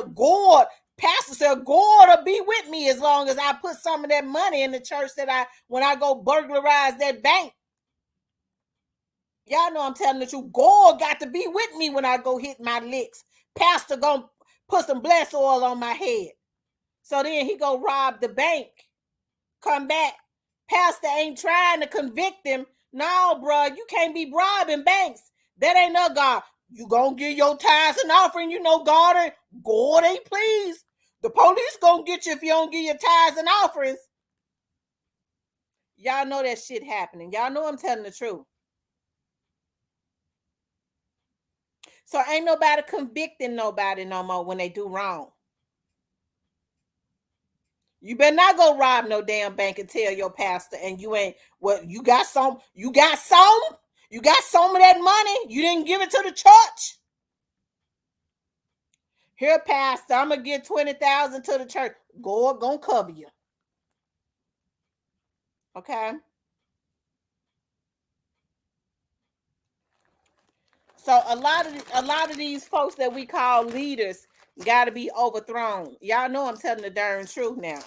[SPEAKER 1] pastor said, God will be with me as long as I put some of that money in the church when I go burglarize that bank. Y'all know I'm telling the truth. God got to be with me when I go hit my licks. Pastor gonna put some bless oil on my head. So then he go rob the bank. Come back. Pastor ain't trying to convict him. No, bro, you can't be robbing banks. That ain't no God. You gonna give your tithes and offering, God ain't pleased. The police gonna get you if you don't give your tithes and offerings. Y'all know that shit happening. Y'all know I'm telling the truth. So ain't nobody convicting nobody no more when they do wrong. You better not go rob no damn bank and tell your pastor and you ain't, well, you got some of that money. You didn't give it to the church. Here, pastor, I'm going to give 20,000 to the church. God gonna cover you. Okay? So a lot of these folks that we call leaders got to be overthrown. Y'all know I'm telling the darn truth now.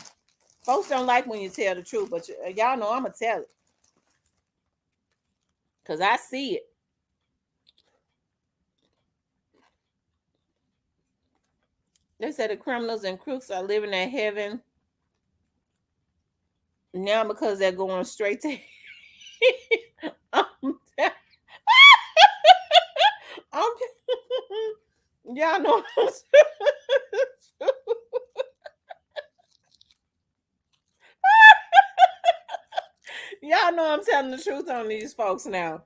[SPEAKER 1] Folks don't like when you tell the truth, but y'all know I'm going to tell it. Because I see it. They said the criminals and crooks are living in heaven now because they're going straight to y'all know y'all know I'm telling the truth on these folks now.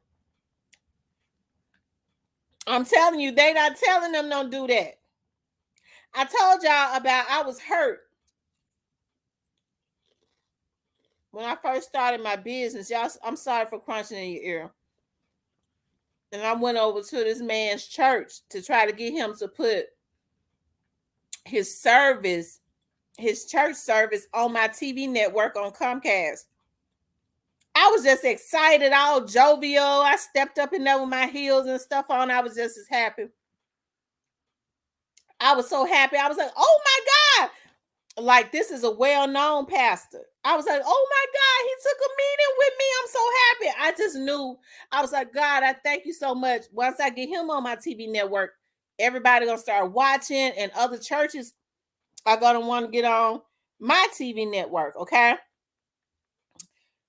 [SPEAKER 1] I'm telling you, they not telling them don't do that. I told y'all about I was hurt when I first started my business. Y'all, I'm sorry for crunching in your ear. And I went over to this man's church to try to get him to put his church service on my TV network on Comcast. I was just excited, all jovial. I stepped up in there with my heels and stuff on. I was just as happy. I was so happy. I was like, oh my God. Like, this is a well-known pastor. I was like, oh my God, he took a meeting with me. I'm so happy. I just knew. I was like, God, I thank you so much. Once I get him on my TV network, everybody gonna start watching, and other churches are gonna want to get on my TV network, okay?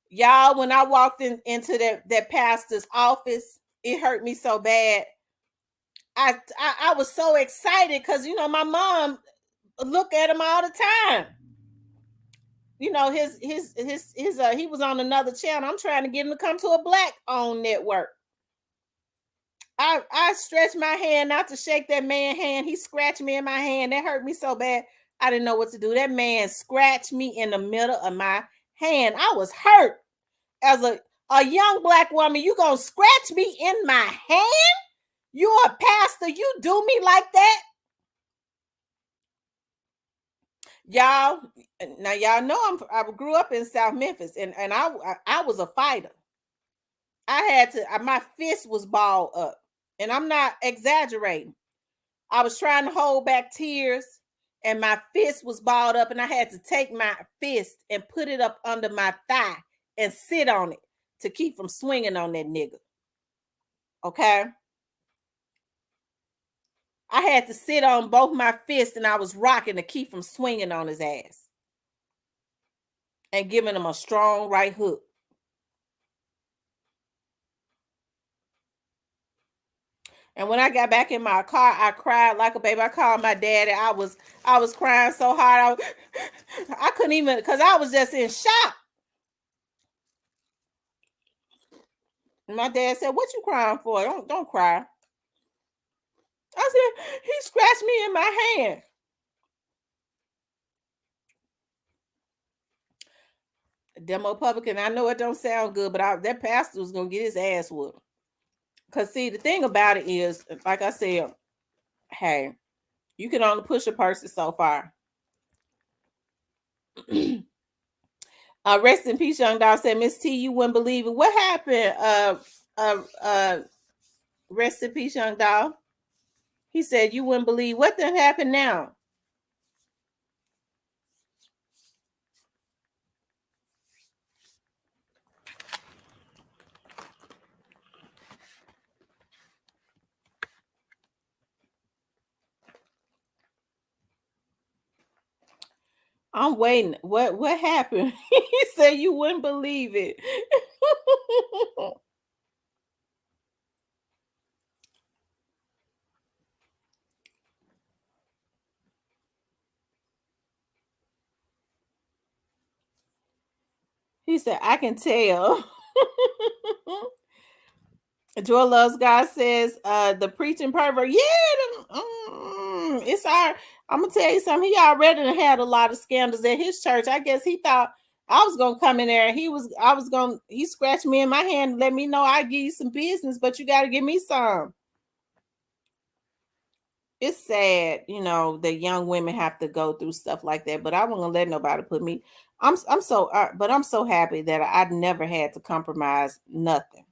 [SPEAKER 1] Y'all, when I walked into that pastor's office, it hurt me so bad. I was so excited because my mom look at him all the time. He was on another channel. I'm trying to get him to come to a black-owned network. I stretched my hand not to shake that man's hand. He scratched me in my hand. That hurt me so bad. I didn't know what to do. That man scratched me in the middle of my hand. I was hurt. As a young black woman, you gonna scratch me in my hand? You a pastor, you do me like that? Y'all know I grew up in South Memphis, and I was a fighter. My fist was balled up, and I'm not exaggerating. I was trying to hold back tears, and my fist was balled up, and I had to take my fist and put it up under my thigh and sit on it to keep from swinging on that nigga. Okay? I had to sit on both my fists, and I was rocking to keep from swinging on his ass. and giving them a strong right hook. And when I got back in my car, I cried like a baby. I called my daddy. I was crying so hard. I couldn't even, because I was just in shock. And my dad said, "What you crying for? Don't cry." I said, "He scratched me in my hand." Demo Republican, I know it don't sound good, but that pastor was gonna get his ass whooped. Cause see, the thing about it is, like I said, hey, you can only push a person so far. Rest in peace, young dog. Said, Miss T, you wouldn't believe it. What happened? Rest in peace, young dog. He said you wouldn't believe what done happened now. I'm waiting. What happened? He said you wouldn't believe it. He said, I can tell. Joy Loves God says, the preaching pervert. Yeah, it's our. I'm gonna tell you something. He already had a lot of scandals at his church. I guess he thought I was gonna come in there. He scratched me in my hand and let me know I give you some business, but you gotta give me some. It's sad, that young women have to go through stuff like that. But I wasn't gonna let nobody put me. I'm so happy that I'd never had to compromise nothing.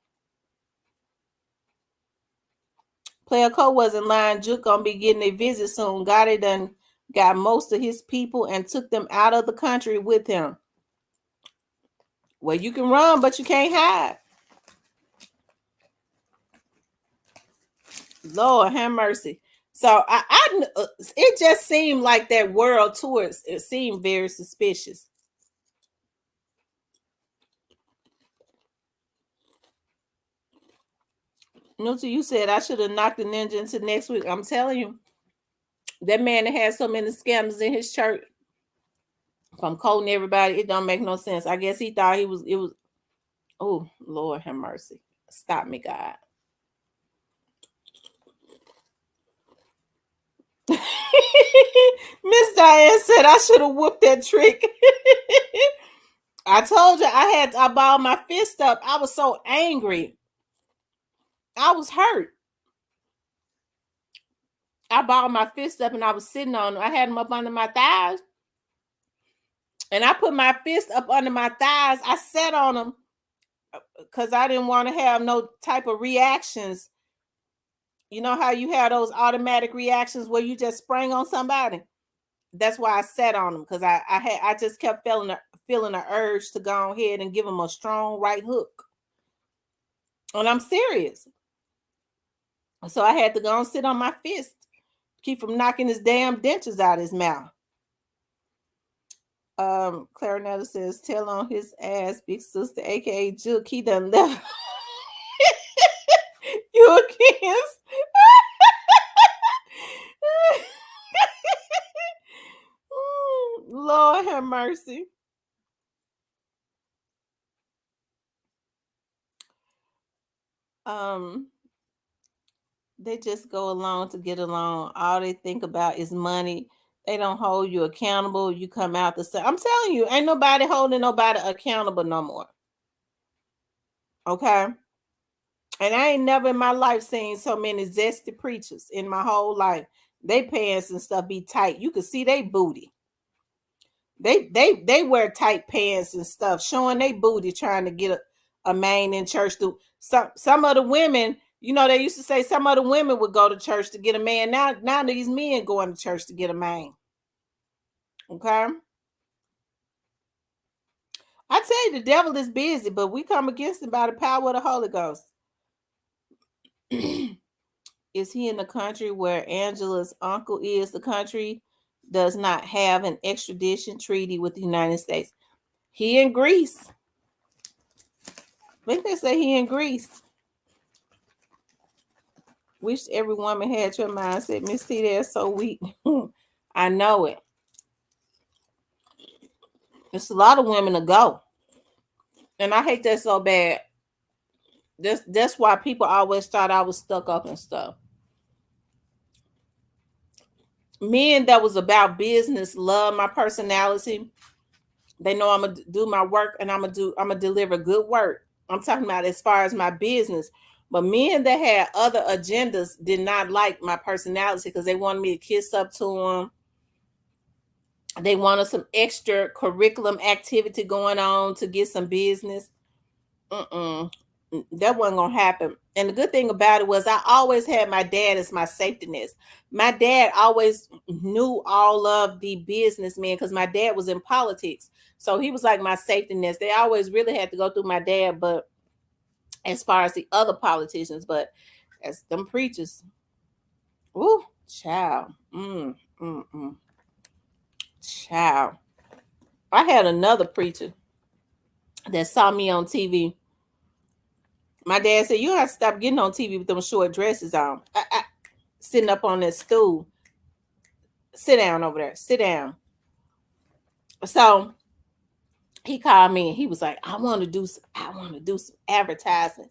[SPEAKER 1] Player Co wasn't lying. Juke gonna be getting a visit soon. Gotti done got most of his people and took them out of the country with him. Well, you can run, but you can't hide. Lord have mercy. So it just seemed like that world tour. It seemed very suspicious. Nuta, you said I should have knocked the ninja into next week. I'm telling you, that man that had so many scandals in his church, from quoting everybody, it don't make no sense. I guess he thought it was. Oh, Lord have mercy. Stop me, God. Miss Diane said I should have whooped that trick. I told you I balled my fist up. I was so angry. I was hurt. I balled my fist up and I was sitting on them. I had them up under my thighs. And I put my fist up under my thighs. I sat on them because I didn't want to have no type of reactions. You know how you have those automatic reactions where you just sprang on somebody? That's why I sat on them, because I just kept feeling the urge to go ahead and give them a strong right hook. And I'm serious. So I had to go and sit on my fist, keep from knocking his damn dentures out of his mouth. Clarinetta says, tell on his ass, big sister, aka Juke, he done left you against. Lord have mercy. They just go along to get along. All they think about is money. They don't hold you accountable. You come out the same. I'm telling you, ain't nobody holding nobody accountable no more. Okay? And I ain't never in my life seen so many zesty preachers in my whole life. They pants and stuff be tight. You can see they booty. They wear tight pants and stuff, showing they booty, trying to get a man in church. Some of the women, they used to say some of the women would go to church to get a man. Now these men going to church to get a man. Okay? I tell you, the devil is busy, but we come against him by the power of the Holy Ghost. Is he in the country where Angela's uncle is? The country does not have an extradition treaty with the United States. He in Greece. I think they say he in Greece. Wish every woman had your mindset. Miss T, they're so weak. I know it. It's a lot of women to go. And I hate that so bad. That's why people always thought I was stuck up and stuff. Men that was about business love my personality. They know I'm gonna do my work and I'm gonna deliver good work. I'm talking about as far as my business. But men that had other agendas did not like my personality because they wanted me to kiss up to them. They wanted some extra curriculum activity going on to get some business. That wasn't gonna happen. And the good thing about it was I always had my dad as my safety net. My dad always knew all of the businessmen because my dad was in politics. So he was like my safety net. They always really had to go through my dad, but as far as the other politicians, but as them preachers, ooh, child. Child. I had another preacher that saw me on TV. My dad said, you have to stop getting on TV with them short dresses on. Sitting up on that stool. Sit down over there. Sit down. So he called me and he was like, I want to do some advertising.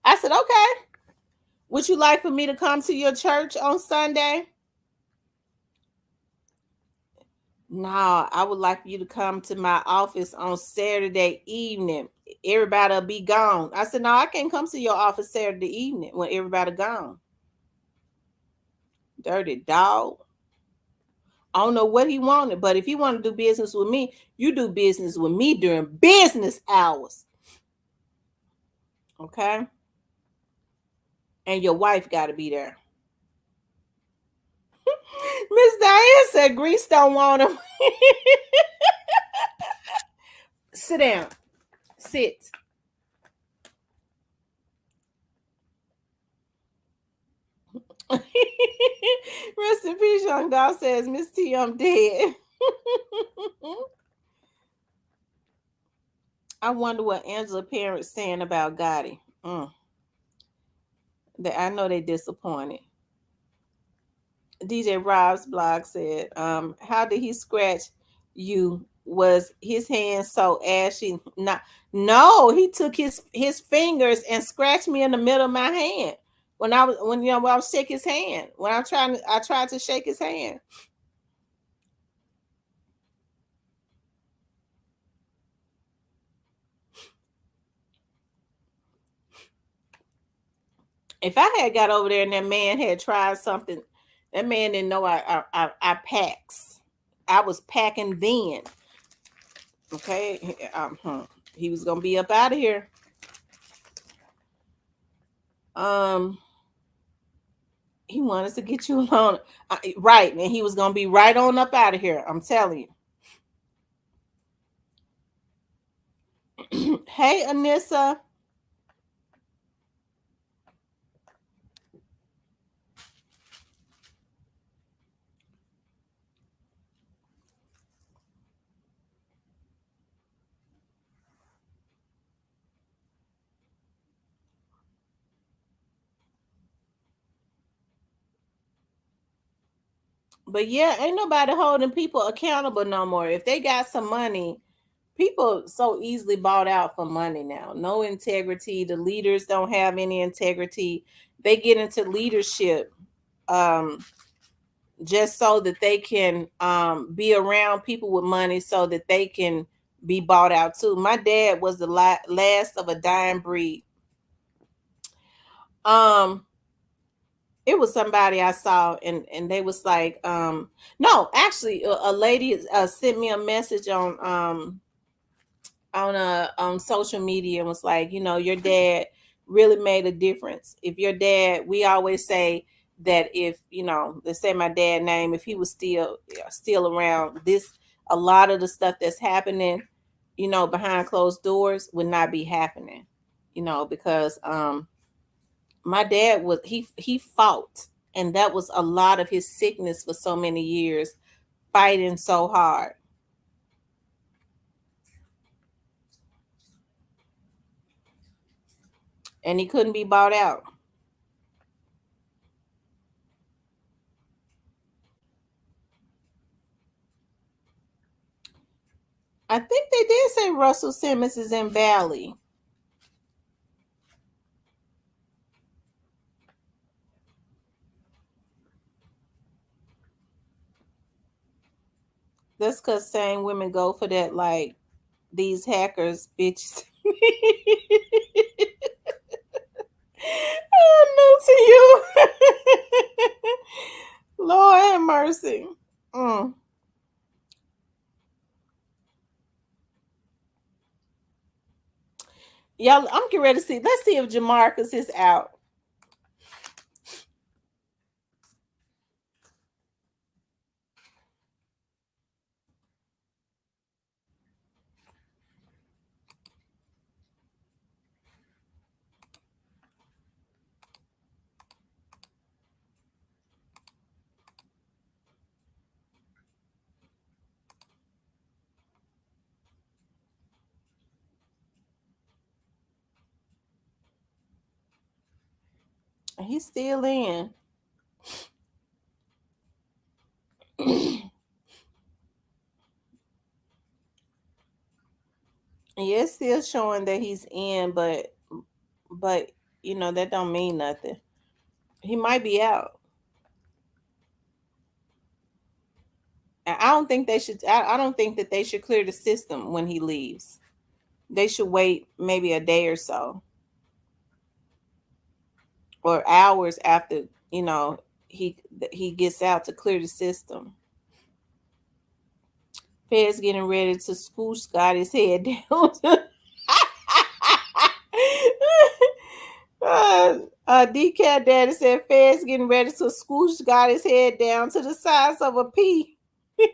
[SPEAKER 1] I said, okay. Would you like for me to come to your church on Sunday? No, I would like you to come to my office on Saturday evening. Everybody'll be gone. I said, no, I can't come to your office Saturday evening when everybody gone. Dirty dog. I don't know what he wanted, but if you want to do business with me, you do business with me during business hours. Okay? And your wife got to be there. Miss Diane said Greece don't want him. Sit down. Sit. Rest in peace, young dog says, Miss T, I'm dead. I wonder what Angela parents saying about Gotti. I know they disappointed. DJ Rob's blog said, how did he scratch you? Was his hand so ashy? No, he took his fingers and scratched me in the middle of my hand. When I was shake his hand. I tried to shake his hand. If I had got over there and that man had tried something, that man didn't know I packs. I was packing then. Okay, he was gonna be up out of here. He wanted to get you alone, right? And he was gonna be right on up out of here. I'm telling you. Hey, Anissa. But yeah, ain't nobody holding people accountable no more. If they got some money, people so easily bought out for money now. No integrity. The leaders don't have any integrity. They get into leadership just so that they can be around people with money so that they can be bought out too. My dad was the last of a dying breed. It was somebody I saw and they was like, no, actually a lady sent me a message on social media and was like, your dad really made a difference. If your dad, we always say that if, let's say my dad's name, if he was still around, a lot of the stuff that's happening, behind closed doors would not be happening, because my dad he fought, and that was a lot of his sickness for so many years, fighting so hard. and he couldn't be bought out. I think they did say Russell Simmons is in Valley. That's because same women go for that, like these hackers, bitches. Oh, no to you. Lord have mercy. Y'all, I'm getting ready to see. Let's see if Jamarcus is out. He's still in. Yeah, it's still showing that he's in, but you know that don't mean nothing. He might be out. And I don't think they should. I don't think that they should clear the system when he leaves. They should wait maybe a day or so, or hours after he gets out to clear the system. Fed's getting ready to scooch Scotty's head down. DCAT Daddy said Fed's getting ready to scooch Scotty's head down to the size of a pea. You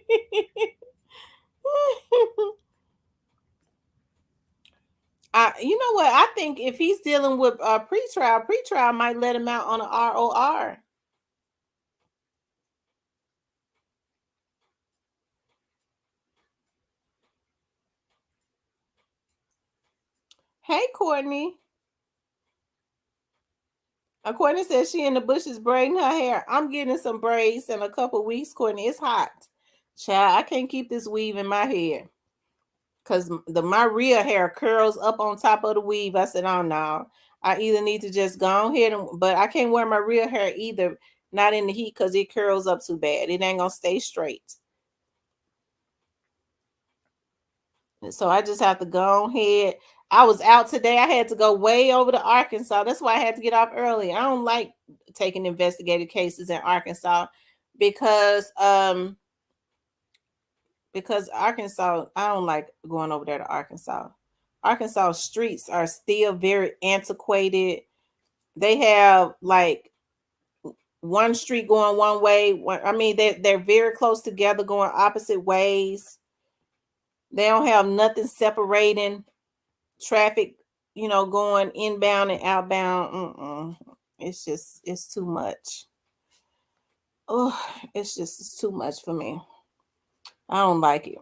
[SPEAKER 1] know what? I think if he's dealing with pretrial might let him out on an ROR. Hey, Courtney. Courtney says she in the bushes braiding her hair. I'm getting some braids in a couple weeks, Courtney. It's hot. Child, I can't keep this weave in my head. Because my real hair curls up on top of the weave. I said, oh, no. I either need to just go ahead but I can't wear my real hair either. Not in the heat because it curls up too bad. It ain't going to stay straight. So I just have to go ahead. I was out today. I had to go way over to Arkansas. That's why I had to get off early. I don't like taking investigative cases in Arkansas because Arkansas, I don't like going over there to Arkansas. Arkansas streets are still very antiquated. They have like one street going one way. They're very close together going opposite ways. They don't have nothing separating traffic, going inbound and outbound. It's too much. Oh, it's too much for me. I don't like it.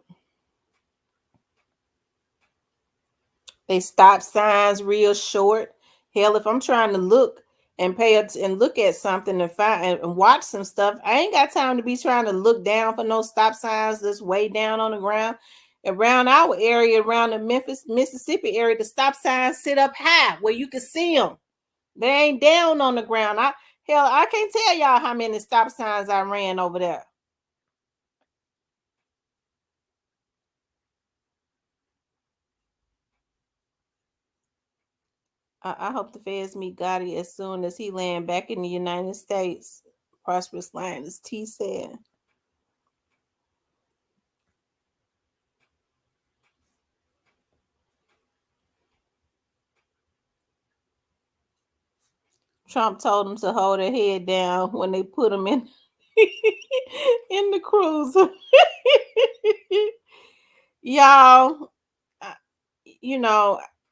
[SPEAKER 1] They stop signs real short. Hell, if I'm trying to look and look at something and find and watch some stuff, I ain't got time to be trying to look down for no stop signs that's way down on the ground. Around our area, around the Memphis, Mississippi area, the stop signs sit up high where you can see them. They ain't down on the ground. I can't tell y'all how many stop signs I ran over there. I hope the feds meet Gotti as soon as he land back in the United States. Prosperous line, as T said. Trump told them to hold their head down when they put them in in the cruiser. Y'all,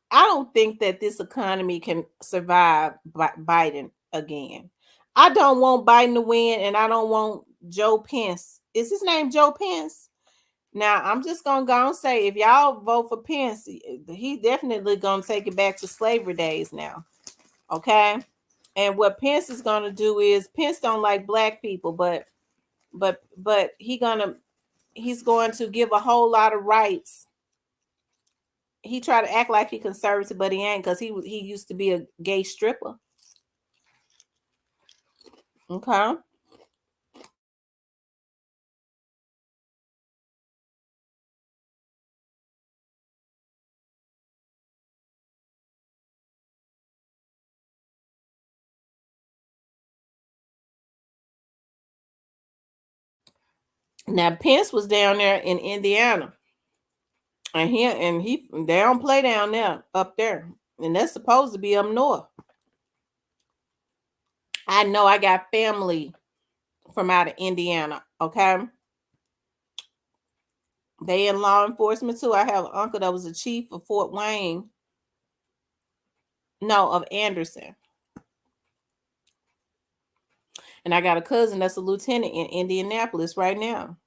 [SPEAKER 1] I don't think that this economy can survive Biden again. I don't want Biden to win, and I don't want Joe Pence. Is his name Joe Pence? Now, I'm just going to go and say, if y'all vote for Pence, he definitely going to take it back to slavery days now. Okay. And what Pence is gonna do is Pence don't like black people, but he's going to give a whole lot of rights. He tried to act like he conservative, but he ain't, because he used to be a gay stripper. Okay. Now Pence was down there in Indiana, and he they don't play down there up there, and that's supposed to be up north. I know I got family from out of Indiana. Okay, they in law enforcement too. I have an uncle that was a chief of Fort Wayne. No, of Anderson. And I got a cousin that's a lieutenant in Indianapolis right now.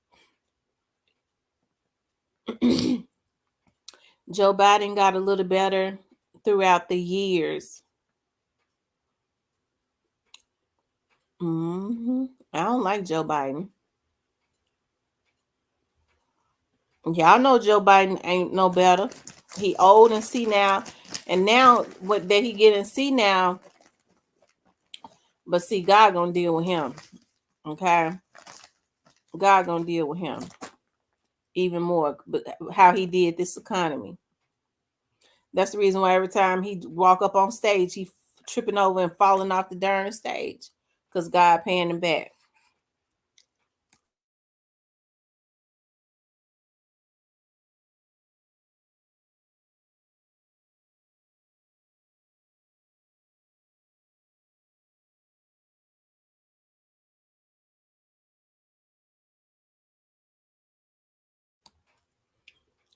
[SPEAKER 1] Joe Biden got a little better throughout the years. I don't like Joe Biden. Y'all know Joe Biden ain't no better. He old and senile, and now what that he get and see now, but see, God gonna deal with him. Okay, God gonna deal with him even more. But how he did this economy. That's the reason why every time he walk up on stage, he tripping over and falling off the darn stage, because God paying him back.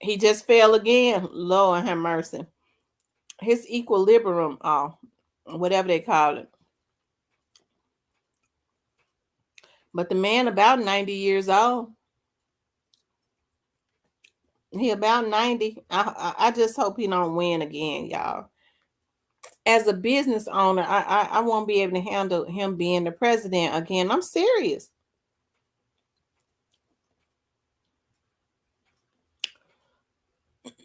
[SPEAKER 1] He just fell again. Lord have mercy. His equilibrium, whatever they call it. But the man about 90 years old. He about 90. I just hope he don't win again, y'all. As a business owner, I won't be able to handle him being the president again. I'm serious.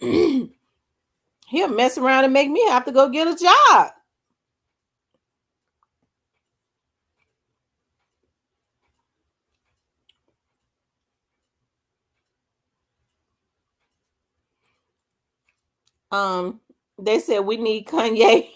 [SPEAKER 1] He'll mess around and make me have to go get a job. They said we need Kanye.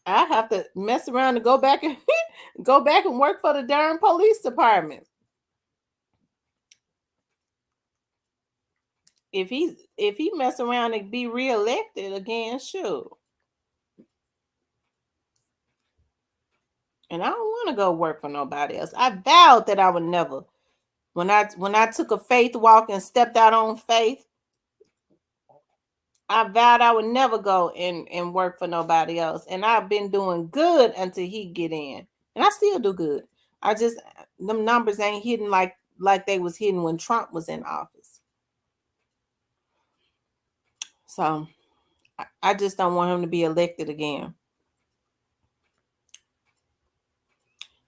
[SPEAKER 1] I have to mess around and go back and work for the darn police department. If he mess around and be reelected again, sure. And I don't want to go work for nobody else. I vowed that I would never. When I took a faith walk and stepped out on faith, I vowed I would never go and work for nobody else. And I've been doing good until he get in. And I still do good. I just, them numbers ain't hidden like they was hidden when Trump was in office. So I just don't want him to be elected again.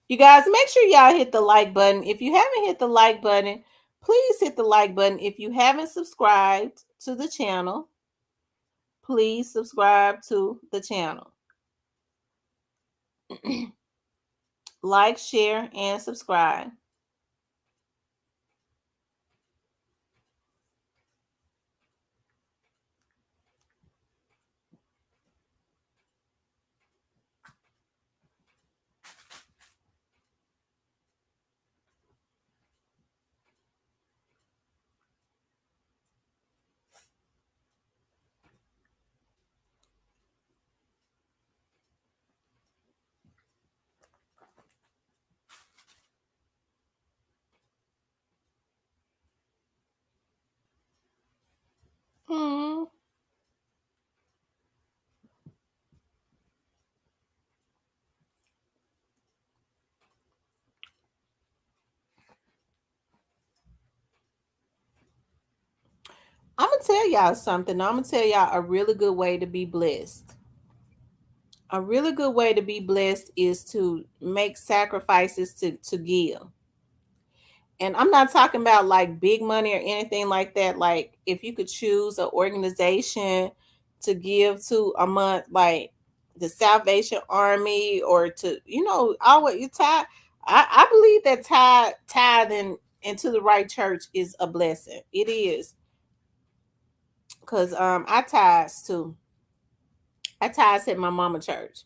[SPEAKER 1] You guys, make sure y'all hit the like button. If you haven't hit the like button, please hit the like button. If you haven't subscribed to the channel, please subscribe to the channel. Like, share, and subscribe. gonna tell y'all something. I'm gonna tell y'all a really good way to be blessed. A really good way to be blessed is to make sacrifices to give. And I'm not talking about like big money or anything like that. Like if you could choose an organization to give to a month, like the Salvation Army, or to, always you tithe. I believe that tithing into the right church is a blessing. It is. Cause I tithes too. I tithes at my mama church.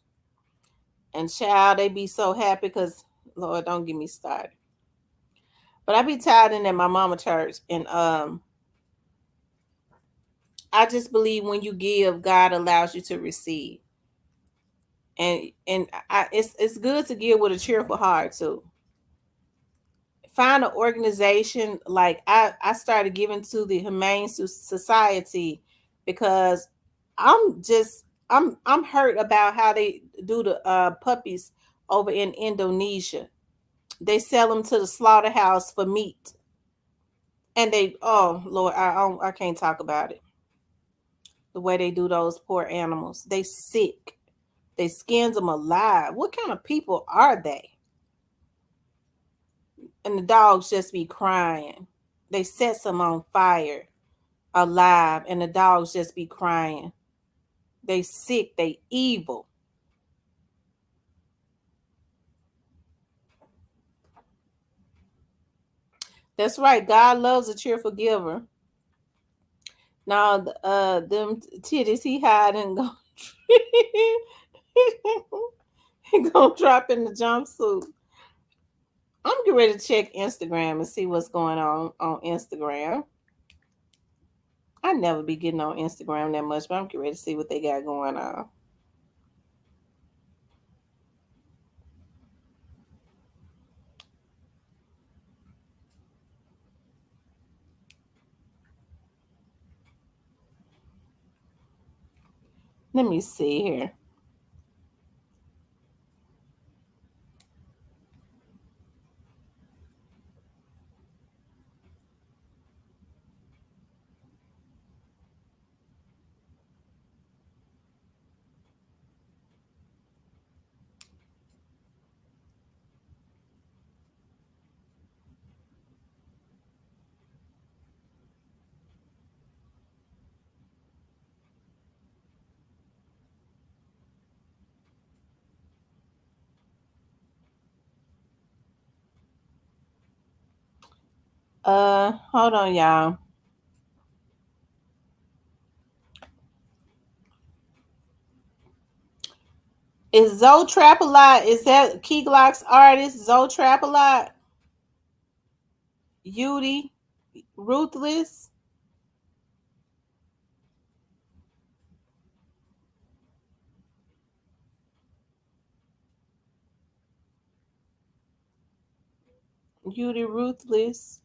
[SPEAKER 1] And child, they be so happy because Lord, don't get me started. But I be tithing at my mama church, and I just believe when you give, God allows you to receive, and it's good to give with a cheerful heart too. Find an organization like I started giving to the Humane Society because I'm hurt about how they do the puppies over in Indonesia. They sell them to the slaughterhouse for meat, and oh Lord, I can't talk about it. The way they do those poor animals, they sick. They skins them alive. What kind of people are they? And the dogs just be crying. They set some on fire alive, and the dogs just be crying. They sick. They evil. That's right. God loves a cheerful giver. Now, them titties he hiding go. He gonna drop in the jumpsuit. I'm getting ready to check Instagram and see what's going on Instagram. I never be getting on Instagram that much, but I'm getting ready to see what they got going on. Let me see here. Hold on, y'all. Is Zoe Trap a lot? Is that Key Glock's artist? Zoe Trap a lot? Yudi? Ruthless? Yudi Ruthless?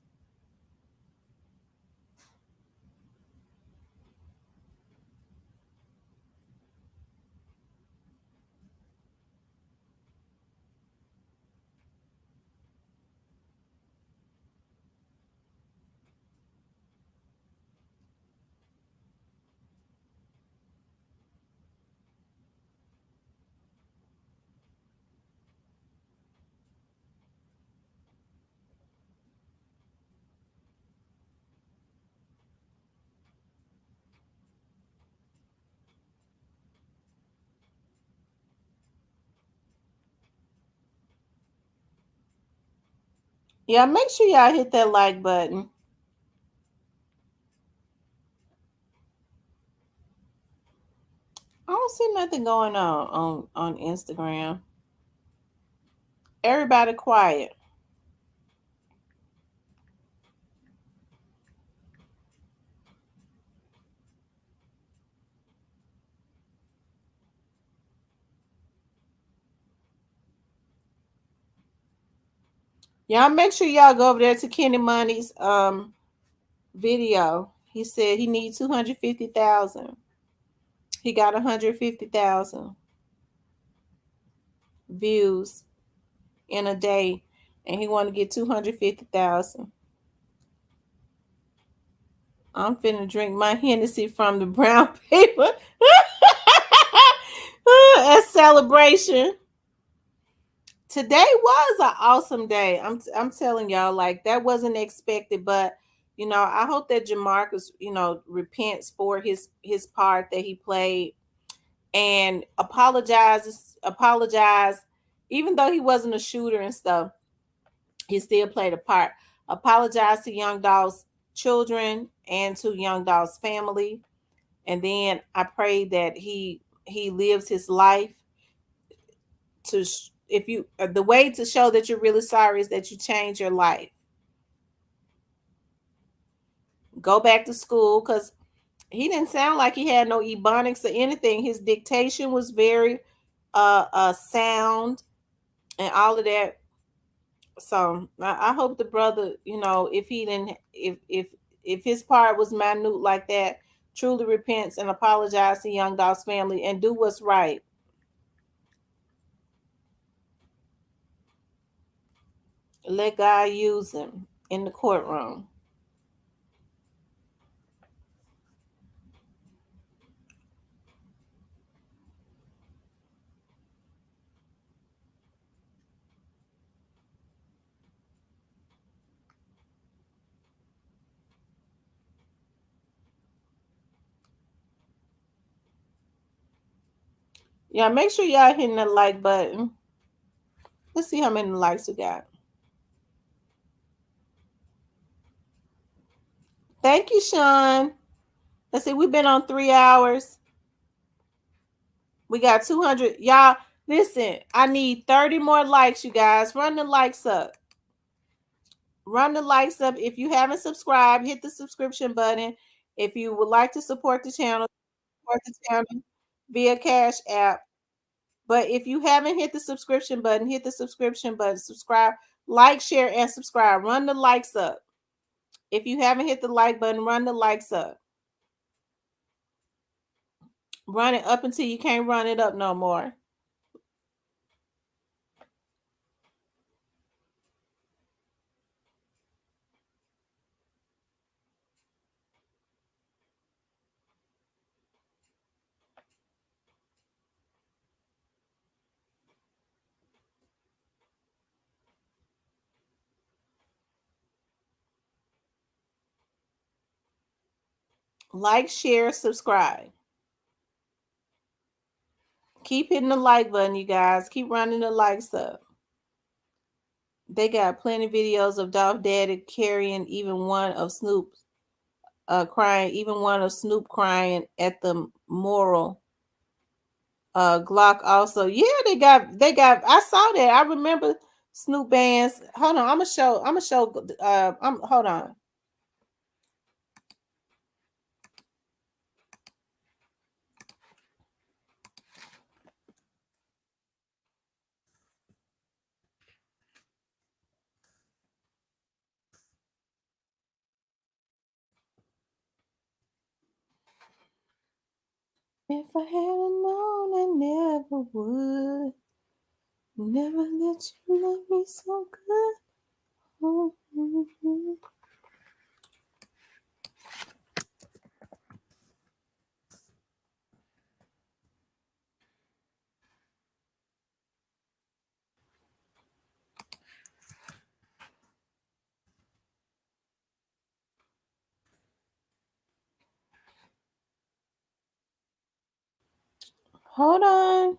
[SPEAKER 1] Yeah, make sure y'all hit that like button. I don't see nothing going on Instagram. Everybody quiet. Y'all make sure y'all go over there to Kenny Money's video. He said he needs 250,000. He got 150,000 views in a day, and he want to get 250,000. I'm finna drink my Hennessy from the brown paper a celebration. Today was an awesome day. I'm telling y'all, like that wasn't expected, but I hope that Jamarcus, repents for his part that he played and apologize, even though he wasn't a shooter and stuff, he still played a part. Apologize to Young Dolph's children and to Young Dolph's family, and then I pray that he lives his life to if you the way to show that you're really sorry is that you change your life. Go back to school, because he didn't sound like he had no ebonics or anything. His dictation was very sound and all of that. So I hope the brother, if he didn't, if his part was minute like that, truly repents and apologize to Young Dolph's family and do what's right. Let God use him in the courtroom. Yeah, make sure y'all hitting the like button. Let's see how many likes we got. Thank you, Sean. Let's see, we've been on 3 hours. We got 200. Y'all, listen, I need 30 more likes, you guys. Run the likes up. Run the likes up. If you haven't subscribed, hit the subscription button. If you would like to support the channel via Cash App. But if you haven't hit the subscription button, hit the subscription button. Subscribe, like, share, and subscribe. Run the likes up. If you haven't hit the like button, run the likes up. Run it up until you can't run it up no more. Like, share, subscribe. Keep hitting the like button, you guys. Keep running the likes up. They got plenty of videos of Dolph Daddy carrying even one of Snoop's crying, even one of Snoop crying at the moral. Glock also. Yeah, they got I saw that. I remember Snoop bands. Hold on, I'm gonna show hold on. If I had known, I never would. Never let you love me so good. Mm-hmm. Hold on.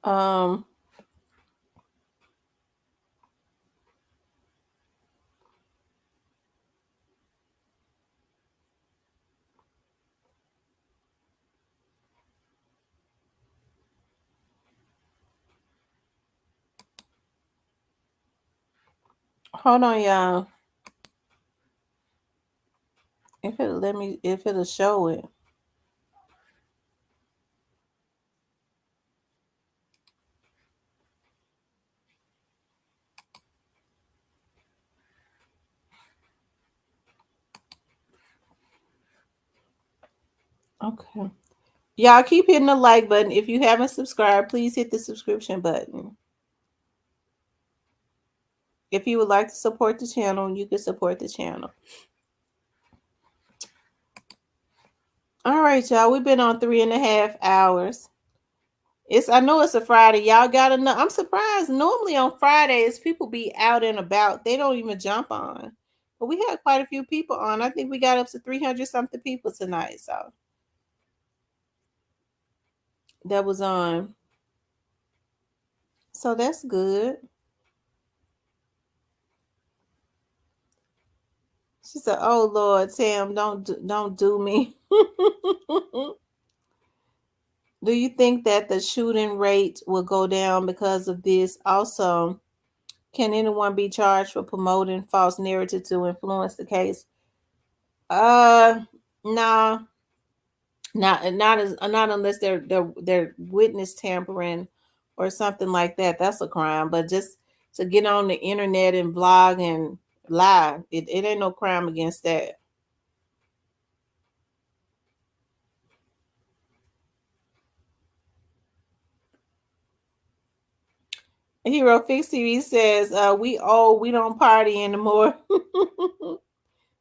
[SPEAKER 1] Um, Hold on, y'all. If it'll show it. Okay. Y'all keep hitting the like button. If you haven't subscribed, please hit the subscription button. If you would like to support the channel, you can support the channel. All right, y'all. We've been on 3.5 hours. I know it's a Friday. Y'all gotta know. I'm surprised. Normally on Fridays, people be out and about. They don't even jump on. But we had quite a few people on. I think we got up to 300 something people tonight. So that was on. So that's good. She said, "Oh Lord, Sam, don't do me." Do you think that the shooting rate will go down because of this? Also, can anyone be charged for promoting false narrative to influence the case? No, not unless they're witness tampering or something like that. That's a crime. But just to get on the internet and blog and lie, it ain't no crime against that. Hero Fix TV says, we don't party anymore.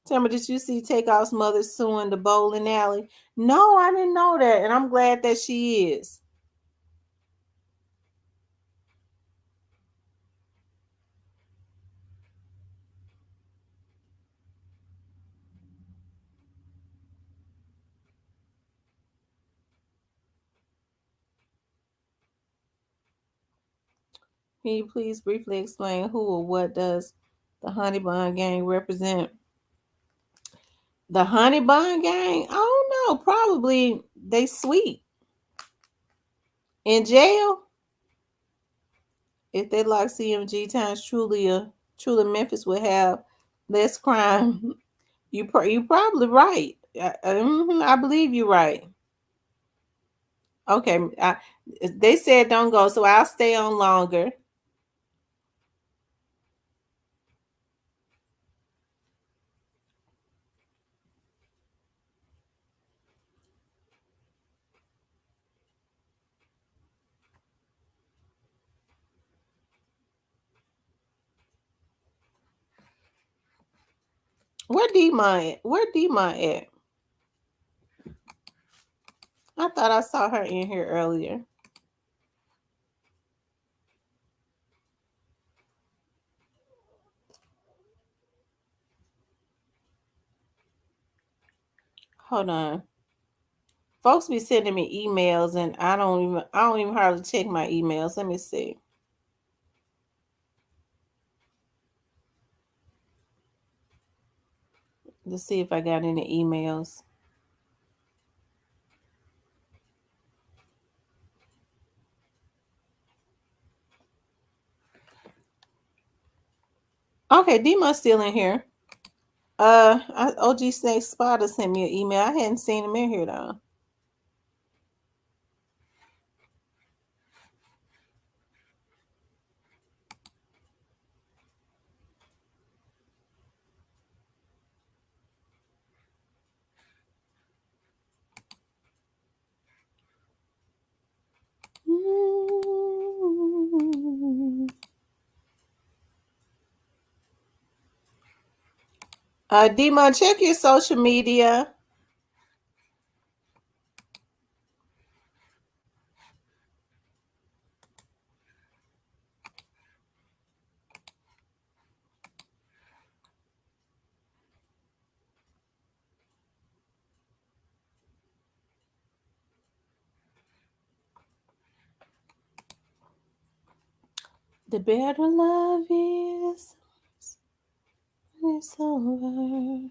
[SPEAKER 1] Tell me, did you see Takeoff's mother suing the bowling alley? No, I didn't know that. And I'm glad that she is. Can you please briefly explain who or what does the Honey Bun Gang represent? The Honey Bun Gang? I don't know. Probably they sweet. In jail? If they like CMG times truly Memphis would have less crime. You probably right. I believe you're right. Okay. They said don't go, so I'll stay on longer. Where D-Mon at? Where D-Mon at? I thought I saw her in here earlier. Hold on. Folks be sending me emails and I don't even hardly check my emails. Let me see. Let's see if I got any emails. Okay, D-Mon's still in here. OG Snake Spotter sent me an email. I hadn't seen him in here though. D-Mon, check your social media. The better love is when it's over.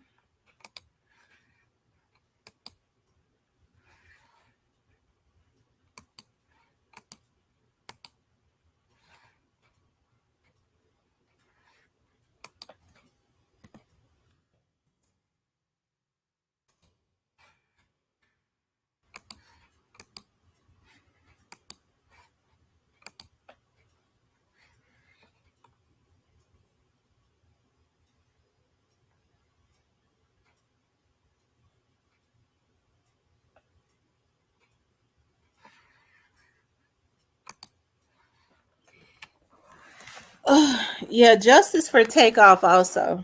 [SPEAKER 1] Yeah, justice for Takeoff also.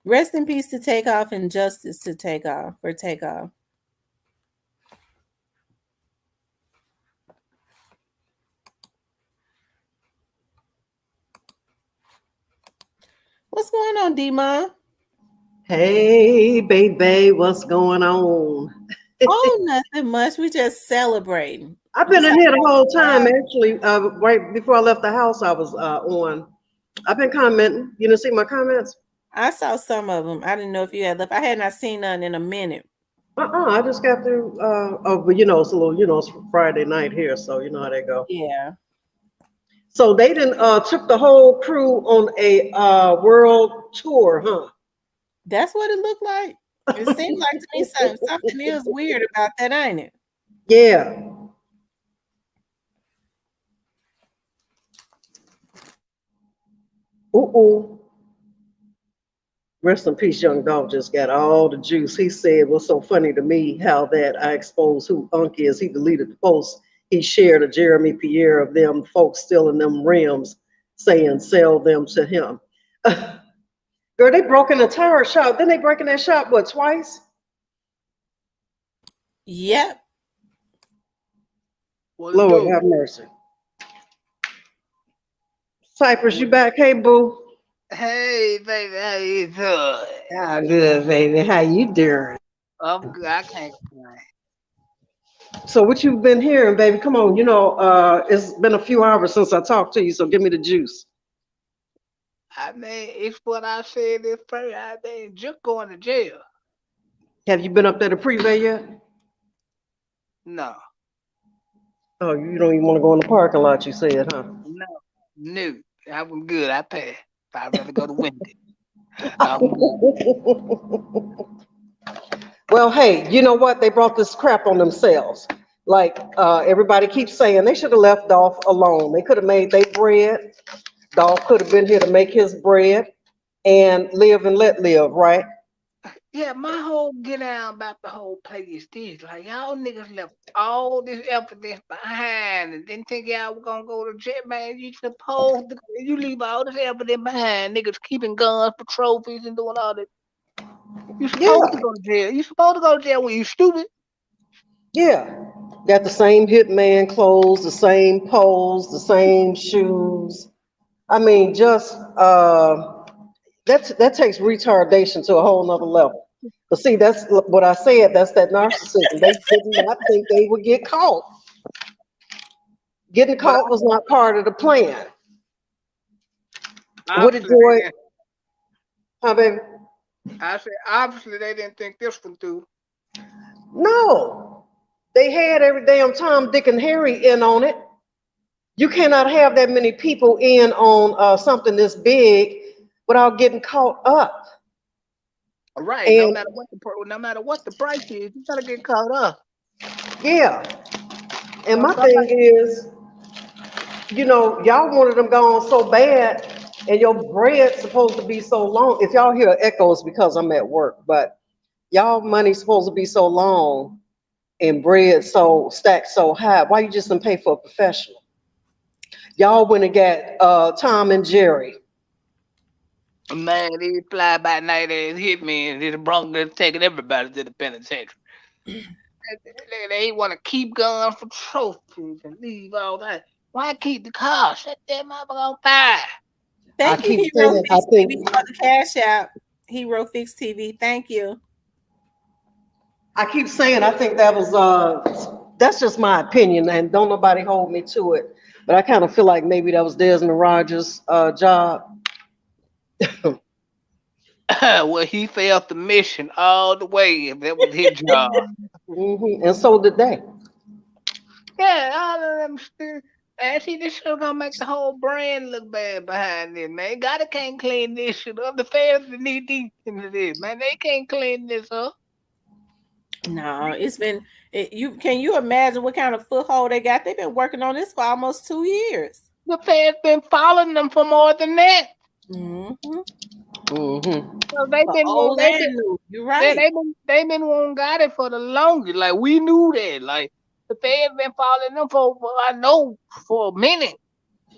[SPEAKER 1] Rest in peace to Takeoff and justice to Takeoff for Takeoff. What's going on, D-Ma?
[SPEAKER 8] Hey, baby, what's going on?
[SPEAKER 1] Oh, nothing much. We just celebrating.
[SPEAKER 8] I've been in
[SPEAKER 1] Besides,
[SPEAKER 8] here the whole time. Actually, right before I left the house, I was on. I've been commenting. You didn't see my comments?
[SPEAKER 1] I saw some of them. I didn't know if you had left. I had not seen none in a minute.
[SPEAKER 8] I just got through. But it's a little, it's Friday night here, so you know how they go.
[SPEAKER 1] Yeah,
[SPEAKER 8] So they didn't took the whole crew on a world tour, huh?
[SPEAKER 1] that's what it looked like. It seemed like to me something is weird about that, ain't it?
[SPEAKER 8] Yeah. Ooh. Rest in peace, young dog just got all the juice. He said what's so funny to me, how that I exposed who Unc is. He deleted the post he shared of Jeremy Pierre of them folks stealing them rims, saying sell them to him. Girl, they broke in the tire shop. Then they break in that shop, what, twice?
[SPEAKER 1] Yep.
[SPEAKER 8] Lord have mercy. Cypress, you back? Hey, boo.
[SPEAKER 7] Hey, baby, how you doing?
[SPEAKER 8] Ah, good, baby. How you doing?
[SPEAKER 7] I'm good. I can't complain.
[SPEAKER 8] So what you've been hearing, baby? Come on, it's been a few hours since I talked to you, so give me the juice.
[SPEAKER 7] I mean, it's what I said this first. I mean, just going to jail.
[SPEAKER 8] Have you been up there to Privé yet?
[SPEAKER 7] No,
[SPEAKER 8] Oh, you don't even want to go in the parking lot, you said, huh?
[SPEAKER 7] no. I'm good. I passed. I'd rather go to Wendy. I'm good.
[SPEAKER 8] Well, hey, you know what? They brought this crap on themselves. Like everybody keeps saying, they should have left Dolph alone. They could have made their bread. Dolph could have been here to make his bread and live and let live, right?
[SPEAKER 7] Yeah, my whole get down about the whole play is this. Like, y'all niggas left all this evidence behind and didn't think y'all were gonna go to jail, man. You leave all this evidence behind. Niggas keeping guns for trophies and doing all that. You supposed to
[SPEAKER 8] Yeah,
[SPEAKER 7] go to jail. You supposed to go to jail when you stupid.
[SPEAKER 8] yeah. Got the same hitman clothes, the same pose, the same shoes. I mean, just that takes retardation to a whole nother level. But see, that's what I said. That's that narcissism. They did not think they would get caught. Getting
[SPEAKER 7] But
[SPEAKER 8] caught was not part of the plan. What did
[SPEAKER 7] obviously they
[SPEAKER 8] Joy?
[SPEAKER 7] didn't.
[SPEAKER 8] Huh, baby?
[SPEAKER 7] I said obviously they didn't think this one through.
[SPEAKER 8] No, they had every damn Tom, Dick, and Harry in on it. You cannot have that many people in on something this big without getting caught up.
[SPEAKER 7] Right.
[SPEAKER 8] And
[SPEAKER 7] No matter what the price is, you gotta get caught up.
[SPEAKER 8] yeah, and
[SPEAKER 7] So
[SPEAKER 8] my
[SPEAKER 7] somebody,
[SPEAKER 8] thing is, y'all wanted them gone so bad, and your bread's supposed to be so long. If y'all hear echoes because I'm at work, but y'all money's supposed to be so long and bread so stacked so high. Why you just didn't pay for a professional? Y'all went and got Tom and Jerry.
[SPEAKER 7] man, these fly by night ass hit me and this Broncos taking everybody to the penitentiary. They want to keep guns for trophies and leave all that. Why keep the car? Set that motherfucker on fire.
[SPEAKER 8] I
[SPEAKER 1] Thank you,
[SPEAKER 8] keep
[SPEAKER 1] Hero
[SPEAKER 8] saying, I
[SPEAKER 1] Fix
[SPEAKER 8] think,
[SPEAKER 1] TV, for the cash app. Hero Fix TV. Thank you.
[SPEAKER 8] I think that was, that's just my opinion, and don't nobody hold me to it. But I kind of feel like maybe that was Desmond Rogers' job.
[SPEAKER 7] Well, he failed the mission all the way. If that was his job.
[SPEAKER 8] And so did they.
[SPEAKER 7] Yeah, all of them still. And see, this shit gonna make the whole brand look bad behind this, man. Gotta can't clean this shit up. The fans need deep into this, man. They can't clean this up.
[SPEAKER 1] No, it's been can you imagine what kind of foothold they got? They've been working on this for almost 2 years.
[SPEAKER 7] The fans been following them for more than that.
[SPEAKER 1] Mm-hmm.
[SPEAKER 7] So they
[SPEAKER 1] For
[SPEAKER 7] been
[SPEAKER 1] old
[SPEAKER 7] they
[SPEAKER 1] and
[SPEAKER 7] been
[SPEAKER 1] new. You're
[SPEAKER 7] yeah,
[SPEAKER 1] right.
[SPEAKER 7] they been one got it for the longest. Like we knew that. Like the fans been following them for I know for a minute.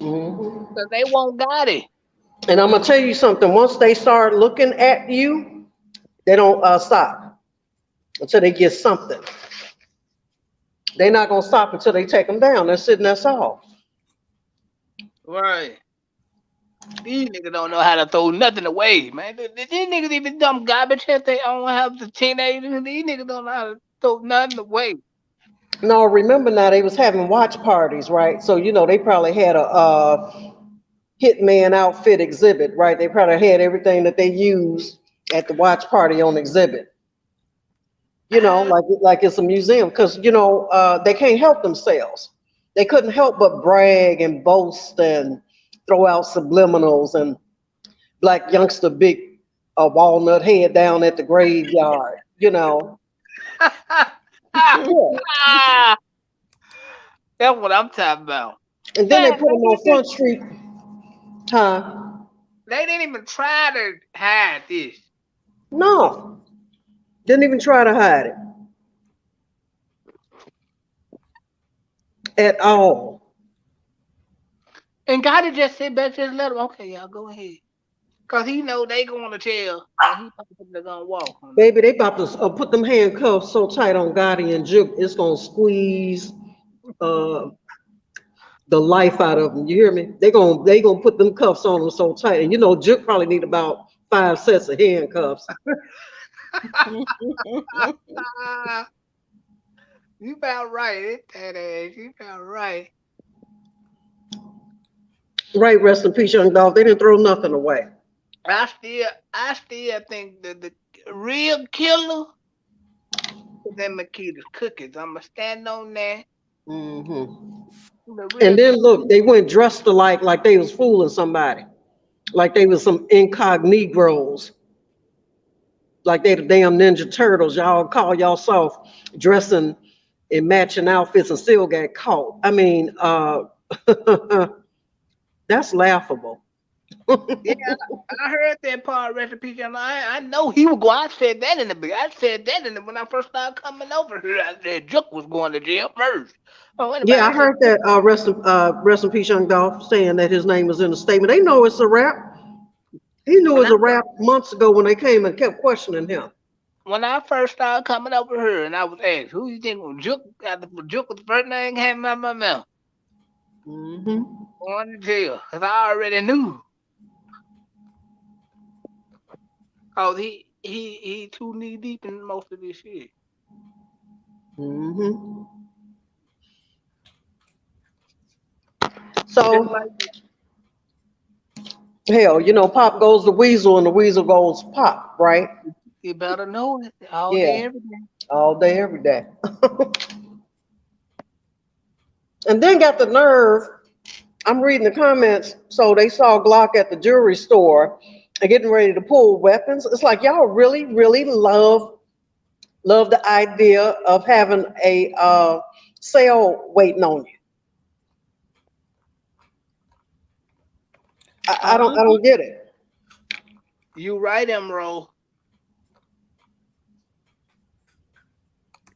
[SPEAKER 8] Mhm.
[SPEAKER 7] Because they won't got it.
[SPEAKER 8] And I'm gonna tell you something. Once they start looking at you, they don't stop until they get something. They're not gonna stop until they take them down. That's it, and that's all.
[SPEAKER 7] Right. These niggas don't know how to throw nothing away, man. These niggas even dumb garbage if they don't have the teenagers. These niggas don't know how to throw nothing away.
[SPEAKER 8] No, remember now they was having watch parties, right? So they probably had a hitman outfit exhibit, right? They probably had everything that they used at the watch party on exhibit. Like it's a museum, because they can't help themselves. They couldn't help but brag and boast and throw out subliminals and black youngster big walnut head down at the graveyard. Yeah.
[SPEAKER 7] That's what I'm talking about.
[SPEAKER 8] And then they put them on Front Street, huh?
[SPEAKER 7] They didn't even try to hide this.
[SPEAKER 8] No, didn't even try to hide it at all.
[SPEAKER 7] And God just sit back, just let them, okay, y'all go ahead. Because he know they going to jail and he probably going to walk.
[SPEAKER 8] Baby, they about to put them handcuffs so tight on Gotti and Juke, it's gonna squeeze the life out of them. You hear me? They gonna put them cuffs on them so tight, and Juke probably need about 5 sets of handcuffs.
[SPEAKER 7] You about right, that ass. You about right.
[SPEAKER 8] Right, rest in peace, young dog. They didn't throw nothing away.
[SPEAKER 7] I still think that the real killer is them Makita's cookies. I'ma stand on that.
[SPEAKER 8] Hmm.
[SPEAKER 7] The real
[SPEAKER 8] And then look, they went dressed alike, like they was fooling somebody, like they was some incognegros, like they the damn Ninja Turtles. Y'all call yourself dressing in matching outfits and still got caught. I mean, that's laughable.
[SPEAKER 7] Yeah, I heard that part recipe, and I know he was going. I said that in when I first started coming over here. I said Jook was going to jail first. Oh, anybody
[SPEAKER 8] Yeah, I heard that rest in peace, young Dolph, saying that his name was in the statement. They know it's a rap. He knew it was a rap months ago when they came and kept questioning him.
[SPEAKER 7] when I first started coming over here, and I was asked, "Who you think was Jook?" Jook was the first name came out of my mouth.
[SPEAKER 8] Mm-hmm.
[SPEAKER 7] Going to jail, cause I already knew. Oh, he too knee deep in most of this shit.
[SPEAKER 8] Mm-hmm.
[SPEAKER 7] Just
[SPEAKER 8] So,
[SPEAKER 7] like
[SPEAKER 8] hell, Pop goes the Weasel and the Weasel goes Pop, right?
[SPEAKER 7] you better know it all
[SPEAKER 8] Yeah,
[SPEAKER 7] day, every day.
[SPEAKER 8] all day, every day. And then got the nerve. I'm reading the comments. So they saw Glock at the jewelry store and getting ready to pull weapons. It's like y'all really, really love the idea of having a sale waiting on you. I don't get it.
[SPEAKER 7] You right, Emerald.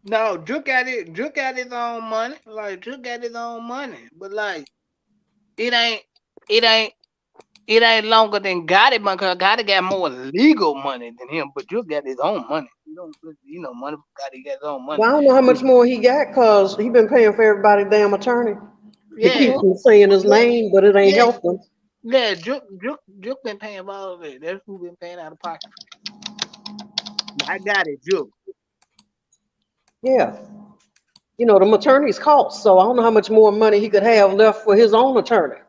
[SPEAKER 7] No, Drake got it. Drake got his own money. Like Drake got his own money, but like it ain't, it ain't, it ain't longer than Gotti money. Cause Gotti got more legal money than him, but Drake got his own money. Money. Gotti got his own money.
[SPEAKER 8] Well, I don't know how much more he got because he been paying for everybody damn attorney to keep
[SPEAKER 7] Yeah,
[SPEAKER 8] from saying his name, but it ain't
[SPEAKER 7] yeah,
[SPEAKER 8] helped him.
[SPEAKER 7] yeah. Drake been paying for all of it. That's who been paying out of pocket. I got it, Drake.
[SPEAKER 8] Yeah. Them attorneys cost, so I don't know how much more money he could have left for his own attorney.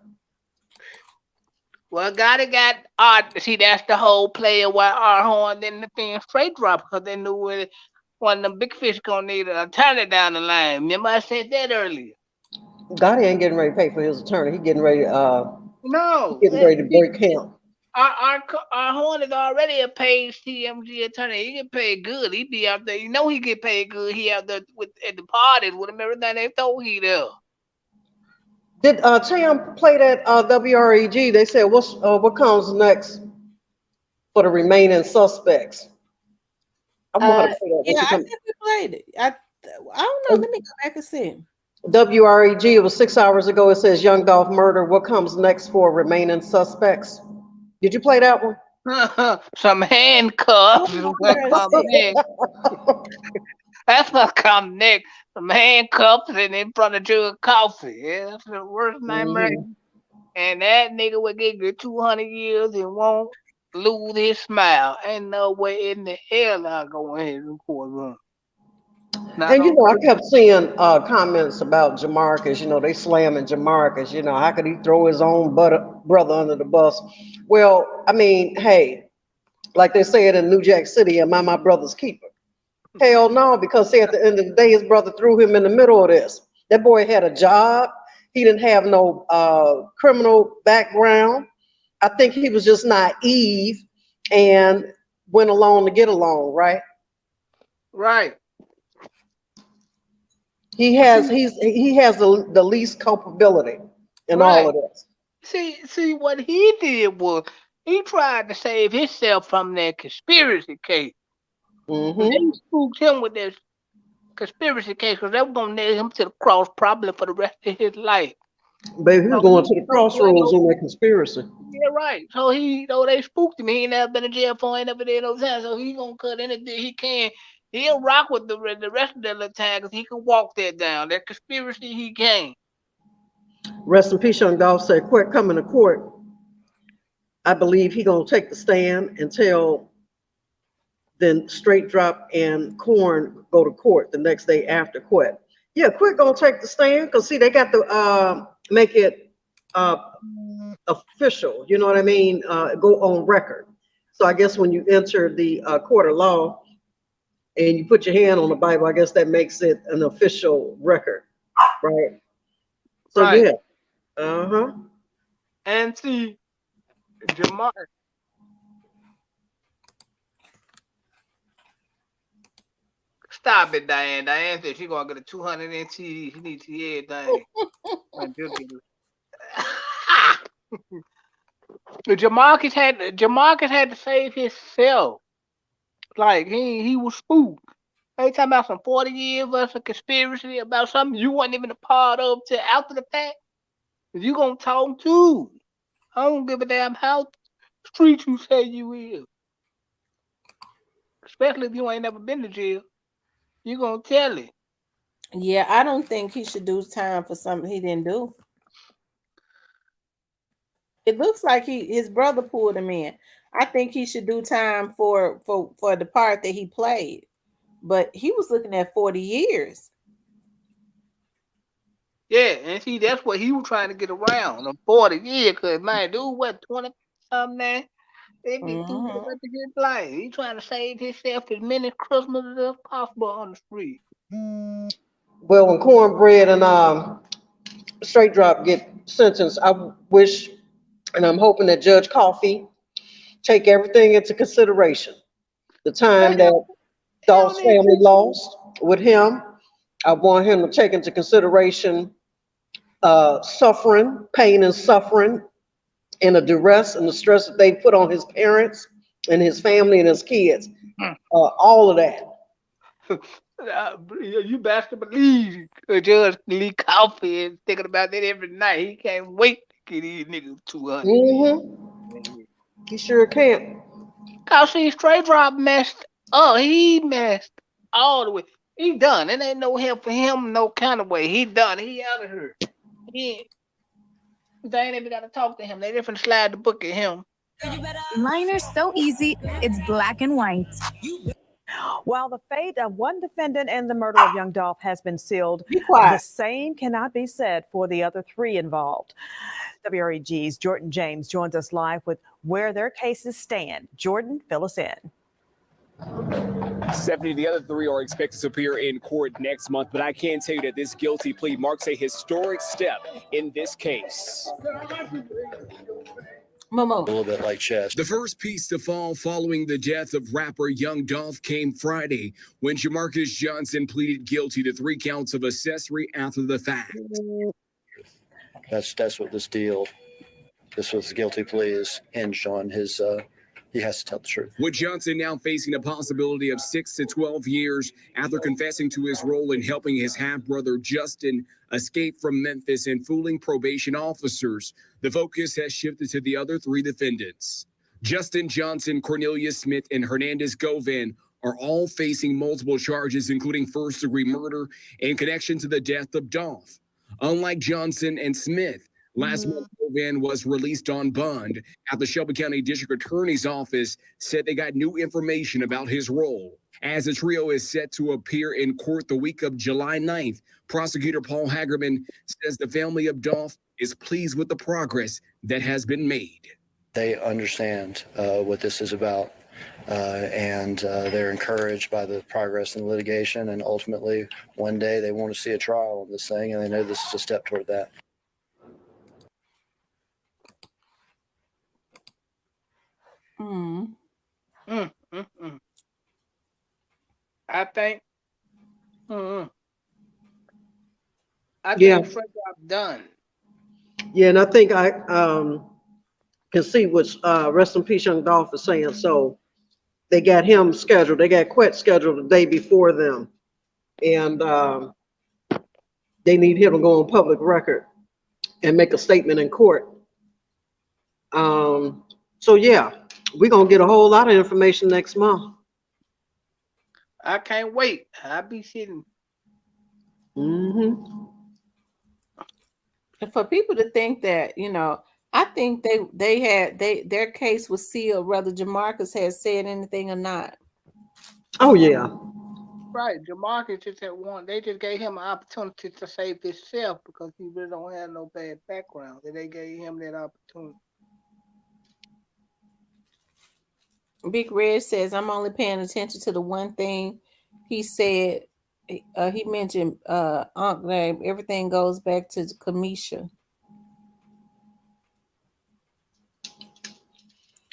[SPEAKER 7] Well, Gotti got art. See, that's the whole player why our horn didn't defend straight drop because they knew one of them big fish gonna need an attorney down the line. Remember I said that earlier.
[SPEAKER 8] Gotti ain't getting ready to pay for his attorney. He getting ready
[SPEAKER 7] No,
[SPEAKER 8] to break camp.
[SPEAKER 7] our horn is already a paid CMG attorney. He get paid good. He be out there. He get paid good. He out there at the parties with him everything they throw he there.
[SPEAKER 8] Did Tim play that WREG? They said what comes next for the remaining suspects. I want her to play that when
[SPEAKER 1] Yeah,
[SPEAKER 8] she
[SPEAKER 1] I
[SPEAKER 8] comes.
[SPEAKER 1] think we played it. I don't know. Let me go back and see.
[SPEAKER 8] WREG, it was 6 hours ago. It says Young Dolph murder. What comes next for remaining suspects? Did you play that one?
[SPEAKER 7] Some handcuffs is what come next. That's what come next. Some handcuffs and in front of jug of coffee. Yeah, that's the worst nightmare.
[SPEAKER 8] Mhm.
[SPEAKER 7] And that nigga will get 200 years and won't lose his smile. Ain't no way in the hell I go in the courtroom. Not
[SPEAKER 8] And
[SPEAKER 7] on
[SPEAKER 8] I kept seeing comments about Jamarcus. They slamming Jamarcus. How could he throw his own brother under the bus? Well, I mean, hey, like they said in New Jack City, am I my brother's keeper? Hell no, because say at the end of the day, his brother threw him in the middle of this. That boy had a job. He didn't have no criminal background. I think he was just naive and went along to get along, right?
[SPEAKER 7] Right.
[SPEAKER 8] He has the least culpability in all of this.
[SPEAKER 7] See what he did was he tried to save himself from that conspiracy case.
[SPEAKER 8] Mm-hmm.
[SPEAKER 7] And they spooked him with this conspiracy case because they were gonna nail him to the cross probably for the rest of his life.
[SPEAKER 8] Baby, he was going to the crossroads in that conspiracy.
[SPEAKER 7] Yeah, right. So they spooked him. He ain't never been in jail for, ain't never did no time. So he gonna cut anything he can. He'll rock with the rest of the little time because he can walk that down. That conspiracy he can.
[SPEAKER 8] Rest in peace, Young Dolph said, "Quick, coming to court. I believe he gonna take the stand and tell. Then Straight Drop and Corn go to court the next day after Quit. Yeah, Quit gonna take the stand because see, they got to make it official. You know what I mean? Go on record. So I guess when you enter the court of law and you put your hand on the Bible, I guess that makes it an official record, right? So
[SPEAKER 7] Right.
[SPEAKER 8] yeah, uh-huh.
[SPEAKER 7] And see, Jamar. Stop it, Diane. Diane said she gonna get a 200 inch TV. She needs to hear everything. Jamarcus had to save himself. Like he was spooked. They talking about some 40 years of a conspiracy about something you wasn't even a part of till after the fact. You gonna talk too. I don't give a damn how street you say you is. Especially if you ain't never been to jail. You gonna tell it.
[SPEAKER 1] Yeah, I don't think he should do time for something he didn't do. It looks like his brother pulled him in. I think he should do time for the part that he played. But he was looking at 40 years.
[SPEAKER 7] Yeah, and see, that's what he was trying to get around. The 40 years, because, man, dude, what, 20 something now? They be through the rest of his life. He trying to save himself as many Christmases as possible on the street.
[SPEAKER 8] Well, when Cornbread and Straight Drop get sentenced, I wish and I'm hoping that Judge Coffey take everything into consideration. The time that Dolph's family lost with him, I want him to take into consideration suffering, pain and suffering, and the duress and the stress that they put on his parents and his family and his kids. All of that.
[SPEAKER 7] You best to believe Judge Lee Coffey is thinking about that every night. He can't wait to get these niggas 200.
[SPEAKER 8] Mm-hmm. He sure can't.
[SPEAKER 7] Cause see, Straight Drop messed up. He messed all the way. He done. It ain't no help for him no kind of way. He done. He out of here. They ain't even got to talk to him. They different slide the book at him.
[SPEAKER 9] Liner's so easy, it's black and white.
[SPEAKER 10] While the fate of one defendant in the murder of Young Dolph has been sealed, the same cannot be said for the other three involved. WREG's Jordan James joins us live with where their cases stand. Jordan, fill us in.
[SPEAKER 11] Stephanie, the other three are expected to appear in court next month, but I can tell you that this guilty plea marks a historic step in this case.
[SPEAKER 4] A little bit like chess.
[SPEAKER 12] The first piece to fall following the death of rapper Young Dolph came Friday when Jamarcus Johnson pleaded guilty to 3 counts of accessory after the fact.
[SPEAKER 4] That's what this guilty plea is hinged on, his
[SPEAKER 13] he has to tell the truth.
[SPEAKER 12] With Johnson now facing a possibility of 6 to 12 years after confessing to his role in helping his half-brother Justin escape from Memphis and fooling probation officers, the focus has shifted to the other 3 defendants. Justin Johnson, Cornelius Smith, and Hernandez Govan are all facing multiple charges, including first-degree murder in connection to the death of Dolph. Unlike Johnson and Smith, last month, Govan was released on bond after the Shelby County District Attorney's Office said they got new information about his role. As the trio is set to appear in court the week of July 9th, prosecutor Paul Hagerman says the family of Dolph is pleased with the progress that has been made.
[SPEAKER 13] They understand what this is about, and they're encouraged by the progress in litigation, and ultimately one day they want to see a trial on this thing, and they know this is a step toward that.
[SPEAKER 7] I think. I think
[SPEAKER 8] Yeah.
[SPEAKER 7] the first job done.
[SPEAKER 8] Yeah, and I think I can see what Rest in Peace Young Dolph is saying. So they got him scheduled. They got Quet scheduled the day before them, and they need him to go on public record and make a statement in court. So yeah, we're gonna get a whole lot of information next month.
[SPEAKER 7] I can't wait. I'll be sitting.
[SPEAKER 8] Mm-hmm.
[SPEAKER 1] And for people to think that, you know, I think their case was sealed, whether Jamarcus has said anything or not.
[SPEAKER 8] Oh yeah.
[SPEAKER 7] Right, Jamarcus just had one. They just gave him an opportunity to save himself because he really don't have no bad background. And they gave him that opportunity.
[SPEAKER 1] Big Red says, I'm only paying attention to the one thing he said. He mentioned Aunt name. Everything goes back to Kamisha.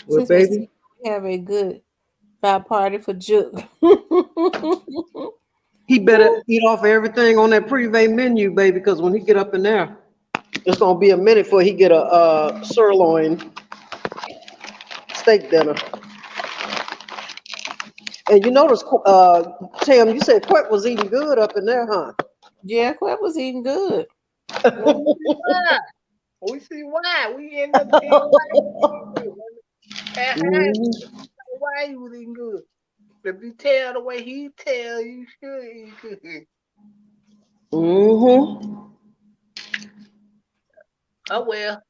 [SPEAKER 8] Well, baby,
[SPEAKER 1] we have a good party for Juke.
[SPEAKER 8] he better eat off everything on that privé menu, baby, because when he get up in there, it's gonna be a minute before he get a sirloin steak dinner. And you notice, Tim, you said Quet was eating good up in there, huh?
[SPEAKER 1] Yeah, Quet was eating good.
[SPEAKER 7] We see why. We end up seeing why he was eating good. If you tell the way he tell, you should eat good.
[SPEAKER 8] Mm-hmm.
[SPEAKER 7] Oh well.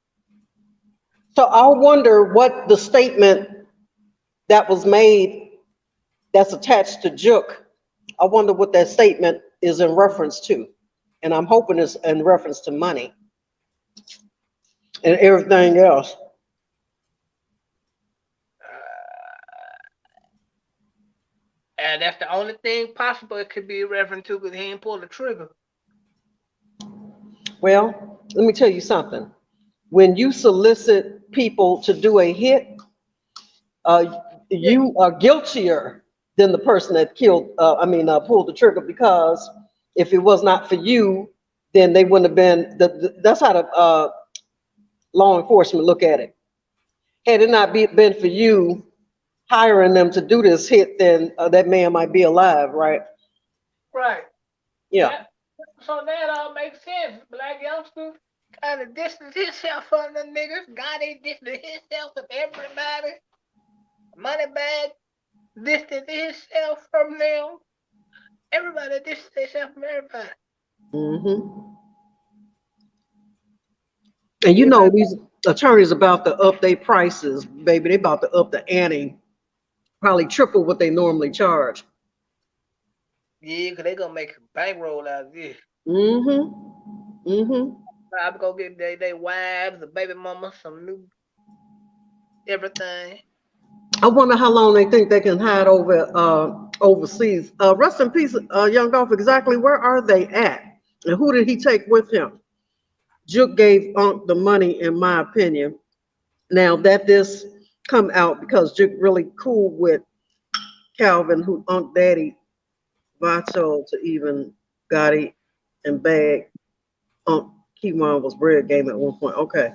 [SPEAKER 8] So I wonder what the statement that was made that's attached to Juke. I wonder what that statement is in reference to. And I'm hoping it's in reference to money and everything else.
[SPEAKER 7] And that's the only thing possible it could be a reference to because he ain't pulled the trigger.
[SPEAKER 8] Well, let me tell you something. When you solicit people to do a hit, you are guiltier than the person that pulled the trigger, because if it was not for you, then they wouldn't have been, that's how the law enforcement look at it. Had it not been for you hiring them to do this hit, then that man might be alive, right?
[SPEAKER 7] Right.
[SPEAKER 8] Yeah.
[SPEAKER 7] So that all makes sense. Black youngsters kind of distance himself from the niggas. God ain't distance himself from everybody. Moneybag distance himself from them. Everybody distance himself from everybody.
[SPEAKER 8] Mm-hmm. And you know, these attorneys about to up their prices, baby. They about to up the ante, probably triple what they normally charge.
[SPEAKER 7] Yeah, because they going to make a bankroll out of this.
[SPEAKER 8] Mm-hmm. Mm-hmm.
[SPEAKER 7] I'm going to get their wives, the baby mama, some new everything.
[SPEAKER 8] I wonder how long they think they can hide over overseas. Rest in peace, Young Dolph. Exactly where are they at? And who did he take with him? Juke gave Unc the money, in my opinion. Now that this come out because Juke really cool with Calvin, who Unc Daddy Vato to even Gotti and Bag. Unc Keywan was bread game at one point. Okay.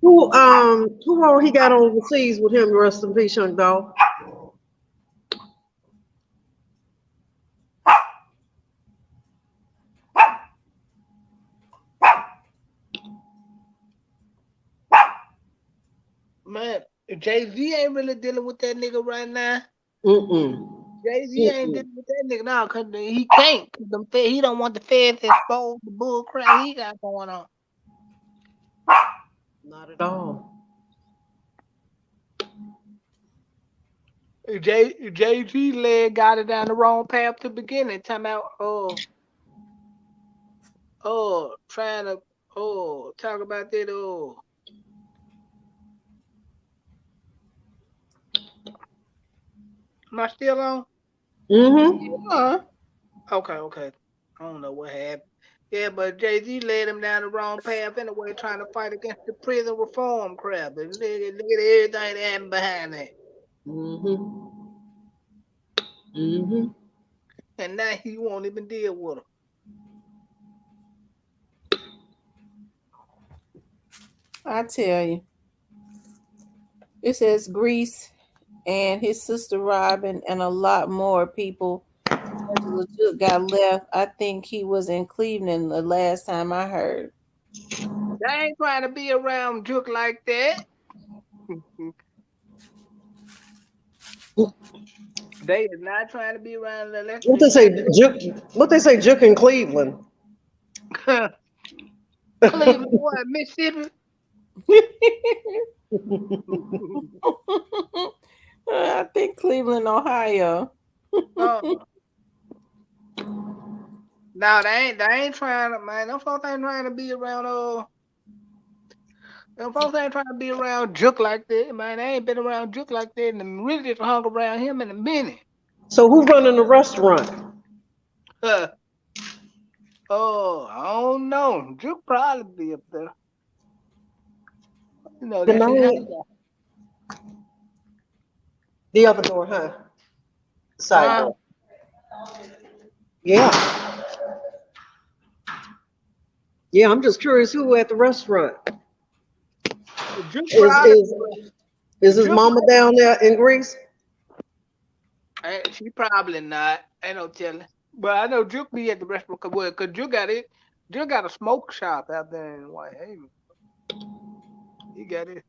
[SPEAKER 8] Who all he got overseas with him? Rest in peace, young dog.
[SPEAKER 7] Man, Jay-Z ain't really dealing with that nigga right now. Jay-Z ain't dealing with that nigga now because he can't. He don't want the feds to expose the bull crap he got going on.
[SPEAKER 8] Not at all.
[SPEAKER 7] Jay-Z led got it down the wrong path to begin and talking about trying to talk about that Am I still on?
[SPEAKER 1] Yeah.
[SPEAKER 7] Okay. I don't know what happened. Yeah, but Jay-Z led him down the wrong path anyway, trying to fight against the prison reform crap. And look at everything that happened behind that. And now he won't even deal with him.
[SPEAKER 1] I tell you. It says Grease and his sister Robin and a lot more people. Angela Judd got left. I think he was in Cleveland the last time I heard.
[SPEAKER 7] They ain't trying to be around Juke like that. They is not trying to be around the
[SPEAKER 8] What they say, Juke in Cleveland?
[SPEAKER 7] Cleveland, what, Mississippi?
[SPEAKER 1] I think Cleveland, Ohio.
[SPEAKER 7] No, they ain't trying to, man. Them folks ain't trying to be around them folks ain't trying to be around Juke like that, man. They ain't been around Juke like that and really just hung around him in a minute.
[SPEAKER 8] So who running the restaurant?
[SPEAKER 7] I don't know. Juke probably be up there. You know, that's his house.
[SPEAKER 8] The other door, huh? Side door. Yeah. Yeah, I'm just curious who at the restaurant. Is his mama down there in Greece?
[SPEAKER 7] She probably not. Ain't no telling. But I know Juke be at the restaurant because Juke got it. Juke got a smoke shop out there in Whitehaven. He got it.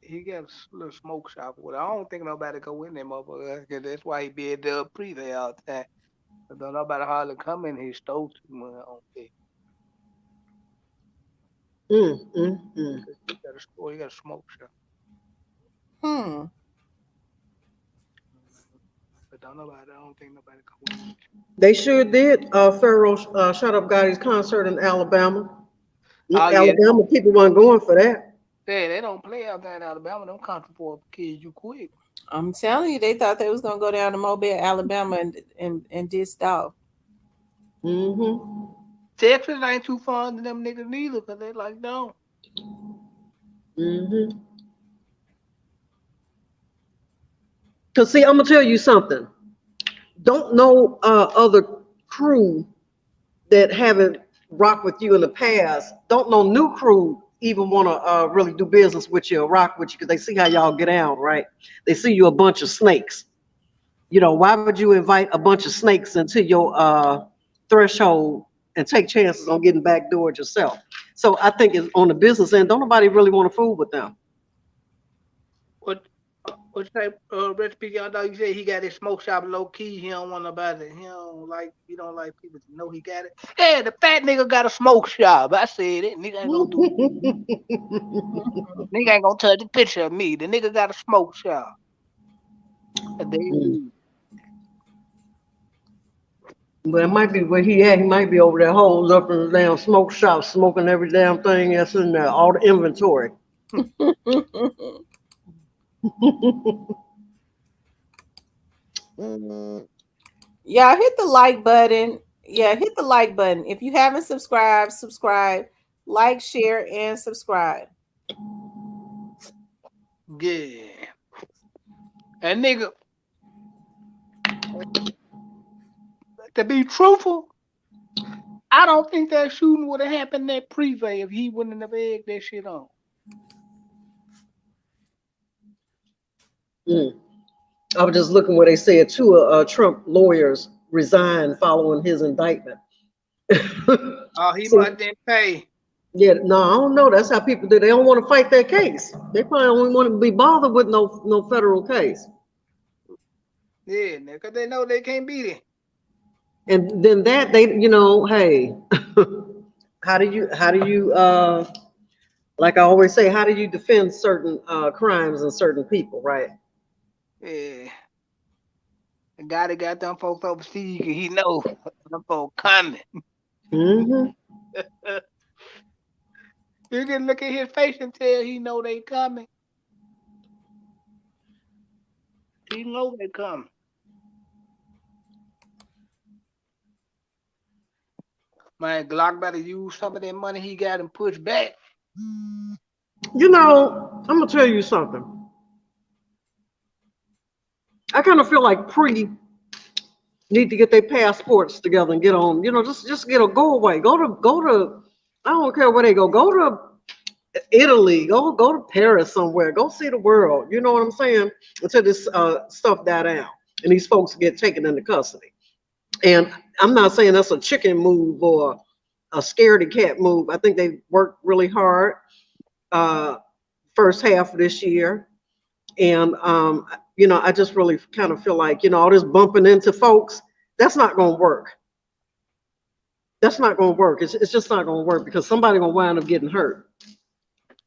[SPEAKER 7] He got a little smoke shop. Well, I don't think nobody go in there, motherfucker. Cause that's why he be at the pre all the time. But don't nobody hardly come in his store too much. I don't think. He got a smoke shop. But I don't think nobody go in.
[SPEAKER 8] They sure did. Pharaoh shut up got his concert in Alabama. Alabama people weren't going for that.
[SPEAKER 7] Yeah, they don't play out there in Alabama. Them country for kids you quick.
[SPEAKER 1] I'm telling you, they thought they was gonna go down to Mobile, Alabama, and dissed off.
[SPEAKER 7] Texas ain't too fond of them niggas neither, cause they like don't.
[SPEAKER 8] Cause see, I'm gonna tell you something. Don't know other crew that haven't rocked with you in the past. Don't know new crew even want to really do business with you or rock with you because they see how y'all get out, right? They see you a bunch of snakes. You know, why would you invite a bunch of snakes into your threshold and take chances on getting backdoored yourself? So I think it's on the business end, don't nobody really want to fool with them.
[SPEAKER 7] What type recipe y'all know? You say he got his smoke shop low key. He don't want nobody. He don't like people to know he got it. Yeah, the fat nigga got a smoke shop. I said it. Nigga ain't gonna do it. Nigga ain't gonna touch the picture of me. The nigga got a smoke shop.
[SPEAKER 8] But it might be where he at. He might be over there, holes up in the damn smoke shop, smoking every damn thing that's in there, all the inventory.
[SPEAKER 1] Y'all hit the like button. Yeah, hit the like button. If you haven't subscribed, subscribe, like, share, and subscribe.
[SPEAKER 7] Yeah. And nigga, to be truthful, I don't think that shooting would have happened at Privé if he wouldn't have egged that shit on.
[SPEAKER 8] I was just looking where they said two Trump lawyers resigned following his indictment.
[SPEAKER 7] Oh, he might didn't pay.
[SPEAKER 8] Yeah, no, I don't know. That's how people do. They don't want to fight their case. They probably don't want to be bothered with no federal case.
[SPEAKER 7] Yeah, because they know they can't beat it.
[SPEAKER 8] And then that they, hey, how do you like I always say, how do you defend certain crimes and certain people, right?
[SPEAKER 7] Yeah. The guy that got them folks overseas, he know them folks coming.
[SPEAKER 8] Mm-hmm.
[SPEAKER 7] You can look at his face and tell he know they coming. He know they coming. Man, Glock better use some of that money he got and push back.
[SPEAKER 8] I'm gonna tell you something. I kind of feel like need to get their passports together and get on, just get a go away. Go to I don't care where they go. Go to Italy, go to Paris somewhere. Go see the world. You know what I'm saying? Until this stuff die down and these folks get taken into custody. And I'm not saying that's a chicken move or a scaredy cat move. I think they worked really hard first half of this year. And I just really kind of feel like, all this bumping into folks, that's not going to work. That's not going to work. It's just not going to work because somebody going to wind up getting hurt.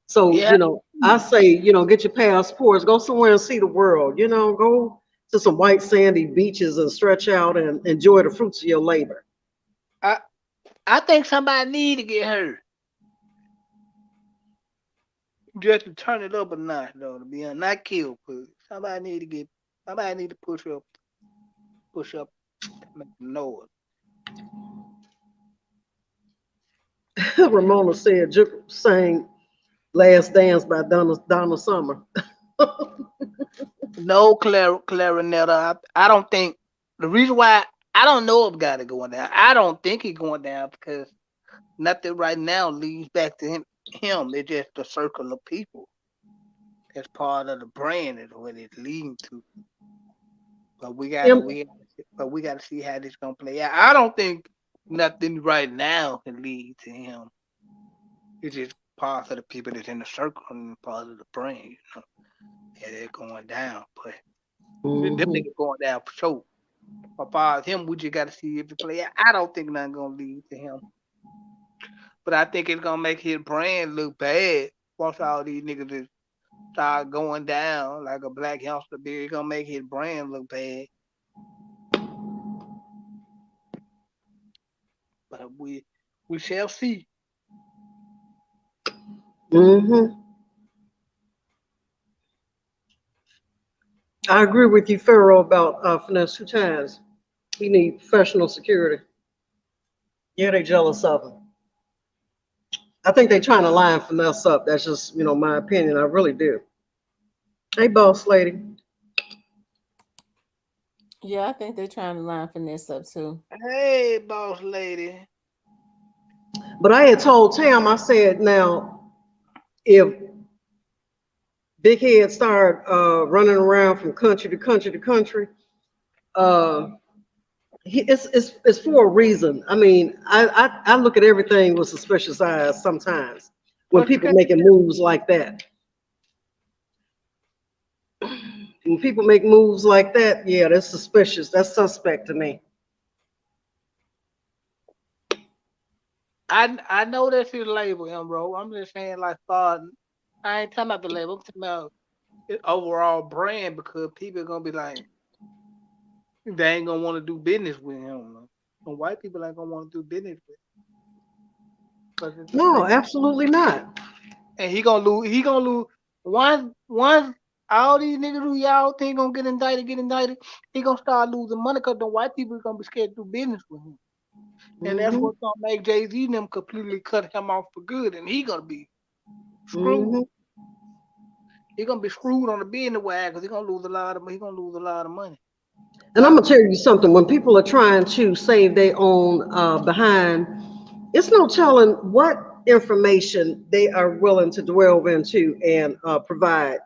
[SPEAKER 8] So, I say, get your passports, go somewhere and see the world, go to some white sandy beaches and stretch out and enjoy the fruits of your labor.
[SPEAKER 7] I think somebody need to get hurt. Just to turn it up a notch, though, to be not killed. Somebody need to push up, make noise.
[SPEAKER 8] Ramona said, sang Last Dance by Donna Summer.
[SPEAKER 7] No clarinet. I don't think the reason why I don't know if got it going down. I don't think it's going down because nothing right now leads back to him. It's just the circle of people. That's part of the brand is what it's leading to. But we got to see how this gonna play out. I don't think nothing right now can lead to him. It's just part of the people that's in the circle and part of the brand, Yeah, they're going down, but them niggas going down for sure. As far as him, we just got to see if it play out. I don't think nothing gonna lead to him. But I think it's gonna make his brand look bad. Once all these niggas start going down like a black youngster, it's gonna make his brand look bad. But we shall see.
[SPEAKER 8] I agree with you, Pharaoh, about Finesse 2 times. He needs professional security. Yeah, they jealous of him. I think they trying to line Finesse up. That's just, my opinion. I really do. Hey, boss lady.
[SPEAKER 1] Yeah, I think they're trying to line Finesse up too.
[SPEAKER 7] Hey, boss lady.
[SPEAKER 8] But I had told Tam, I said, now, if Big Head start running around from country to country to country, it's for a reason. I mean, I look at everything with suspicious eyes sometimes when people making moves like that. When people make moves like that, yeah, that's suspicious. That's suspect to me.
[SPEAKER 7] I know that's his label, him, bro. I'm just saying, like, I ain't talking about the label. I'm talking about his overall brand because people are gonna be like, they ain't gonna want to do business with him. And white people ain't gonna want to do business with him.
[SPEAKER 8] No, absolutely not.
[SPEAKER 7] And he gonna lose. He gonna lose. Once all these niggas who y'all think gonna get indicted, he gonna start losing money because the white people are gonna be scared to do business with him. And that's what's gonna make Jay-Z and them completely cut him off for good, and he gonna be screwed. He gonna be screwed on the business wag because he gonna lose a lot of money.
[SPEAKER 8] And I'm gonna tell you something. When people are trying to save their own behind it's no telling what information they are willing to delve into and provide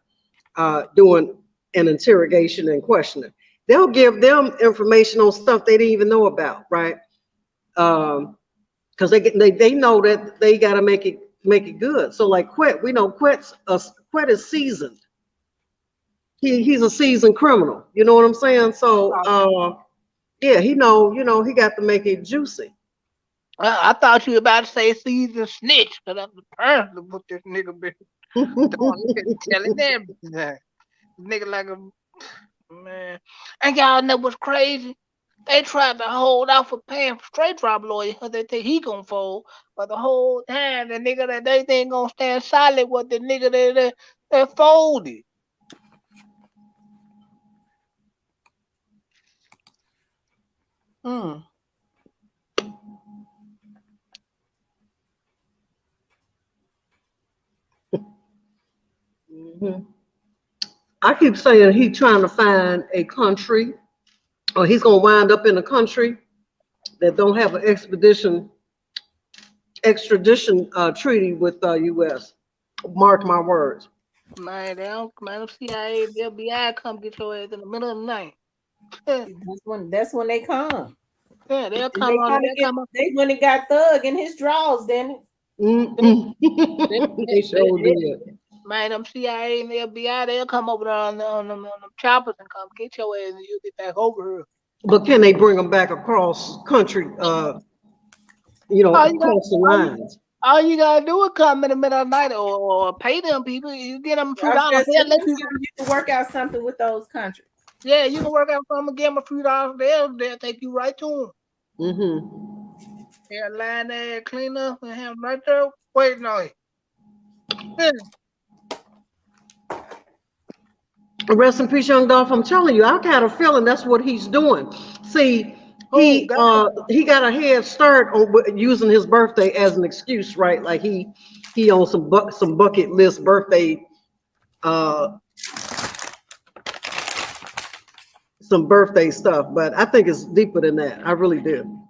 [SPEAKER 8] doing an interrogation and questioning. They'll give them information on stuff they didn't even know about, right? Because they know that they got to make it good. So like Quet, we know Quet is seasoned. He's a seasoned criminal. You know what I'm saying? So yeah, he he got to make it juicy.
[SPEAKER 7] I thought you were about to say season snitch, because I'm the person what this nigga been doing. He been telling everything. Nigga like a man. And y'all know what's crazy? They tried to hold out for paying for straight drop lawyer because they think he gonna fold. But the whole time, the nigga that they think gonna stand solid was the nigga that folded.
[SPEAKER 8] I keep saying he's trying to find a country, or he's gonna wind up in a country that don't have an extradition treaty with the U.S. Mark my words.
[SPEAKER 7] Man, the CIA, the FBI come get your ass in the middle of the night.
[SPEAKER 1] That's when they come.
[SPEAKER 7] Yeah, they'll
[SPEAKER 1] And
[SPEAKER 7] come on.
[SPEAKER 1] they went and got Thug in his drawers, then.
[SPEAKER 8] They sure did.
[SPEAKER 7] Man, them CIA and the FBI, they'll come over there on them choppers and come get your ass, and you'll get back over here.
[SPEAKER 8] But can they bring them back across country? Across the lines.
[SPEAKER 7] All you gotta do is come in the middle of the night or pay them people. You get them a few dollars.
[SPEAKER 1] You can work out something with those countries.
[SPEAKER 7] Yeah, you can work out something, give them a few dollars. They'll take you right to them. Yeah, line there, clean up, and have them right there waiting on you.
[SPEAKER 8] Rest in peace, Young Dolph. I'm telling you, I got a feeling that's what he's doing. See, he got a head start on using his birthday as an excuse, right? Like he on some bucket list birthday, some birthday stuff. But I think it's deeper than that. I really do.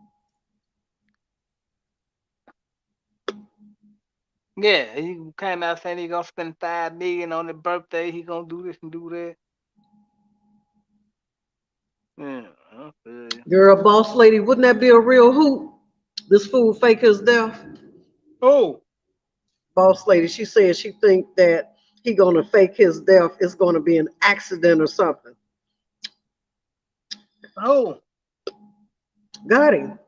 [SPEAKER 7] Yeah, he came out saying he gonna spend $5 million on his birthday. He gonna do this and do that. Yeah, okay.
[SPEAKER 8] Girl, boss lady, wouldn't that be a real hoot? This fool fake his death.
[SPEAKER 7] Oh,
[SPEAKER 8] boss lady, she said she think that he gonna fake his death. It's gonna be an accident or something.
[SPEAKER 7] Oh,
[SPEAKER 8] got him.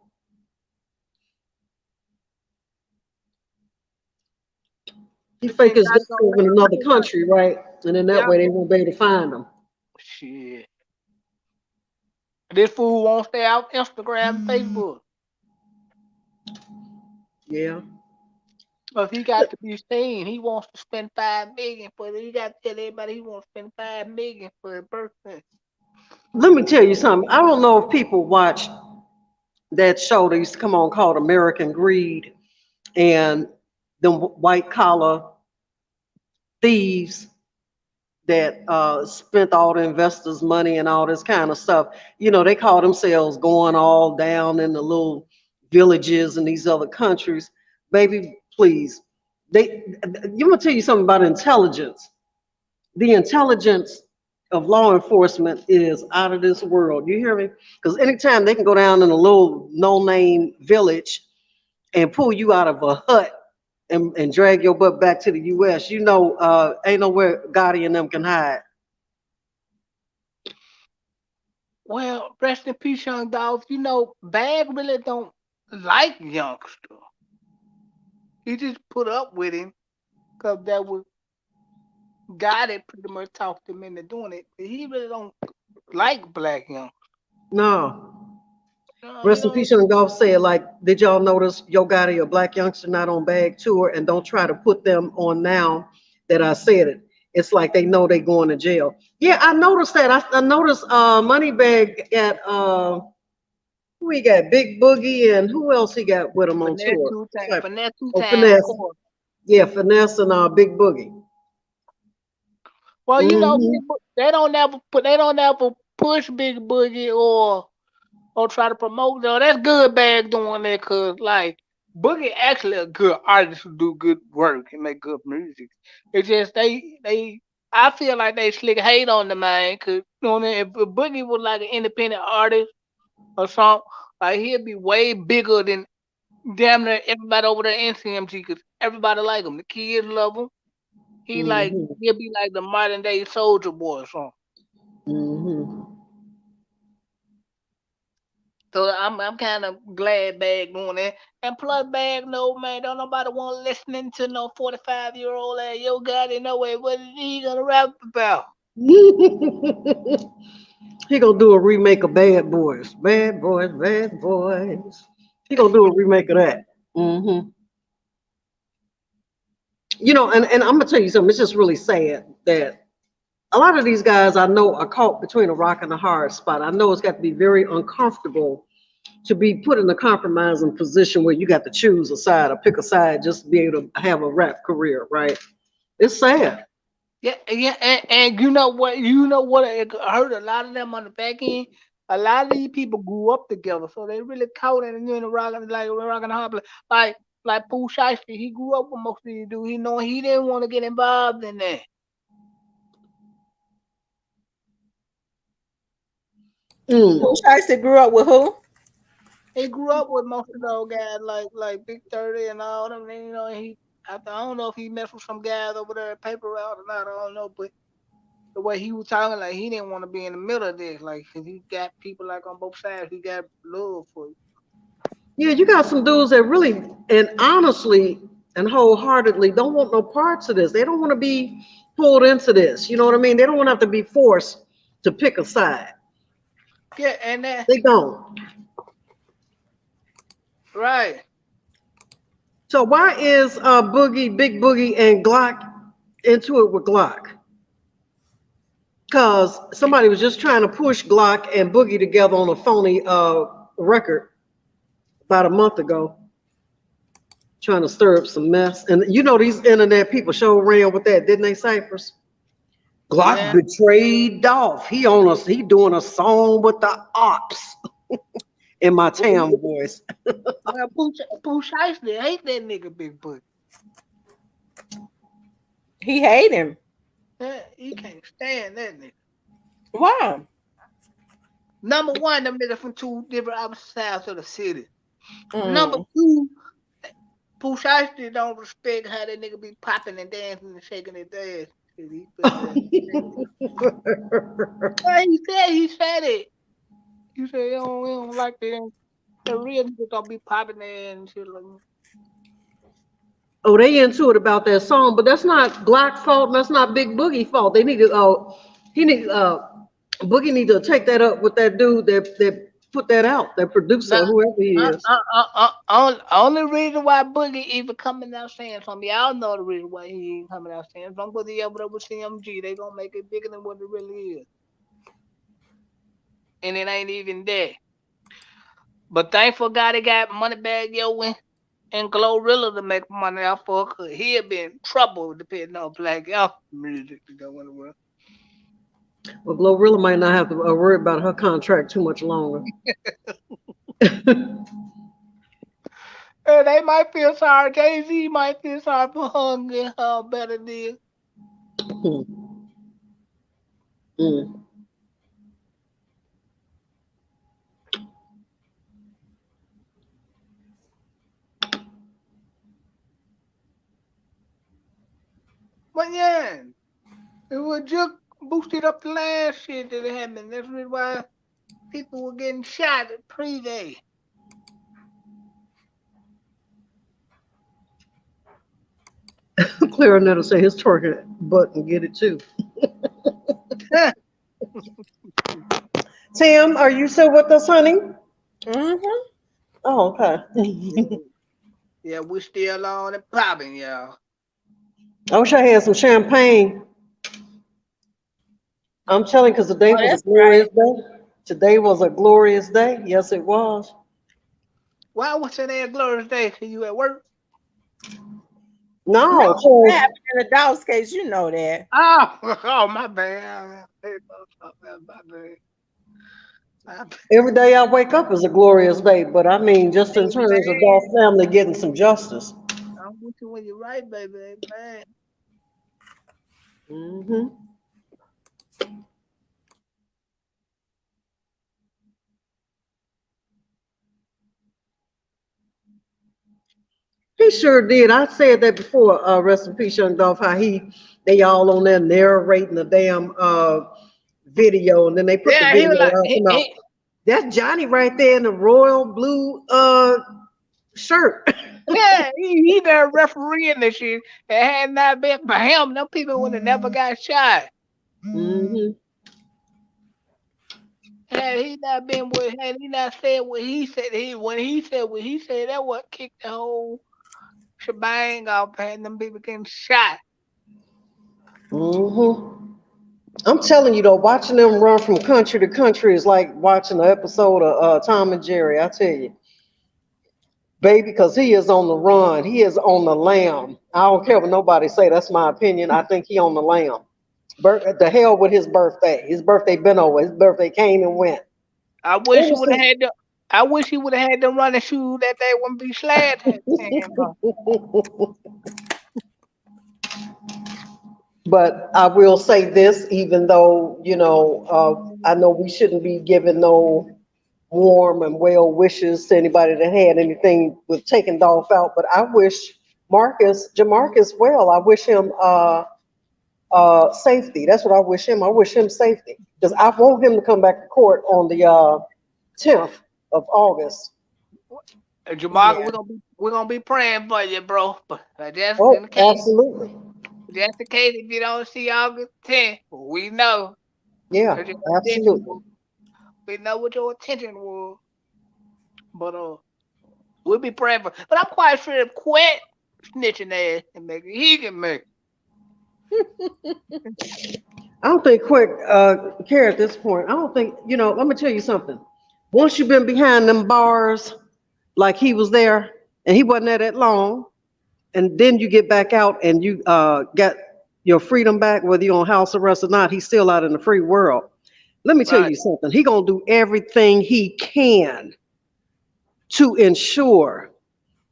[SPEAKER 8] He fake his death over in another country, right? And then that way they won't be able to find him.
[SPEAKER 7] Shit. This fool won't stay out Instagram, Facebook.
[SPEAKER 8] Yeah.
[SPEAKER 7] But he got to be seen. He wants to spend $5 million for it. He got to tell everybody he wants to spend $5 million for his birthday.
[SPEAKER 8] Let me tell you something. I don't know if people watch that show that used to come on called American Greed, and them white collar thieves that spent all the investors' money and all this kind of stuff. You know, they call themselves going all down in the little villages in these other countries. Baby, please. You want to tell you something about intelligence. The intelligence of law enforcement is out of this world. You hear me? Because anytime they can go down in a little no-name village and pull you out of a hut and drag your butt back to the U.S., you know, ain't nowhere Gotti and them can hide.
[SPEAKER 7] Well, rest in peace, Young Dolph. You know, Bag really don't like youngster. He just put up with him because that was Gotti pretty much talked him into doing it. But he really don't like black young.
[SPEAKER 8] No. Rest in peace, Young Dolph said, like, did y'all notice Yo Gotti, a black youngster, not on Bag tour? And don't try to put them on now that I said it. It's like they know they going to jail. Yeah, I noticed that. I noticed Moneybag at who he got? Big Boogie, and who else he got with him on tour?
[SPEAKER 7] Finesse.
[SPEAKER 8] Yeah, Finesse and Big Boogie.
[SPEAKER 7] Well, you know, they don't ever push Big Boogie or try to promote them. That's good Bag doing that, cause like Boogie actually a good artist who do good work and make good music. It's just they I feel like they slick hate on the man, cause you know what I mean? If Boogie was like an independent artist or something, like he'd be way bigger than damn near everybody over there in CMG, cause everybody like him. The kids love him. He'll be like the modern day Soldier Boy or something. So I'm kind of glad Bag doing that. And plus Bag, no man, don't nobody want listening to no 45-year-old ass yo God in no way. What is he gonna rap about?
[SPEAKER 8] He gonna do a remake of Bad Boys. Bad Boys, Bad Boys. He gonna do a remake of that. You know, and I'm gonna tell you something, it's just really sad that a lot of these guys I know are caught between a rock and a hard spot. I know it's got to be very uncomfortable to be put in a compromising position where you got to choose a side or pick a side just to be able to have a rap career, right? It's sad.
[SPEAKER 7] Yeah, and you know what? It hurt a lot of them on the back end. A lot of these people grew up together, so they really caught in the rock and hard place. Like Pooh Shiesty, he grew up with most of these dudes. He know he didn't want to get involved in that.
[SPEAKER 1] Pooh Shiesty grew up with who?
[SPEAKER 7] He grew up with most of those guys, like Big 30 and all them. You know, I don't know if he messed with some guys over there at Paper Route or not. I don't know, but the way he was talking, like he didn't want to be in the middle of this. Like he got people like on both sides. He got love for you.
[SPEAKER 8] Yeah, you got some dudes that really and honestly and wholeheartedly don't want no parts of this. They don't want to be pulled into this. You know what I mean? They don't want to have to be forced to pick a side.
[SPEAKER 7] Yeah, and that
[SPEAKER 8] they don't.
[SPEAKER 7] Right.
[SPEAKER 8] So why is Big Boogie and Glock into it with Glock? Because somebody was just trying to push Glock and Boogie together on a phony record about a month ago, trying to stir up some mess. And you know these internet people show around with that, didn't they, Cyphers? Glock betrayed Dolph. He doing a song with the ops. In my town voice.
[SPEAKER 7] Pooh Shiesty hate that nigga Big Boogie.
[SPEAKER 1] He hate him.
[SPEAKER 7] Yeah, he can't stand that nigga.
[SPEAKER 1] Why?
[SPEAKER 7] Number one, them niggas from two different opposite sides of the city. Number two, Pooh Shiesty don't respect how that nigga be popping and dancing and shaking his ass. He said it. You say we don't like them. The real niggas don't be popping there and shit like that.
[SPEAKER 8] Oh, they into it about that song, but that's not Glock's fault. That's not Big Boogie fault. They need to. Boogie need to take that up with that dude that put that out, that producer, whoever he is.
[SPEAKER 7] Only reason why Boogie even coming out saying something, y'all know the reason why he ain't coming out saying something. Because he over there with CMG, they gonna make it bigger than what it really is, and it ain't even there. But thankful God he got Moneybagg Yo and Glorilla to make money off for, cause he'd be in trouble depending on Black Elf music to go in the world.
[SPEAKER 8] Well, Glorilla might not have to worry about her contract too much longer.
[SPEAKER 7] They might feel sorry. Jay-Z might feel sorry for her and get her a better deal. But yeah, it was just boosted up the last shit that happened. That's why people were getting shot at pre-day.
[SPEAKER 8] Clarinet will say his twerking butt and get it too. Tim, are you still with us, honey?
[SPEAKER 1] Mm-hmm.
[SPEAKER 8] Oh, okay.
[SPEAKER 7] Yeah, we're still on and popping, y'all.
[SPEAKER 8] I wish I had some champagne. I'm telling you, because today was a glorious day. Today was a glorious day. Yes, it was.
[SPEAKER 7] Why was today a glorious day? Are you at work?
[SPEAKER 8] No,
[SPEAKER 1] what happened in the dog's case? You know that.
[SPEAKER 7] Oh, my bad. My bad.
[SPEAKER 8] Every day I wake up is a glorious day, but I mean, just in terms of Dolph
[SPEAKER 7] Amen.
[SPEAKER 8] family getting some justice.
[SPEAKER 7] I'm with you when you're right, baby. Amen.
[SPEAKER 8] Hmm. He sure did. I said that before. Rest in peace, young Dolph. How they all on there narrating the damn video, and then they put the
[SPEAKER 7] Yeah, he was
[SPEAKER 8] video
[SPEAKER 7] like,
[SPEAKER 8] out. Come out. That's Johnny right there in the royal blue shirt.
[SPEAKER 7] yeah, he there refereeing this shit. It had not been for him, them people would have never got shot.
[SPEAKER 8] Hmm.
[SPEAKER 7] Had he not said what he said, when he said what he said, that what kicked the whole shebang off, and them people getting shot.
[SPEAKER 8] Hmm. I'm telling you though, watching them run from country to country is like watching an episode of Tom and Jerry. I tell you, baby, because he is on the run. He is on the lam. I don't care what nobody say. That's my opinion. I think he on the lam. The hell with his birthday. His birthday been over. His birthday came and went.
[SPEAKER 7] I wish he would have had the. I wish he would have had them running shoes that they wouldn't be slayed at.
[SPEAKER 8] But I will say this, even though, I know we shouldn't be giving no warm and well wishes to anybody that had anything with taking Dolph out, but I wish Jamarcus well. I wish him safety. That's what I wish him. I wish him safety. Because I want him to come back to court on the 10th of August.
[SPEAKER 7] Jamarcus, we're gonna be praying for you, bro. But that's
[SPEAKER 8] Oh,
[SPEAKER 7] in the case.
[SPEAKER 8] absolutely.
[SPEAKER 7] Just in case if you don't see August 10th, we know.
[SPEAKER 8] Yeah, absolutely.
[SPEAKER 7] We know what your intention was. But we'll be praying for. But I'm quite sure if quit snitching ass and make it, he can make
[SPEAKER 8] I don't think Quick care at this point. I don't think, let me tell you something. Once you've been behind them bars, like he was there, and he wasn't there that long, and then you get back out and you got your freedom back, whether you're on house arrest or not, he's still out in the free world. Let me tell you something. He gonna do everything he can to ensure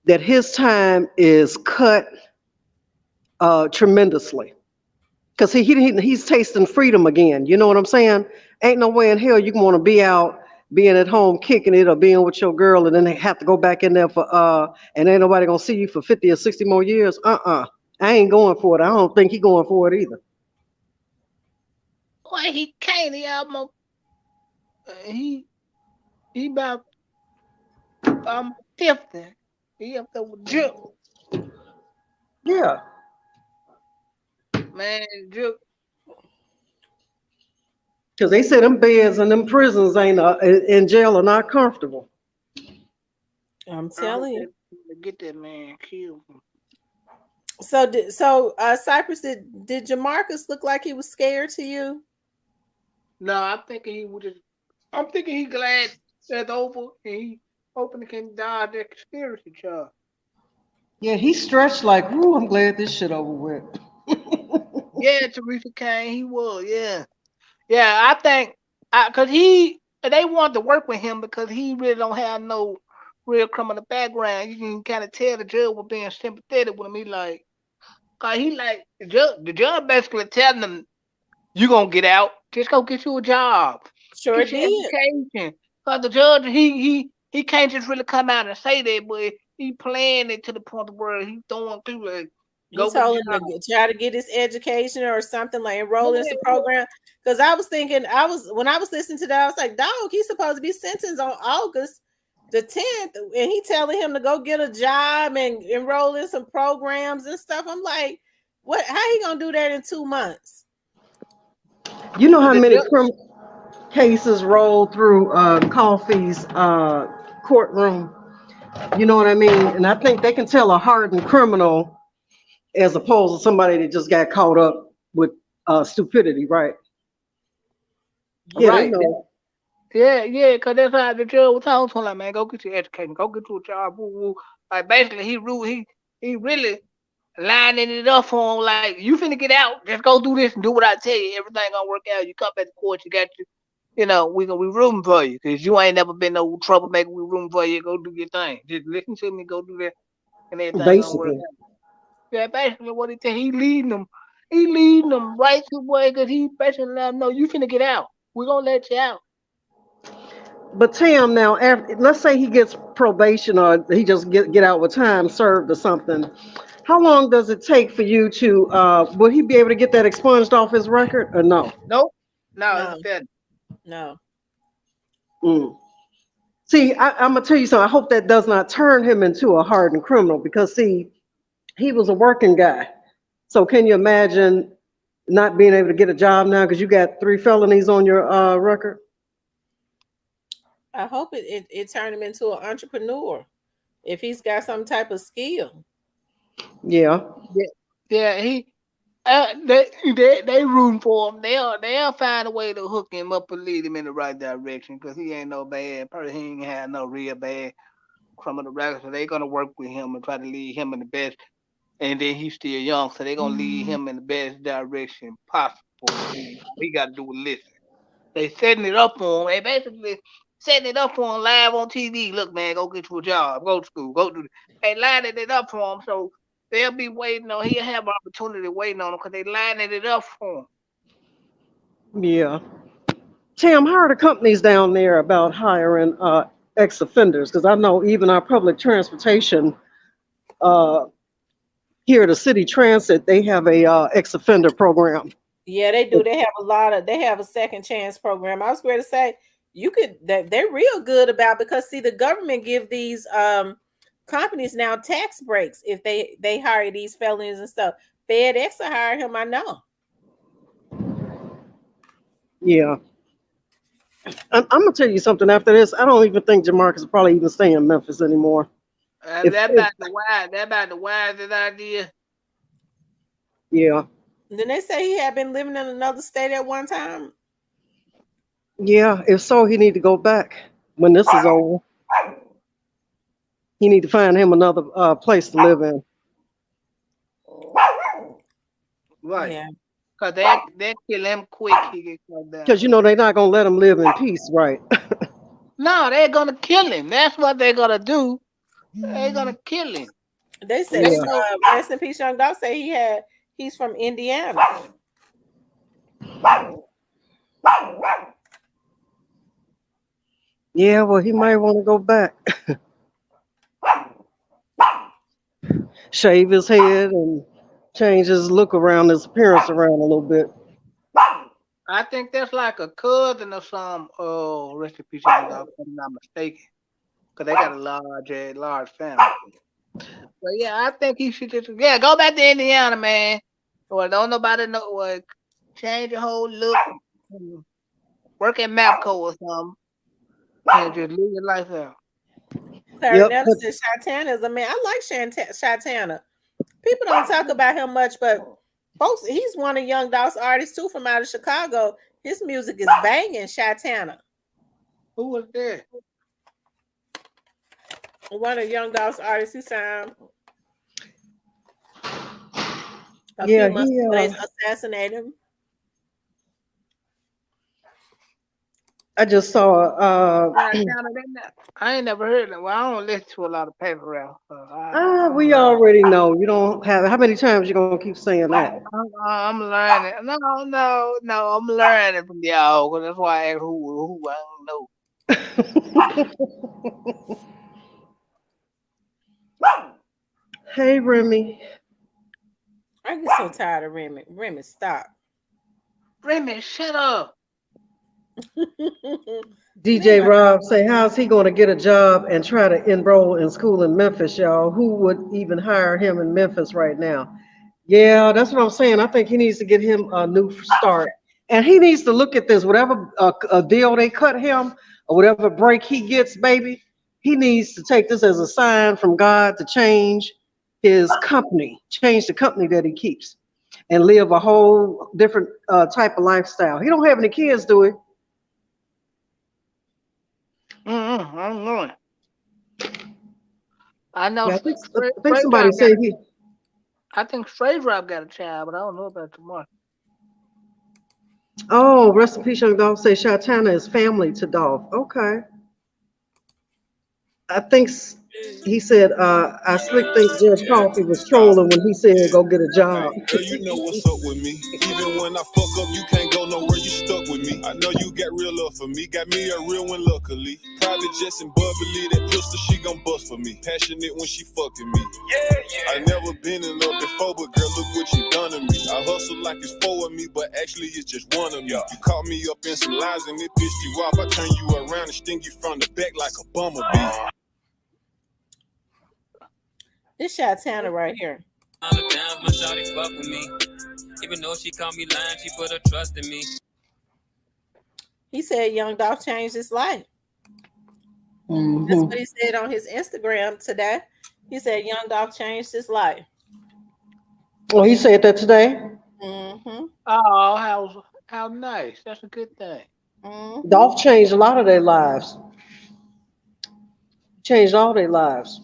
[SPEAKER 8] that his time is cut tremendously. Because he's tasting freedom again. You know what I'm saying? Ain't no way in hell you can want to be out, being at home kicking it or being with your girl and then they have to go back in there for and ain't nobody gonna see you for 50 or 60 more years. I ain't going for it. I don't think he going for it either.
[SPEAKER 7] Why he can't? He almost he about 50. He up there with Juke.
[SPEAKER 8] Yeah.
[SPEAKER 7] Man, Juke.
[SPEAKER 8] Because they say them beds and them prisons ain't in jail are not comfortable.
[SPEAKER 1] I'm telling you.
[SPEAKER 7] Get that man killed.
[SPEAKER 1] So Cypress, did Jamarcus look like he was scared to you?
[SPEAKER 7] No, I'm thinking he glad that's over and he hoping he can die that conspiracy charge.
[SPEAKER 8] Yeah, he stretched like, ooh, I'm glad this shit over with.
[SPEAKER 7] Yeah, Teresa Kane, he was, yeah. Yeah, I think because they wanted to work with him because he really don't have no real criminal background. You can kind of tell the judge was being sympathetic with him. The judge basically telling him, "You gonna get out? Just go get you a job,
[SPEAKER 1] Sure
[SPEAKER 7] get your
[SPEAKER 1] did."
[SPEAKER 7] education." Because the judge, he can't just really come out and say that, but he playing it to the point where he's throwing through like.
[SPEAKER 1] He told him to try to get his education or something, like enroll in some program. Because I was thinking, when I was listening to that, I was like, dog, he's supposed to be sentenced on August the 10th, and he telling him to go get a job and enroll in some programs and stuff. I'm like, what? How he gonna do that in 2 months?
[SPEAKER 8] You know how many cases roll through Coffee's courtroom? You know what I mean? And I think they can tell a hardened criminal as opposed to somebody that just got caught up with stupidity, right? Yeah,
[SPEAKER 7] Right.
[SPEAKER 8] they know.
[SPEAKER 7] Yeah, because that's how the judge was talking to him, like, man, go get your education, go get you a job, woo, woo. Like, basically, he really lining it up for him, like, you finna get out, just go do this and do what I tell you, everything gonna work out, you come back to court, you got you know, we rooting for you because you ain't never been no troublemaker. We rooting for you. Go do your thing. Just listen to me. Go do that, and everything gonna work
[SPEAKER 8] Basically.
[SPEAKER 7] out. Yeah, basically what he said. He leading them. He leading them right to way because he basically let them know you finna get out. We gonna let you out.
[SPEAKER 8] But Tam, now, let's say he gets probation or he just get out with time served or something. How long does it take for you to? Will he be able to get that expunged off his record or no?
[SPEAKER 7] Nope. No, it's
[SPEAKER 1] No,
[SPEAKER 7] a failure.
[SPEAKER 1] no.
[SPEAKER 8] Mm. See, I'm gonna tell you something. I hope that does not turn him into a hardened criminal because see, he was a working guy. So can you imagine not being able to get a job now because you got 3 felonies on your record?
[SPEAKER 1] I hope it turned him into an entrepreneur if he's got some type of skill.
[SPEAKER 8] Yeah.
[SPEAKER 7] Yeah, he. They rooting for him. They'll find a way to hook him up and lead him in the right direction because he ain't no bad person. He ain't had no real bad criminal record. So they gonna work with him and try to lead him in the best. And then he's still young, so they gonna lead him in the best direction possible. He got to do is listen. They setting it up for him. They basically setting it up for him live on TV. Look, man, go get you a job, go to school, go do. They lining it up for him, so they'll be waiting on. He'll have opportunity waiting on him because they lining it up for him.
[SPEAKER 8] Yeah. Tam, how are the companies down there about hiring ex-offenders? Because I know even our public transportation uh, here at the city transit, they have a ex-offender program.
[SPEAKER 1] Yeah, they do. They have a second chance program. I was going to say you could they're real good about because see the government give these companies now tax breaks if they hire these felons and stuff. FedEx will hire him, I know.
[SPEAKER 8] Yeah. I'm gonna tell you something. After this, I don't even think Jamarcus will probably even stay in Memphis anymore.
[SPEAKER 7] That about the wisest idea.
[SPEAKER 8] Yeah.
[SPEAKER 1] Didn't they say he had been living in another state at one time?
[SPEAKER 8] Yeah. If so, he need to go back when this is over. He need to find him another place to live in.
[SPEAKER 7] Right.
[SPEAKER 1] Yeah.
[SPEAKER 7] Cause they kill him quick. He get killed down.
[SPEAKER 8] Because you know they're not gonna let him live in peace, right?
[SPEAKER 7] No, they're gonna kill him. That's what they're gonna do. They're gonna kill him.
[SPEAKER 1] They said
[SPEAKER 7] They know.
[SPEAKER 1] rest in peace, young dog. Say he's from Indiana.
[SPEAKER 8] Yeah, well, he might want to go back. Shave his head and change his look around, his appearance around a little bit.
[SPEAKER 7] I think that's like a cousin or some. Oh, rest in peace, young dog, if I'm not mistaken. Cause they got a large family. But yeah, I think he should just go back to Indiana, man. Or don't nobody know what change your whole look. Work at Mapco or something. And just live your life out.
[SPEAKER 1] Clary Nelson said Shatana is a man. I like Shatana. People don't talk about him much, but folks, he's one of Young Dolph's artists too from out of Chicago. His music is banging, Shatana.
[SPEAKER 7] Who was there?
[SPEAKER 1] One of Young Dolph's artists who signed a
[SPEAKER 8] Yeah,
[SPEAKER 1] few months before they assassinated him.
[SPEAKER 8] I just saw.
[SPEAKER 7] I ain't never heard of it. Well, I don't listen to a lot of paper rap.
[SPEAKER 8] We already know. You don't have. How many times you gonna keep saying that?
[SPEAKER 7] I'm learning. No. I'm learning from y'all. Cause that's why I asked who I don't know.
[SPEAKER 8] Hey, Remy.
[SPEAKER 1] I get so tired of Remy. Remy, stop.
[SPEAKER 7] Remy, shut up.
[SPEAKER 8] DJ Rob say, how's he going to get a job and try to enroll in school in Memphis, y'all? Who would even hire him in Memphis right now? Yeah, that's what I'm saying. I think he needs to get him a new start. And he needs to look at this, whatever deal they cut him or whatever break he gets, baby, he needs to take this as a sign from God to change his company, change the company that he keeps and live a whole different type of lifestyle. He don't have any kids, do he?
[SPEAKER 7] I'm going. I know.
[SPEAKER 8] Yeah, I think somebody said he.
[SPEAKER 7] I think Straight Drop got a child, but I don't know about tomorrow.
[SPEAKER 8] Oh, rest in peace, young Dolph. Say Shatana is family to Dolph. Okay. I think he said, I slick think Judge Coffee was trolling when he said go get a job.
[SPEAKER 6] Girl, you know what's up with me. Even when I fuck up, you can't go nowhere, you stuck with me. I know you got real love for me, got me a real one, luckily. Private jets and bubbly, that pistol, she gon' bust for me. Passionate when she fucking me. I never been in love before, but girl, look what you done to me. I hustle like it's four of me, but actually it's just one of me. You caught me up in some lies and it pissed you off. I turn you around and sting you from the back like a bumblebee.
[SPEAKER 1] This Shatana right here.
[SPEAKER 14] All the times my shawty fuck with me. Even though she called me lying, she put her trust in me.
[SPEAKER 1] He said Young Dolph changed his life.
[SPEAKER 8] Mm-hmm.
[SPEAKER 1] That's what he said on his Instagram today. He said Young Dolph changed his life.
[SPEAKER 8] Oh, he said that today?
[SPEAKER 1] Mm-hmm.
[SPEAKER 7] Oh, how nice. That's a good thing.
[SPEAKER 1] Mm-hmm.
[SPEAKER 8] Dolph changed a lot of their lives. Changed all their lives.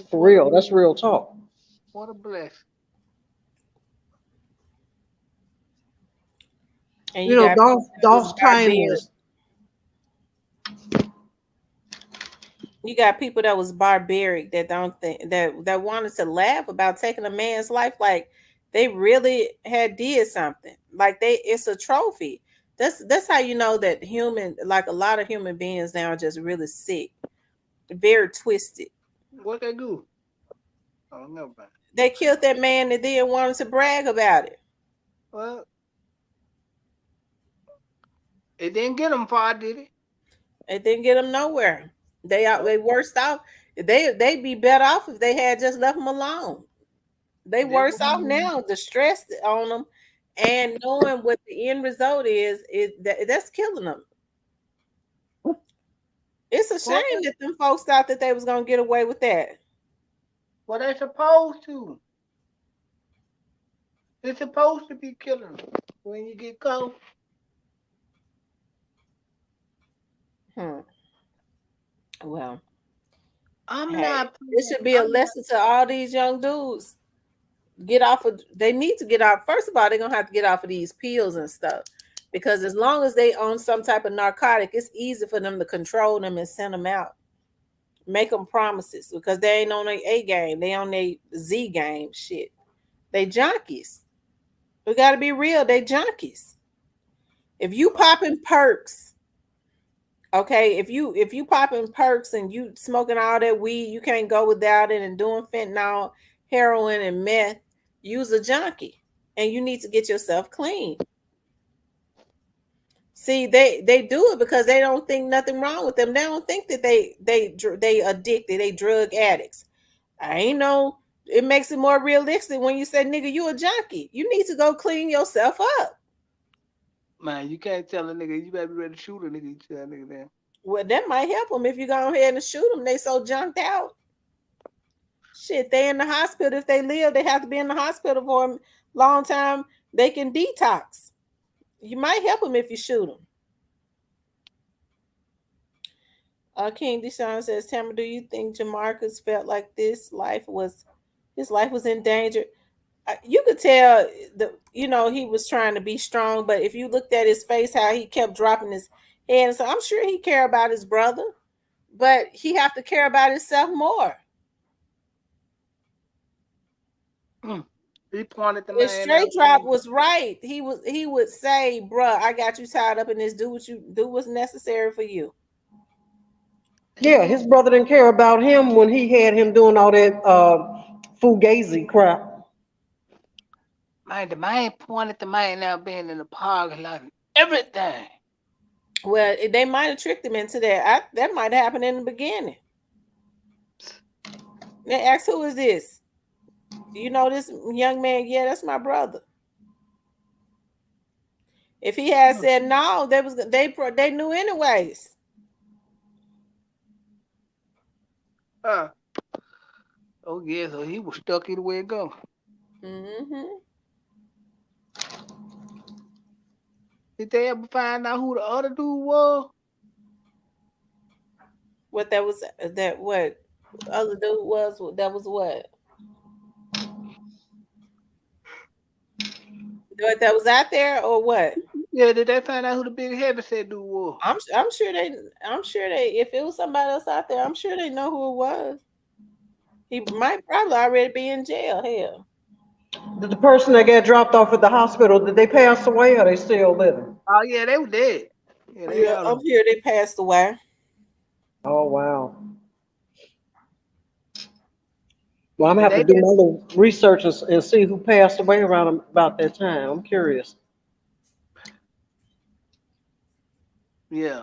[SPEAKER 8] For real. That's real talk.
[SPEAKER 7] What a blessing.
[SPEAKER 1] And
[SPEAKER 8] you know, Dolph's kindness.
[SPEAKER 1] You got people that was barbaric that don't think that wanted to laugh about taking a man's life like they really had did something. Like it's a trophy. That's how you know that like a lot of human beings now are just really sick, very twisted.
[SPEAKER 7] What they do? I don't know about it.
[SPEAKER 1] They killed that man and then wanted to brag about it.
[SPEAKER 7] Well, it didn't get them far, did it?
[SPEAKER 1] It didn't get them nowhere. They worse off. They'd be better off if they had just left them alone. They worse off now. The stress on them and knowing what the end result is that's killing them. It's a shame that them folks thought that they was gonna get away with that.
[SPEAKER 7] Well, they supposed to. They're supposed to be killing them when you get caught.
[SPEAKER 1] Well,
[SPEAKER 7] it
[SPEAKER 1] should be a lesson to all these young dudes. They need to get off. First of all, they're gonna have to get off of these pills and stuff. Because as long as they own some type of narcotic, it's easy for them to control them and send them out. Make them promises because they ain't on their A game. They on their Z game shit. They junkies. We got to be real. They junkies. If you popping perks, okay, if you popping perks and you smoking all that weed, you can't go without it and doing fentanyl, heroin, and meth, you's a junkie. And you need to get yourself clean. See, they do it because they don't think nothing wrong with them. They don't think that they addicted, they drug addicts. I ain't know. It makes it more realistic when you say, nigga, you a junkie. You need to go clean yourself up.
[SPEAKER 7] Man, you can't tell a nigga, you better be ready to shoot a nigga. You tell a nigga that.
[SPEAKER 1] Well, that might help them if you go ahead and shoot them. They so junked out. Shit, they in the hospital. If they live, they have to be in the hospital for a long time. They can detox. You might help them if you shoot them. King Deshaun says, Tamara, do you think Jamarcus felt like his life was in danger? You could tell he was trying to be strong, but if you looked at his face, how he kept dropping his head, so I'm sure he cared about his brother, but he have to care about himself more.
[SPEAKER 7] He pointed the
[SPEAKER 1] man. Straight drop was right. He would say, bruh, I got you tied up in this. Do what's necessary for you.
[SPEAKER 8] Yeah, his brother didn't care about him when he had him doing all that fugazi crap.
[SPEAKER 7] Man, the man pointed the man out being in the parking lot and everything.
[SPEAKER 1] Well, they might have tricked him into that. That might happen in the beginning. They asked, who is this? You know this young man? Yeah, that's my brother. If he had said no, they knew anyways.
[SPEAKER 7] Oh yeah, so he was stuck either way it go.
[SPEAKER 1] Mm-hmm.
[SPEAKER 7] Did they ever find out who the other dude was?
[SPEAKER 1] What that was? What other dude was? That was what? That was out there or what?
[SPEAKER 7] Yeah, did they find out who the big heavyset dude was?
[SPEAKER 1] I'm sure they if it was somebody else out there, I'm sure they know who it was. He might probably already be in jail. Hell.
[SPEAKER 8] Did the person that got dropped off at the hospital, did they pass away or they still living?
[SPEAKER 7] Oh yeah, they were dead. Yeah, they
[SPEAKER 1] Yeah,
[SPEAKER 7] all
[SPEAKER 1] up here they passed away.
[SPEAKER 8] Oh, wow. Well, I'm gonna
[SPEAKER 7] and
[SPEAKER 8] have to
[SPEAKER 7] they
[SPEAKER 8] do my
[SPEAKER 7] just
[SPEAKER 8] little research and see who passed away around about that time. I'm curious.
[SPEAKER 7] yeah.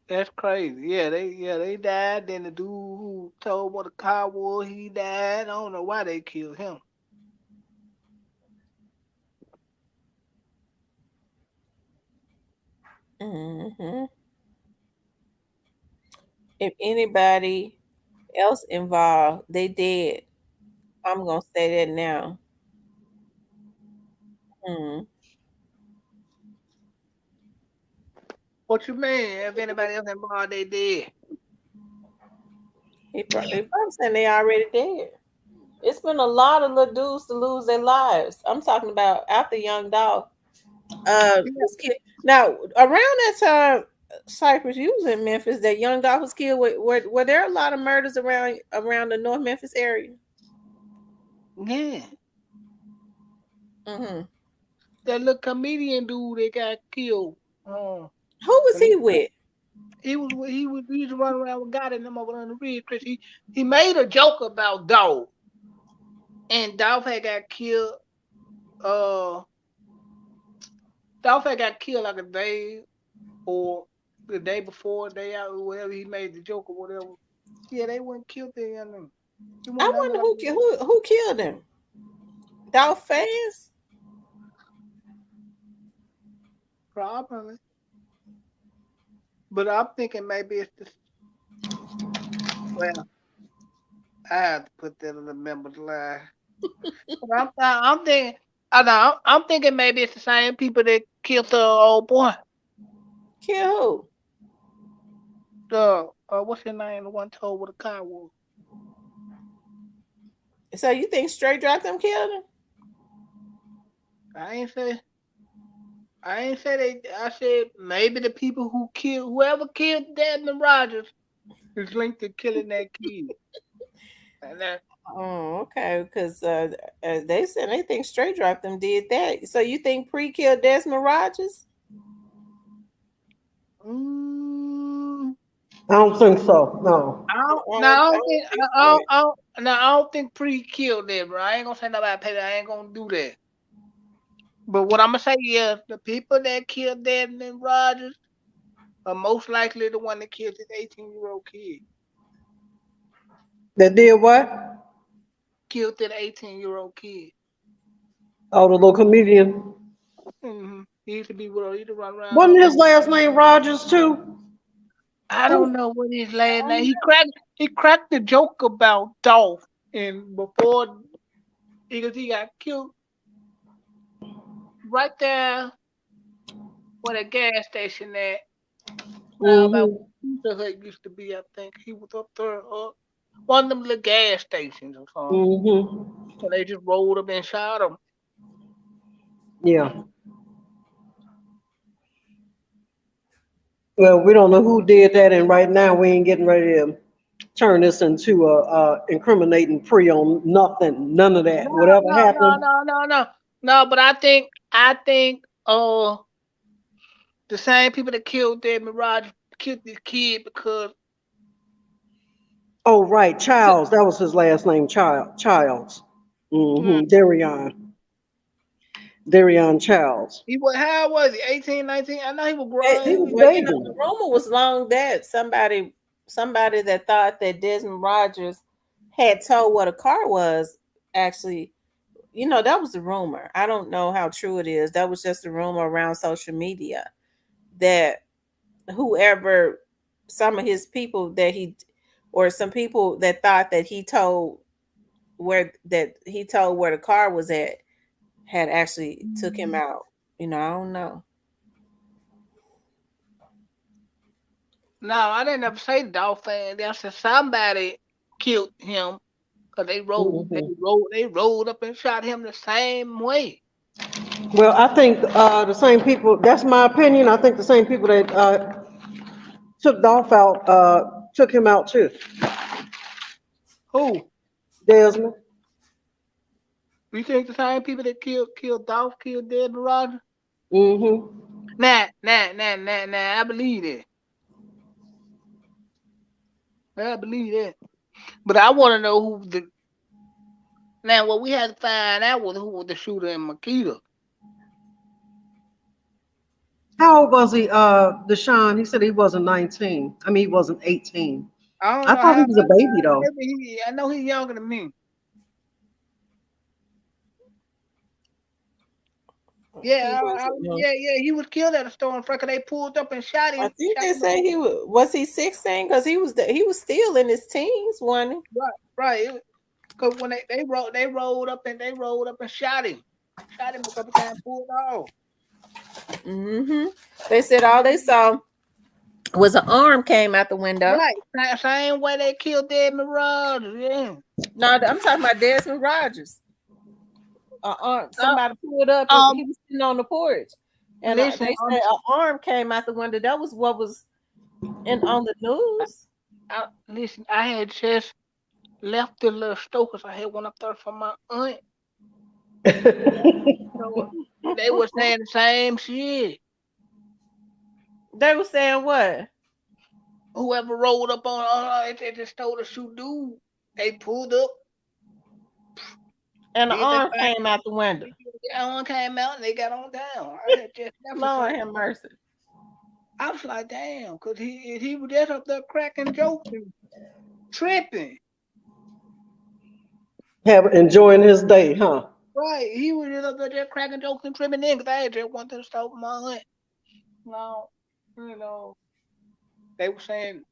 [SPEAKER 7] That's crazy. They died. Then the dude who told what the car was, he died. I don't know why they killed him.
[SPEAKER 1] Hmm. If anybody else involved, they dead. I'm gonna say that now. Hmm.
[SPEAKER 7] What you mean? If anybody else involved, they dead.
[SPEAKER 1] He probably saying they already dead. It's been a lot of little dudes to lose their lives. I'm talking about after Young Dog was killed. Now around that time, Cypress, you was in Memphis. That Young Dog was killed. Were there a lot of murders around the North Memphis area?
[SPEAKER 7] Yeah.
[SPEAKER 1] Mm-hmm.
[SPEAKER 7] That little comedian dude that got killed.
[SPEAKER 1] Who was
[SPEAKER 7] And
[SPEAKER 1] he with?
[SPEAKER 7] he was running around with God in them over on the ridge because he made a joke about Dog. And Dolph had got killed. Dolph had got killed like a day or the day before, day out, or whatever. He made the joke or whatever. Yeah, they wouldn't kill them.
[SPEAKER 1] I wonder who killed him. Dog fans?
[SPEAKER 7] Probably. But I'm thinking maybe it's the. Well, I have to put that in the members line. But I'm thinking. I know. I'm thinking maybe it's the same people that killed the old boy.
[SPEAKER 1] Kill who?
[SPEAKER 7] The what's his name? The one told what a car was.
[SPEAKER 1] So you think Straight Drop them killed him?
[SPEAKER 7] I ain't say they. I said maybe the people whoever killed Desmond Rogers is linked to killing that kid. And that.
[SPEAKER 1] Oh, okay. Because they said they think Straight Drop them did that. So you think Pre killed Desmond Rogers?
[SPEAKER 8] I don't think so. No.
[SPEAKER 7] I don't think Pre killed them, bro. I ain't gonna say nobody paid. I ain't gonna do that. But what I'm gonna say is the people that killed Desmond Rogers are most likely the one that killed this 18-year-old kid.
[SPEAKER 8] That did what?
[SPEAKER 7] Killed that 18-year-old kid.
[SPEAKER 8] Oh, the little comedian.
[SPEAKER 7] Mm-hmm. He used to be with her. He used to run around.
[SPEAKER 8] Wasn't his last name Rogers too?
[SPEAKER 7] I don't know what his last name. He cracked the joke about Dolph, and before he got killed right there where the gas station at. About the Hut used to be, I think he was up there, one of them little gas stations or something. So they just rolled up and shot him.
[SPEAKER 8] Yeah. Well, we don't know who did that, and right now we ain't getting ready to turn this into a incriminating Pre on nothing, none of that. Whatever happened.
[SPEAKER 7] No. But I think the same people that killed Desmond Rogers killed this kid because.
[SPEAKER 8] Oh, right, Childs. That was his last name, Childs. Darion Childs.
[SPEAKER 7] How was he? 18, 19? I know he was grown.
[SPEAKER 8] He was
[SPEAKER 1] Well, the rumor was long that somebody that thought that Desmond Rogers had told what a car was actually, that was the rumor. I don't know how true it is. That was just a rumor around social media that whoever, some of his people or some people that thought that he told where the car was at had actually took him out. I don't know.
[SPEAKER 7] No, I didn't ever say Dolph fan. I said somebody killed him because they rolled up and shot him the same way.
[SPEAKER 8] Well, I think the same people, that's my opinion, I think the same people that took Dolph out, took him out too.
[SPEAKER 7] Who?
[SPEAKER 8] Desmond.
[SPEAKER 7] You think the same people that killed Dolph killed Desmond Rogers?
[SPEAKER 8] Mm-hmm.
[SPEAKER 7] Nah, I believe that. I believe that. But I want to know who the. Now, what we had to find out was who was the shooter in Makita.
[SPEAKER 8] How old was he, Deshaun? He said he wasn't 19. I mean, he wasn't 18.
[SPEAKER 7] I don't
[SPEAKER 8] I
[SPEAKER 7] know
[SPEAKER 8] thought he
[SPEAKER 7] how.
[SPEAKER 8] was a baby though.
[SPEAKER 7] Maybe I know he's younger than me. Yeah, he was killed at a store in Franklin. They pulled up and shot him.
[SPEAKER 1] I think they say was he 16 because he was still in his teens, wasn't he?
[SPEAKER 7] Right. Because when they rolled up and shot him a couple times, pulled off.
[SPEAKER 1] Mm-hmm. They said all they saw was an arm came out the window.
[SPEAKER 7] Right, same way they killed Desmond Rogers. Yeah.
[SPEAKER 1] No, I'm talking about Desmond Rogers. Somebody pulled up and he was sitting on the porch, and they said an arm came out the window. That was what was on the news.
[SPEAKER 7] Listen, I had just left the little store because I had one up there for my aunt. So they were saying the same shit.
[SPEAKER 1] They were saying what?
[SPEAKER 7] Whoever rolled up on at the store to shoot dude, they pulled up.
[SPEAKER 1] And the arm came out the window.
[SPEAKER 7] The arm came out and they got on down.
[SPEAKER 1] Lord have mercy.
[SPEAKER 7] I was like, damn, because he was just up there cracking jokes and tripping.
[SPEAKER 8] Enjoying his day, huh?
[SPEAKER 7] Right. He was just up there just cracking jokes and tripping in because I had just went to the store with my aunt. No, you know, they were saying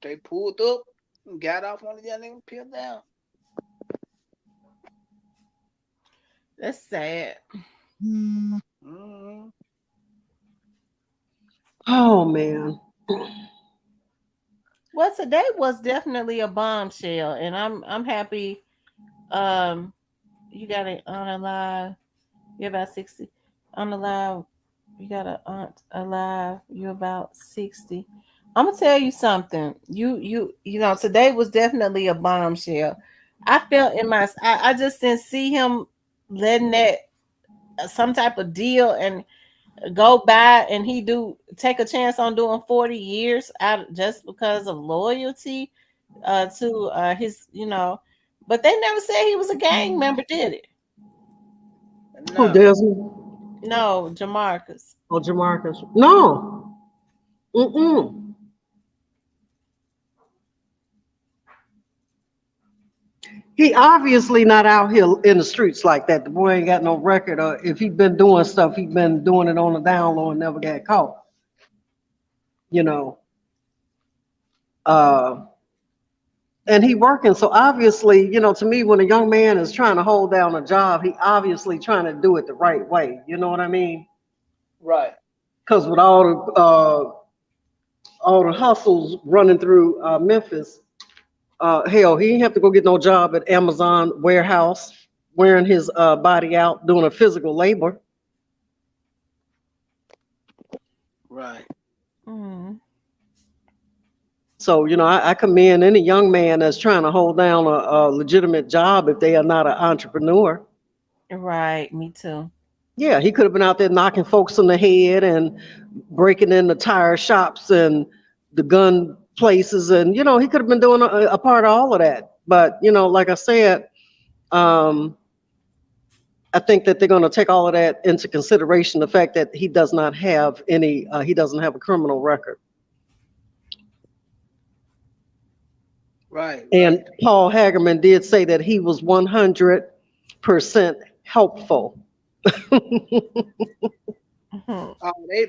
[SPEAKER 7] they pulled up and got off on the young nigga peeled down.
[SPEAKER 1] That's sad.
[SPEAKER 7] Mm-hmm.
[SPEAKER 8] Oh man.
[SPEAKER 1] Well, today was definitely a bombshell, and I'm happy. You got an aunt alive. You're about 60. Aunt alive. You got an aunt alive. You're about 60. I'm gonna tell you something. You know, today was definitely a bombshell. I felt in my. I just didn't see him letting that some type of deal and go by, and he take a chance on doing 40 years out just because of loyalty to his, but they never said he was a gang member, did it?
[SPEAKER 8] Who, Desmond?
[SPEAKER 1] No, Jamarcus.
[SPEAKER 8] Oh, Jamarcus. No. He obviously not out here in the streets like that. The boy ain't got no record, or if he been doing stuff, he been doing it on the down low and never got caught. And he working, so obviously, to me, when a young man is trying to hold down a job, he obviously trying to do it the right way. You know what I mean?
[SPEAKER 7] Right.
[SPEAKER 8] Because with all the hustles running through Memphis, hell, he didn't have to go get no job at Amazon warehouse, wearing his body out, doing a physical labor.
[SPEAKER 7] Right.
[SPEAKER 1] Mm-hmm.
[SPEAKER 8] So, I commend any young man that's trying to hold down a legitimate job if they are not an entrepreneur.
[SPEAKER 1] Right, me too.
[SPEAKER 8] Yeah, he could have been out there knocking folks on the head and breaking in the tire shops and the gun places, and he could have been doing a part of all of that. But like I said, I think that they're going to take all of that into consideration, the fact that he does not have he doesn't have a criminal record.
[SPEAKER 7] Right.
[SPEAKER 8] And Paul Hagerman did say that he was 100% helpful.
[SPEAKER 7] Oh, they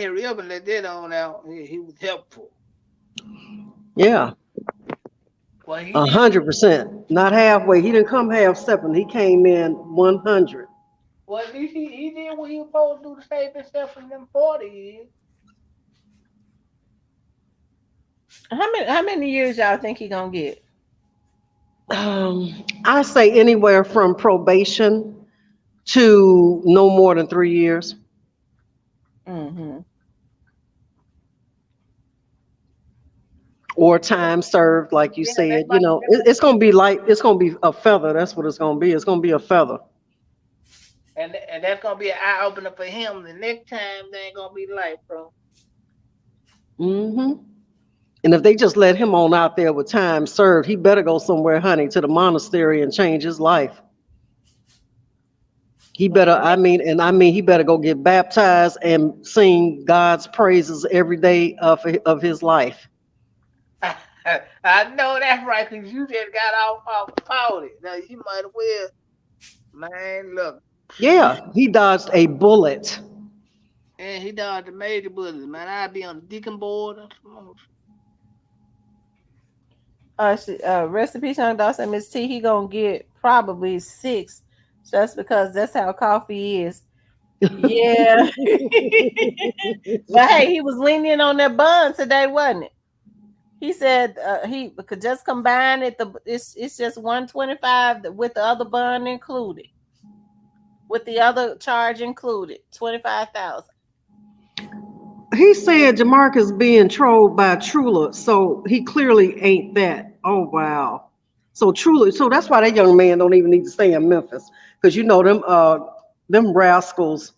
[SPEAKER 7] hurry up and let that on out. He was helpful.
[SPEAKER 8] Yeah.
[SPEAKER 7] Well,
[SPEAKER 8] 100%, not halfway. He didn't come half stepping. He came in 100.
[SPEAKER 7] Well, at least he did what he was supposed to do to save himself from them 40 years.
[SPEAKER 1] How many years y'all think he gonna get?
[SPEAKER 8] I say anywhere from probation to no more than 3 years.
[SPEAKER 1] Mm-hmm.
[SPEAKER 8] Or time served, like you said. You know, it's gonna be like, it's gonna be a feather. That's what it's gonna be. It's gonna be a feather.
[SPEAKER 7] And that's gonna be an eye opener for him. The next time they ain't gonna be life, bro.
[SPEAKER 8] Hmm. And if they just let him on out there with time served, he better go somewhere, honey, to the monastery and change his life. He better, he better go get baptized and sing God's praises every day of his life.
[SPEAKER 7] I know that's right, because you just got off powder. Now you might as well, man, look.
[SPEAKER 8] Yeah, he dodged a bullet.
[SPEAKER 7] And he dodged the major bullets, man. I'd be on the deacon board.
[SPEAKER 1] Rest in peace, Young Dawson. Miss T, he gonna get probably 6, just because that's how coffee is. Yeah. But hey, he was leaning on that bun today, wasn't it? He said he could just combine it. It's just 125 with the other bun included, with the other charge included, 25,000.
[SPEAKER 8] He said Jamarcus being trolled by Trula, so he clearly ain't that. Oh wow. So Trula, so that's why that young man don't even need to stay in Memphis, because you know them rascals,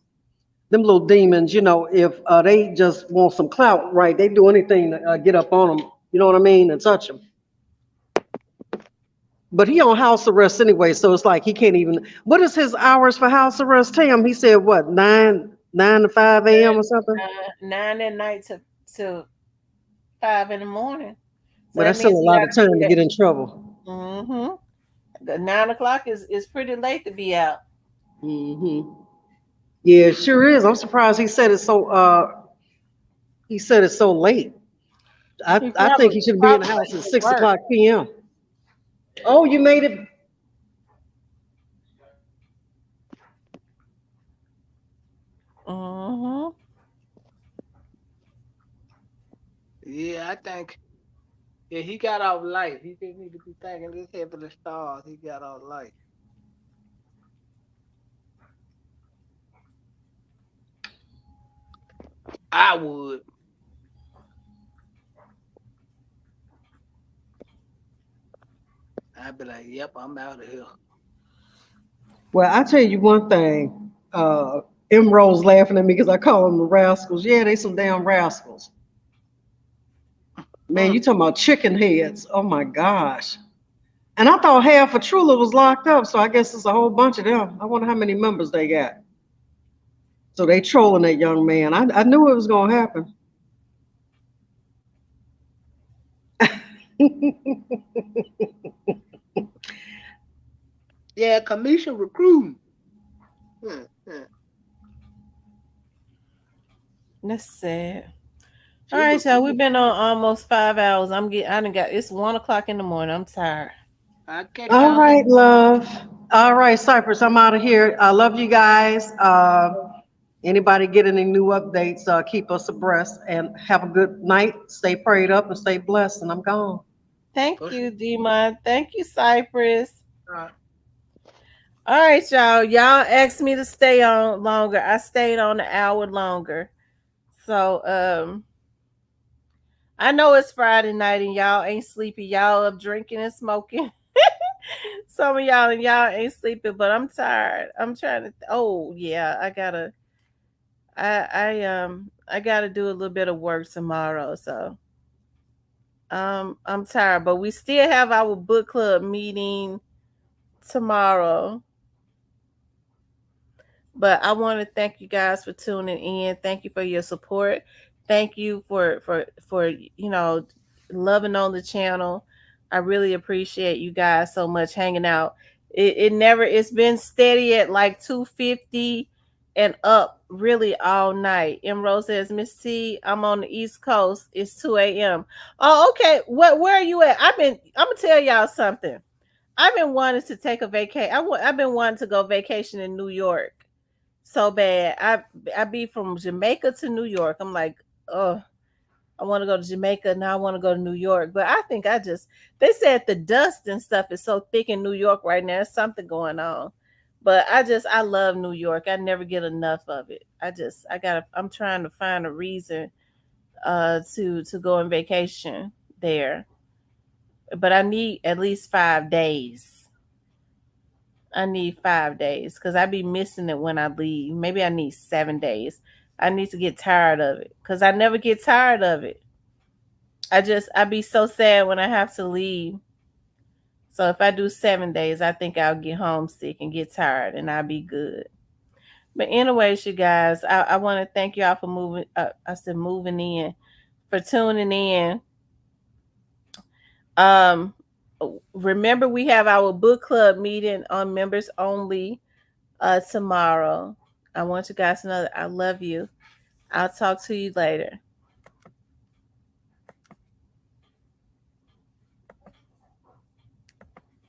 [SPEAKER 8] them little demons. You know, if they just want some clout, right? They do anything to get up on them. You know what I mean, and touch them. But he on house arrest anyway, so it's like he can't even. What is his hours for house arrest, Tim? He said what, 9 to 5 a.m. or something?
[SPEAKER 1] 9 at night to 5 in the morning. So
[SPEAKER 8] But that's still a lot of time to get in trouble.
[SPEAKER 1] Mm-hmm. 9 o'clock is pretty late to be out.
[SPEAKER 8] Mm-hmm. Yeah, it sure is. I'm surprised he said it so. He said it so late. I think he should be in the house at 6 o'clock p.m. Oh, you made it.
[SPEAKER 1] Mm-hmm.
[SPEAKER 7] Yeah, I think. Yeah, he got off light. He just need to be thanking his head for the stars. He got off light. I would. I'd be like, yep, I'm out of here.
[SPEAKER 8] Well, I tell you one thing. Rose laughing at me because I call them the rascals. Yeah, they some damn rascals. Man, you talking about chicken heads. Oh my gosh. And I thought half of Trula was locked up, so I guess it's a whole bunch of them. I wonder how many members they got. So they trolling that young man. I knew it was gonna happen.
[SPEAKER 7] Yeah, commission recruiting.
[SPEAKER 1] That's sad. All right, y'all. We've been on almost 5 hours. It's 1 o'clock in the morning. I'm tired.
[SPEAKER 8] All right, love. All right, Cypress, I'm out of here. I love you guys. Anybody get any new updates, keep us abreast, and have a good night. Stay prayed up and stay blessed, and I'm gone.
[SPEAKER 1] Thank you, Demon. Thank you, Cypress. All right, y'all. Y'all asked me to stay on longer. I stayed on an hour longer. So I know it's Friday night and y'all ain't sleepy. Y'all up drinking and smoking. Some of y'all ain't sleeping, but I'm tired. I'm trying to I gotta do a little bit of work tomorrow. So I'm tired, but we still have our book club meeting tomorrow. But I want to thank you guys for tuning in. Thank you for your support. Thank you for loving on the channel. I really appreciate you guys so much hanging out. It's been steady at like 250 and up really all night. Rose says, Miss T, I'm on the East Coast. It's 2 a.m. Oh, okay. Where are you at? I'm gonna tell y'all something. I've been wanting to take a vacation. I've been wanting to go vacation in New York so bad. I be from Jamaica to New York. I'm like, oh, I want to go to Jamaica. Now I want to go to New York. But I think they said the dust and stuff is so thick in New York right now. There's something going on. But I love New York. I never get enough of it. I'm trying to find a reason to go on vacation there. But I need at least 5 days. I need 5 days because I be missing it when I leave. Maybe I need 7 days. I need to get tired of it because I never get tired of it. I be so sad when I have to leave. So if I do 7 days, I think I'll get homesick and get tired and I'll be good. But anyways, you guys, I want to thank y'all for moving. I said moving in, for tuning in. Remember we have our book club meeting on members only tomorrow. I want you guys to know that I love you. I'll talk to you later.